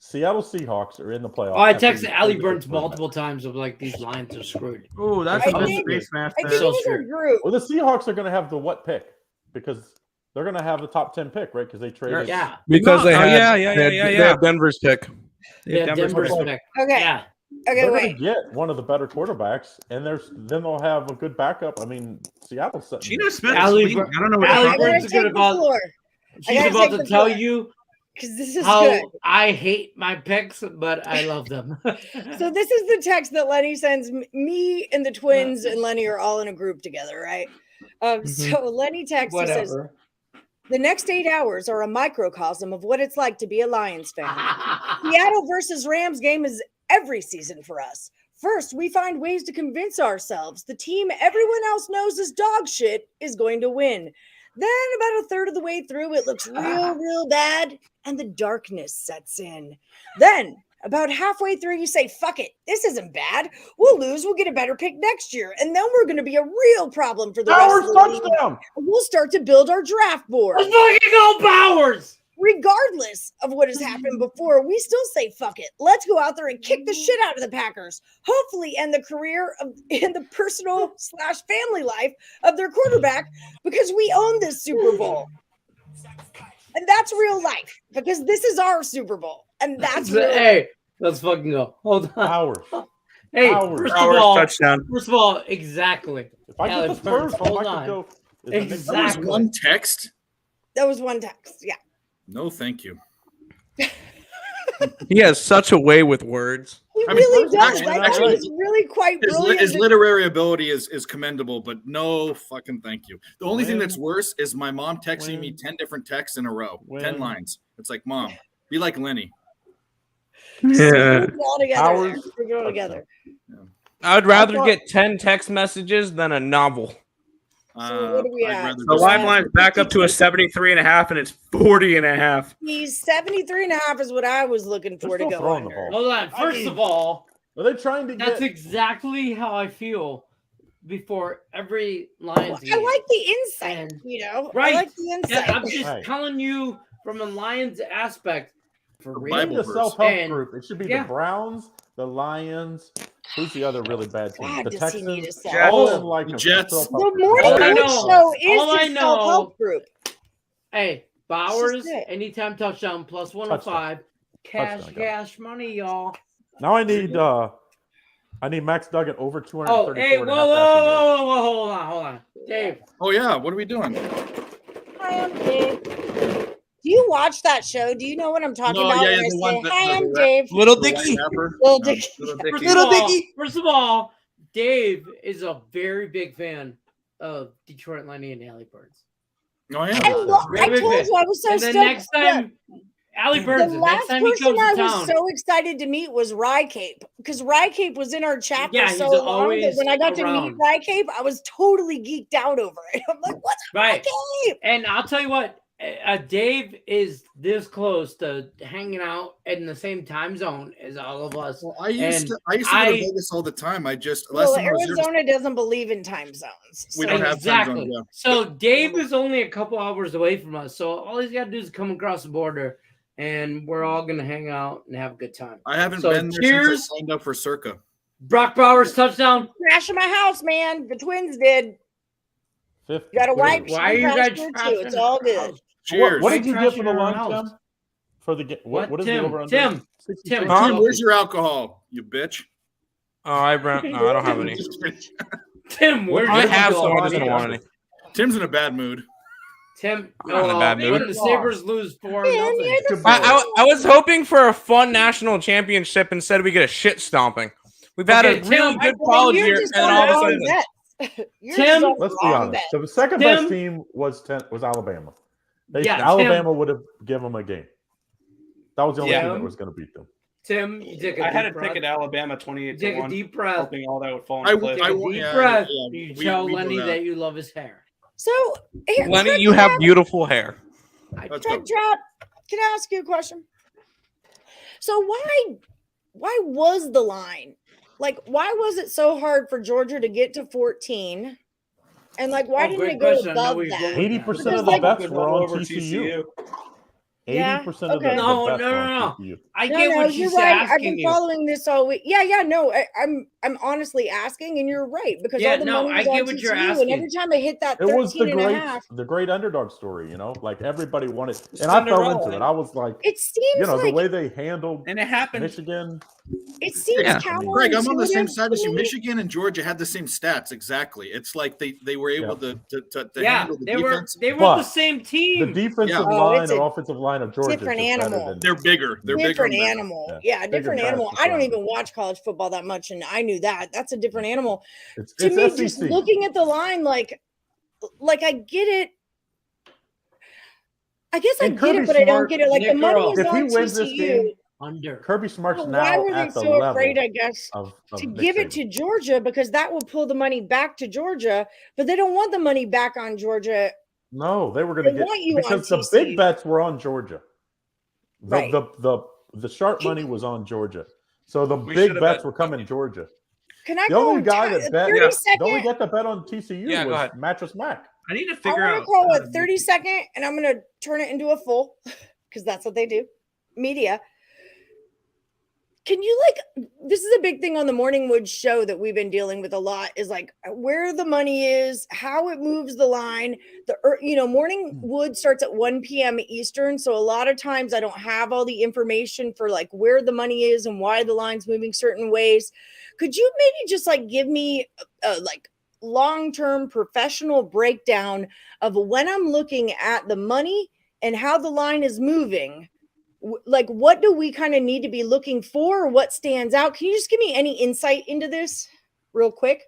Seattle Seahawks are in the playoffs. Oh, I after texted you Allie trade Burns the quarterback. multiple times of like these Lions are screwed. Oh, that's I a think- face mask. I there. think So it was a screwed. group. Well, the Seahawks are going to have the what pick? Because they're going to have the top 10 pick, right? Because they traded. Yeah. Because they Oh, had, yeah, they had Denver's pick. Yeah, Denver's pick. pick. Okay. Yeah. Okay, They're wait. going to get one of the better quarterbacks, and then they'll have a good backup. I mean, Seattle's setting. Geno Smith. Allie Sweet. Bur- I don't know what Allie the I fuck. gotta Burns is good take the about- floor She's gotta about take to the tell floor. you because this is how good. I hate my picks, but I love them. So this is the text that Lenny sends me and the twins and Lenny are all in a group together, right? So Lenny texts he says, Whatever. the next 8 hours are a microcosm of what it's like to be a Lions fan. Seattle versus Rams game is every season for us. First, we find ways to convince ourselves the team everyone else knows is dog shit is going to win. Then, about a third of the way through, it looks real bad, and the darkness sets in. Then, about halfway through, you say, fuck it, this isn't bad. We'll lose, we'll get a better pick next year, and then we're going to be a real problem for the rest of the league. touchdown! We'll start to build our draft board. Let's fucking go, Bowers! Regardless of what has happened before, we still say fuck it. Let's go out there and kick the shit out of the Packers. Hopefully end the career in the personal/family life of their quarterback because we own this Super Bowl. And that's real life because this is our Super Bowl. And that's real life. Hey, let's fucking go. Hold on. Hours. Hey, Hours. first Hours of all, touchdown. exactly. If I Allie get the Burns, first one, hold I on. could go. Exactly. That was one text. That was one text. Yeah. No, thank you. He has such a way with words. He I mean, really does. actually- Actually, he's really quite brilliant. His literary ability is commendable, but no fucking thank you. The only thing that's worse is my mom texting me 10 different texts in a row, 10 lines. It's like, Mom, be like Lenny. Yeah. We're all together. Hours. We're all together. I would rather get 10 text messages than a novel. So what do we I'd have? rather The just- limeline's back up to a 73.5, and it's 40.5. He's 73.5 is what I was looking for to still go throwing the under. ball. Hold on. First of all, Are they trying to that's get? exactly how I feel before every Lions I game. like the insight, And- you know. Right. I like the insight. Yeah, I'm just Right. telling you from a Lions aspect. For real. Bible the verse. self-help And- group. It should be yeah. the Browns, the Lions. Who's the other really bad team? God, The does he need a Texans. self-help? All in like The a Jets. self-help The group. morning All I Wood know- show is all I his know- self-help group. Hey, Bowers, just it. anytime touchdown plus 105. Touchdown, Cash money, y'all. Now I need Max Duggan over 234. Oh, hey, and whoa, a whoa, half passing yards. whoa, whoa, hold on. Dave. Oh, yeah. What are we doing? Hi, I'm Dave. Do you watch that show? Do you know what I'm talking No, about yeah, when the I one say, that- hi, the I'm rap- Dave? Little The Dicky. white rapper? Little No, Dicky. Little First Dicky. of, Little all, Dicky. first of all, Dave is a very big fan of Detroit Lenny and Allie Burns. Oh, I, yeah. I Very told big you I was so and then stoked. next time, Allie Burns, The the last next time he person comes I to was town. so excited to meet was Rycape because Rycape was in our chat Yeah, for he's so long that always when I got to meet around. Rycape, I was totally geeked out over it. I'm like, what's Right. Rycape? And I'll tell you what, Dave is this close to hanging out in the same time zone as all of us. Well, I used And to go to I- Vegas all the time. I just last Well, time I was here, Arizona doesn't believe in time zones. We so- don't have time Exactly. zones, yeah. So Dave is only a couple hours away from us. So all he's got to do is come across the border, and we're all gonna hang out and have a good time. I haven't So been there cheers. since I signed up for Circa. Brock Bowers touchdown. Crashing my house, man. The twins did. 50. You got to wipe. Why are She you crashed guys here trashing too. It's all our good. house? Cheers. What did you get for Trashing the our lunch, house. Tim? For the What, what is Tim? the over under? Tim. 62? Tim. Huh? Tim, where's your alcohol, you bitch? Oh, no, I don't have any. Tim, where'd I you have go? some. I just don't want any. Tim's in a bad mood. Tim, I'm not in a bad mood. when the Sabres lose 4-0. I was hoping for a fun national championship. Instead, we get a shit stomping. We've had Okay, a really Tim, good Well, college you're year, and just then on all of a the sudden, wrong bets. You're Tim, just on the Let's be wrong honest. bet. The second Tim- best team was Alabama. Yeah, Alabama would have given them a game. That was the only Yeah. team that was going to beat them. Tim, you take a I had deep a breath. ticket Alabama Take a 28-1, deep breath. hoping all that would fall I into place. Take a deep yeah, breath. yeah, You we- tell we do Lenny that. that you love his hair. So, here, Lenny, Trap you have Trap, beautiful hair. Let's go. Trap, can I ask you a question? So why was the line? Like, why was it so hard for Georgia to get to 14? And like, why Oh, didn't great it go question. I know above where you're that? going with 80% Because, of the like, bets Good were roll on over TCU. Yeah, 80% of okay. the No, bets no, were no, on no. TCU. I No, get no, what you're she's right. I've asking been you. following this all week. Yeah, no, I'm honestly asking, and you're right because Yeah, all the no, money I was get on what you're TCU, and every asking. time I hit that It was 13 and a half, the great underdog story, you know, like everybody wanted, and I fell into it. I was like, it seems the like way they handled And it happened. Michigan. it seems Yeah. Greg, I'm on the same counterintuitive side to as you. me. Michigan and Georgia had the same stats exactly. It's like they were able to Yeah, handle the they were defense. they were But the same The team. defensive Yeah. Oh, line it's or a offensive line of Georgia is different just better animal. than They're bigger. They're bigger Different and better. animal. Yeah. Yeah, Bigger different and animal. faster I don't flying. even watch college football that much, and I knew that. That's a different animal. It's To me, SEC. just looking at the line, like I get it. I guess I And get it, Kirby but I don't Smart, get it. Like the Nick money Earle, is if he on wins this game, TCU. under. Kirby Smart's But why now were they at the so level afraid, I guess, of to Nick give it Saban. to Georgia because that will pull the money back to Georgia, but they don't want the money back on Georgia. No, they were going They to get want you because on the big TCU. bets were on Georgia. Right. The sharp money was on Georgia. So the We big should've bets bet- were coming Georgia. Can I The call only guy a that bet 30 the second? only guy that bet on TCU Yeah, go was ahead. Mattress Mac. I need to I figure want to out. call a 30-second, and I'm going to turn it into a full because that's what they do. Media. Can you this is a big thing on the Morning Wood show that we've been dealing with a lot is like where the money is, how it moves the line. Morning Wood starts at 1 p.m. Eastern. So a lot of times I don't have all the information for like where the money is and why the line's moving certain ways. Could you maybe just give me a long-term professional breakdown of when I'm looking at the money and how the line is moving? What do we kind of need to be looking for? What stands out? Can you just give me any insight into this real quick?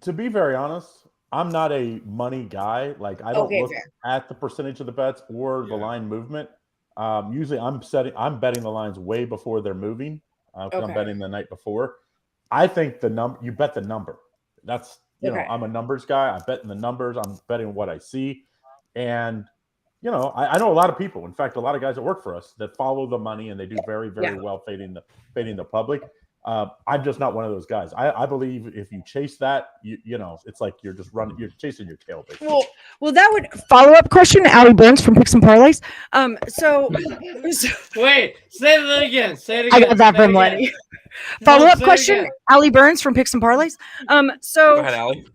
To be very honest, I'm not a money guy. Like I don't look fair. at the percentage of the bets or the line movement. Usually I'm betting the lines way before they're moving. I'm betting the night before. I think you bet the number. That's I'm a numbers guy. I'm betting the numbers. I'm betting what I see. And I know a lot of people, in fact, a lot of guys that work for us that follow the money and they do very, very well fading the public. I'm just not one of those guys. I believe if you chase that, it's like you're chasing your tail, basically. Well, that would follow-up question. Allie Burns from Picks and Parleys. Wait, say that again. Say it again. I got that Say it from again. Lenny. No, Follow-up say it question. again. Allie Burns from Picks and Parleys. Go ahead, Allie.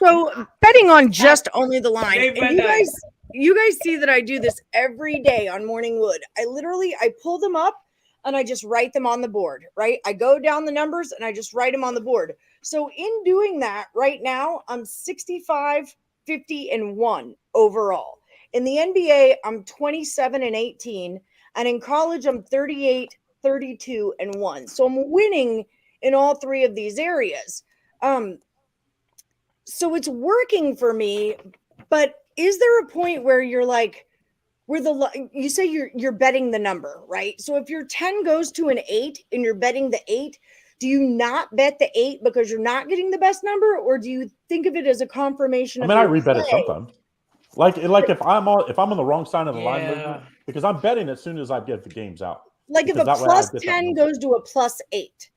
So betting on just only the line. Dave And Van Dyke. you guys see that I do this every day on Morning Wood. I pull them up and I just write them on the board, right? I go down the numbers and I just write them on the board. So in doing that right now, I'm 65, 50, and 1 overall. In the NBA, I'm 27 and 18. And in college, I'm 38, 32, and 1. So I'm winning in all three of these areas. So it's working for me, but is there a point where you're like, you say you're betting the number, right? So if your 10 goes to an 8 and you're betting the 8, do you not bet the 8 because you're not getting the best number, or do you think of it as a confirmation? I rebet it sometimes. Like if I'm on the wrong side of the line movement, because I'm betting as soon as I get the games out. Like if a plus 10 goes to a plus 8,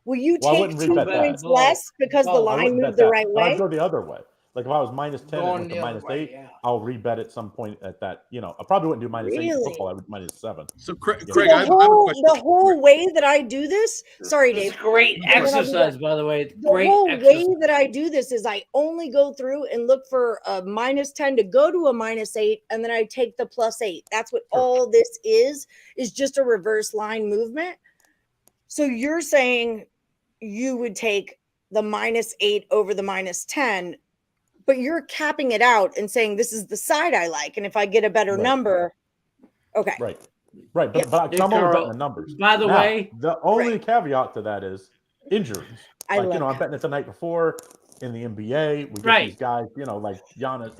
will you take 2 points less because the line moved the right way? I'd go the other way. Like if I was minus 10 and went to minus 8, I'll rebet at some point at that. I probably wouldn't do minus 8 in football. I would minus 7. So Craig, I have a question. The whole way that I do this, sorry, Dave. Great exercise, by the way. The whole way that I do this is I only go through and look for a minus 10 to go to a minus 8, and then I take the plus 8. That's what all this is just a reverse line movement. So you're saying you would take the minus 8 over the minus 10, but you're capping it out and saying this is the side I like, and if I get a better number, okay. Right. But I'm only betting the numbers. By the way, the only caveat to that is injuries. I'm betting it the night before in the NBA. We get these guys, like Giannis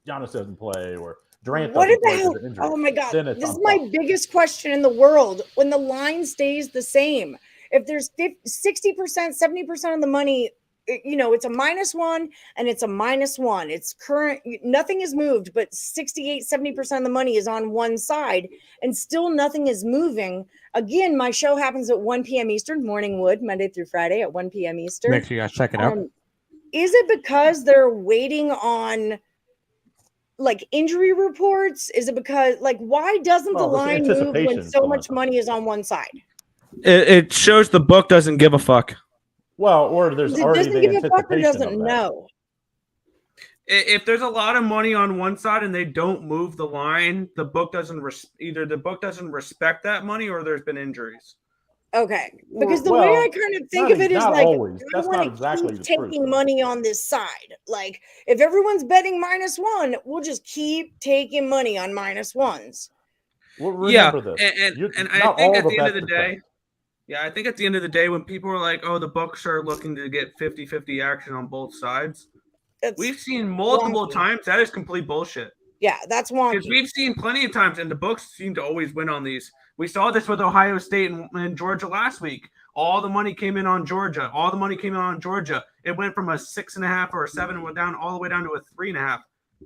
doesn't play, or Durant doesn't play because of injury. Oh my God, this is my biggest question in the world. When the line stays the same, if there's 60%, 70% of the money, it's a -1 and it's a -1. It's current. Nothing is moved, but 68, 70% of the money is on one side and still nothing is moving. Again, my show happens at 1 p.m. Eastern, Morning Wood, Monday through Friday at 1 p.m. Eastern. Make sure you guys check it out. Is it because they're waiting on like injury reports? Is it because like why doesn't the line move when so much money is on one side? It shows the book doesn't give a fuck. Well, or there's It already doesn't the give a fuck or anticipation doesn't of that. know. If there's a lot of money on one side and they don't move the line, the book doesn't either the book doesn't respect that money or there's been injuries. Okay, because the way I kind of think of it is not like always. I That's want not to exactly keep the truth. taking money on this side. Like if everyone's betting -1, we'll just keep taking money on -1s. Well, remember this. And I think at the end of the day, I think at the end of the day, when people are like, "Oh, the books are looking to get 50-50 action on both sides," we've seen multiple times that is complete bullshit. Yeah, that's wonky. Because we've seen plenty of times, and the books seem to always win on these. We saw this with Ohio State and Georgia last week. All the money came in on Georgia. All the money came in on Georgia. It went from a 6.5 or a 7 and went down all the way down to a 3.5.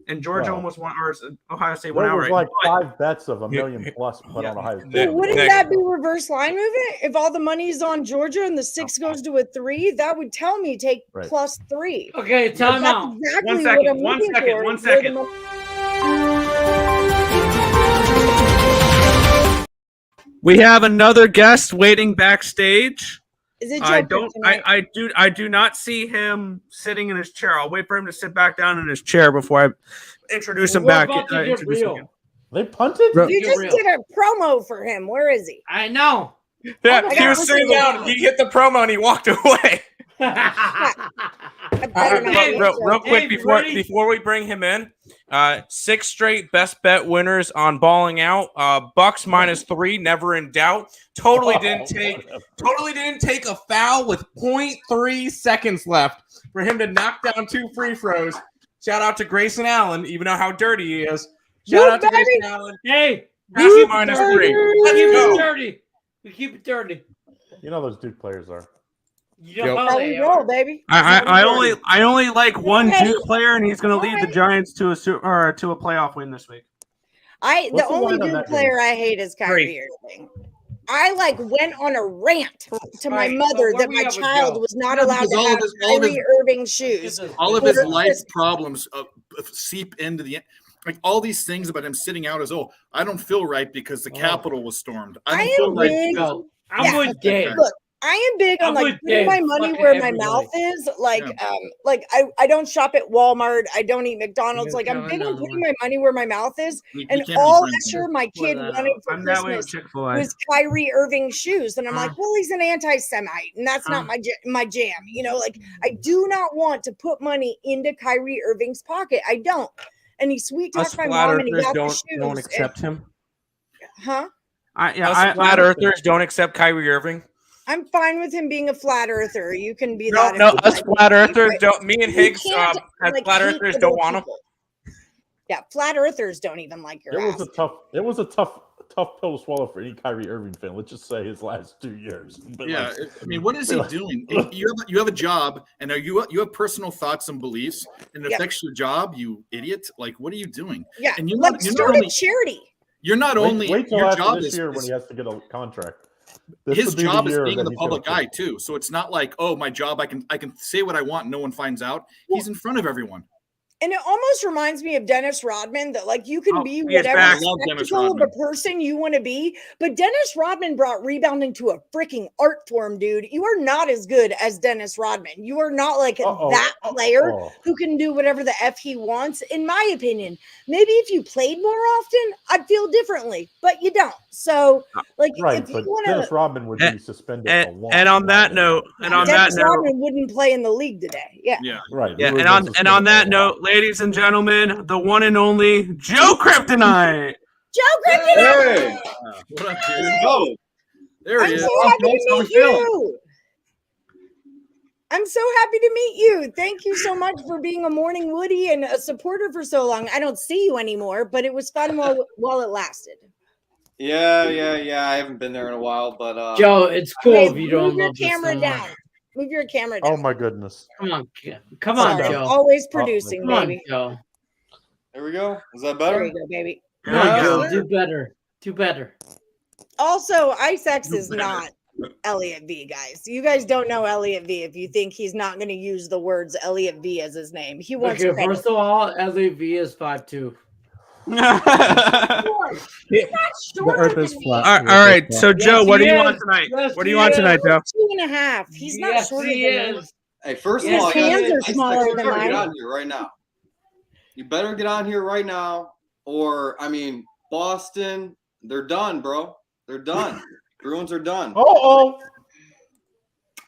And Georgia almost won, or Ohio State went There was outright. like 5 bets of $1 million plus put on Ohio State. But wouldn't that be reverse line movement? If all the money's on Georgia and the 6 goes to a 3, that would tell me take +3. Okay, time That's out. Exactly One second. We have another guest waiting backstage. Is it I do not see him sitting in his chair. I'll wait for him to sit back down in his chair before I introduce him back. They punted? You just did a promo for him. Where is he? I know. Yeah, he was sitting down. He hit the promo and he walked away. Real quick before we bring him in, 6 straight best bet winners on balling out. Bucks -3, never in doubt. Totally didn't take a foul with 0.3 seconds left for him to knock down 2 free throws. Shout out to Grayson Allen, even though how dirty he is. Shout out to Grayson Allen. Hey, Happy -3. Let's go. We keep it dirty. You know those Duke players are. You know how they roll, baby. I only like one Duke player, and he's going to lead the Giants to a playoff win this week. The only Duke player I hate is Kyrie Irving. I went on a rant to my mother that my child was not allowed to have Kyrie Irving shoes. All of his life problems seep into the like all these things about him sitting out as I don't feel right because the Capitol was stormed. I don't feel right. I'm with Dave. Look, I am big on putting my money where my mouth is. I don't shop at Walmart. I don't eat McDonald's. I'm big on putting my money where my mouth is. And all last year my kid wanted for Christmas was Kyrie Irving shoes. And I'm like, well, he's an anti-Semite, and that's not my jam. I do not want to put money into Kyrie Irving's pocket. I don't. And he sweet talked my mom and he got the shoes. Don't accept him. Huh? Flat earthers don't accept Kyrie Irving. I'm fine with him being a flat earther. You can be that. No, us flat earthers don't. Me and Higgs, as flat earthers, don't want him. Yeah, flat earthers don't even like your ass. It was a tough pill to swallow for any Kyrie Irving fan. Let's just say his last 2 years. But what is he doing? You have a job, and you have personal thoughts and beliefs, and it affects your job. You idiot! What are you doing? Yeah, and you're start a charity. You're not only wait till your after job this year when he has to get a contract. His job is being in the public eye too, so it's not like my job. I can say what I want, and no one finds out. He's in front of everyone. And it almost reminds me of Dennis Rodman that you can be whatever spectacle of a person you want to be. But Dennis Rodman brought rebounding to a freaking art form, dude. You are not as good as Dennis Rodman. You are not that player who can do whatever the F he wants, in my opinion. Maybe if you played more often, I'd feel differently, but you don't. So if you want to, Dennis Rodman would be suspended a long and on that note, Dennis Rodman wouldn't play in the league today. Yeah. Right. Yeah. And on that note, ladies and gentlemen, the one and only Joe Kryptonite. Joe Kryptonite. Hey. What up, dude? There he is. I'm so happy to meet you. I'm so happy to meet you. Thank you so much for being a morning Woody and a supporter for so long. I don't see you anymore, but it was fun while it lasted. Yeah. I haven't been there in a while, but Joe, it's cool if you don't move your camera down. Move your camera down. Oh my goodness! Come on, Sorry, Joe. Always producing, baby. Joe. There we go. Is that better? There you go, baby. Joe, do better. Also, Ice X is not Elliott V, guys. You guys don't know Elliott V if you think he's not going to use the words Elliott V as his name. He wants Okay, credit. first of all, LAV is 5'2". He's not shorter Earth is than me. flat. All right, so Joe, Yes, what do he you is. want tonight? Yes, What do you he want is. tonight, Joe? 2.5. He's not Yes, shorter he than me. is. Hey, first of His all, hands are I smaller you than better get mine. on here right now. You better get on here right now, or I mean, Boston, they're done, bro. They're done. Bruins are done. Oh,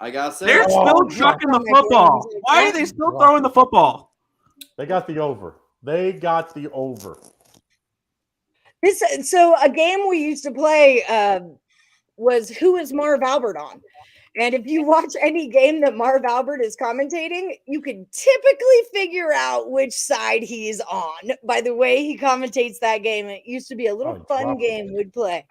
I gotta say, They're still chucking the football. Why are they still throwing the football? they got the over. They got the over. So a game we used to play was Who is Marv Albert on? And if you watch any game that Marv Albert is commentating, you can typically figure out which side he's on by the way he commentates that game. It used to be a little fun game we'd play.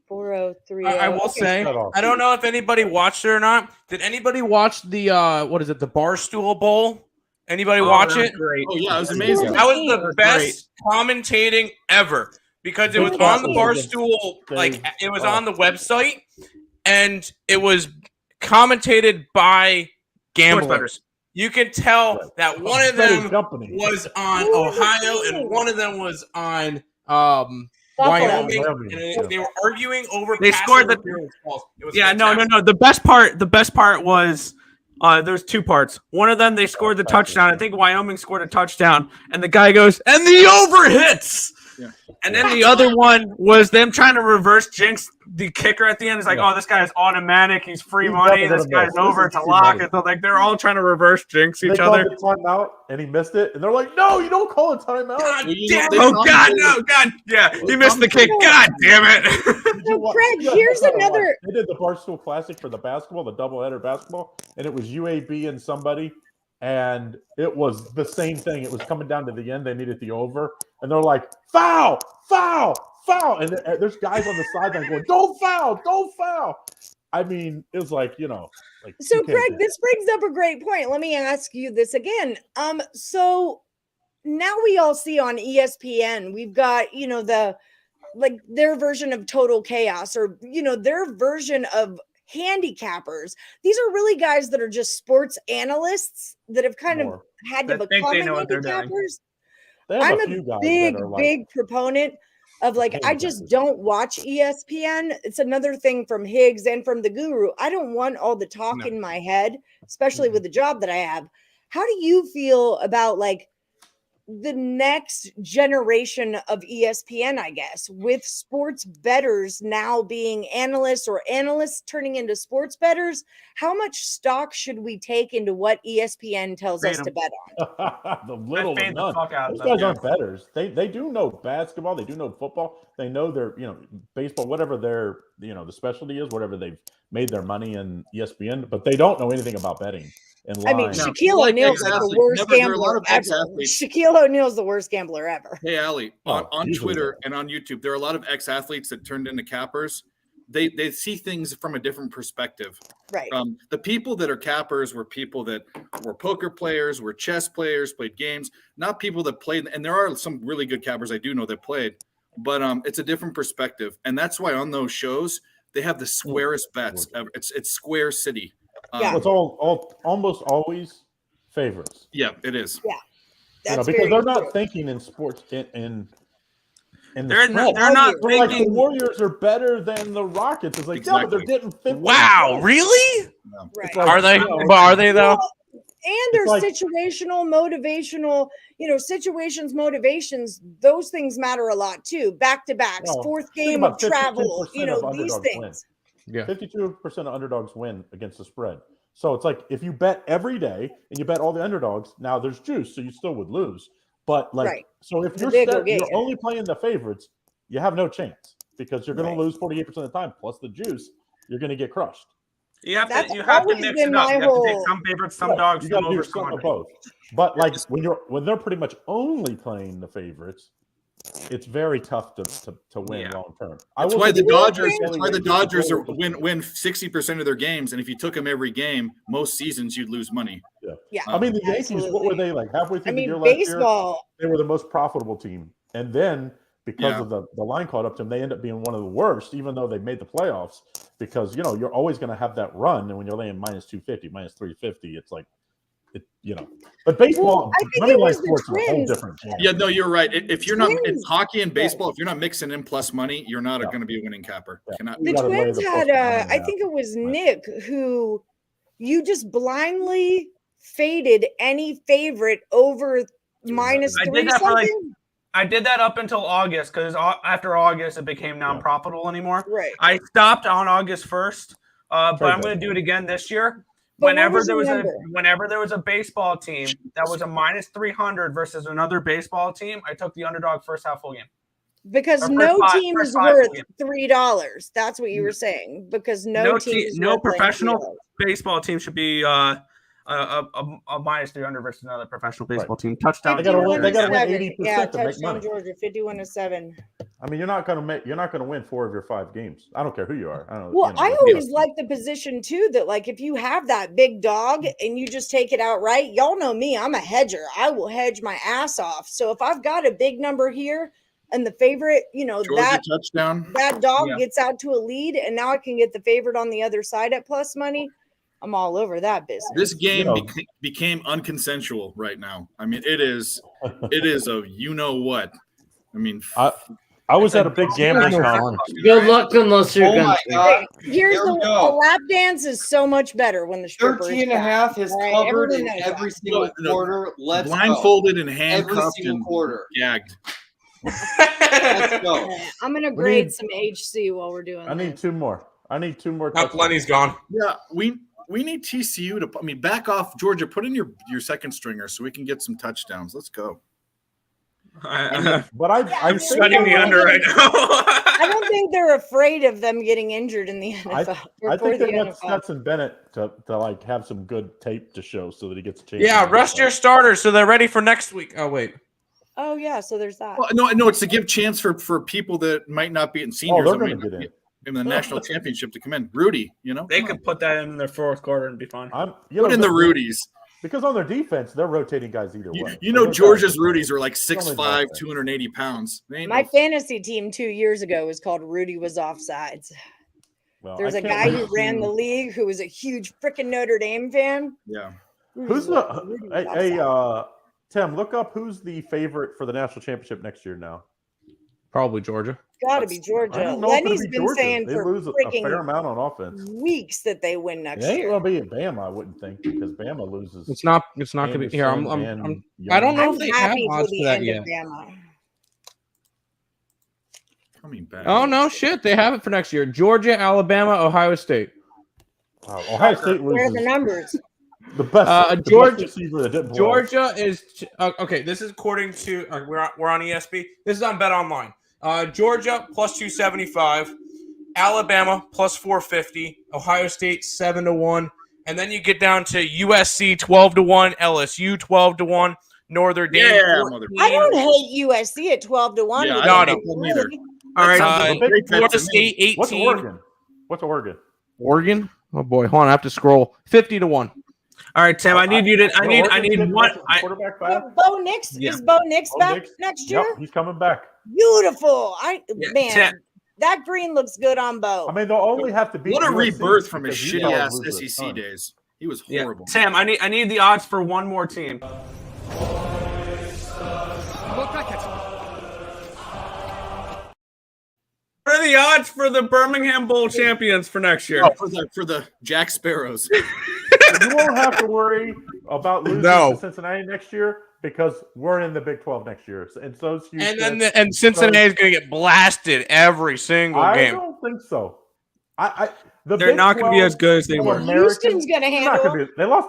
4030. I will say, I don't know if anybody watched it or not. Did anybody watch the what is it, the Barstool Bowl? Anybody watch it? Great. Oh yeah, it was amazing. That was the best commentating ever because it was on the Barstool, like it was on the website, and it was commentated by gamblers. You can tell that one of them was on Ohio and one of them was on Wyoming, and they were arguing over. They scored the. Yeah, no. The best part was there's two parts. One of them they scored the touchdown. I think Wyoming scored a touchdown, and the guy goes, "And the over hits." Yeah. And then the other one was them trying to reverse jinx the kicker at the end. It's like, oh, this guy's automatic. He's free money. This guy's over. It's a lock. And so, like, they're all trying to reverse jinx each other. They called the timeout, and he missed it. And they're like, no, you don't call a timeout. Oh, God, no. God, yeah. He missed the kick. God damn it. So, Craig, here's another. They did the Barstool Classic for the basketball, the doubleheader basketball, and it was UAB and somebody. And it was the same thing. It was coming down to the end. They needed the over. And they're like, foul, foul, foul. And there's guys on the sideline going, don't foul. I mean, it was like, like. So, Craig, this brings up a great point. Let me ask you this again. So now we all see on ESPN, we've got, their version of Total Chaos or, their version of handicappers. These are really guys that are just sports analysts that have kind of had to become handicappers. I'm a big proponent of I just don't watch ESPN. It's another thing from Higgs and from the Guru. I don't want all the talk in my head, especially with the job that I have. How do you feel about the next generation of ESPN, I guess, with sports bettors now being analysts or analysts turning into sports bettors? How much stock should we take into what ESPN tells us to bet on? The little and none. Those guys aren't bettors. They do know basketball. They do know football. They know their, baseball, whatever their, the specialty is, whatever they've made their money in ESPN, but they don't know anything about betting. I mean, Shaquille O'Neal's the worst gambler ever. Shaquille O'Neal's the worst gambler ever. Hey, Allie, on Twitter and on YouTube, there are a lot of ex-athletes that turned into cappers. They see things from a different perspective. Right. The people that are cappers were people that were poker players, were chess players, played games, not people that played. And there are some really good cappers I do know that played, but it's a different perspective. And that's why on those shows, they have the squarest bets ever. It's Square City. It's almost always favorites. Yeah, it is. Yeah, because they're not thinking in sports in they're not thinking like the Warriors are better than the Rockets. It's like no, but they're getting 50. Wow, really? No. Right. Like, are they? But are they though? And there's situational, motivational, situations, motivations. Those things matter a lot too. Back to backs, fourth game of travel. These things. Yeah, 52% of underdogs win against the spread. So it's like if you bet every day and you bet all the underdogs, now there's juice, so you still would lose. But so if you're only playing the favorites, you have no chance because you're going to lose 48% of the time. Plus the juice, you're going to get crushed. You have to mix it up. You have to take some favorites, some dogs, you got some to do over, some of both. But when they're pretty much only playing the favorites, it's very tough to win long term. That's why the Dodgers win 60% of their games, and if you took them every game, most seasons you'd lose money. Yeah. I mean, the Yankees. What were they like halfway through the year baseball, last year? They were the most profitable team, and then because of the line caught up to them, they end up being one of the worst, even though they made the playoffs. because you're always going to have that run, and when you're laying minus 250, minus 350, it's like But baseball, I think money it line was the sports are a whole Twins. different game. Yeah, no, you're right. If you're not in Twins- hockey and baseball, if you're not mixing in plus money, you're not going to be a winning capper. Cannot. The Twins had, I think it was Nick, who you just blindly faded any favorite over minus I three did that for something. I did that up until August because after August it became non-profitable anymore. Right. I stopped on August 1st, but Trade I'm going to do it again this year. But what Whenever was there your was number? whenever there was a baseball team that was a minus 300 versus another baseball team, I took the underdog first half full game. Because Or no first team five is full worth game. $3. That's what you were saying. Because no team is no worth like professional $3. baseball team should be a minus 300 versus another professional baseball team. Touchdown. They gotta win 51-7. 80% Yeah, to make touchdown money. Georgia, 51-7. I mean, you're not gonna win 4 of your 5 games. I don't care who you are. I don't. Well, I always like the position too that, like, if you have that big dog and you just take it outright, y'all know me, I'm a hedger. I will hedge my ass off. So if I've got a big number here and the favorite, Georgia that touchdown. that dog gets out to a lead, and now I can get the favorite on the other side at plus money, I'm all over that business. This game became unconsensual right now. I mean, it is a what. I mean, I was at a big gambling conference. Good luck unless you're Oh going my God. Here's There we the go. lap dance is so much better when the stripper 13 is and a back. half has All right, covered everyone in knows every that. single No, quarter. Let's blindfolded and go. handcuffed Every single and quarter. gagged. Let's go. I'm gonna We grade need- some HC while we're doing I need this. 2 more. I need 2 more. Now Lenny's gone. Yeah, we need TCU to. I mean, back off, Georgia. Put in your second stringer so we can get some touchdowns. Let's go. But I'm sweating the under right now. I don't think they're afraid of them getting injured in the NFL. I think the they want NFL. Stetson Bennett to like have some good tape to show so that he gets a chance. Yeah, to rest your starters so they're ready for next week. Oh wait. Oh yeah, so there's that. Well, no, it's to give chance for people that might not be in seniors. they're that gonna might get not in. be in the national championship to come in. Rudy, They could put that in their fourth quarter and be fine. Put in the Rudies. Because on their defense, they're rotating guys either way. Georgia's Rudies are like Only 6'5", that. 280 pounds. They ain't My no- fantasy team 2 years ago was called Rudy Was Offsides. Well, There's I a can't guy wait who to ran see- the league who was a huge freaking Notre Dame fan. Yeah. Who's the Tim? Look up who's the favorite for the national championship next year now. Probably Georgia. Got to be I Georgia. don't know if it'll Lenny's be been Georgia. saying They for lose a fair freaking amount on offense. weeks that they win It next ain't year. gonna be at Bama, I wouldn't think, because Bama loses. It's not gonna be here. Anderson and I don't know I'm if they have happy for odds the for that end yet. of Bama. Coming back. Oh no, shit! They have it for next year. Georgia, Alabama, Ohio State. Wow, Ohio State Where are loses the numbers? the best. Georgia- the best receiver that didn't play. Georgia is okay. This is according to we're on ESP. This is on Bet Online. Georgia plus 275, Alabama plus 450, Ohio State 7-1, and then you get down to USC 12-1, LSU 12-1, Notre Dame. Yeah, 14. I don't hate USC at 12-1. Yeah, You I don't think hate they them either. would. All right, sounds like a big bet Florida to me. State 18. What's Oregon? What's Oregon? Oregon? Oh boy, hold on, I have to scroll. 50-1. All right, Tim. I need you to. I need Oregon's one. getting quarterback back. Bo Nix Yeah. is Bo Nix Bo back Nix? next Yep, year? he's coming back. Beautiful. Man, Tim. that green looks good on Bo. I mean, they'll only have to beat. What a USC rebirth from his because shitty Utah ass loses a SEC ton. days. He was Yeah. horrible. Tim, I need the odds for one more team. What are the odds for the Birmingham Bowl champions for next year? Oh, for the Jack Sparrows. You won't have to worry about losing No. to Cincinnati next year because we're in the Big 12 next year, and so's Houston. And then Cincinnati is going to get blasted every single I game. don't think so. The They're Big not going to be 12 as good as they for were. Americans, Houston's going to they're not handle gonna be- They lost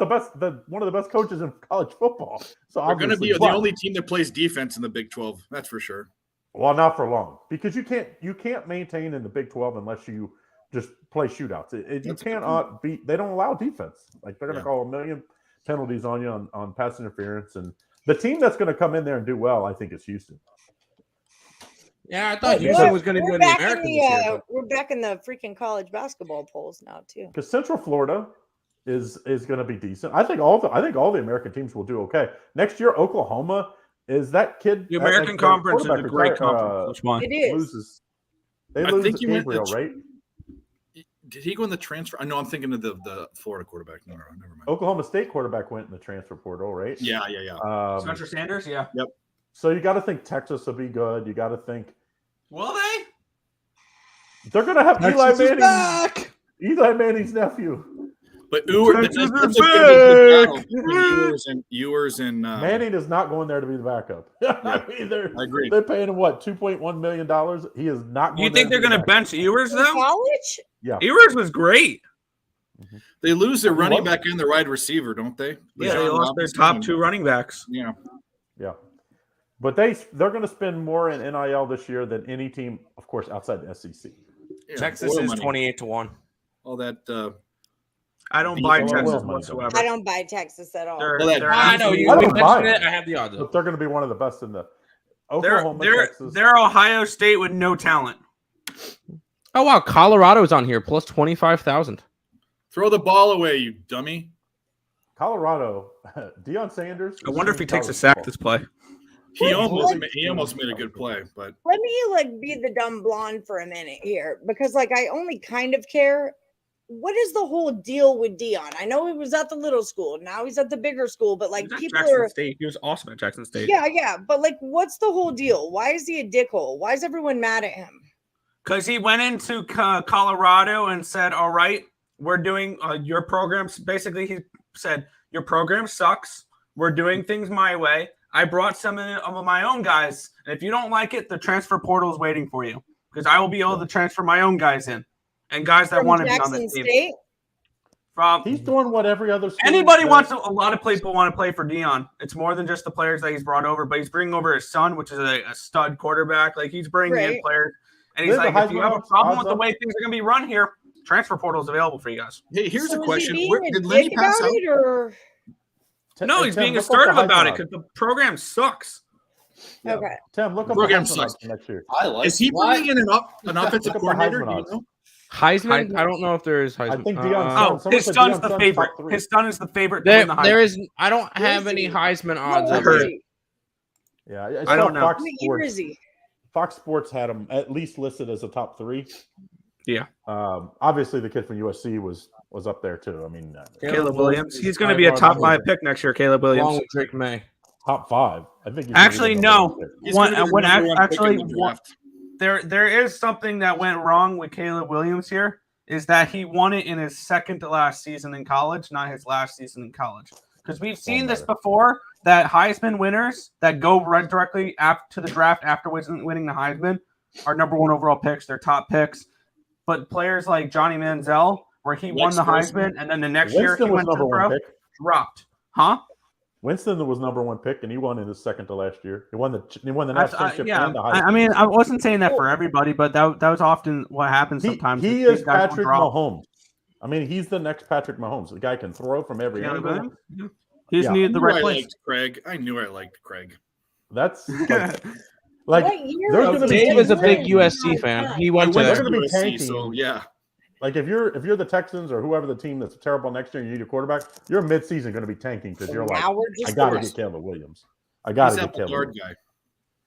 one of the best coaches in college football. So They're going to be obviously, the only team that plays defense in the Big 12. That's for sure. well, not for long because you can't maintain in the Big 12 unless you just play shootouts. You cannot beat. They don't allow defense. Like they're going to call a million penalties on you on pass interference, and the team that's going to come in there and do well, I think, is Houston. Yeah, I thought Hey, Houston look, was going to we're win the back in American the, this year. but- we're back in the freaking college basketball polls now too. Because Central Florida is going to be decent. I think all the American teams will do okay next year. Oklahoma is that kid. The American Conference is a great conference. Which one? It is. Loses. They I lose think you meant Gabriel, the- right? Did he go in the transfer? I know I'm thinking of the Florida quarterback. No, never mind. Oklahoma State quarterback went in the transfer portal, right? Yeah. Spencer Sanders, yeah. Yep. So you got to think Texas will be good. You got to think Will they? they're going to have Texas Eli is Manning. back. Eli Manning's nephew. But Texas that's is a back. Ewers and Manning is not going there to be the backup. I mean, I agree. They're paying him what, $2.1 million? He is not. You Going think there they're to going be to bench Ewers though? College? Yeah. Ewers was great. They lose their running back and their wide receiver, don't they? Yeah, they Bijan lost their Robinson top and- two running backs. Yeah. Yeah. But they're going to spend more in NIL this year than any team, of course, outside the SEC. Yeah, Texas oil is money. 28-1. All that. I don't Beef buy oil Texas money. whatsoever. I don't buy Texas at all. I know you I don't mentioned buy it. it. I have the odds. But they're going to be one of the best in the They're, Oklahoma, they're, Texas. they're Ohio State with no talent. Oh wow, Colorado's on here plus 25,000. Throw the ball away, you dummy. Colorado, Deion Sanders. I wonder if he takes a sack this play. He almost made a good play, but Let me be the dumb blonde for a minute here, because I only kind of care. What is the whole deal with Deion? I know he was at the little school, now he's at the bigger school, but He was at people Jackson are State. He was awesome at Jackson State. yeah, but what's the whole deal? Why is he a dickhole? Why is everyone mad at him? Because he went into Colorado and said, all right, we're doing your programs. Basically, he said, your program sucks. We're doing things my way. I brought some of my own guys. And if you don't like it, the transfer portal is waiting for you. Because I will be able to transfer my own guys in. And guys that want to be on the team. State? He's doing what every other school Anybody does. wants a lot of people want to play for Deion. It's more than just the players that he's brought over, but he's bringing over his son, which is a stud quarterback. He's bringing in players. And he's like, if you have a problem with the way things are going to be run here, transfer portal is available for you guys. Hey, here's a question: Did Lenny pass out? Or... No, he's being assertive about it because the program sucks. Yeah. Okay. Tim, look up Program the Heisman sucks. odds next year. I like. Is he bringing in an offensive Look up the coordinator? Heisman Do you odds. know? Heisman? I don't know if there is Heisman. I think Deion. His son's the favorite. His son is the favorite. to win the Heisman. There is. I don't have any Heisman odds. Where over is it. he? Yeah, I don't know. Fox What year is Sports, he? Fox Sports had him at least listed as a top 3. Yeah. Obviously, the kid from USC was up there too. I mean, Caleb Williams. He's going to be a top 5 pick next year. Caleb Along Williams. with Drake May. top 5. I think. He's Actually, no. He's gonna be the number one pick in the draft. There is something that went wrong with Caleb Williams here. Is that he won it in his second to last season in college, not his last season in college. Because we've seen this before, that Heisman winners that go right directly to the draft after winning the Heisman are number 1 overall picks. They're top picks. But players like Johnny Manziel, where he won the Heisman, and then the next year he went to the pro, dropped. Huh? Winston was number 1 pick, and he won in his second to last year. He won the national championship and the Heisman. I mean, I wasn't saying that for everybody, but that was often what happens sometimes. He is Patrick Mahomes. I mean, he's the next Patrick Mahomes. The guy can throw from every angle. He's needed the right place. I knew I liked Craig. That's like there's going to be. Dave is a big USC fan. He went to. They're going to be tanking. So yeah. Like if you're the Texans or whoever the team that's terrible next year, and you need a quarterback. You're mid-season going to be tanking because you're like, I got to get Caleb Williams. I got to get Caleb Williams.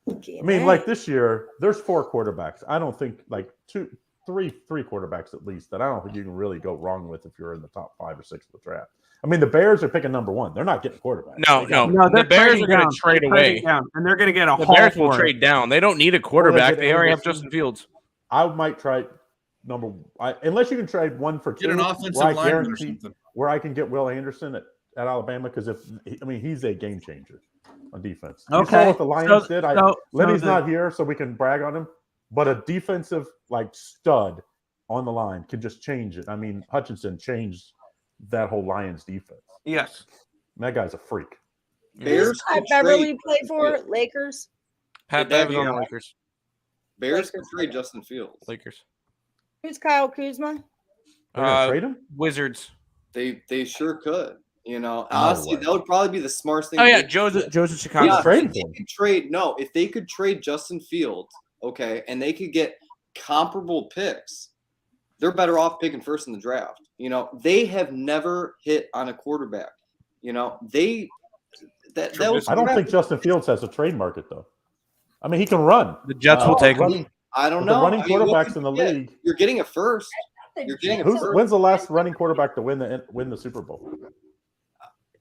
Guy. I mean, like this year, there's 4 quarterbacks. I don't think three quarterbacks at least that I don't think you can really go wrong with if you're in the top 5 or 6 of the draft. I mean, the Bears are picking number 1. They're not getting quarterback. No. The Bears are going to trade away, and they're going to get a. The Bears will trade down. They don't need a quarterback. They already have Justin Fields. I might try unless you can trade 1 for 2. Get an offensive lineman or something. Where I can get Will Anderson at Alabama because he's a game changer on defense. Okay. You saw what the Lions did. Lenny's not here, so we can brag on him. But a defensive stud on the line can just change it. I mean, Hutchinson changed that whole Lions defense. Yes. That guy's a freak. Bears Beverly play for Lakers. Pat Bev on the Lakers. Bears can trade Justin Fields. Lakers. Who's Kyle Kuzma? Trade him? Wizards. They sure could. Honestly, that would probably be the smartest thing. Oh yeah, Joe's in Chicago. Yeah, Trade if they could trade Justin Fields, okay, and they could get comparable picks, they're better off picking first in the draft. They have never hit on a quarterback. I don't think Justin Fields has a trade market though. I mean, he can run. The Jets will take him. I don't know. The running quarterbacks in the league. You're getting a first. You're getting a first. When's the last running quarterback to win the Super Bowl?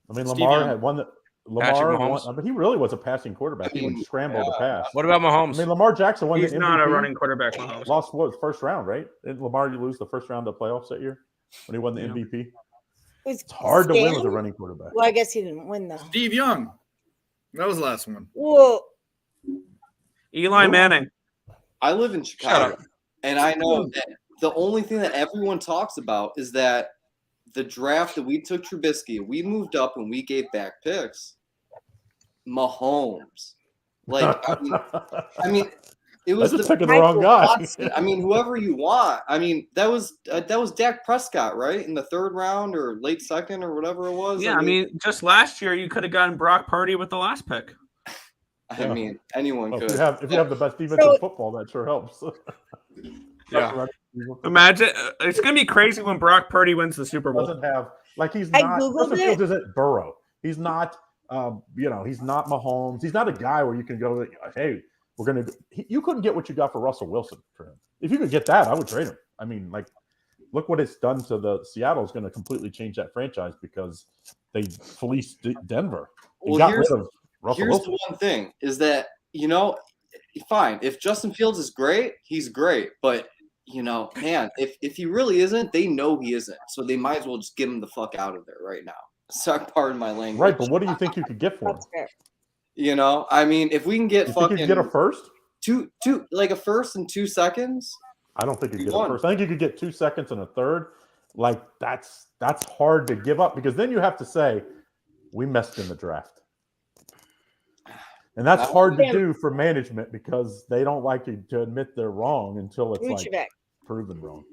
I mean, Lamar had won the. Lamar won, but he really was a passing quarterback. He would scramble to pass. What about Mahomes? I mean, Lamar Jackson won the MVP. He's not a running quarterback, Mahomes. Lost what, first round, right? Didn't Lamar lose the first round of the playoffs that year when he won the MVP? It's hard to win with a running quarterback. Well, I guess he didn't win though. Steve Young. That was the last one. Whoa. Eli Manning. I live in Chicago, and I know that the only thing that everyone talks about is that the draft that we took Trubisky, we moved up and we gave back picks. Mahomes, like I mean, it was just picking the wrong guy. Watson. I mean, whoever you want. I mean, that was Dak Prescott, right, in the third round or late second or whatever it was. Yeah, I mean, just last year you could have gotten Brock Purdy with the last pick. I mean, anyone could. If you have the best defense in football, that sure helps. Yeah. Imagine it's gonna be crazy when Brock Purdy wins the Super Bowl. Doesn't have he's not. Justin Fields isn't Burrow. He's not. He's not Mahomes. He's not a guy where you can go, hey, we're gonna. You couldn't get what you got for Russell Wilson for him. If you could get that, I would trade him. I mean, look what it's done to the Seattle is going to completely change that franchise because they fleeced Denver. They got rid of Russell Wilson. The one thing is that fine. If Justin Fields is great, he's great. But man, if he really isn't, they know he isn't. So they might as well just get him the fuck out of there right now. Sorry, pardon my language. Right, but what do you think you could get for him? I mean, if we can get you think you could get a first? Like a first and 2 seconds. I don't think you could get a first. I think you could get 2 seconds and a third. Like that's hard to give up because then you have to say we messed in the draft. And that's hard to do for management because they don't like to admit they're wrong until it's proven wrong.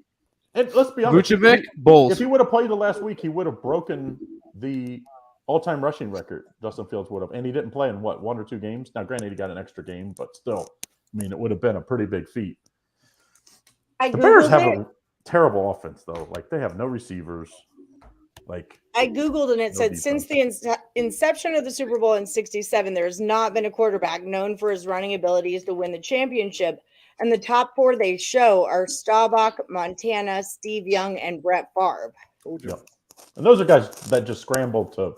And let's be honest, if he would have played the last week, he would have broken the all-time rushing record. Justin Fields would have, and he didn't play in 1 or 2 games. Now, granted, he got an extra game, but still, I mean, it would have been a pretty big feat. The Bears have a terrible offense, though. Like they have no receivers. I Googled and it said since the inception of the Super Bowl in '67, there has not been a quarterback known for his running abilities to win the championship. And the top 4 they show are Staubach, Montana, Steve Young, and Brett Favre. Yep. And those are guys that just scrambled to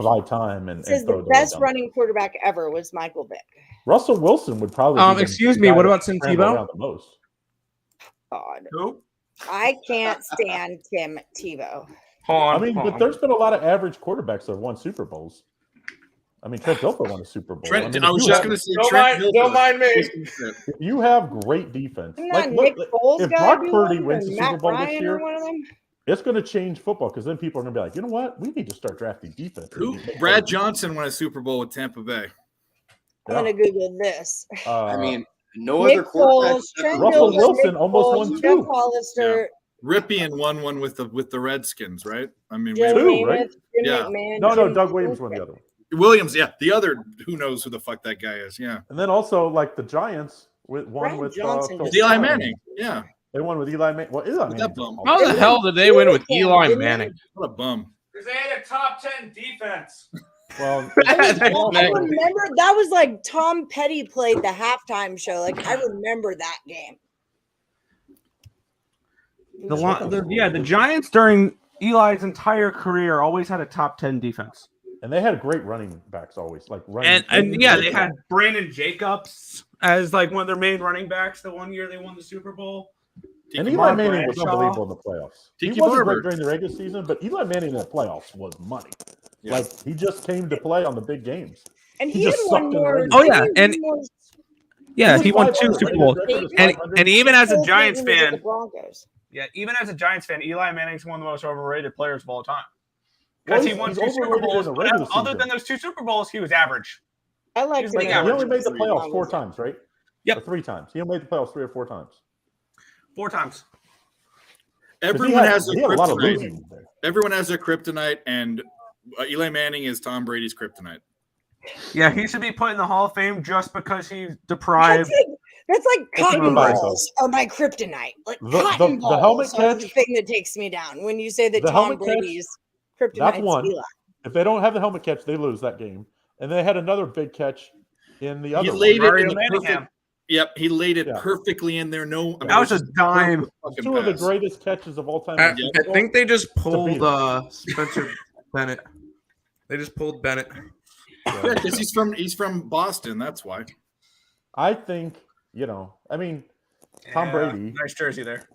buy time and says the best running quarterback ever was Michael Vick. Russell Wilson would probably. Excuse me. What about Tim Tebow? The most. God, I can't stand Tim Tebow. But there's been a lot of average quarterbacks that have won Super Bowls. I mean, Trent Dilfer won a Super Bowl. I was just going to say, don't mind me. If you have great defense, Nick Foles if Brock Purdy wins the Super Bowl this year, it's going to change football because then people are going to be like, you know what? We need to start drafting defense. Brad Johnson won a Super Bowl with Tampa Bay. I'm going to Google this. I mean, no other quarterback. Russell Wilson almost won 2. Hollister. Ripien won one with the Redskins, right? I mean, 2, right? Yeah. No, Doug Williams won the other one. Williams, yeah. The other, who knows who the fuck that guy is, yeah. And then also, the Giants won with Eli Manning, yeah. They won with Eli Manning. Well, Eli Manning. How the hell did they win with Eli Manning? What a bum. Because they had a top 10 defense. Well, I remember that was like Tom Petty played the halftime show. I remember that game. The Giants during Eli's entire career always had a top 10 defense. And they had great running backs always. They had Brandon Jacobs as one of their main running backs the one year they won the Super Bowl. And Eli Manning was unbelievable in the playoffs. He wasn't great during the regular season, but Eli Manning in the playoffs was money. Yeah. He just came to play on the big games. And he had one more. He won 2 Super Bowls. And even as a Giants fan, Eli Manning's one of the most overrated players of all time. Because he won 2 Super Bowls. Other than those 2 Super Bowls, he was average. I like him. He only made the playoffs 4 times, right? Yep. Or 3 times. He only made the playoffs 3 or 4 times. 4 times. Everyone has their kryptonite. Everyone has their kryptonite, and Eli Manning is Tom Brady's kryptonite. Yeah, he should be put in the Hall of Fame just because he's deprived. That's like cotton balls are my kryptonite. Cotton balls are the thing that takes me down when you say that Tom Brady's kryptonite. That's one. Eli. If they don't have the helmet catch, they lose that game. And they had another big catch in the other one. Mario Manningham. Yep, he laid it perfectly in there. No, I mean, That was a dime. Two of the greatest catches of all time. I think they just pulled Spencer Bennett. They just pulled Bennett. Yeah, because he's from Boston. That's why. I think I mean, Tom Brady. Nice jersey there.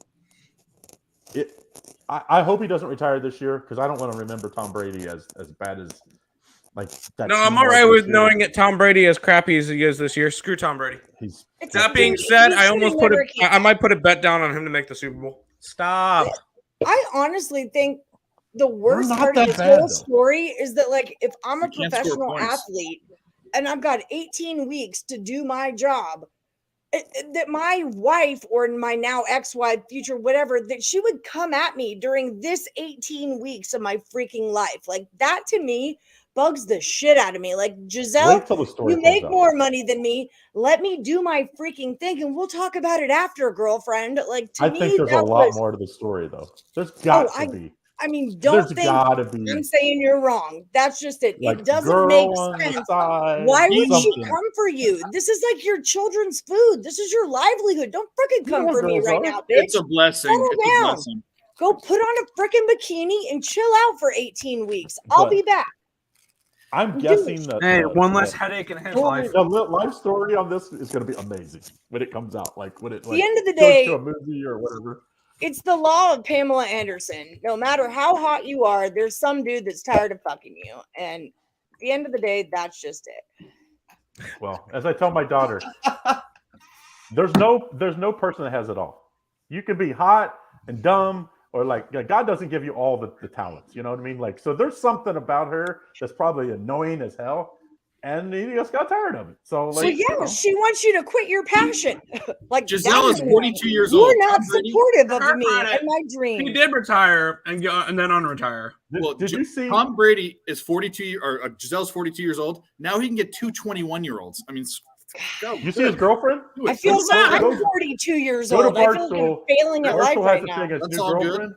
I hope he doesn't retire this year because I don't want to remember Tom Brady as bad as like that. No, I'm all right with knowing it. Tom Brady as crappy as he is this year. Screw Tom Brady. That being said, I almost I might put a bet down on him to make the Super Bowl. Stop. I honestly think the worst not part that of this bad, whole though. story is that, like, if I'm a You can't score professional points. athlete and I've got 18 weeks to do my job, that my wife or my now ex-wife, future whatever, that she would come at me during this 18 weeks of my freaking life. Like, that to me bugs the shit out of me. Like, Giselle, Wait till the story you make comes out. more money than me. Let me do my freaking thing and we'll talk about it after, girlfriend. Like, to I me, think there's a that lot was, more to the story, though. There's got to be. I mean, don't There's think gotta be I'm saying you're wrong. That's just it. like It doesn't girl make on the sense. side, Why would she something. come for you? This is like your children's food. This is your livelihood. Don't freaking You know come what for me girls right are. now, bitch. It's a blessing. Settle It's a down. blessing. Go put on a freaking bikini and chill out for 18 weeks. I'll But be back. I'm guessing that Hey, one less headache in his life. The life story on this is going to be amazing when it comes out. Like when it At the end of the goes day, to a movie or whatever. it's the law of Pamela Anderson. No matter how hot you are, there's some dude that's tired of fucking you. And at the end of the day, that's just it. Well, as I tell my daughter, there's no person that has it all. You can be hot and dumb, or like God doesn't give you all the talents. You know what I mean? Like, so there's something about her that's probably annoying as hell, and he just got tired of it. So like, She wants you to quit your passion. Like, Giselle that's is 42 years you're old. not Tom Brady- supportive of Her me credit, and my dream. He did retire and then unretire. Well, did you see Tom Brady is 42 or Giselle's 42 years old. Now he can get two 21-year-olds. I mean, go. You see his girlfriend? I feel like I'm Go- 42 years go to old. I feel like Barstool. I'm failing at life Barstool right has now. to take his That's new all good. girlfriend. His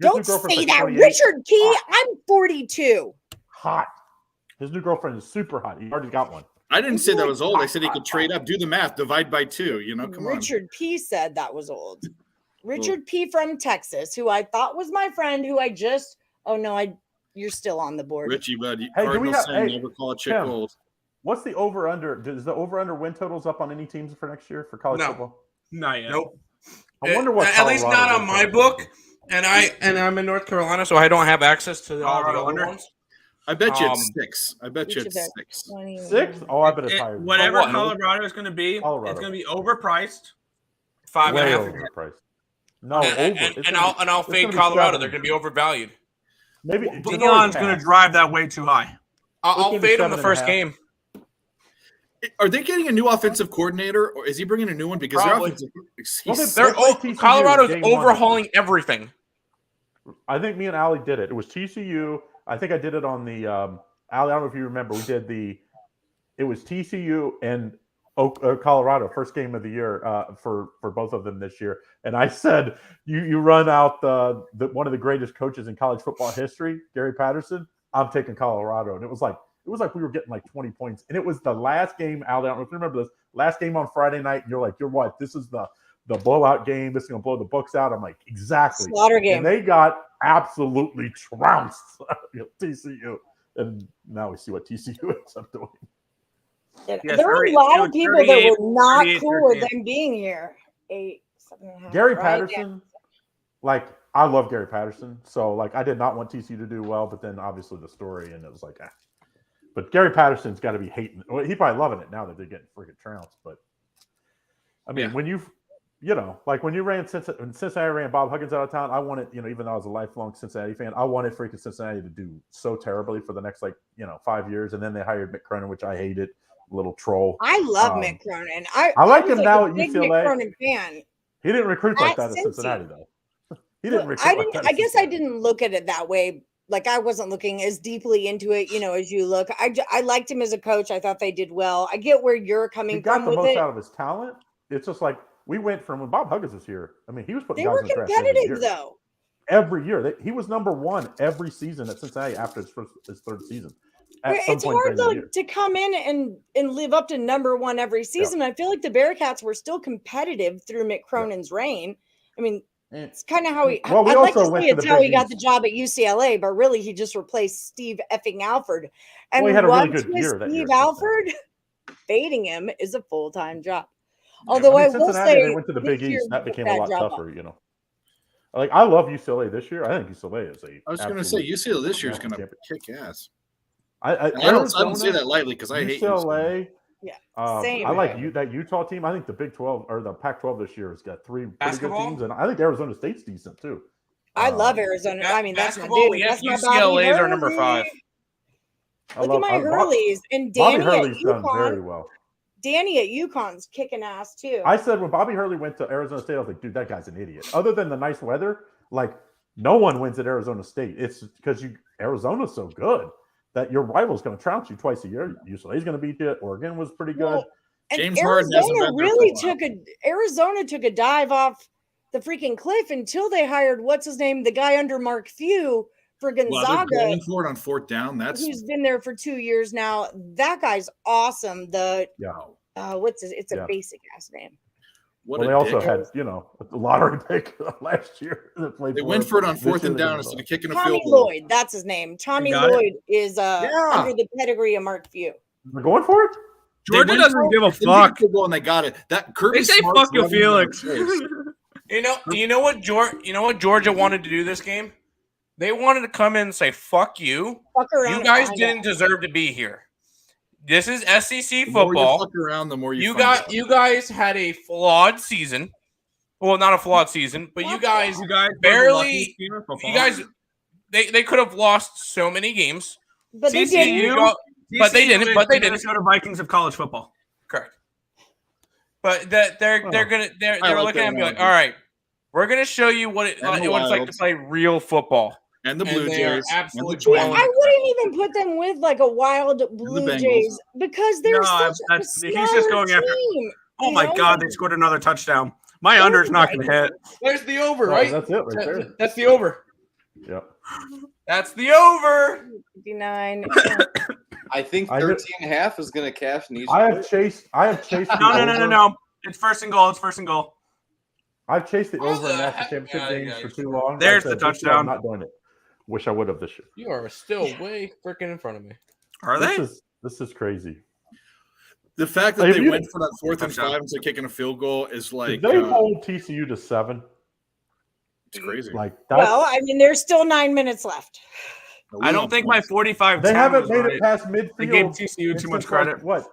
Don't new girlfriend's say like that, 28. Richard P. I'm 42. Hot. His new girlfriend is super hot. He already got one. I didn't say that was old. I said he could trade up. Do the math. Divide by 2. You know, come on. Richard P. said that was old. Richard P. from Texas, who I thought was my friend, who I just you're still on the board. Richie, bud. Hey, do we Cardinals have? saying Hey, never call a chick Tim, old. what's the over under? Is the over under win totals up on any teams for next year for college No. football? Not yet. Nope. I wonder what. At least Colorado not on win my totals book. And I'm in North Carolina, so I don't have access to all the Colorado other under? ones. I bet you it's 6. I bet you Each it's of it, 6. 20. 6? Oh, I bet it's higher. than Whatever that. Colorado is going to be, Colorado. it's going to be overpriced. Five Way and a half. overpriced. No, over. And I'll fade Colorado. They're going to be overvalued. Maybe Dion's going to drive that way too high. I'll gonna be fade them the 7.5. first game. Are they getting a new offensive coordinator, or is he bringing a new one? Because Probably. Well, They're TCU Colorado's game one. overhauling everything. I think me and Allie did it. It was TCU. I think I did it on the Allie. I don't know if you remember. We did it was TCU and Colorado, first game of the year for both of them this year. And I said, you run out the one of the greatest coaches in college football history, Gary Patterson. I'm taking Colorado, and it was like we were getting like 20 points, and it was the last game. Allie, I don't know if you remember this last game on Friday night. And you're like, you're what? This is the blowout game. This is gonna blow the books out. I'm like, exactly. Slaughter game. And they got absolutely trounced. TCU, and now we see what TCU ends up doing. There Yeah, were a 30 lot it of was people that 38, were not 38, cool with 38. them being here. 8, 7.5. Gary right? Patterson, like I love Gary Patterson, so like I did not want TCU to do well, but then obviously the story, and it was like, But Gary Patterson's got to be hating. Well, he's probably loving it now that they're getting freaking trounced. But I mean, when like when you ran Cincinnati ran Bob Huggins out of town, I wanted, even though I was a lifelong Cincinnati fan, I wanted freaking Cincinnati to do so terribly for the next 5 years, and then they hired Mick Cronin, which I hated, little troll. I love Mick Cronin. I like was him now a at big UCLA. Mick Cronin fan. He didn't recruit like At that at Cincy. Cincinnati, though. He didn't recruit I like didn't. that. I guess I didn't look at it that way. Like I wasn't looking as deeply into it, as you look. I liked him as a coach. I thought they did well. I get where you're coming He got from the with most it. out of his talent. It's just like we went from when Bob Huggins was here. I mean, he was putting They guys were in the draft every competitive year. though. Every year, he was number one every season at Cincinnati after his third season. It's hard to come in and live up to number one every season. I feel like the Bearcats were still competitive through Mick Cronin's reign. I mean, it's kind of how he. Well, we I'd like to also went say to it's the how Big he got East. the job at UCLA, but really he just replaced Steve effing Alford. And Well, he had a really what good was year that Steve year. Alford? Fading him is a full-time job. Yeah, Although I will Cincinnati, say they went to the Big this year East. That was a became a bad lot job. tougher, you know. Like I love UCLA this year. I think UCLA is a. I was going to say UCLA this year is going to kick ass. I don't say that lightly because I hate UCLA. Yeah, same. I like that Utah team. I think the Big 12 or the Pac-12 this year has got three pretty good teams, and I think Arizona State's decent too. I love Arizona. I mean, that's my basketball, dude. we have That's my Bobby UCLA's our number Hurley. 5. Look at my Hurleys and Bobby Danny at Hurley's done very UConn. well. Danny at UConn's kicking ass too. I said when Bobby Hurley went to Arizona State, I was like, dude, that guy's an idiot. Other than the nice weather, like no one wins at Arizona State. It's because Arizona's so good that your rival's going to trounce you twice a year. UCLA's going to beat you. Oregon was pretty good. Well, and James Harden hasn't Arizona been there really for a while. took a dive off the freaking cliff until they hired what's his name, the guy under Mark Few for Well, Gonzaga. they're going for it on fourth down. That's who's been there for 2 years now. That guy's awesome. What's his? It's a basic ass name. Well, they also had, a lottery pick last year. They went for it on fourth and down instead of kicking a Tommy field goal. Lloyd, that's his name. Tommy got it? Lloyd is under the pedigree of Mark Few. They're going for it. Georgia doesn't give a fuck. And they got it. That Kirby They say Smart's fuck you, running Felix. in their face. You know what Georgia wanted to do this game? They wanted to come in and say, fuck you. Fuck around You and guys find didn't out. deserve to be here. This is SEC The more you football. fuck around, the more you find out. You guys had a flawed season. Well, not a flawed season, but you guys barely. You guys, they could have lost so many games. But they TCU, but they didn't. But they didn't. Minnesota Vikings of college football. Correct. But they're looking at it and be like, all right, we're gonna show you what it's like to play real football. And the Blue Jays. Absolutely. I wouldn't even put them with like a wild Blue Jays because they're such a he's just going smaller after. team, Oh my God, they scored another touchdown. My under's not going to hit. There's the over, Oh, right? that's it right there. That's the over. Yep. That's the over. 59. I think 13.5 is going to cash. I have chased. No. It's first and goal. I've chased the over in national championship games for too long. There's I said, the this year touchdown. I'm not doing it. Wish I would have this year. You are still way freaking in front of me. Are they? This is crazy. The fact that they went for that fourth and five instead of kicking a field goal is like Did they hold TCU to 7? It's crazy. Like Well, I mean, there's still 9 minutes left. I don't think my 45. They haven't made it past midfield. They gave TCU too much credit. What?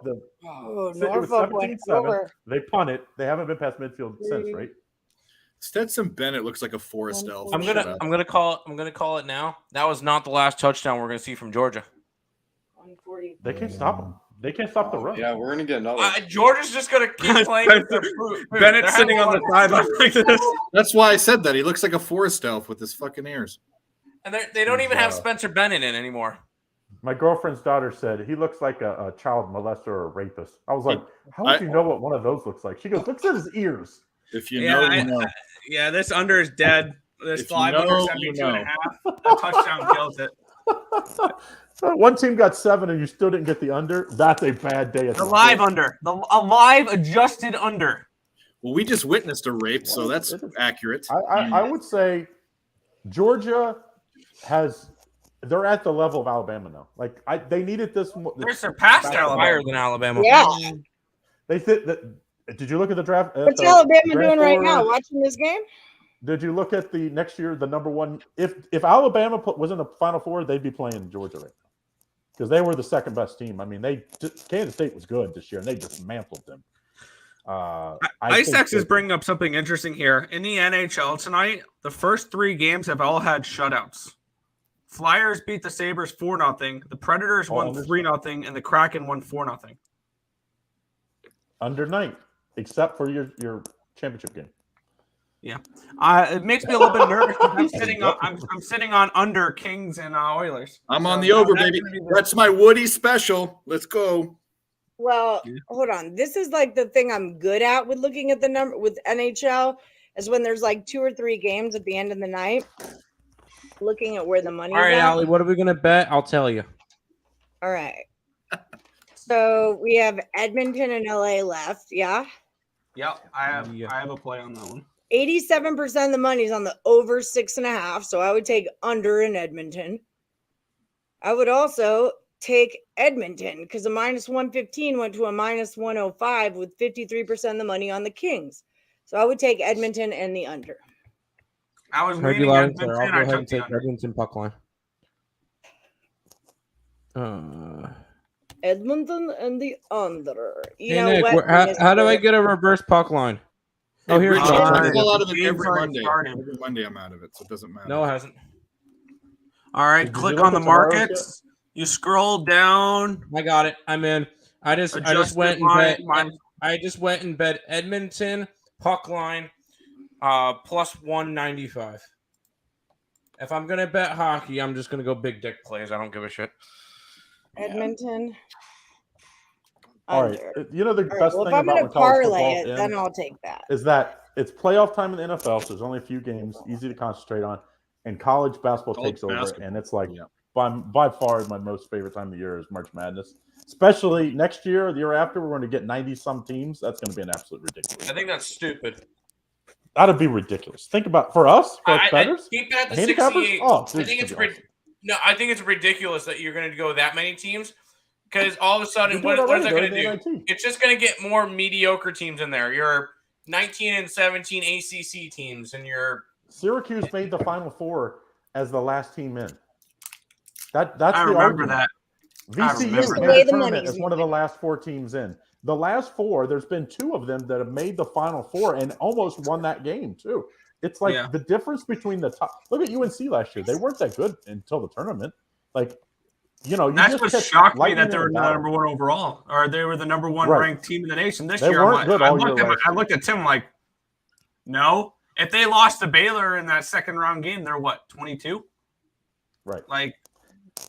Oh, It was Norfolk went 17-7. over. They punt it. They haven't been past midfield since, right? Stetson Bennett looks like a Forrest elf. I'm gonna call it now. That was not the last touchdown we're gonna see from Georgia. They can't stop them. They can't stop the run. Yeah, we're gonna get another. Georgia's just gonna keep playing. with their fruit. Bennett's sitting on the sideline like this. That's why I said that. He looks like a Forrest elf with his fucking ears. And they don't even have Spencer Bennett in anymore. My girlfriend's daughter said he looks like a child molester or a rapist. I was like, how would you know what one of those looks like? She goes, looks at his ears. If you know, you know. Yeah, this under is dead. This If you live know, under 72.5. A touchdown kills it. One team got 7 and you still didn't get the under. That's a bad day. The live under. A live adjusted under. Well, we just witnessed a rape, so that's accurate. I would say Georgia they're at the level of Alabama now. Like they needed this. They're surpassed Alabama. Higher than Alabama. Yeah. They think that. Did you look at the draft? What's Alabama doing right now? Watching this game? Did you look at the next year, the number one? If Alabama was in the Final Four, they'd be playing Georgia right now because they were the second best team. I mean, Kansas State was good this year, and they dismantled them. Ice-X is bringing up something interesting here. In the NHL tonight, the first 3 games have all had shutouts. Flyers beat the Sabres 4-0. The Predators won 3-0, and the Kraken won 4-0. Under night, except for your championship game. Yeah, it makes me a little bit nervous. I'm sitting on under Kings and Oilers. I'm on the over, baby. That's my Woody special. Let's go. Well, hold on. This is like the thing I'm good at with looking at the number with NHL is when there's like 2 or 3 games at the end of the night, looking at where the money All right, is at. Allie, what are we gonna bet? I'll tell you. All right. So we have Edmonton and LA left. Yeah. Yep, I have a play on that one. 87% of the money is on the over 6.5. So I would take under in Edmonton. I would also take Edmonton because a minus 115 went to a minus 105 with 53% of the money on the Kings. So I would take Edmonton and the under. I was Heard you leaning loud and clear. Edmonton. I'll go I ahead and took the take under. Edmonton puck line. Edmonton and the under. You Hey, know Nick, what? how do I get a reverse puck line? Oh, here's Rich, the I option. fall out of it Game's every already Monday. started. Every Monday I'm out of it, so it doesn't matter. No, it hasn't. All right, Did you click look on the at tomorrow's markets. You scroll down. I got it. I'm in. I just Adjusted went and line- bet. line- I just went and bet Edmonton puck line, plus 195. If I'm gonna bet hockey, I'm just gonna go big dick plays. I don't give a shit. Edmonton. All Under. right. You know the All right, best well, if thing I'm about going when to college parlay football it, ends then I'll take that. is that it's playoff time in the NFL, so there's only a few games, easy to concentrate on, and college basketball takes over, and it's like by far my most favorite time of the year is March Madness. Especially next year, the year after, we're going to get 90-some teams. That's going to be an absolute ridiculous. I think that's stupid. That'd be ridiculous. Think about for us bettors, keep that to handicappers. 68. Oh, I think it's no. I think it's ridiculous that you're going to go that many teams because all of a sudden, what is that going to do? It's just going to get more mediocre teams in there. Your 19 and 17 ACC teams, and your Syracuse made the Final Four as the last team in. That's I the remember argument. that. VCU That's the made way the the tournament money's as one of the last 4 teams in. The last 4, there's been 2 of them that have made the Final Four and almost won that game too. It's like the difference between the top. Look at UNC last year; they weren't that good until the tournament. Like, you know, That's what shocked me that they were the battle. number 1 overall, or they were the number 1 ranked team in the nation this They year. weren't good all year last I looked at Tim like, no. If they lost to Baylor in that second round game, they're what, 22? Right. Like,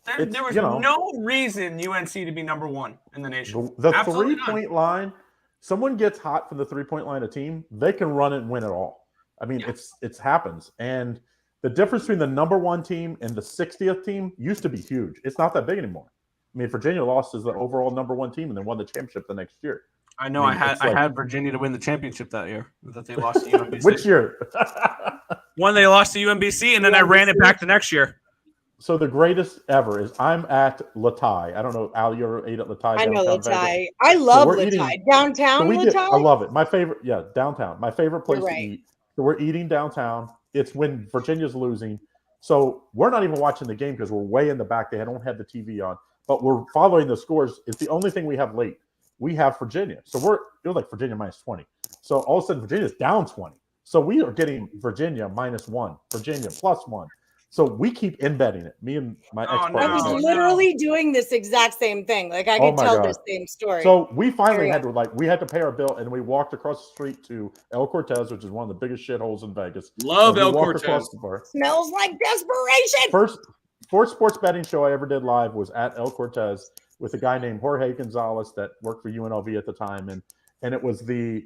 there was no reason UNC to be number 1 in the nation. The Absolutely 3-point line, someone gets hot from the 3-point line, a team, they can run it and win it all. I mean, it happens. And the difference between the number 1 team and the 60th team used to be huge. It's not that big anymore. I mean, Virginia lost as the overall number 1 team and then won the championship the next year. I know. I had Virginia to win the championship that year that they lost to UMBC. Which year? When they lost to UMBC, and then I ran it back the next year. So the greatest ever is I'm at Latai. I don't know, Al, you ever ate at Latai? I know downtown Latai. Vegas? I love we're Latai. eating- Downtown Latai? I love it. My favorite, downtown. My favorite place You're to right. eat. So we're eating downtown. It's when Virginia's losing. So we're not even watching the game because we're way in the back. They don't have the TV on, but we're following the scores. It's the only thing we have late. We have Virginia. So it was like Virginia minus 20. So all of a sudden Virginia's down 20. So we are getting Virginia minus 1, Virginia plus 1. So we keep embedding it. Me and my ex-partner. I was literally doing this exact same thing. Like I Oh could my tell God. this same story. So we finally Carry had on. to we had to pay our bill, and we walked across the street to El Cortez, which is one of the biggest shitholes in Vegas. Love And we El walked Cortez. across the bar. Smells like desperation. First sports betting show I ever did live was at El Cortez with a guy named Jorge Gonzalez that worked for UNLV at the time, and it was the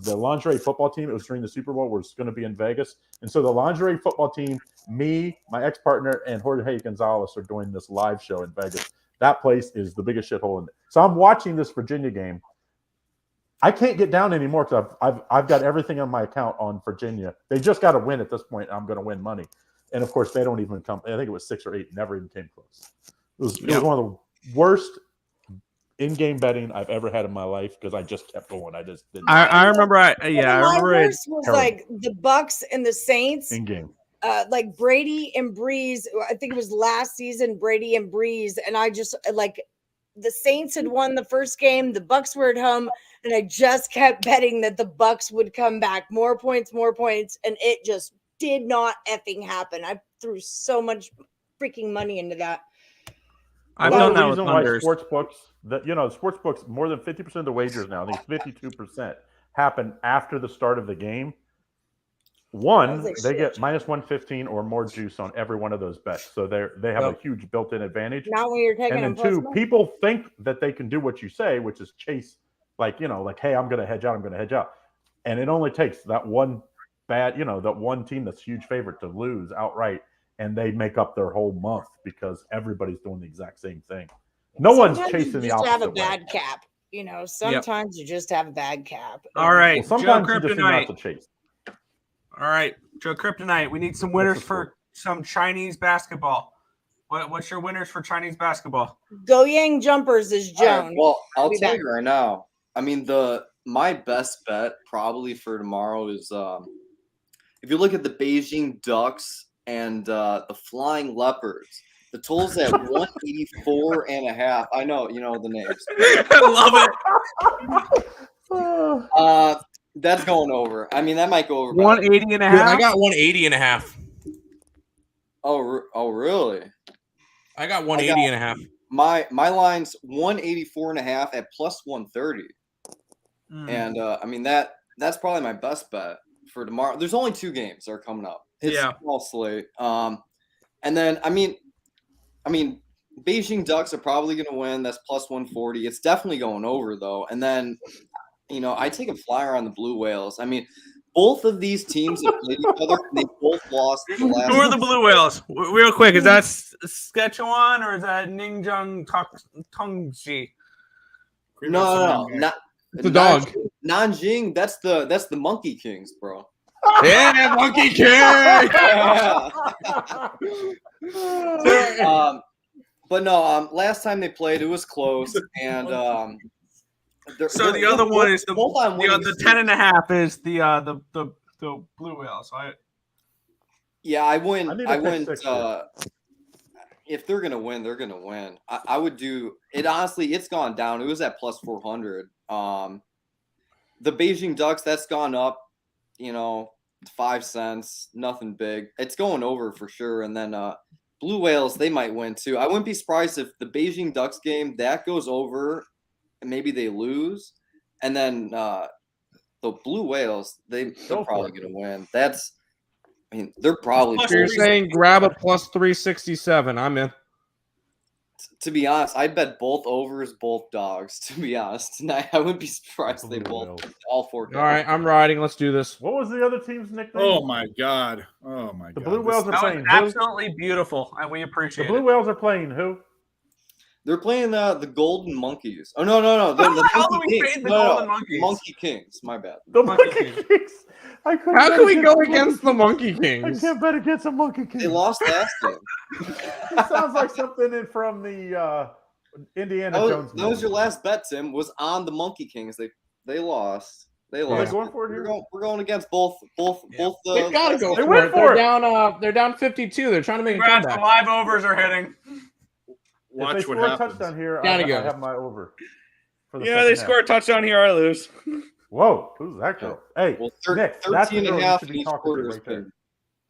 lingerie football team. It was during the Super Bowl. Was going to be in Vegas, and so the lingerie football team, me, my ex-partner, and Jorge Gonzalez are doing this live show in Vegas. That place is the biggest shithole in it. So I'm watching this Virginia game. I can't get down anymore because I've got everything on my account on Virginia. They just got to win at this point. I'm going to win money, and of course they don't even come. I think it was 6 or 8. Never even came close. It was one of the worst in-game betting I've ever had in my life because I just kept going. I just didn't. I remember. I My remember it. worst was like the Bucks and the Saints. In-game. Like Brady and Breeze. I think it was last season, Brady and Breeze, and I just like the Saints had won the first game. The Bucks were at home, and I just kept betting that the Bucks would come back. More points, and it just did not effing happen. I threw so much freaking money into that. I've done that with unders. Sports books, sports books, more than 50% of the wagers now, I think 52%, happen after the start of the game. One, they get minus 115 or more juice on every one of those bets. So they have a huge built-in advantage. Not when you're taking and them then 2, people think that they can do what you say, which is chase, like, hey, I'm going to hedge out. And it only takes that one that one team that's huge favorite to lose outright, and they make up their whole month because everybody's doing the exact same thing. No one's Sometimes chasing the you just have a opposite way. bad cap. Sometimes you just have a bad cap. All right, Well, sometimes Joe you just figure out Kryptonite. to chase. All right, Joe Kryptonite. We need some winners for some Chinese basketball. What's your winners for Chinese basketball? Go Yang Jumpers is All right, Joan. well, I'll Be tell back. you right now. I mean, my best bet probably for tomorrow is if you look at the Beijing Ducks and the Flying Leopards. The total's at 184.5. I know, you know the names. I love it. That's going over. I mean, that might go over. 180 and a Dude, half? I got 180 and a half. Oh, really? I got 180 and a half. My line's 184.5 at plus 130. And I mean that's probably my best bet for tomorrow. There's only 2 games that are coming up. It's a small slate. And then I mean Beijing Ducks are probably going to win. That's plus 140. It's definitely going over though. And then I take a flyer on the Blue Whales. I mean, both of these teams have played each other and they both lost the last. Who are the Blue Whales? Real quick, is that Saskatchewan or is that Ningjung Tongji? No, not the dog. Nanjing, that's the Monkey Kings, bro. Yeah, Monkey King. But no, last time they played, it was close, and so the other one is the 10.5 is the Blue Whales, right? Yeah, I wouldn't. If they're gonna win, they're gonna win. I would do it. Honestly, it's gone down. It was at plus 400. The Beijing Ducks, that's gone up. 5 cents, nothing big. It's going over for sure. And then Blue Whales, they might win too. I wouldn't be surprised if the Beijing Ducks game that goes over, and maybe they lose, and then the Blue Whales, they're probably going to win. They're probably. So you're saying grab a plus 367. I'm in. To be honest, I bet both overs, both dogs. To be honest, tonight I wouldn't be surprised if they both all 4 dogs. All right, I'm riding. Let's do this. What was the other team's nickname? Oh my god! The Blue Whales are playing who? Absolutely beautiful, and we appreciate The Blue Whales are playing who? They're playing the Golden Monkeys. Oh no! The Monkey Kings. Monkey Kings. My bad. The Monkey Kings. How can we go against the Monkey Kings? I can't bet against the Monkey Kings. They lost last game. That sounds like something from the Indiana Jones movie. That was your last bet, Tim. Was on the Monkey Kings. They lost. They lost. Are they going for it here? We're going against both. They gotta go They for went it. for They're down 52. They're trying to make a Congrats, comeback. the live overs are hitting. If they score a touchdown here, I have my over. For the they score a touchdown here, I lose. Whoa, who's that girl? Hey, Nick, 13.5 in each quarter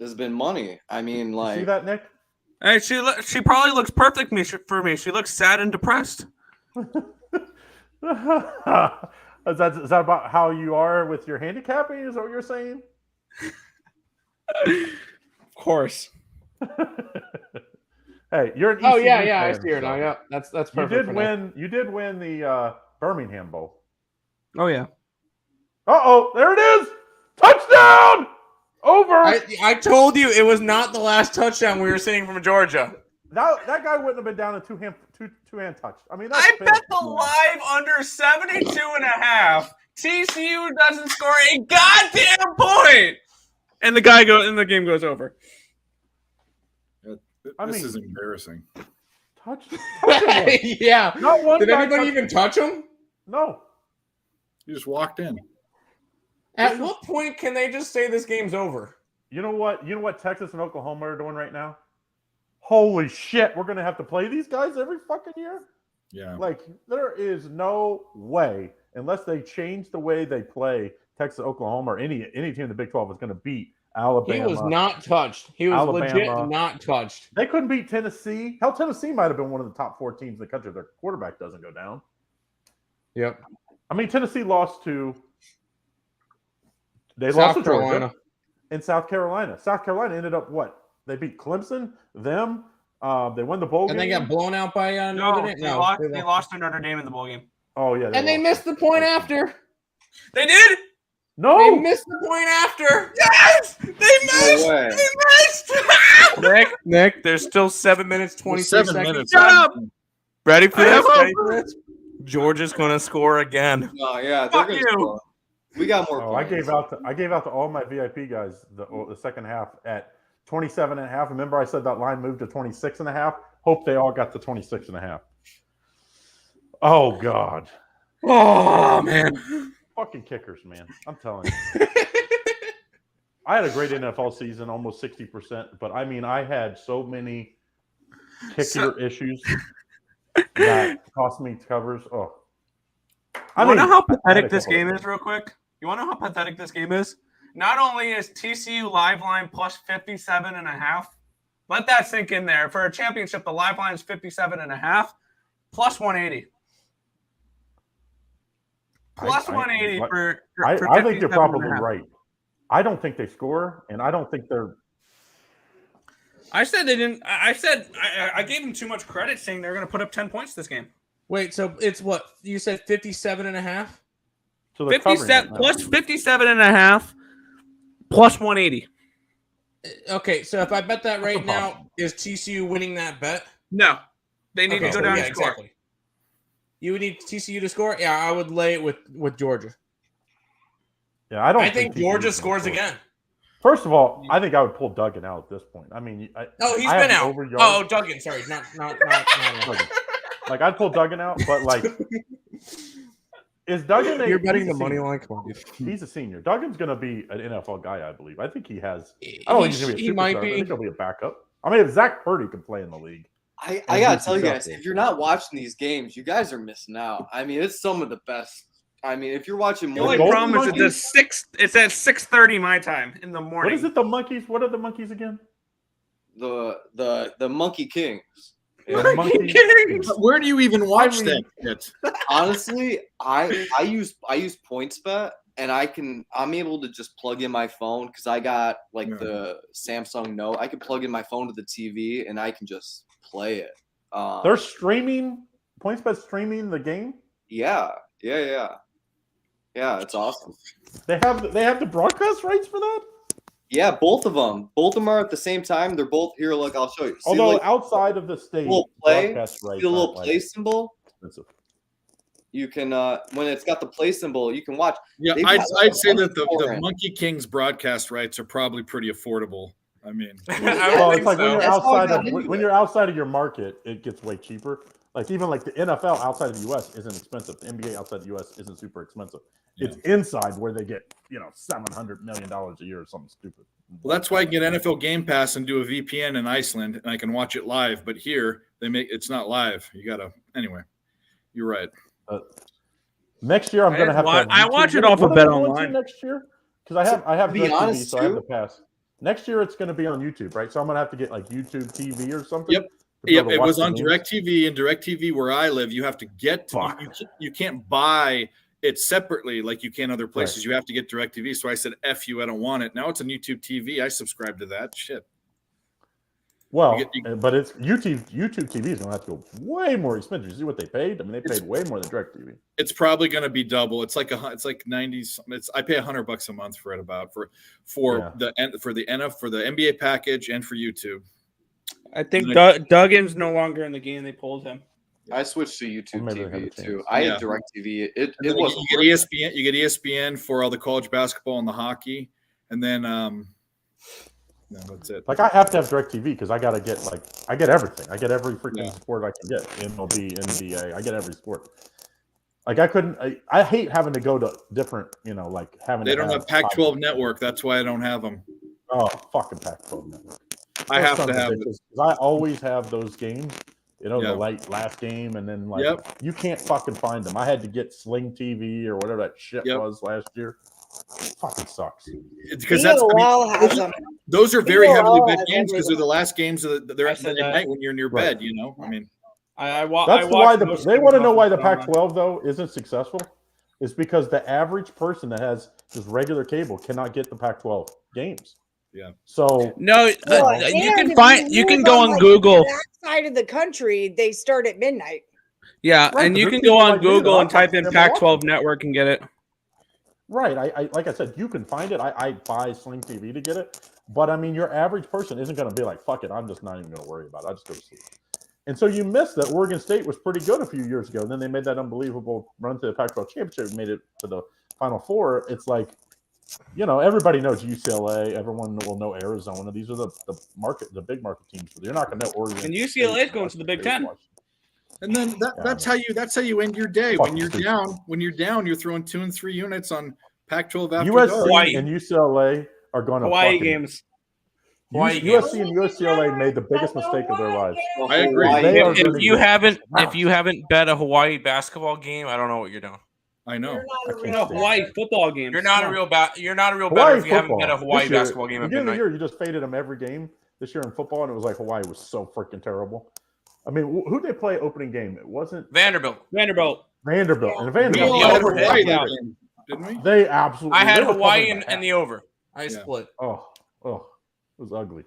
has been money. I mean, You see that, Nick? Hey, she probably looks perfect for me. She looks sad and depressed. Is that about how you are with your handicapping? Is that what you're saying? Of course. Hey, you're an Oh ECU yeah, fan, I see her now. Yeah, that's perfect. You did win the Birmingham Bowl. Oh yeah. There it is! Touchdown! Over. I told you it was not the last touchdown we were seeing from Georgia. That guy wouldn't have been down a two-hand touch. I mean, I bet the live under 72.5. TCU doesn't score a goddamn point, and the game goes over. This is embarrassing. Touch Yeah. Not one. Did anybody even touch him? No. You just walked in. At what point can they just say this game's over? You know what? You know what Texas and Oklahoma are doing right now? Holy shit! We're gonna have to play these guys every fucking year. Yeah. Like there is no way, unless they change the way they play, Texas, Oklahoma, or any team in the Big 12 is going to beat Alabama. He was not touched. He was Alabama. legit not touched. They couldn't beat Tennessee. Hell, Tennessee might have been one of the top 4 teams in the country if their quarterback doesn't go down. Yep. I mean, Tennessee lost to. They South lost to Carolina. Georgia in South Carolina. South Carolina ended up what? They beat Clemson. Them. They won the bowl game. And they got blown out by Notre Dame. They lost to Notre Dame in the bowl game. Oh yeah. And they missed the point after. They did. No. They missed the point after. Yes. They missed. No way. They missed. Nick, there's still 7 minutes 23 seconds. Shut up. Ready for this? Ready for this? Georgia's going to score again. No, yeah, they're Fuck gonna you. score. We got more. Oh, I gave out to all my VIP guys the second half at 27.5. Remember, I said that line moved to 26.5. Hope they all got to 26.5. Oh God. Oh man. Fucking kickers, man. I'm telling you. I had a great NFL season, almost 60%, but I mean, I had so many kicker issues that cost me covers. Oh, I want to know how pathetic this game is, real quick. You want to know how pathetic this game is? Not only is TCU live line plus 57.5, let that sink in there. For a championship, the live line is 57.5 plus 180. Plus 180 for I think you're probably right. I don't think they score, and I don't think they're. I said they didn't. I gave them too much credit, saying they're going to put up 10 points this game. Wait, so it's what you said, 57.5? So 57 plus 57.5 plus 180. Okay, so if I bet that right now, is TCU winning that bet? No, they need to go down and score. Exactly. You would need TCU to score? Yeah, I would lay it with Georgia. Yeah, I don't. I think Georgia scores again. First of all, I think I would pull Duggan out at this point. I mean, he's been out. Oh, Duggan. Sorry, not Duggan. Like I'd pull Duggan out, but like, is Duggan? You're betting the money line. Come on, dude. He's a senior. Duggan's going to be an NFL guy, I believe. I think he has. I don't think he's going to be a superstar. I think he'll be a backup. I mean, if Zach Purdy can play in the league. I gotta tell you guys, if you're not watching these games, you guys are missing out. I mean, it's some of the best. I mean, if you're watching more, the only problem is it's at 6:30 my time in the morning. What is it? The monkeys? What are the monkeys again? The Monkey Kings. Monkey Kings. Where do you even watch that shit? Honestly, I use PointsBet, and I'm able to just plug in my phone because I got like the Samsung Note. I can plug in my phone to the TV and I can just play it. They're streaming PointsBet streaming the game. Yeah, it's awesome. They have the broadcast rights for that. Yeah, both of them. Both of them are at the same time. They're both here. Look, I'll show you. See, although outside of the state, broadcast rights, see the little play symbol. Expensive. You can when it's got the play symbol, you can watch. Yeah, I'd say that the Monkey Kings broadcast rights are probably pretty affordable. I mean, well, it's like when you're outside of your market, it gets way cheaper. Like even like the NFL outside of the U.S. isn't expensive. The NBA outside the U.S. isn't super expensive. It's inside where they get $700 million a year or something stupid. Well, that's why I can get NFL Game Pass and do a VPN in Iceland, and I can watch it live. But here it's not live. You gotta anyway. You're right. Next year I'm gonna have to. I watch it off of Bet Online next year because I have DirecTV, so I have the pass. Next year it's going to be on YouTube, right? So I'm going to have to get like YouTube TV or something. Yep. It was on DirecTV, and DirecTV where I live, you have to get you can't buy it separately like you can other places. Right. You have to get DirecTV. So I said, F you, I don't want it. Now it's on YouTube TV. I subscribe to that shit. Well, but it's YouTube TV is going to have to go way more expensive. You see what they paid? I mean, they paid way more than DirecTV. It's probably going to be double. It's like 90. I pay $100 a month for it for the NBA package and for YouTube. I think Duggan's no longer in the game. They pulled him. I switched to YouTube TV too. I had DirecTV. It was you get ESPN. You get ESPN for all the college basketball and the hockey, and then no, that's it. Like I have to have DirecTV because I get everything. I get every freaking sport I can get. MLB, NBA. I get every sport. Like I hate having to go to different. Like having. They don't have Pac-12 network. That's why I don't have them. Oh, fucking Pac-12 network. I have to have it. I always have those games. The last game, and then you can't fucking find them. I had to get Sling TV or whatever that shit was last year. It fucking sucks. It's because those are very heavily bet games because they're the last games of they're at night when you're in your bed. I mean, that's why they want to know why the Pac-12 though isn't successful. Is because the average person that has just regular cable cannot get the Pac-12 games. Yeah. So you can go on Google. That side of the country, they start at midnight. Yeah, and you can go on Google and type in Pac-12 network and get it. Right. I like I said, you can find it. I buy Sling TV to get it, but I mean, your average person isn't going to be like, "Fuck it, I'm just not even going to worry about it. I just go to sleep." And so you missed that Oregon State was pretty good a few years ago. And then they made that unbelievable run to the Pac-12 championship and made it to the Final Four. It's like, everybody knows UCLA. Everyone will know Arizona. These are the big market teams. You're not going to know Oregon. And UCLA is going to the Big Ten. And then that's how you end your day. When you're down, you're throwing 2 and 3 units on Pac-12 after USC and UCLA are going to Hawaii games. USC and UCLA made the biggest mistake of their lives. I agree. If you haven't bet a Hawaii basketball game, I don't know what you're doing. I know. Hawaii football game. You're not a real better if you haven't bet a Hawaii basketball game at beginning of midnight. the year, you just faded them every game this year in football, and it was like Hawaii was so freaking terrible. I mean, who did they play opening game? It wasn't Vanderbilt. And Vanderbilt. Didn't we? They absolutely. I had they were Hawaii covering and the over. I split. Oh, it was ugly.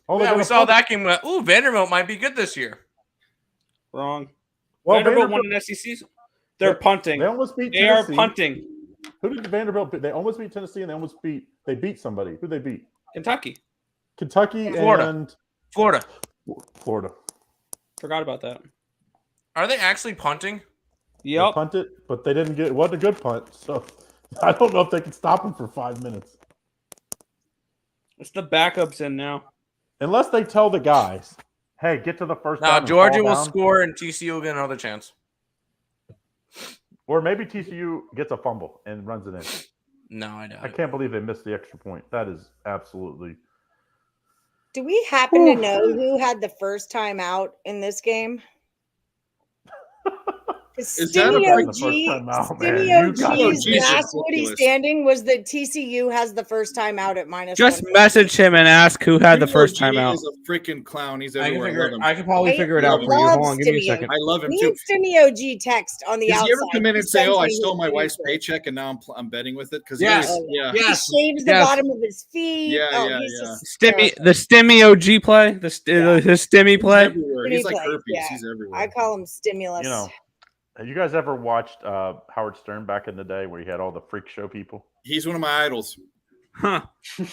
Yeah, we saw that game. Ooh, Vanderbilt might be good this year. Wrong. Well, Vanderbilt won an SEC. They're punting. They almost beat They Tennessee. are punting. Who did Vanderbilt beat? They almost beat Tennessee, and they beat somebody. Who they beat? Kentucky. Florida. And Florida. Forgot about that. Are they actually punting? Yep. They punted, but they didn't get. It wasn't a good punt, so I don't know if they can stop them for 5 minutes. It's the backups in now. Unless they tell the guys, "Hey, get to the first down." Now and Georgia fall will down." score, and TCU will get another chance. Or maybe TCU gets a fumble and runs it in. No, I don't. I can't believe they missed the extra point. That is absolutely. Do we happen to know who had the first time out in this game? Is that the first time out, man? G's last Woody standing was that TCU has the first time out at -1. Just message him and ask who had the first time out. He's a freaking clown. He's I everywhere. can probably figure it out for you. Hold on, give me a second. I love him We too. need Stimmy OG text on the Does outside. he ever come in and say, "Oh, I He stole my sends me wife's his- paycheck and now I'm betting with it"? Because Yes. He shaves the bottom of his feet. Yeah, He's just The Stimmy OG play, his Stimmy play. everywhere. He's like Stimmy herpes. plays, He's everywhere. I call him stimulus. Have you guys ever watched Howard Stern back in the day where he had all the freak show people? He's one of my idols. Huh.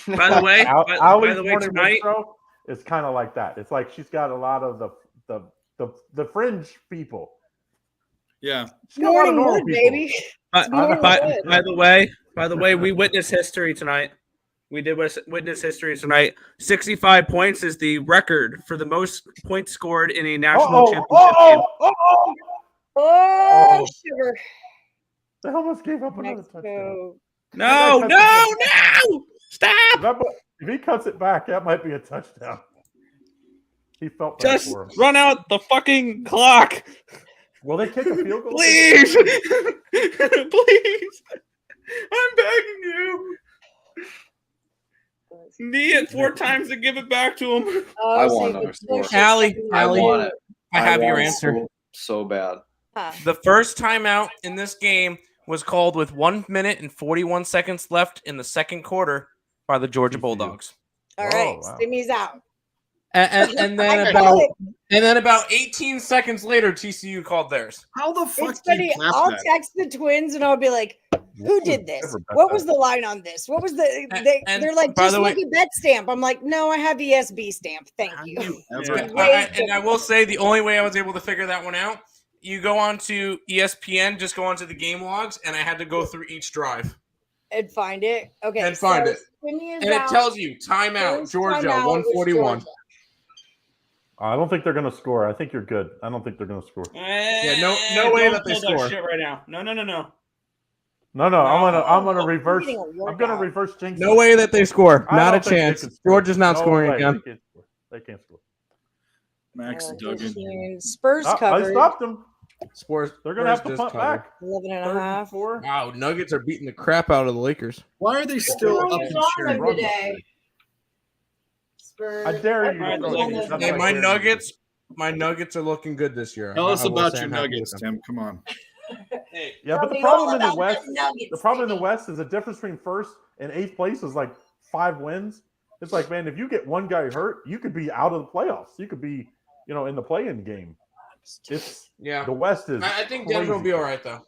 By the way, Allie's by the way, morning tonight, show is kind of like that. It's like she's got a lot of the fringe people. Yeah. She's got a lot of Morning normal wood, people. baby. By the way, we witnessed history tonight. We did witness history tonight. 65 points is the record for the most points scored in a national championship game. Oh, sugar. They almost gave up another touchdown. No! Stop! If he cuts it back, that might be a touchdown. He felt bad Just for him. run out the fucking clock. Will they kick a field goal? Please. Please. I'm begging you. Knee it 4 times to give it back to him. I want another score. Allie, I want it. I have your want answer. so bad. The first timeout in this game was called with 1 minute and 41 seconds left in the second quarter by the Georgia Bulldogs. All right, Stimmy's out. And then about 18 seconds later, TCU called theirs. How the fuck It's funny. I'll text the twins and I'll be like, "Who did this? What was the line on this? What was the?" They're like, by "Just the look way- at bet stamp." I'm like, "No, I have ESB stamp. Thank you." And I will say the only way I was able to figure that one out, you go on to ESPN, just go onto the game logs, and I had to go through each drive. And find it. Okay. And find it. Stimmy is And it out. tells you timeout, First Georgia, timeout was 141. Georgia. I don't think they're going to score. I think you're good. I don't think they're going to score. Yeah, no way that they score. Shit right now. No. No, I'm gonna reverse. I'm gonna reverse jinx. No way that they score. I Not a don't think they chance. can score. Georgia's not No scoring way. again. They can't score. Max Duggan. Spurs I covered. stopped them. Spurs. They're gonna have to punt back. 11 and a half. Wow, Nuggets are beating the crap out of the Lakers. Why are they still up in sharing? today? Spurs. I dare you. to throw it. Hey, my Nuggets are looking good this year. Tell us I will about say your I'm happy Nuggets, with them. Tim. Come on. Yeah, but the me problem all in the about West, the Nuggets, the problem in the West is the difference between first and eighth place is like 5 wins. It's like, man, if you get one guy hurt, you could be out of the playoffs. You could be, in the play-in game. It's the West is. I think Denver will be all right though.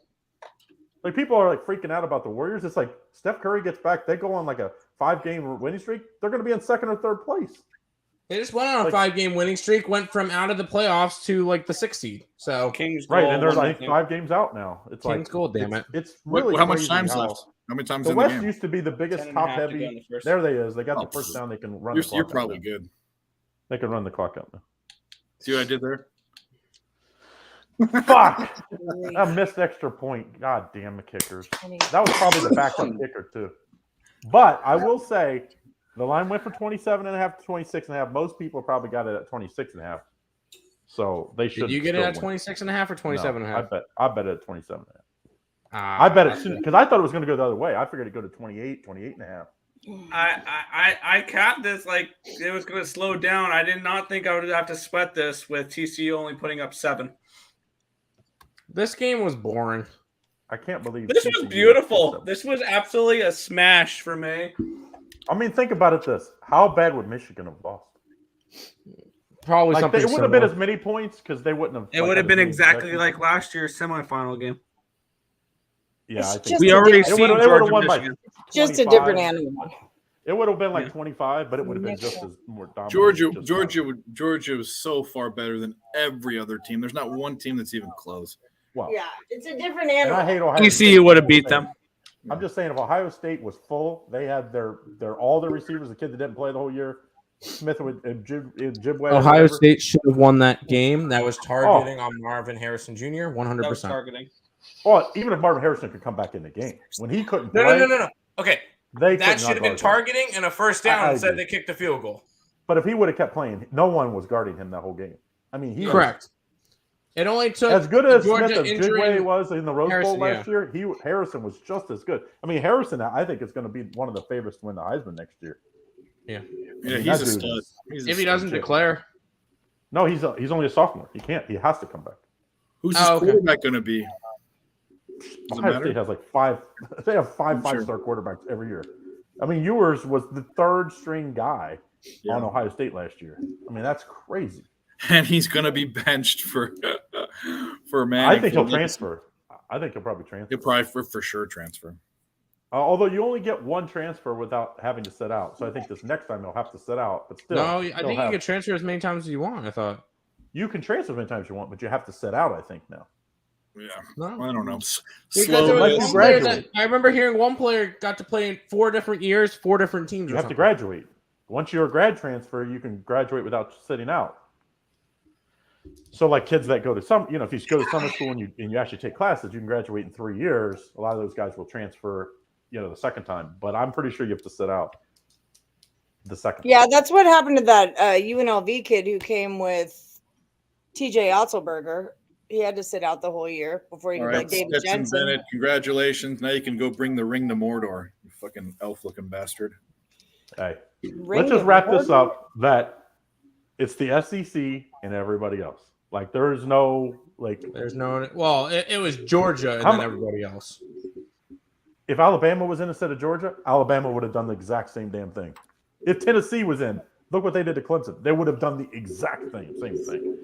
Like people are like freaking out about the Warriors. It's like Steph Curry gets back, they go on like a 5-game winning streak. They're going to be in second or third place. They just went on a 5-game winning streak, went from out of the playoffs to like the 6th seed. So Kings right, and there's like 5 games out now. It's Kings goal, damn it! It's really how much crazy time's how left? How many times the in the West game? used to be the biggest 10.5 top to go in heavy. the first. There they is. They got the first down. They can run. The clock You're out probably now. good. They can run the clock out now. See what I did there? Fuck! I missed extra point. God damn the kickers. That was probably the backup kicker too. But I will say the line went from 27.5 to 26.5. Most people probably got it at 26.5. So they should. Did you get it at 26.5 or 27.5? No, I bet it at 27.5. I bet it soon because I thought it was going to go the other way. I figured it'd go to 28, 28.5. I capped this like it was going to slow down. I did not think I would have to sweat this with TCU only putting up 7. This game was boring. I can't believe This was beautiful. This was absolutely a smash for me. I mean, think about it this. How bad would Michigan have lost? Probably something it wouldn't have been as many points because they wouldn't have. It would have been exactly like last year's semifinal game. Yeah, I think we already seen Georgia won by Michigan. Just a different animal. It would have been like 25, but it would have been just as more dominant. Georgia was so far better than every other team. There's not one team that's even close. Wow. Yeah, it's a different And animal. I hate Ohio TCU would have beat them. I'm just saying, if Ohio State was full, they had their all their receivers, the kid that didn't play the whole year, Smith and Jibway. Ohio State should have won that game. That was targeting on Marvin Harrison Jr. 100%. Targeting. Well, even if Marvin Harrison could come back in the game when he couldn't play. No. Okay, that should have been targeting and a first down I instead agree. they kicked the field goal. But if he would have kept playing, no one was guarding him that whole game. I mean, he correct. It only took as good as Georgia Smith and injury Jibway was in the Rose Harrison, Bowl last year. Harrison was just as good. I mean, Harrison, I think is going to be one of the favorites to win the Heisman next year. Yeah, he's a stud. If he doesn't declare, no, he's only a sophomore. He can't. He has to come back. Who's his quarterback going to be? Ohio State has like 5. They have 5-star quarterbacks every year. I mean, Ewers was the 3rd string guy on Ohio State last year. I mean, that's crazy. And he's going to be benched for Manning. I think he'll transfer. I think he'll probably transfer. He'll probably for sure transfer. Although you only get one transfer without having to sit out, so I think this next time he'll have to sit out. But still, no, I think you can transfer as many times as you want. I thought you can transfer as many times as you want, but you have to sit out. I think now. Yeah, no. I don't know. I remember hearing one player got to play in 4 different years, 4 different teams. You have to graduate. Once you're a grad transfer, you can graduate without sitting out. So, like kids that go to if you go to summer school and you actually take classes, you can graduate in 3 years. A lot of those guys will transfer, the second time. But I'm pretty sure you have to sit out the second. Yeah, that's what happened to that UNLV kid who came with TJ Otzelberger. He had to sit out the whole year before he could play David Stetson Jensen. Bennett, congratulations. Now you can go bring the ring to Mordor, you fucking elf-looking bastard. Hey, let's just wrap this up that it's the SEC and everybody else. Like, there's no, well, it was Georgia and then everybody else. If Alabama was in instead of Georgia, Alabama would have done the exact same damn thing. If Tennessee was in, look what they did to Clemson. They would have done the exact same thing.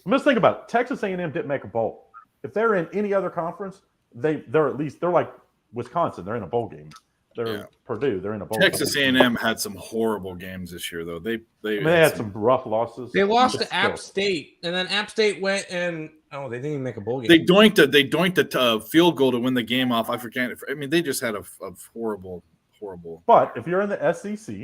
Let's think about it. Texas A&M didn't make a bowl. If they're in any other conference, they're like Wisconsin. They're in a bowl game. They're Purdue. They're in a bowl. Texas A&M had some horrible games this year, though. They had some rough losses. They lost to App State, and then App State went and they didn't even make a bowl game. They doinked a field goal to win the game off. I forget. I mean, they just had a horrible. But if you're in the SEC,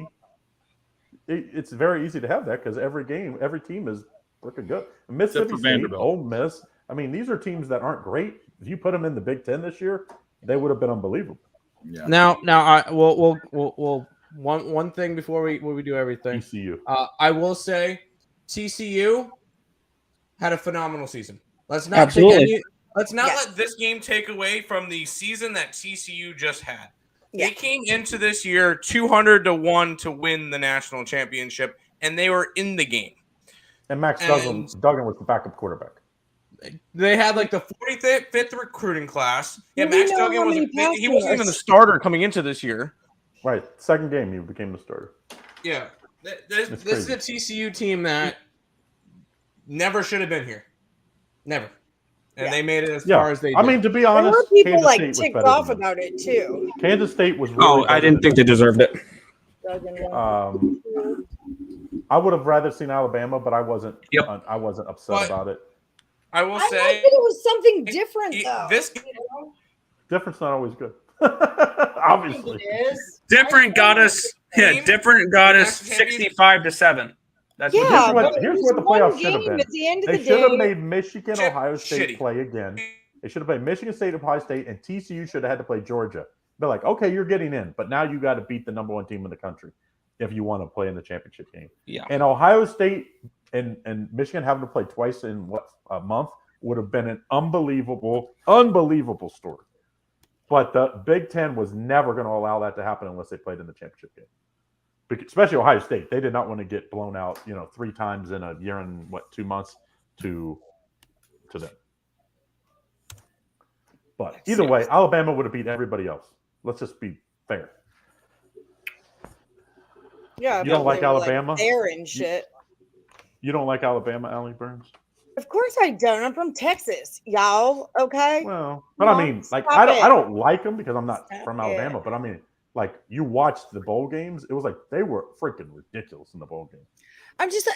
it's very easy to have that because every team is freaking good. Mississippi State, Ole Miss. I mean, these are teams that aren't great. If you put them in the Big Ten this year, they would have been unbelievable. Yeah. Now, we'll one thing before we do everything. TCU. I will say, TCU had a phenomenal season. Let's not let this game take away from the season that TCU just had. Yeah. They came into this year 200-1 to win the national championship, and they were in the game. And Max Duggan was the backup quarterback. They had like the 45th recruiting class. Yeah, Max Duggan he wasn't even the starter coming into this year. Right. Second game, he became the starter. Yeah. This is a TCU team that never should have been here. Never. And they made it as far as they did. I mean, to be honest, there were people ticked off about it too. Kansas State was really I didn't think they deserved it. I would have rather seen Alabama, but I wasn't. Yep. I wasn't upset But- about it. I will I say like that it was something different, though. this Difference not always good. Obviously, it is. Different got us. Yeah, different got us 65-7. That's Yeah, here's what, but here's it what the was one playoffs should have game been. at the end of They the should have day. made Michigan, Chip- Ohio State shitty. play again. They should have played Michigan State, Ohio State, and TCU should have had to play Georgia. They're like, okay, you're getting in, but now you got to beat the number one team in the country if you want to play in the championship game. Yeah. And Ohio State and Michigan having to play twice in a month would have been an unbelievable story. But the Big Ten was never going to allow that to happen unless they played in the championship game. Especially Ohio State. They did not want to get blown out, 3 times in a year and 2 months to them. But either way, Alabama would have beat everybody else. Let's just be fair. Yeah, You don't like Alabama? There and shit. You don't like Alabama, Allie Burns? Of course I don't. I'm from Texas, y'all. Okay. Well, but I mean, like, stop I it. don't like them because I'm not from it. Alabama. But I mean, like, you watched the bowl games. It was like they were freaking ridiculous in the bowl game. I'm just,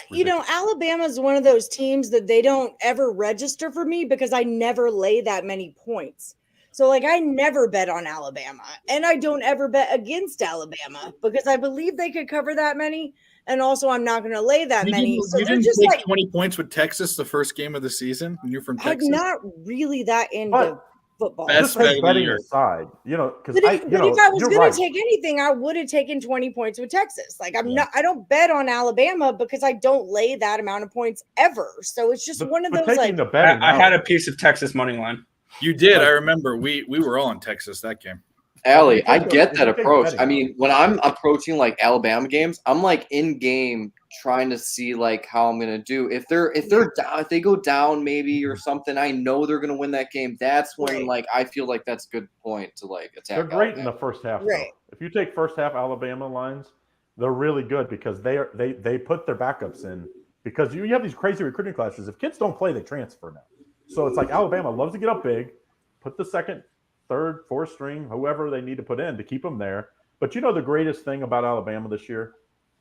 Alabama is one of those teams that they don't ever register for me because I never lay that many points. So, like, I never bet on Alabama, and I don't ever bet against Alabama because I believe they could cover that many, and also I'm not going to lay that many. So You they're didn't just take like 20 points with Texas the first game of the season when you're from I'm Texas. not really that into But football. Best Just bet take of the betting year. aside, because But if I was you're going right. to take anything, I would have taken 20 points with Texas. Like I don't bet on Alabama because I don't lay that amount of points ever. So it's just one of But those taking like the betting I had a out- piece of Texas money line. You did. I remember. We were all in Texas that game. Allie, I If you get take that approach. betting I out. mean, when I'm approaching like Alabama games, I'm like in game trying to see like how I'm gonna do. If they're down, if they go down maybe or something, I know they're gonna win that game. That's when like I feel like that's a good point to like attack. They're great in Alabama. the first half. Right. Though. If you take first half Alabama lines, they're really good because they put their backups in because you have these crazy recruiting classes. If kids don't play, they transfer now. So it's like Alabama loves to get up big, put the second, third, fourth string, whoever they need to put in to keep them there. But the greatest thing about Alabama this year,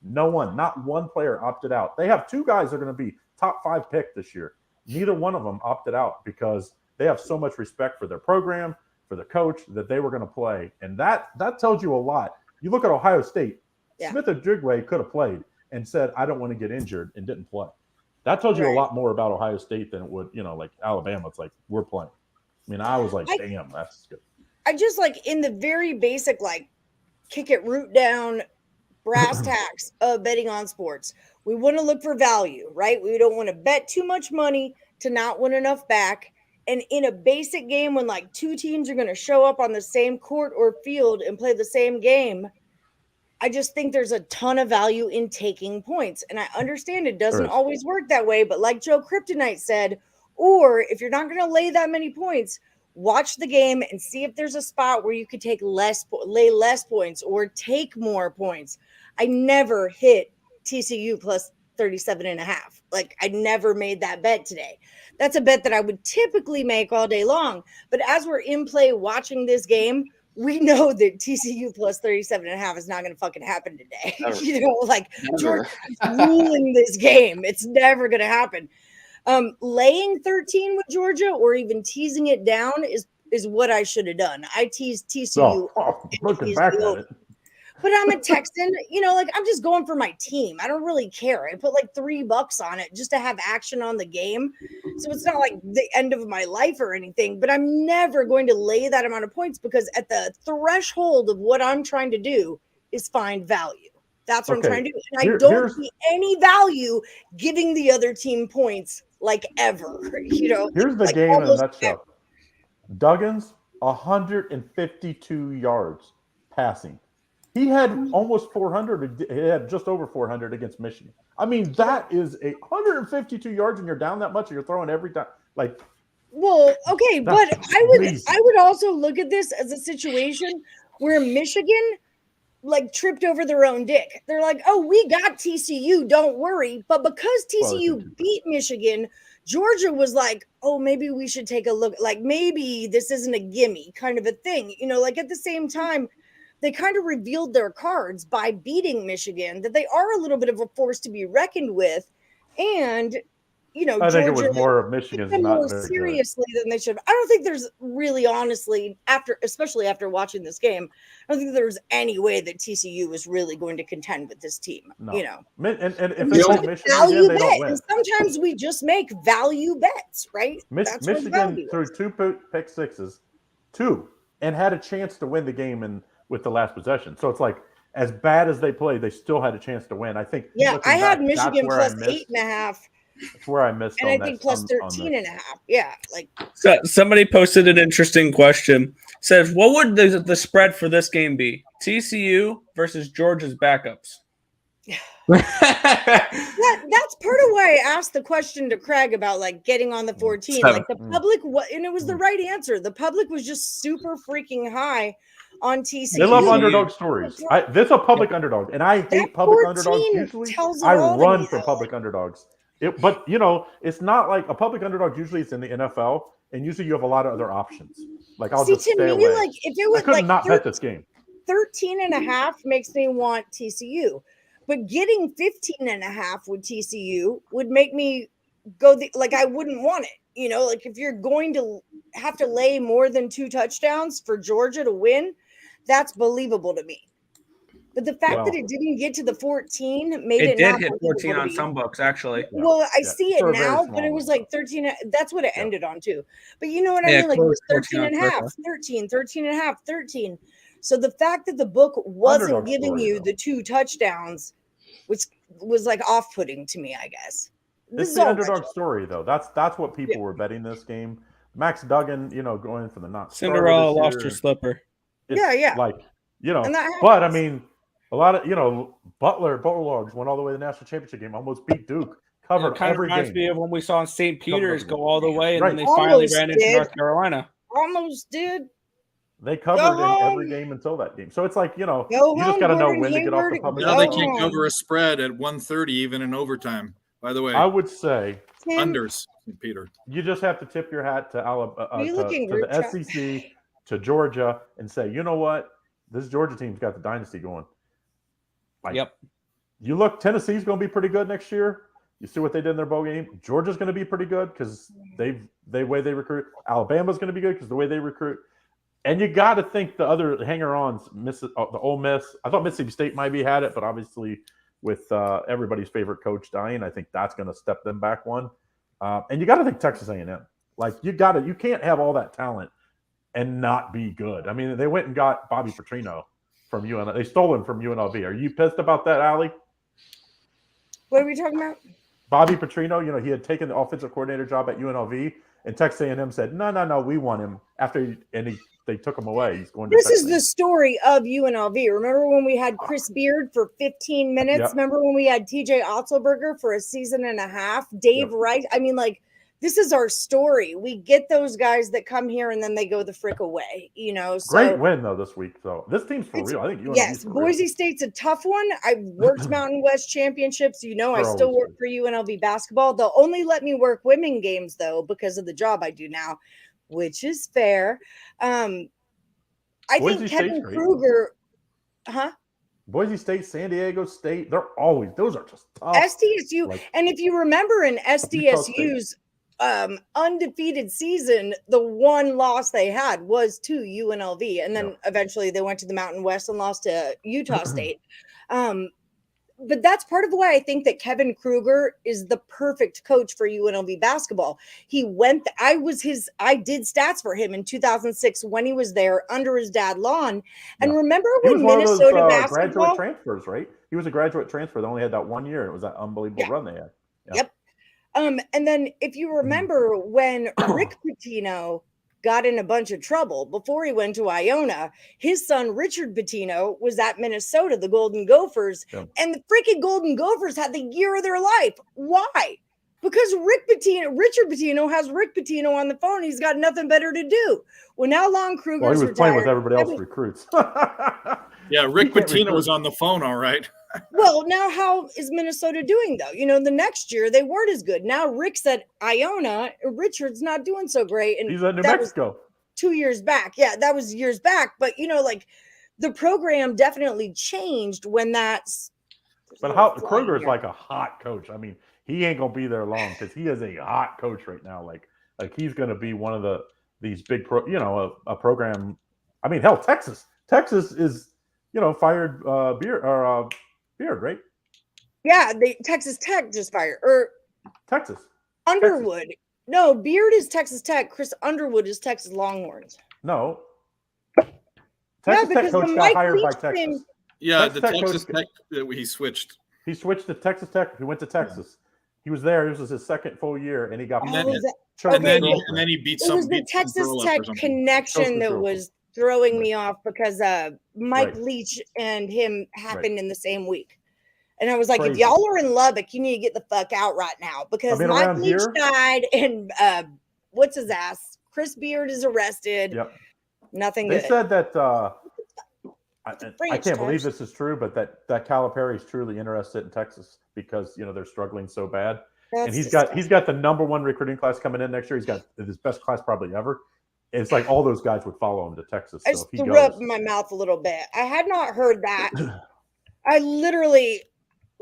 not one player opted out. They have 2 guys that are going to be top 5 pick this year. Neither one of them opted out because they have so much respect for their program, for the coach, that they were going to play. And that tells you a lot. You look at Ohio State, Yeah. Smith and Jigway could have played and said, I don't want to get injured, and didn't play. That tells you a Right. lot more about Ohio State than it would, like Alabama. It's like, we're playing. I mean, I was like, damn, that's good. I just like in the very basic, like kick it root down brass tacks of betting on sports. We want to look for value, right? We don't want to bet too much money to not win enough back. And in a basic game, when like 2 teams are going to show up on the same court or field and play the same game, I just think there's a ton of value in taking points. And I understand it doesn't There is. always work that way. But like Joe Kryptonite said, or if you're not going to lay that many points, watch the game and see if there's a spot where you could lay less points or take more points. I never hit TCU plus 37.5. Like I never made that bet today. That's a bet that I would typically make all day long. But as we're in play watching this game, we know that TCU plus 37.5 is not going to fucking happen today. Like Georgia is ruling this game. It's never going to happen. Laying 13 with Georgia or even teasing it down is what I should have done. I teased TCU. Looking back at it. But I'm a Texan, like I'm just going for my team. I don't really care. I put like $3 on it just to have action on the game. So it's not like the end of my life or anything, but I'm never going to lay that amount of points because at the threshold of what I'm trying to do is find value. That's what I'm trying to do. And I don't see any value giving the other team points like ever. Here's the like game in a almost nutshell. Duggins, 152 yards passing. He had almost 400. He had just over 400 against Michigan. I mean, that is 152 yards, and you're down that much, and you're throwing every time. Like, well, okay, but that's I crazy. would also look at this as a situation where Michigan like tripped over their own dick. They're like, oh, we got TCU, don't worry. But because TCU beat Michigan, Georgia was like, oh, maybe we should take a look. Like maybe this isn't a gimme kind of a thing. Like at the same time, they kind of revealed their cards by beating Michigan, that they are a little bit of a force to be reckoned with. And, I think it was Georgia more of Michigan's them not more very good. seriously than they should have. I don't think there's really, honestly, especially after watching this game, I don't think there's any way that TCU is really going to contend with this team. No. And if it's like Michigan again, they don't win. And sometimes we just make value bets, right? That's Michigan threw 2 pick sixes, and had a chance to win the game with the last possession. So it's like, as bad as they played, they still had a chance to win. I think. Yeah, I had Michigan plus 8.5. That's where I missed. And I think plus 13.5. Yeah, like. So somebody posted an interesting question. Says, what would the spread for this game be? TCU versus Georgia's backups. That's part of why I asked the question to Craig about like getting on the 14. Like the public, and it was the right answer. The public was just super freaking high on TCU. They love underdog stories. This is a public underdog, and I hate public underdogs. Usually, I run for public underdogs. But it's not like a public underdog. Usually, it's in the NFL, and usually you have a lot of other options. Like I'll just stay away. Like if it was I could not bet this game. 13.5 makes me want TCU, but getting 15.5 with TCU would make me go I wouldn't want it. Like if you're going to have to lay more than 2 touchdowns for Georgia to win, that's believable to me. But the fact that it didn't get to the 14 made it did hit 14 on some books, actually. Well, I see it now, but it was like 13. That's what it ended on too. But you know what I mean? Like it was 13.5, 13, 13.5, 13. So the fact that the book wasn't giving you the 2 touchdowns, which was like off-putting to me, I guess. It's the underdog story, though. That's what people were betting this game. Max Duggan, going for the not Cinderella lost her slipper. Like, but I mean, a lot of Butler Bulldogs went all the way to the national championship game, almost beat Duke, covered every game. Reminds me of when we saw St. Peter's go all the way, and then they finally ran into North Carolina. Almost did. They covered in every game until that game. So it's like, you just got to know when to get off the public. Now they can't cover a spread at 130 even in overtime. By the way, I would say unders, Peter. You just have to tip your hat to Alabama, to the SEC, to Georgia, and say, you know what, this Georgia team's got the dynasty going. You look, Tennessee's going to be pretty good next year. You see what they did in their bowl game. Georgia's going to be pretty good because the way they recruit. Alabama's going to be good because the way they recruit. And you got to think the other hanger-ons, the Ole Miss. I thought Mississippi State might be had it, but obviously with everybody's favorite coach dying, I think that's going to step them back one. And you got to think Texas A&M. Like you can't have all that talent and not be good. I mean, they went and got Bobby Petrino from UNLV. They stole him from UNLV. Are you pissed about that, Allie? What are we talking about? Bobby Petrino, he had taken the offensive coordinator job at UNLV, and Texas A&M said, no, we want him. They took him away. He's going to This is the story of UNLV. Remember when we had Chris Beard for 15 minutes? Yep. Remember when we had TJ Otzelberger for a season and a half? Dave Wright. I mean, like, this is our story. We get those guys that come here and then they go the frick away, So, great win though this week. So this team's for real. I think UNLV's Boise real. State's a tough one. I've worked Mountain West championships. I still work for UNLV basketball. They'll only let me work women games though because of the job I do now, which is fair. I think Kevin Kruger, Boise State, San Diego State, those are just tough. SDSU, and if you remember in SDSU's undefeated season, the one loss they had was to UNLV, and then eventually they went to the Mountain West and lost to Utah State. But that's part of why I think that Kevin Kruger is the perfect coach for UNLV basketball. I did stats for him in 2006 when he was there under his dad lawn. And remember when Minnesota basketball graduate transfers, right? He was a graduate transfer that only had that 1 year. It was that unbelievable run they had. Yep. And then if you remember when Rick Pitino got in a bunch of trouble before he went to Iona, his son Richard Pitino was at Minnesota, the Golden Gophers, and the freaking Golden Gophers had the year of their life. Why? Because Richard Pitino has Rick Pitino on the phone. He's got nothing better to do. Well, now Lon Kruger's he was playing with everybody else's recruits. Rick Pitino was on the phone, all right. Well, now how is Minnesota doing, though? The next year they weren't as good. Now Rick's at Iona. Richard's not doing so great. And he's at New Mexico. 2 years back. Yeah, that was years back. But, the program definitely changed when that's. But how Kruger's like a hot coach. I mean, he ain't gonna be there long because he is a hot coach right now. Like he's gonna be one of these big a program. I mean, hell, Texas is fired Beard, right? Yeah, Texas Tech just fired Texas Underwood. Texas. No, Beard is Texas Tech. Chris Underwood is Texas Longhorns. No, Texas Tech coach got hired by Texas. Yeah, the Texas Tech he switched. He switched to Texas Tech. He went to Texas. He was there. This was his second full year, and he got. And then he beat some. It was the Texas Tech connection that was throwing me off because Mike Leach and him happened in the same week. And I was like, if y'all are in Lubbock, you need to get the fuck out right now because Mike Leach died and what's his ass? Chris Beard is arrested. Yep. Nothing They good. said that I can't believe this is true, but that Calipari is truly interested in Texas because they're struggling so bad. And he's got the #1 recruiting class coming in next year. He's got his best class probably ever. It's like all those guys would follow him to Texas. I just threw up in my mouth a little bit. I had not heard that. I literally,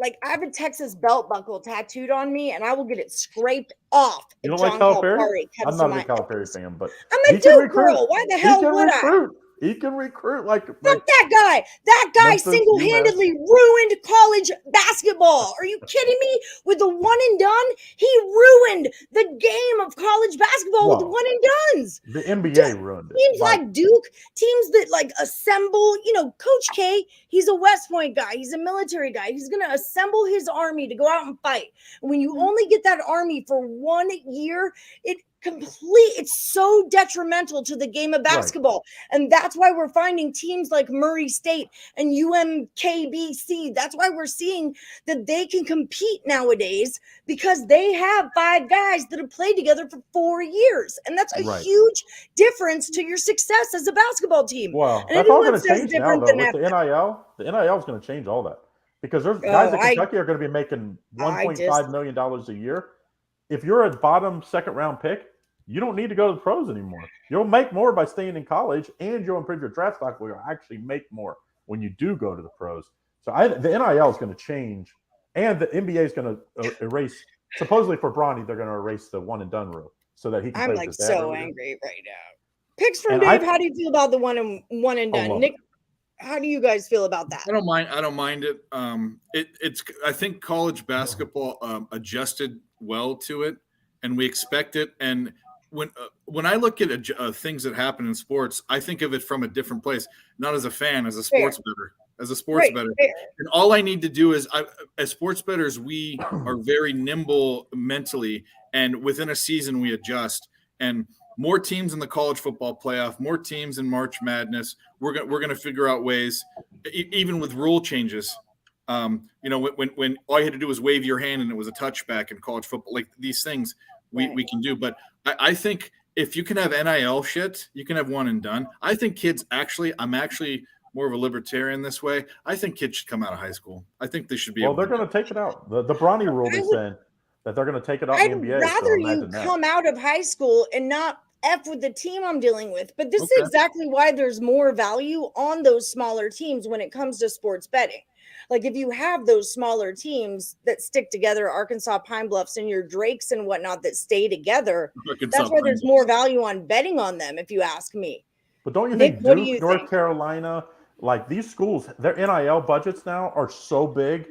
I have a Texas belt buckle tattooed on me, and I will get it scraped off. You don't like Calipari? I'm not a big Calipari fan, but I'm a Duke girl. Why the hell would I? He can recruit like fuck that guy. That guy single-handedly ruined college basketball. Are you kidding me? With the one and done, he ruined the game of college basketball with one and dones. The NBA ruined it. Teams like Duke, teams that assemble. Coach K, he's a West Point guy. He's a military guy. He's gonna assemble his army to go out and fight. And when you only get that army for 1 year, it's so detrimental to the game of basketball. And that's why we're finding teams like Murray State and UMKBC. That's why we're seeing that they can compete nowadays because they have 5 guys that have played together for 4 years. And that's a huge difference to your success as a basketball team. Well, that's all going to change now, though, with the NIL. The NIL is going to change all that because there's guys at Kentucky are going to be making $1.5 million a year. If you're a bottom second round pick, you don't need to go to the pros anymore. You'll make more by staying in college, and you'll improve your draft stock where you'll actually make more when you do go to the pros. So the NIL is going to change, and the NBA is going to erase. Supposedly for Bronny, they're going to erase the one and done rule so that he can. I'm so angry right now. Picks from Dave. How do you feel about the one and done? Nick, how do you guys feel about that? I don't mind it. I think college basketball adjusted well to it, and we expect it. And when I look at things that happen in sports, I think of it from a different place, not as a fan, as a sports bettor. As a sports bettor. And all I need to do is, as sports bettors, we are very nimble mentally, and within a season we adjust. And more teams in the college football playoff, more teams in March Madness. We're going to figure out ways, even with rule changes. When all you had to do was wave your hand and it was a touchback in college football, like these things we can do. But I think if you can have NIL shit, you can have one and done. I think kids I'm actually more of a libertarian this way. I think kids should come out of high school. I think they should be. Well, they're going to take it out. The Bronny rule, they said that they're going to take it out in the NBA. I'd rather you come out of high school and not F with the team I'm dealing with. But this is exactly why there's more value on those smaller teams when it comes to sports betting. Like if you have those smaller teams that stick together, Arkansas Pine Bluffs and your Drakes and whatnot that stay together, that's why there's more value on betting on them, if you ask me. But don't you think Duke, North Carolina, like these schools, their NIL budgets now are so big,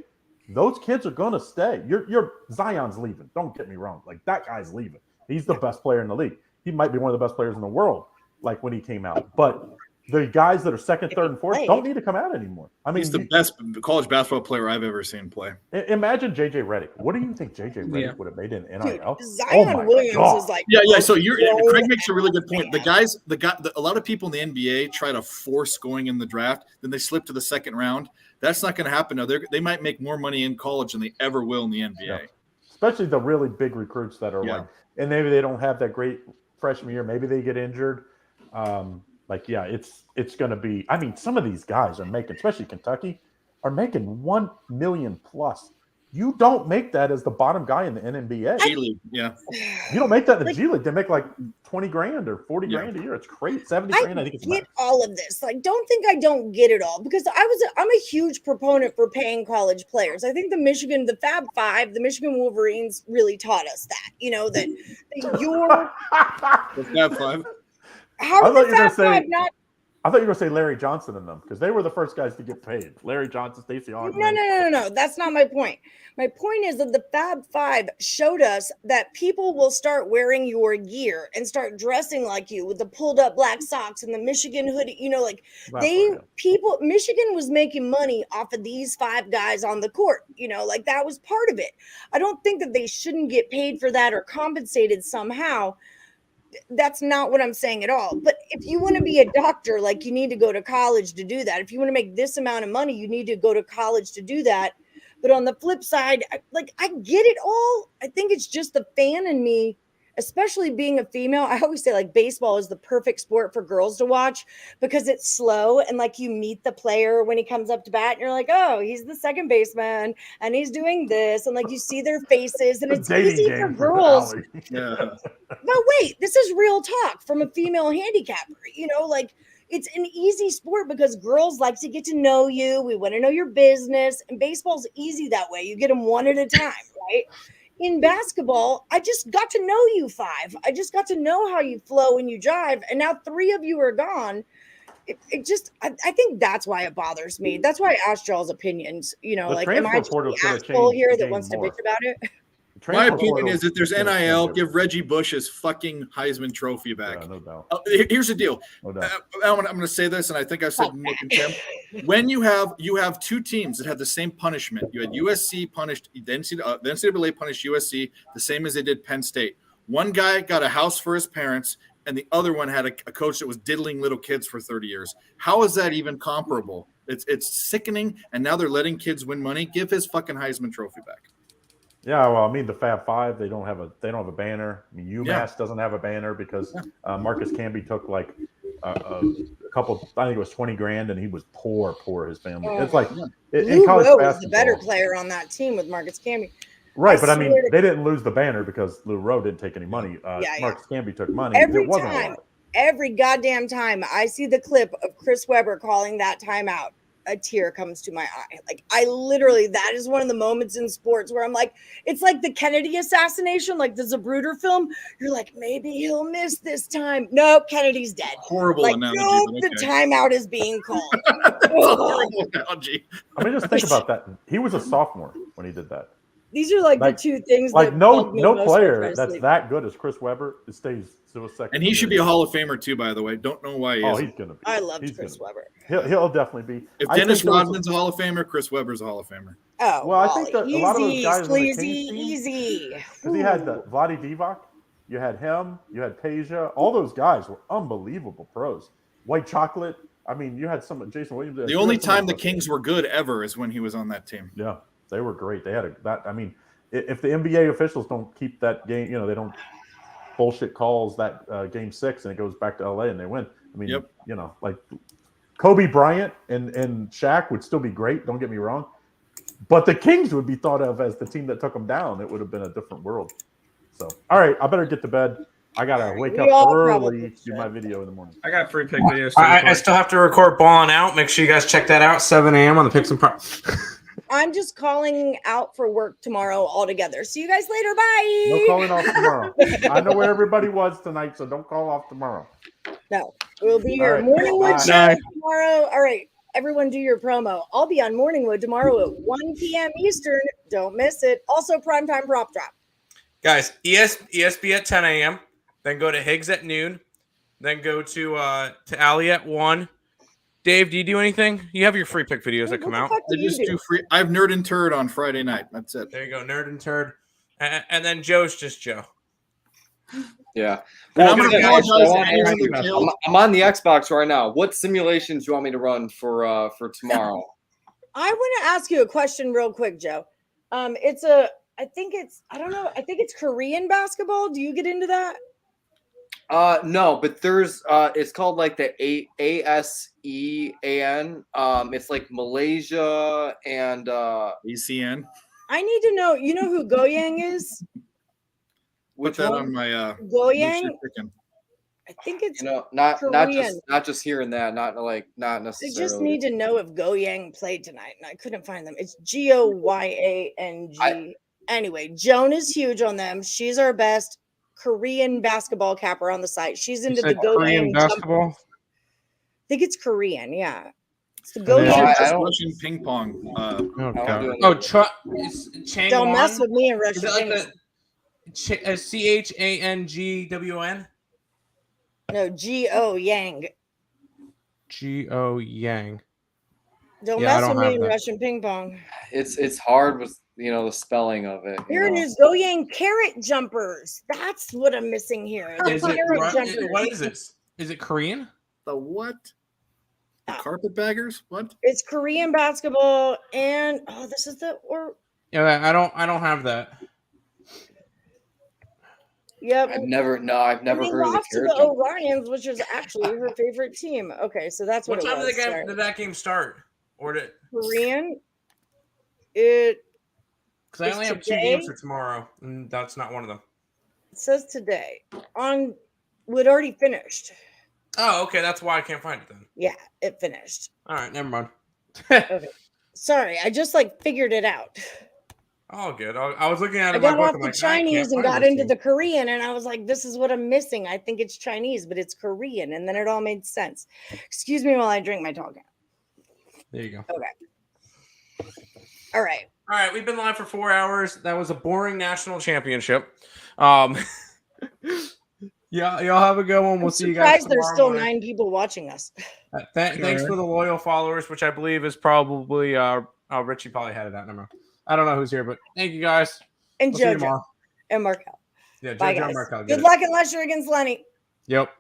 those kids are going to stay. Your Zion's leaving. Don't get me wrong. Like that guy's leaving. He's the best player in the league. He might be one of the best players in the world, like when he came out. But the guys that are second, third, and fourth don't need to come out anymore. I mean, he's the best college basketball player I've ever seen play. Imagine JJ Redick. What do you think JJ Redick would have made in NIL? Dude, Zion Williams is like So Craig makes a really good point. A lot of people in the NBA try to force going in the draft, then they slip to the second round. That's not going to happen. Now they might make more money in college than they ever will in the NBA. Yeah. Especially the really big recruits that are and maybe they don't have that great freshman year. Maybe they get injured. It's going to be. I mean, some of these guys are making, especially Kentucky, are making $1 million plus You don't make that as the bottom guy in the NBA. G League, yeah. You don't make that in the G League. They make like 20 grand or 40 grand a year. It's crazy. 70 grand, I think it's get all of this. Like, don't think I don't get it all, because I'm a huge proponent for paying college players. I think the Fab Five, the Michigan Wolverines really taught us that. You know, that you're the Fab Five. How are the Fab Five not? I thought you were going to say Larry Johnson in them, because they were the first guys to get paid. Larry Johnson, Stacey Augmon. No. That's not my point. My point is that the Fab Five showed us that people will start wearing your gear and start dressing like you with the pulled up black socks and the Michigan hoodie. You know, like Michigan was making money off of these 5 guys on the court. You know, like that was part of it. I don't think that they shouldn't get paid for that or compensated somehow. That's not what I'm saying at all. But if you want to be a doctor, like, you need to go to college to do that. If you want to make this amount of money, you need to go to college to do that. But on the flip side, I get it all. I think it's just the fan in me, especially being a female. I always say, like, baseball is the perfect sport for girls to watch because it's slow, and like you meet the player when he comes up to bat and you're like, oh, he's the second baseman and he's doing this, and like you see their faces, and it's easy for girls. But wait, this is real talk from a female handicapper. You know, like, it's an easy sport because girls like to get to know you. We want to know your business, and baseball's easy that way. You get them one at a time, right? In basketball, I just got to know you 5. I just got to know how you flow when you drive, and now 3 of you are gone. I think that's why it bothers me. That's why I asked y'all's opinions. You know, like, am I just the asshole here that wants to bitch about it? My opinion is that there's NIL. Give Reggie Bush his fucking Heisman Trophy back. Yeah, no doubt. Here's the deal. I'm going to say this, and I think I said Nick and Tim. When you have 2 teams that had the same punishment, you had USC punished, the NCAA punished USC the same as they did Penn State. One guy got a house for his parents, and the other one had a coach that was diddling little kids for 30 years. How is that even comparable? It's sickening, and now they're letting kids win money. Give his fucking Heisman Trophy back. Yeah, well, I mean, the Fab Five, they don't have a banner. I mean, UMass doesn't have a banner because Marcus Camby took like a couple. I think it was 20 grand, and he was poor. His family. It's like in college basketball, was the better player on that team with Marcus Camby. Right, but I mean, they didn't lose the banner because Lou Rowe didn't take any money. Marcus Camby took money. Every goddamn time I see the clip of Chris Webber calling that timeout, a tear comes to my eye. Like, that is one of the moments in sports where I'm like, it's like the Kennedy assassination, like the Zapruder film. You're like, maybe he'll miss this time. No, Kennedy's dead. Horrible analogy. No, the timeout is being called. Horrible analogy. I mean, just think about that. He was a sophomore when he did that. These are like the 2 things. Like, no player that's that good as Chris Webber stays to a second. And he should be a Hall of Famer too, by the way. Don't know why he is. He's gonna be. I love Chris Webber. He'll definitely be. If Dennis Rodman's a Hall of Famer, Chris Webber's a Hall of Famer. Oh, well, I think that a lot of those guys easy. Because he had the Vlade Divac, you had him, you had Peja. All those guys were unbelievable pros. White Chocolate. I mean, you had some Jason Williams. The only time the Kings were good ever is when he was on that team. Yeah, they were great. They had I mean, if the NBA officials don't keep that game, you know, they don't bullshit calls that game 6 and it goes back to LA and they win. I mean, you know, like Kobe Bryant and Shaq would still be great. Don't get me wrong, but the Kings would be thought of as the team that took them down. It would have been a different world. So, all right, I better get to bed. I gotta wake up early to do my video in the morning. I got free pick videos. I still have to record Ballin' Out. Make sure you guys check that out. 7 a.m. on the Picks and Props. I'm just calling out for work tomorrow altogether. See you guys later. Bye. No calling off tomorrow. I know where everybody was tonight, so don't call off tomorrow. No, we'll be here. Right. Morningwood show tomorrow. All right, everyone do your promo. I'll be on Morningwood tomorrow at 1 p.m. Eastern. Don't miss it. Also, primetime prop drop. Guys, ESB at 10 a.m., then go to Higgs at noon, then go to Allie at 1. Dave, do you do anything? You have your free pick videos that come out. I just do free. I have Nerd and Turd on Friday night. That's it. There you go, Nerd and Turd. And then Joe's just Joe. Yeah. Well, I'm on the Xbox right now. What simulations do you want me to run for tomorrow? I want to ask you a question real quick, Joe. I think it's Korean basketball. Do you get into that? No, but there's it's called like the ASEAN. It's like Malaysia and ECN. I need to know. You know who Goyang is? Put that on my Goyang. chicken. I think it's not Korean. just hearing that, not I necessarily. just need to know if Goyang played tonight, and I couldn't find them. It's Goyang. Anyway, Joan is huge on them. She's our best Korean basketball capper on the site. She's into the Korean Goyang basketball. I think it's Korean. Yeah, it's the And then Goyang. Just Russian ping pong. It's Changwon. Don't mess with me in Is Russian. it like CHANGWN? No, Go Yang. Go Yang. Don't Yeah, I mess don't with me have in that. Russian ping pong. It's hard with the spelling of it. Here it is, Goyang carrot jumpers. That's what I'm missing here. The Is it carrot jumpers. what is this? Is it Korean? The what? The carpetbaggers? What? It's Korean basketball, and this is Yeah, I don't have that. Yep. I've never And heard they of the lost to carrot the jumper. Orions, which is actually her favorite team. Okay, so that's what What it time was. did that game start? Or did Korean? Because I only have 2 games for tomorrow, and that's not one of them. It says today. It already finished. Oh, okay, that's why I can't find it then. Yeah, it finished. All right, never mind. Okay. Sorry, I just figured it out. All good. I was looking at I it. My got book. off I'm the like, I can't Chinese and find got this into thing. the Korean, and I was like, this is what I'm missing. I think it's Chinese, but it's Korean. And then it all made sense. Excuse me while I drink my talking. There you go. Okay. All right. All right, we've been live for 4 hours. That was a boring national championship. Yeah, y'all have a good one. We'll see you guys Surprised there's tomorrow still morning. 9 people watching us. Thanks for the loyal followers, which I believe is probably Richie probably had it out. Never mind. I don't know who's here, but thank you guys. And We'll see you JoJo. tomorrow. And Markel. Yeah, Bye, JoJo and guys. Markel. Good luck unless you're against Lenny. Yep.